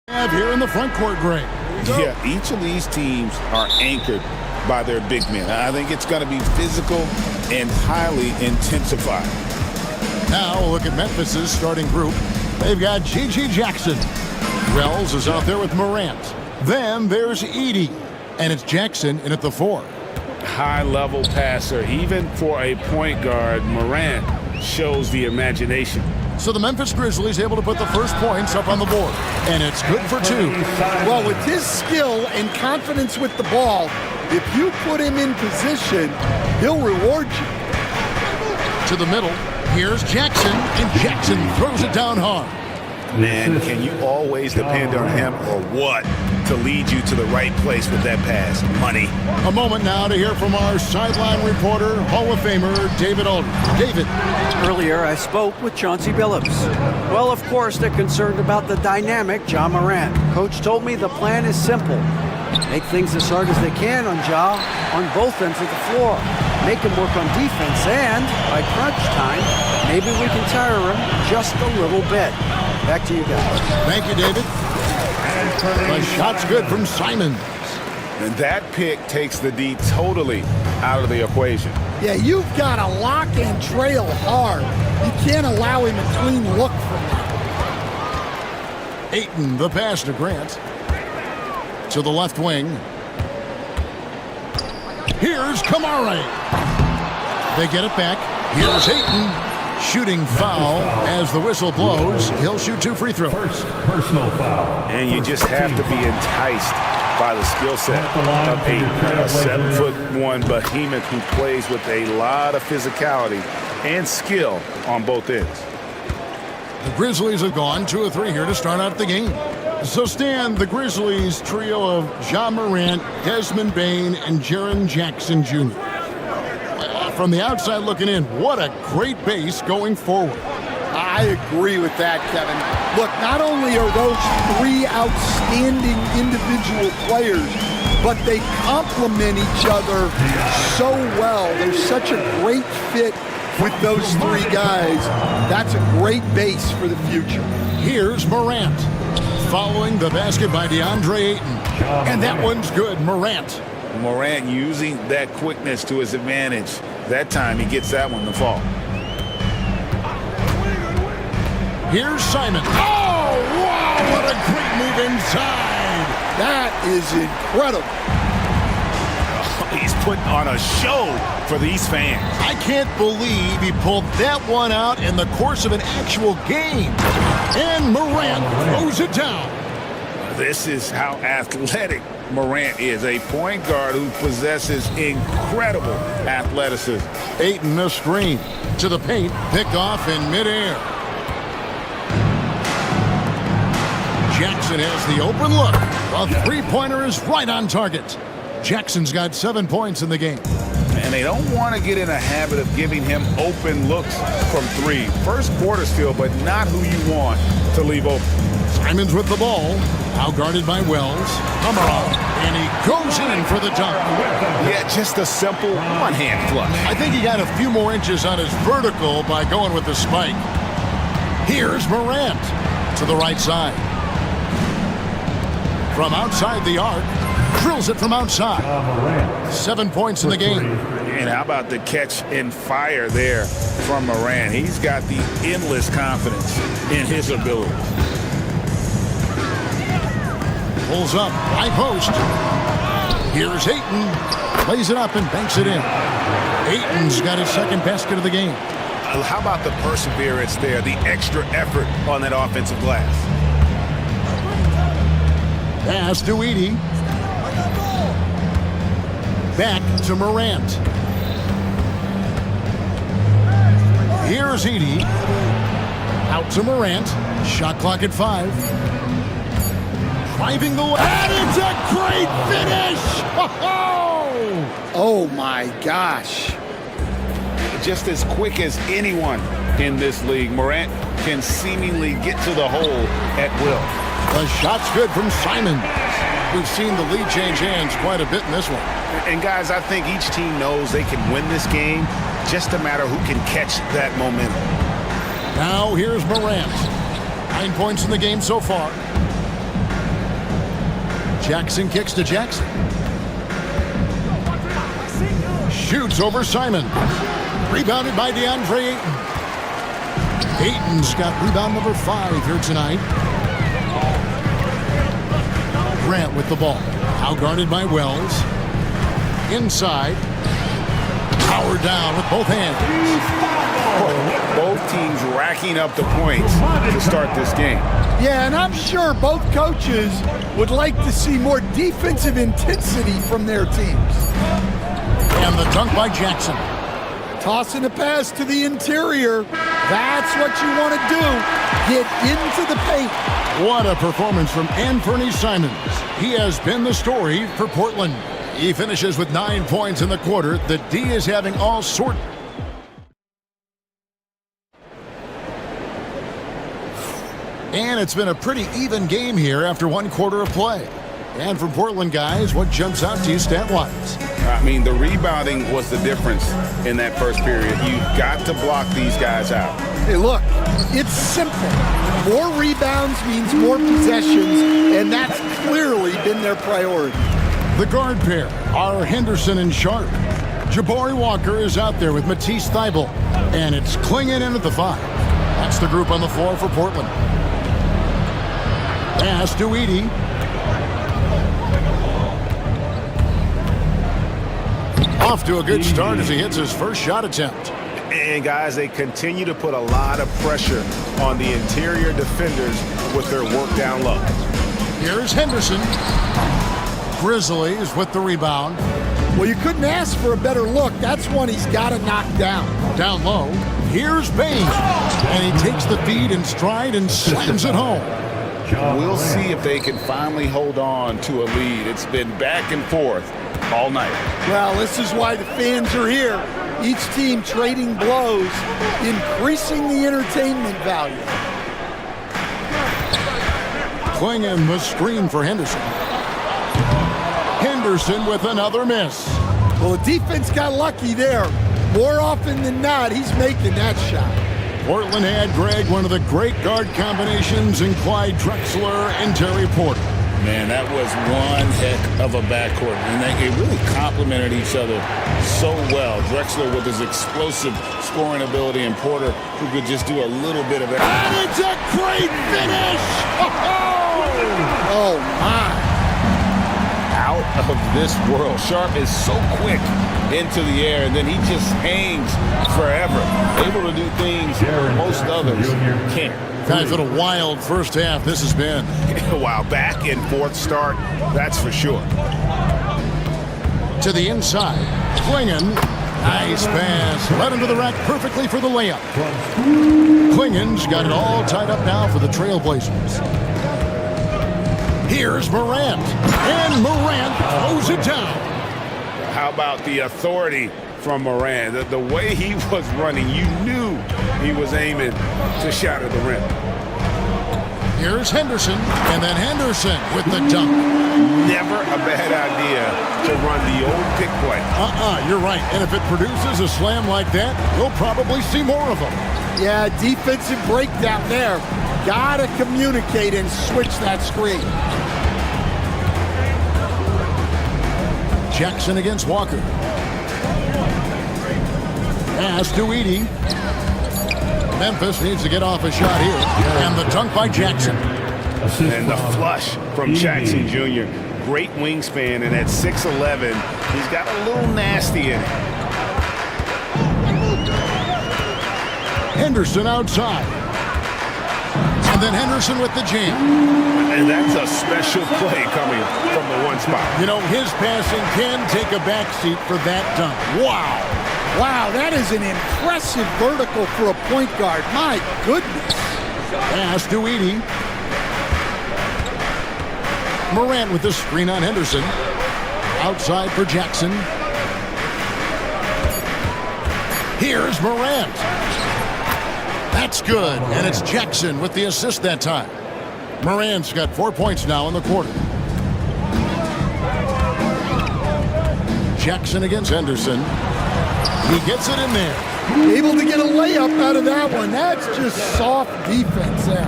[SPEAKER 2] Have here in the front court, Greg.
[SPEAKER 1] Yeah, each of these teams are anchored by their big men. I think it's going to be physical and highly intensified.
[SPEAKER 2] Now we'll look at Memphis's starting group. They've got G.G. Jackson. Wells is out there with Morant. Then there's Edie, and it's Jackson in at the 4.
[SPEAKER 1] High-level passer. Even for a point guard, Morant shows the imagination.
[SPEAKER 2] So the Memphis Grizzlies able to put the first points up on the board, and it's good for 2.
[SPEAKER 3] Well, with his skill and confidence with the ball, if you put him in position, he'll reward you.
[SPEAKER 2] To the middle, here's Jackson, and Jackson throws it down hard.
[SPEAKER 1] Man, can you always depend on him or what to lead you to the right place with that pass? Money.
[SPEAKER 2] A moment now to hear from our sideline reporter, Hall of Famer David Aldridge. David.
[SPEAKER 4] Earlier, I spoke with Chauncey Billups. Well, of course, they're concerned about the dynamic Ja Morant. Coach told me the plan is simple. Make things as hard as they can on Ja on both ends of the floor. Make him work on defense, and by crunch time, maybe we can tire him just a little bit. Back to you guys.
[SPEAKER 2] Thank you, David. The shot's good from Simons.
[SPEAKER 1] And that pick takes the D totally out of the equation.
[SPEAKER 3] Yeah, you've got to lock and trail hard. You can't allow him a clean look from that.
[SPEAKER 2] Ayton, the pass to Grant. To the left wing. Here's Kamare. They get it back. Here's Ayton. Shooting foul as the whistle blows. He'll shoot 2 free throws.
[SPEAKER 10] First personal foul.
[SPEAKER 1] And you just have to be enticed by the skill set of a 7'1" behemoth who plays with a lot of physicality and skill on both ends.
[SPEAKER 2] The Grizzlies have gone 2 of 3 here to start out the game. So Stan, the Grizzlies trio of Ja Morant, Desmond Bane, and Jaren Jackson Jr. From the outside looking in, what a great base going forward.
[SPEAKER 3] I agree with that, Kevin. Look, not only are those 3 outstanding individual players, but they complement each other so well. There's such a great fit with those 3 guys. That's a great base for the future.
[SPEAKER 2] Here's Morant. Following the basket by DeAndre Ayton. And that one's good, Morant.
[SPEAKER 1] Morant using that quickness to his advantage. That time he gets that one to fall.
[SPEAKER 2] Here's Simon. Oh, wow, what a great move inside.
[SPEAKER 3] That is incredible.
[SPEAKER 1] He's putting on a show for these fans.
[SPEAKER 2] I can't believe he pulled that one out in the course of an actual game. And Morant throws it down.
[SPEAKER 1] This is how athletic Morant is, a point guard who possesses incredible athleticism.
[SPEAKER 2] Ayton a screen to the paint, picked off in midair. Jackson has the open look. A 3-pointer is right on target. Jackson's got 7 points in the game.
[SPEAKER 1] And they don't want to get in a habit of giving him open looks from 3. First quarter still, but not who you want to leave open.
[SPEAKER 2] Simons with the ball. Now guarded by Wells. And he goes in for the dunk.
[SPEAKER 1] Yeah, just a simple one-hand flush.
[SPEAKER 2] I think he got a few more inches on his vertical by going with the spike. Here's Morant to the right side. From outside the arc. Drills it from outside. 7 points in the game.
[SPEAKER 1] And how about the catch and fire there from Morant? He's got the endless confidence in his ability.
[SPEAKER 2] Pulls up, high post. Here's Ayton. Plays it up and banks it in. Ayton's got his 2nd basket of the game.
[SPEAKER 1] How about the perseverance there, the extra effort on that offensive glass?
[SPEAKER 2] Pass to Edie. Back to Morant. Here's Edie. Out to Morant. Shot clock at 5. Driving the way. And it's a great finish!
[SPEAKER 3] Oh my gosh.
[SPEAKER 1] Just as quick as anyone in this league, Morant can seemingly get to the hole at will.
[SPEAKER 2] The shot's good from Simons. We've seen the lead change hands quite a bit in this one.
[SPEAKER 1] And guys, I think each team knows they can win this game. Just a matter who can catch that momentum.
[SPEAKER 2] Now here's Morant. 9 points in the game so far. Jackson kicks to Jackson. Shoots over Simon. Rebounded by DeAndre Ayton. Ayton's got rebound number 5 here tonight. Grant with the ball. Now guarded by Wells. Inside. Power down with both hands.
[SPEAKER 1] Both teams racking up the points to start this game.
[SPEAKER 3] Yeah, and I'm sure both coaches would like to see more defensive intensity from their teams.
[SPEAKER 2] And the dunk by Jackson.
[SPEAKER 3] Tossing a pass to the interior. That's what you want to do. Get into the paint.
[SPEAKER 2] What a performance from Anthony Simons. He has been the story for Portland. He finishes with 9 points in the quarter. The D is having all sorts. And it's been a pretty even game here after 1 quarter of play. And from Portland, guys, what jumps out to you stat-wise?
[SPEAKER 1] I mean, the rebounding was the difference in that first period. You've got to block these guys out.
[SPEAKER 3] Hey, look, it's simple. More rebounds means more possessions, and that's clearly been their priority.
[SPEAKER 2] The guard pair are Henderson and Sharp. Jabari Walker is out there with Matisse Thybulle. And it's Klingon in at the 5. That's the group on the floor for Portland. Pass to Edey. Off to a good start as he hits his first shot attempt.
[SPEAKER 5] And guys, they continue to put a lot of pressure on the interior defenders with their work down low.
[SPEAKER 2] Here's Henderson. Grizzlies with the rebound.
[SPEAKER 3] Well, you couldn't ask for a better look. That's one he's got to knock down.
[SPEAKER 2] Down low. Here's Bain. And he takes the feed in stride and slams it home.
[SPEAKER 1] We'll see if they can finally hold on to a lead. It's been back and forth all night.
[SPEAKER 3] Well, this is why the fans are here. Each team trading blows, increasing the entertainment value.
[SPEAKER 2] Klingon the screen for Henderson. Henderson with another miss.
[SPEAKER 3] Well, the defense got lucky there. More often than not, he's making that shot.
[SPEAKER 2] Portland had, Greg, one of the great guard combinations in Clyde Drexler and Terry Porter.
[SPEAKER 14] Man, that was one heck of a backcourt. And they really complemented each other so well. Drexler with his explosive scoring ability and Porter who could just do a little bit of it.
[SPEAKER 2] And it's a great finish!
[SPEAKER 3] Oh, my.
[SPEAKER 1] Out of this world. Sharp is so quick into the air, and then he just hangs forever. Able to do things most others can't.
[SPEAKER 2] Guys, what a wild first half this has been.
[SPEAKER 1] Wow, back and forth start, that's for sure.
[SPEAKER 2] To the inside. Klingon. Nice pass. Led him to the rack perfectly for the layup. Klingon's got it all tied up now for the Trailblazers. Here's Morant. And Morant throws it down.
[SPEAKER 1] How about the authority from Morant? The way he was running, you knew he was aiming to shatter the rim.
[SPEAKER 2] Here's Henderson, and then Henderson with the dunk.
[SPEAKER 5] Never a bad idea to run the old pick play.
[SPEAKER 2] You're right. And if it produces a slam like that, we'll probably see more of them.
[SPEAKER 3] Yeah, defensive breakdown there. Gotta communicate and switch that screen.
[SPEAKER 2] Jackson against Walker. Pass to Edey. Memphis needs to get off a shot here. And the dunk by Jackson.
[SPEAKER 5] And the flush from Jackson Jr. Great wingspan, and at 6'11", he's got a little nasty in it.
[SPEAKER 2] Henderson outside. And then Henderson with the jam.
[SPEAKER 5] And that's a special play coming from the one spot.
[SPEAKER 2] You know, his passing can take a backseat for that dunk. Wow.
[SPEAKER 3] Wow, that is an impressive vertical for a point guard. My goodness.
[SPEAKER 2] Pass to Edey. Morant with the screen on Henderson. Outside for Jackson. Here's Morant. That's good, and it's Jackson with the assist that time. Morant's got 4 points now in the quarter. Jackson against Henderson. He gets it in there.
[SPEAKER 3] Able to get a layup out of that one. That's just soft defense there.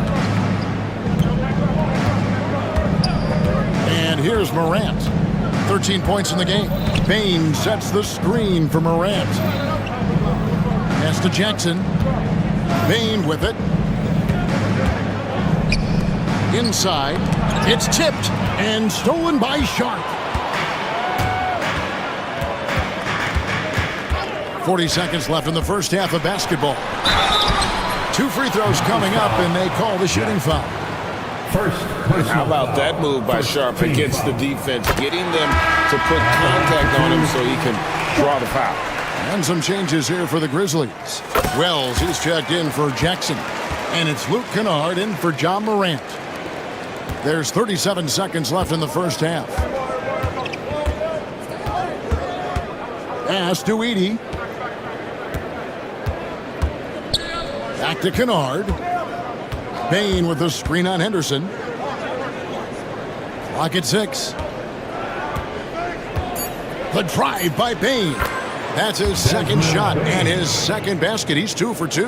[SPEAKER 2] And here's Morant. 13 points in the game. Bain sets the screen for Morant. Pass to Jackson. Bain with it. Inside. It's tipped and stolen by Sharp. 40 seconds left in the first half of basketball. 2 free throws coming up, and they call the shooting foul.
[SPEAKER 14] How about that move by Sharp against the defense, getting them to put contact on him so he can draw the foul.
[SPEAKER 2] And some changes here for the Grizzlies. Wells, he's checked in for Jackson. And it's Luke Kennard in for John Morant. There's 37 seconds left in the first half. Pass to Edey. Back to Kennard. Bain with the screen on Henderson. Clock at 6. The drive by Bain. That's his second shot and his second basket. He's 2 for 2.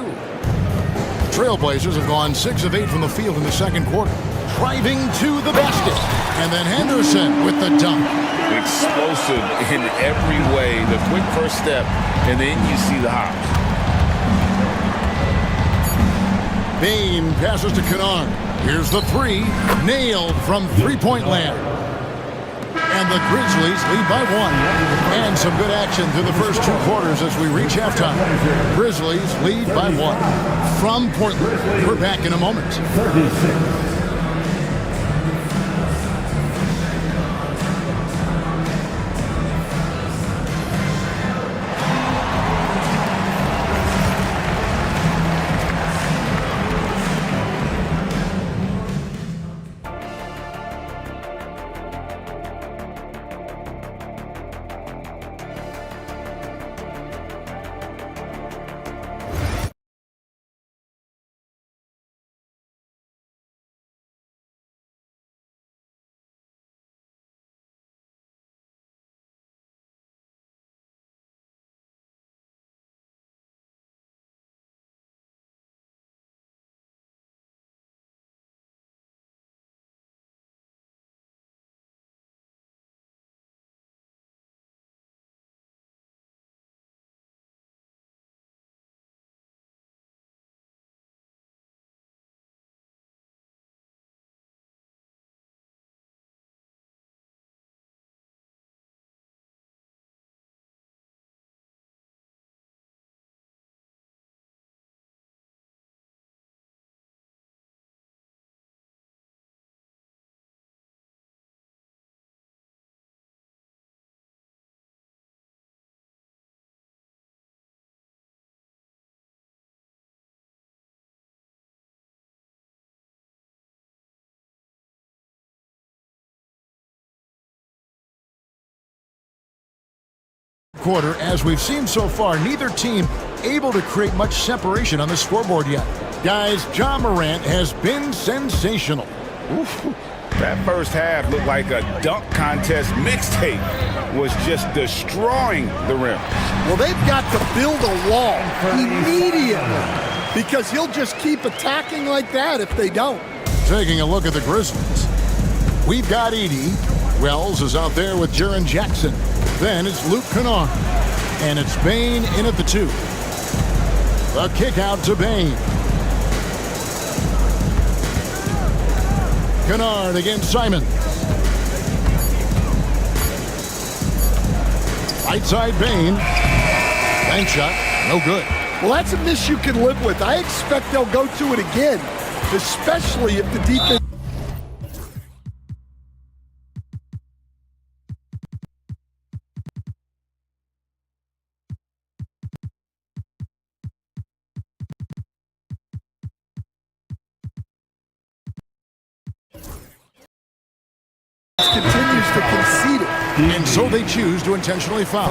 [SPEAKER 2] Trailblazers have gone 6 of 8 from the field in the second quarter. Driving to the basket. And then Henderson with the dunk.
[SPEAKER 14] Explosive in every way. The quick first step, and then you see the hop.
[SPEAKER 2] Bain passes to Kennard. Here's the 3. Nailed from three-point land. And the Grizzlies lead by 1. And some good action through the first 2 quarters as we reach halftime. Grizzlies lead by 1. From Portland, we're back in a moment.
[SPEAKER 10] 36.
[SPEAKER 2] Quarter, as we've seen so far, neither team able to create much separation on the scoreboard yet. Guys, John Morant has been sensational.
[SPEAKER 1] Oof. That first half looked like a dunk contest mixtape. Was just destroying the rim.
[SPEAKER 3] Well, they've got to build a wall immediately because he'll just keep attacking like that if they don't.
[SPEAKER 2] Taking a look at the Grizzlies. We've got Edey. Wells is out there with Jaren Jackson. Then it's Luke Kennard. And it's Bain in at the 2. The kick out to Bain. Kennard against Simon. Right side Bain. Bank shot. No good.
[SPEAKER 3] Well, that's a miss you can live with. I expect they'll go to it again, especially if the defense... continues to concede it.
[SPEAKER 2] And so they choose to intentionally foul.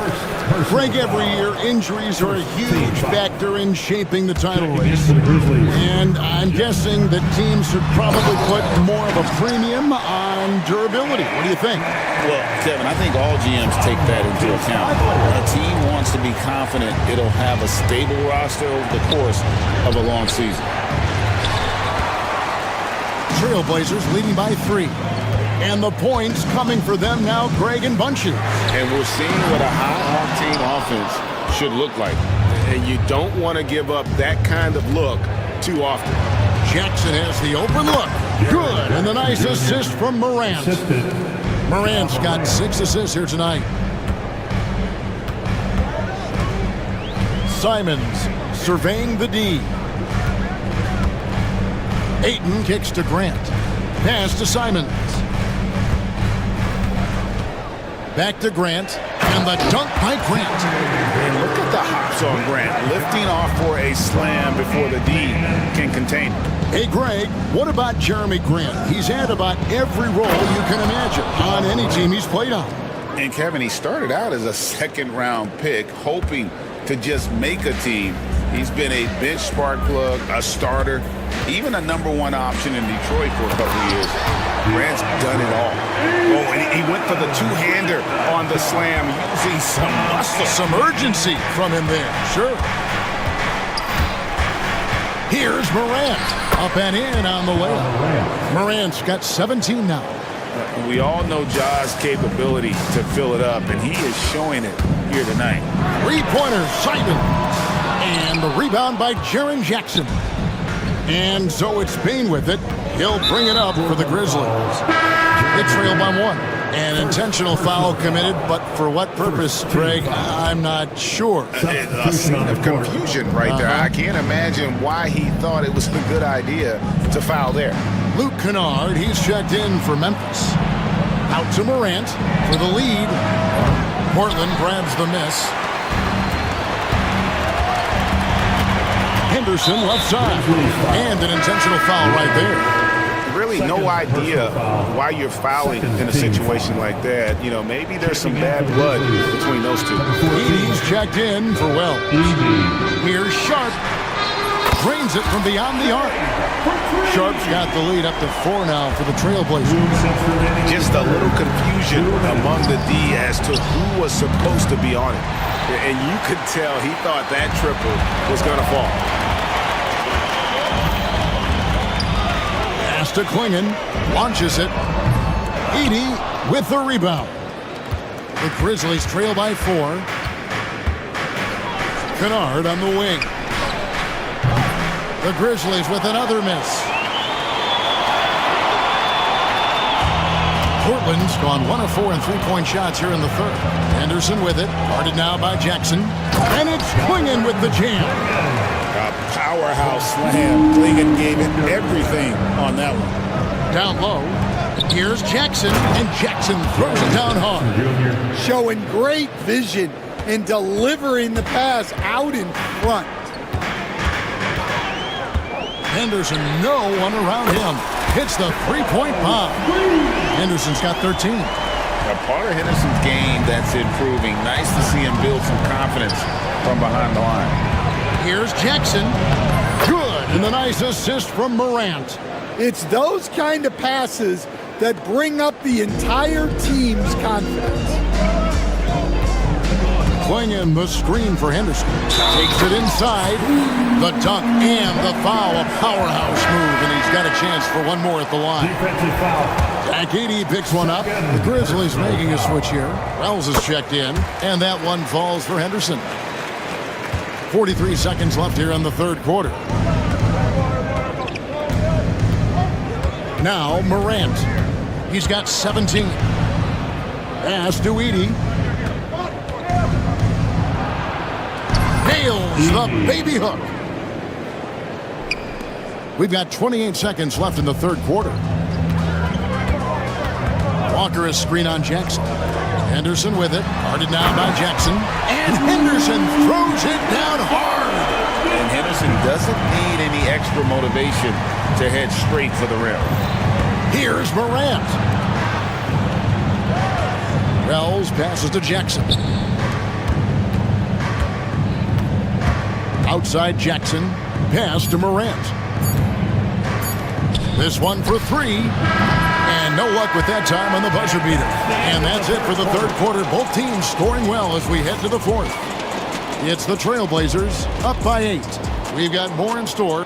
[SPEAKER 2] Frank, every year, injuries are a huge factor in shaping the title race. And I'm guessing that teams should probably put more of a premium on durability. What do you think?
[SPEAKER 14] Well, Kevin, I think all GMs take that into account. A team wants to be confident it'll have a stable roster over the course of a long season.
[SPEAKER 2] Trailblazers leading by 3. And the points coming for them now, Greg and Bunches.
[SPEAKER 1] And we're seeing what a high-octane offense should look like. And you don't want to give up that kind of look too often.
[SPEAKER 2] Jackson has the open look. Good. And the nice assist from Morant. Morant's got 6 assists here tonight. Simons surveying the D. Ayton kicks to Grant. Pass to Simons. Back to Grant. And the dunk by Grant.
[SPEAKER 1] And look at the hops on Grant, lifting off for a slam before the D can contain him.
[SPEAKER 2] Hey, Greg, what about Jeremy Grant? He's had about every role you can imagine on any team he's played on.
[SPEAKER 1] And Kevin, he started out as a second-round pick, hoping to just make a team. He's been a bench spark plug, a starter, even a #1 option in Detroit for a couple of years. Grant's done it all. Oh, and he went for the two-hander on the slam, using some muscle.
[SPEAKER 2] Some urgency from him there, sure. Here's Morant, up and in on the layup. Morant's got 17 now.
[SPEAKER 1] We all know Ja's capability to fill it up, and he is showing it here tonight.
[SPEAKER 2] Three-pointer, Simon. And the rebound by Jaren Jackson. And so it's Payne with it. He'll bring it up for the Grizzlies. They trail by 1. An intentional foul committed, but for what purpose, Greg, I'm not sure.
[SPEAKER 1] A scene of confusion right there. I can't imagine why he thought it was a good idea to foul there.
[SPEAKER 2] Luke Kennard, he's checked in for Memphis. Out to Morant for the lead. Portland grabs the miss. Henderson left side. And an intentional foul right there.
[SPEAKER 1] Really no idea why you're fouling in a situation like that. You know, maybe there's some bad blood between those two.
[SPEAKER 2] He's checked in for Wells. Here's Sharp. Drains it from beyond the arc. Sharp's got the lead up to 4 now for the Trailblazers.
[SPEAKER 1] Just a little confusion among the D as to who was supposed to be on it. And you could tell he thought that triple was going to fall.
[SPEAKER 2] To Klingon, launches it. Edey with the rebound. The Grizzlies trail by 4. Kennard on the wing. The Grizzlies with another miss. Portland's gone 1 of 4 in three-point shots here in the third. Henderson with it, guarded now by Jackson. And it's Klingon with the jam.
[SPEAKER 14] A powerhouse slam. Klingon gave it everything on that one.
[SPEAKER 2] Down low. Here's Jackson, and Jackson throws it down hard.
[SPEAKER 3] Showing great vision and delivering the pass out in front.
[SPEAKER 2] Henderson, no one around him. Hits the three-point bomb. Henderson's got 13.
[SPEAKER 1] A part of Henderson's game that's improving. Nice to see him build some confidence from behind the line.
[SPEAKER 2] Here's Jackson. Good. And a nice assist from Morant.
[SPEAKER 3] It's those kind of passes that bring up the entire team's confidence.
[SPEAKER 2] Klingon the screen for Henderson. Takes it inside. The dunk and the foul. A powerhouse move, and he's got a chance for one more at the line.
[SPEAKER 10] Defensive foul.
[SPEAKER 2] Zach Edey picks one up. The Grizzlies making a switch here. Wells is checked in, and that one falls for Henderson. 43 seconds left here in the third quarter. Now Morant. He's got 17. Pass to Edey. Nails the baby hook. We've got 28 seconds left in the third quarter. Walker is screen on Jackson. Henderson with it. Guarded now by Jackson. And Henderson throws it down hard.
[SPEAKER 1] And Henderson doesn't need any extra motivation to head straight for the rim.
[SPEAKER 2] Here's Morant. Wells passes to Jackson. Outside Jackson. Pass to Morant. This one for 3. And no luck with that time on the buzzer beater. And that's it for the third quarter. Both teams scoring well as we head to the fourth. It's the Trailblazers up by 8. We've got more in store.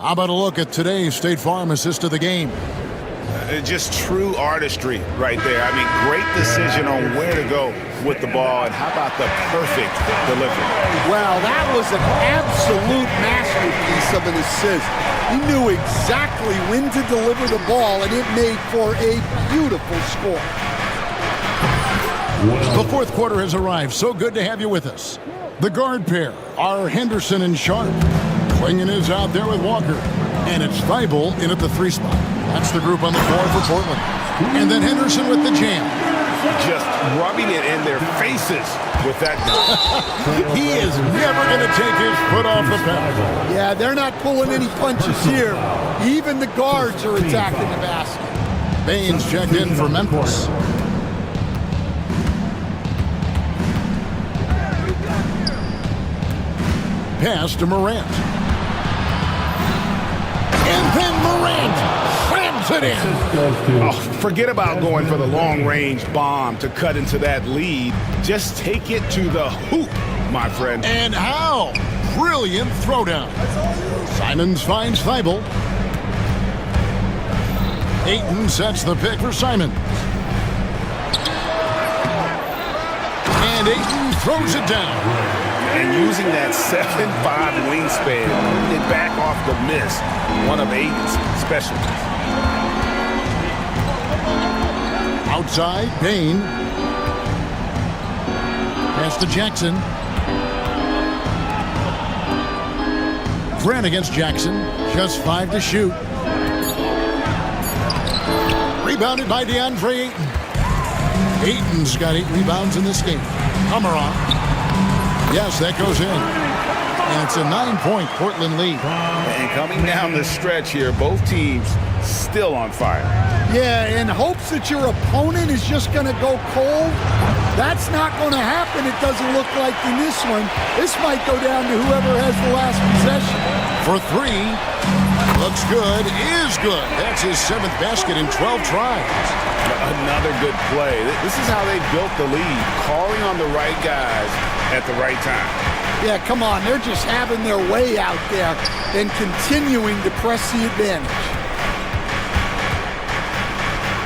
[SPEAKER 2] How about a look at today's State Farm assist of the game?
[SPEAKER 1] Just true artistry right there. I mean, great decision on where to go with the ball, and how about the perfect delivery?
[SPEAKER 3] Well, that was an absolute masterpiece of an assist. He knew exactly when to deliver the ball, and it made for a beautiful score.
[SPEAKER 2] The fourth quarter has arrived. So good to have you with us. The guard pair are Henderson and Sharp. Klingen is out there with Walker. And it's Thibault in at the 3 spot. That's the group on the floor for Portland. And then Henderson with the jam.
[SPEAKER 1] Just rubbing it in their faces with that.
[SPEAKER 2] He is never going to take his foot off the pedal.
[SPEAKER 3] Yeah, they're not pulling any punches here. Even the guards are attacking the basket.
[SPEAKER 2] Baines checked in for Memphis. Pass to Morant. And then Morant slams it in.
[SPEAKER 1] Oh, forget about going for the long-range bomb to cut into that lead. Just take it to the hoop, my friend.
[SPEAKER 2] And how? Brilliant throwdown. Simons finds Thibault. Ayton sets the pick for Simons. And Ayton throws it down.
[SPEAKER 1] And using that 7'5" wingspan, it back off the miss. One of Ayton's specialties.
[SPEAKER 2] Outside, Payne. Pass to Jackson. Grant against Jackson. Just 5 to shoot. Rebounded by DeAndre Ayton. Ayton's got 8 rebounds in this game. Hammeroff. Yes, that goes in. And it's a 9-point Portland lead.
[SPEAKER 1] And coming down the stretch here, both teams still on fire.
[SPEAKER 3] Yeah, in hopes that your opponent is just going to go cold. That's not going to happen, it doesn't look like in this one. This might go down to whoever has the last possession.
[SPEAKER 2] For 3. Looks good, is good. That's his 7th basket in 12 tries.
[SPEAKER 1] Another good play. This is how they built the lead, calling on the right guys at the right time.
[SPEAKER 3] Yeah, come on. They're just having their way out there and continuing to press the advantage.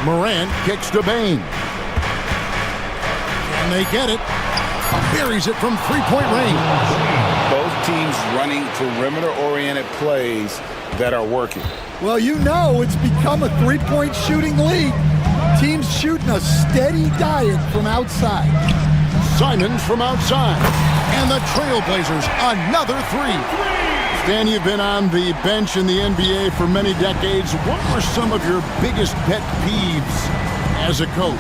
[SPEAKER 2] Morant kicks to Bain. And they get it. Buries it from 3-point range.
[SPEAKER 1] Both teams running perimeter-oriented plays that are working.
[SPEAKER 3] Well, you know it's become a 3-point shooting league. Teams shooting a steady diet from outside.
[SPEAKER 2] Simons from outside. And the Trailblazers, another 3. Stan, you've been on the bench in the NBA for many decades. What were some of your biggest pet peeves as a coach?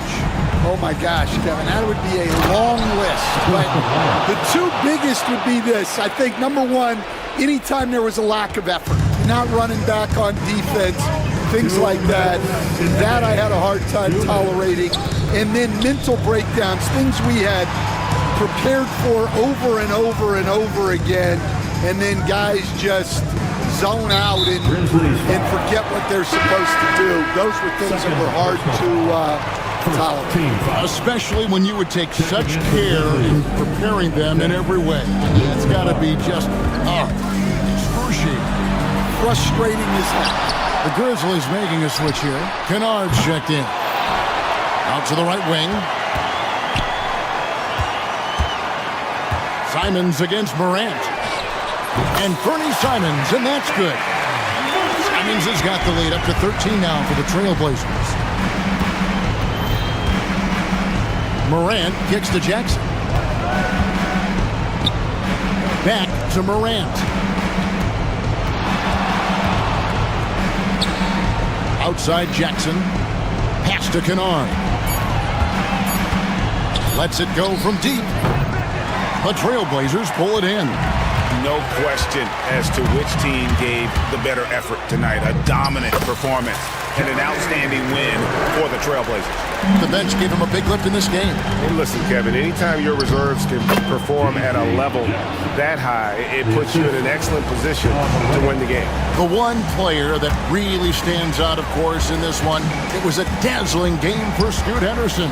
[SPEAKER 3] Oh my gosh, Kevin, that would be a long list. But the 2 biggest would be this. I think number 1, anytime there was a lack of effort, not running back on defense, things like that. That I had a hard time tolerating. And then mental breakdowns, things we had prepared for over and over and over again, and then guys just zone out and forget what they're supposed to do. Those were things that were hard to tolerate.
[SPEAKER 2] Especially when you would take such care in preparing them in every way. It's got to be just excruciating.
[SPEAKER 3] Frustrating as hell.
[SPEAKER 2] The Grizzlies making a switch here. Kennard's checked in. Out to the right wing. Simons against Morant. And Fernie Simons, and that's good. Simons has got the lead up to 13 now for the Trailblazers. Morant kicks to Jackson. Back to Morant. Outside Jackson. Pass to Kennard. Lets it go from deep. The Trailblazers pull it in.
[SPEAKER 1] No question as to which team gave the better effort tonight. A dominant performance and an outstanding win for the Trailblazers.
[SPEAKER 2] The bench gave them a big lift in this game.
[SPEAKER 5] Hey, listen, Kevin, anytime your reserves can perform at a level that high, it puts you in an excellent position to win the game.
[SPEAKER 2] The one player that really stands out, of course, in this one, it was a dazzling game for Scoot Henderson.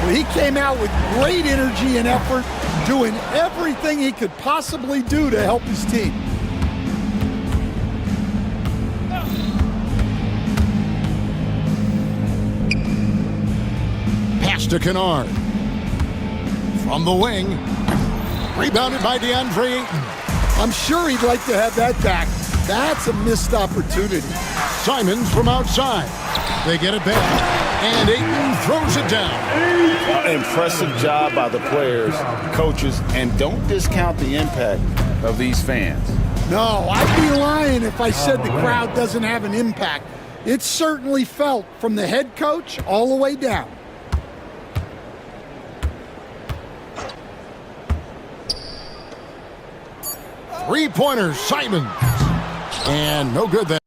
[SPEAKER 3] Well, he came out with great energy and effort, doing everything he could possibly do to help his team.
[SPEAKER 2] Pass to Kennard. From the wing. Rebounded by DeAndre Ayton.
[SPEAKER 3] I'm sure he'd like to have that back. That's a missed opportunity.
[SPEAKER 2] Simons from outside. They get it back. And Ayton throws it down.
[SPEAKER 14] Impressive job by the players, coaches, and don't discount the impact of these fans.
[SPEAKER 3] No, I'd be lying if I said the crowd doesn't have an impact. It's certainly felt from the head coach all the way down.
[SPEAKER 2] Three-pointers, Simons. And no good there.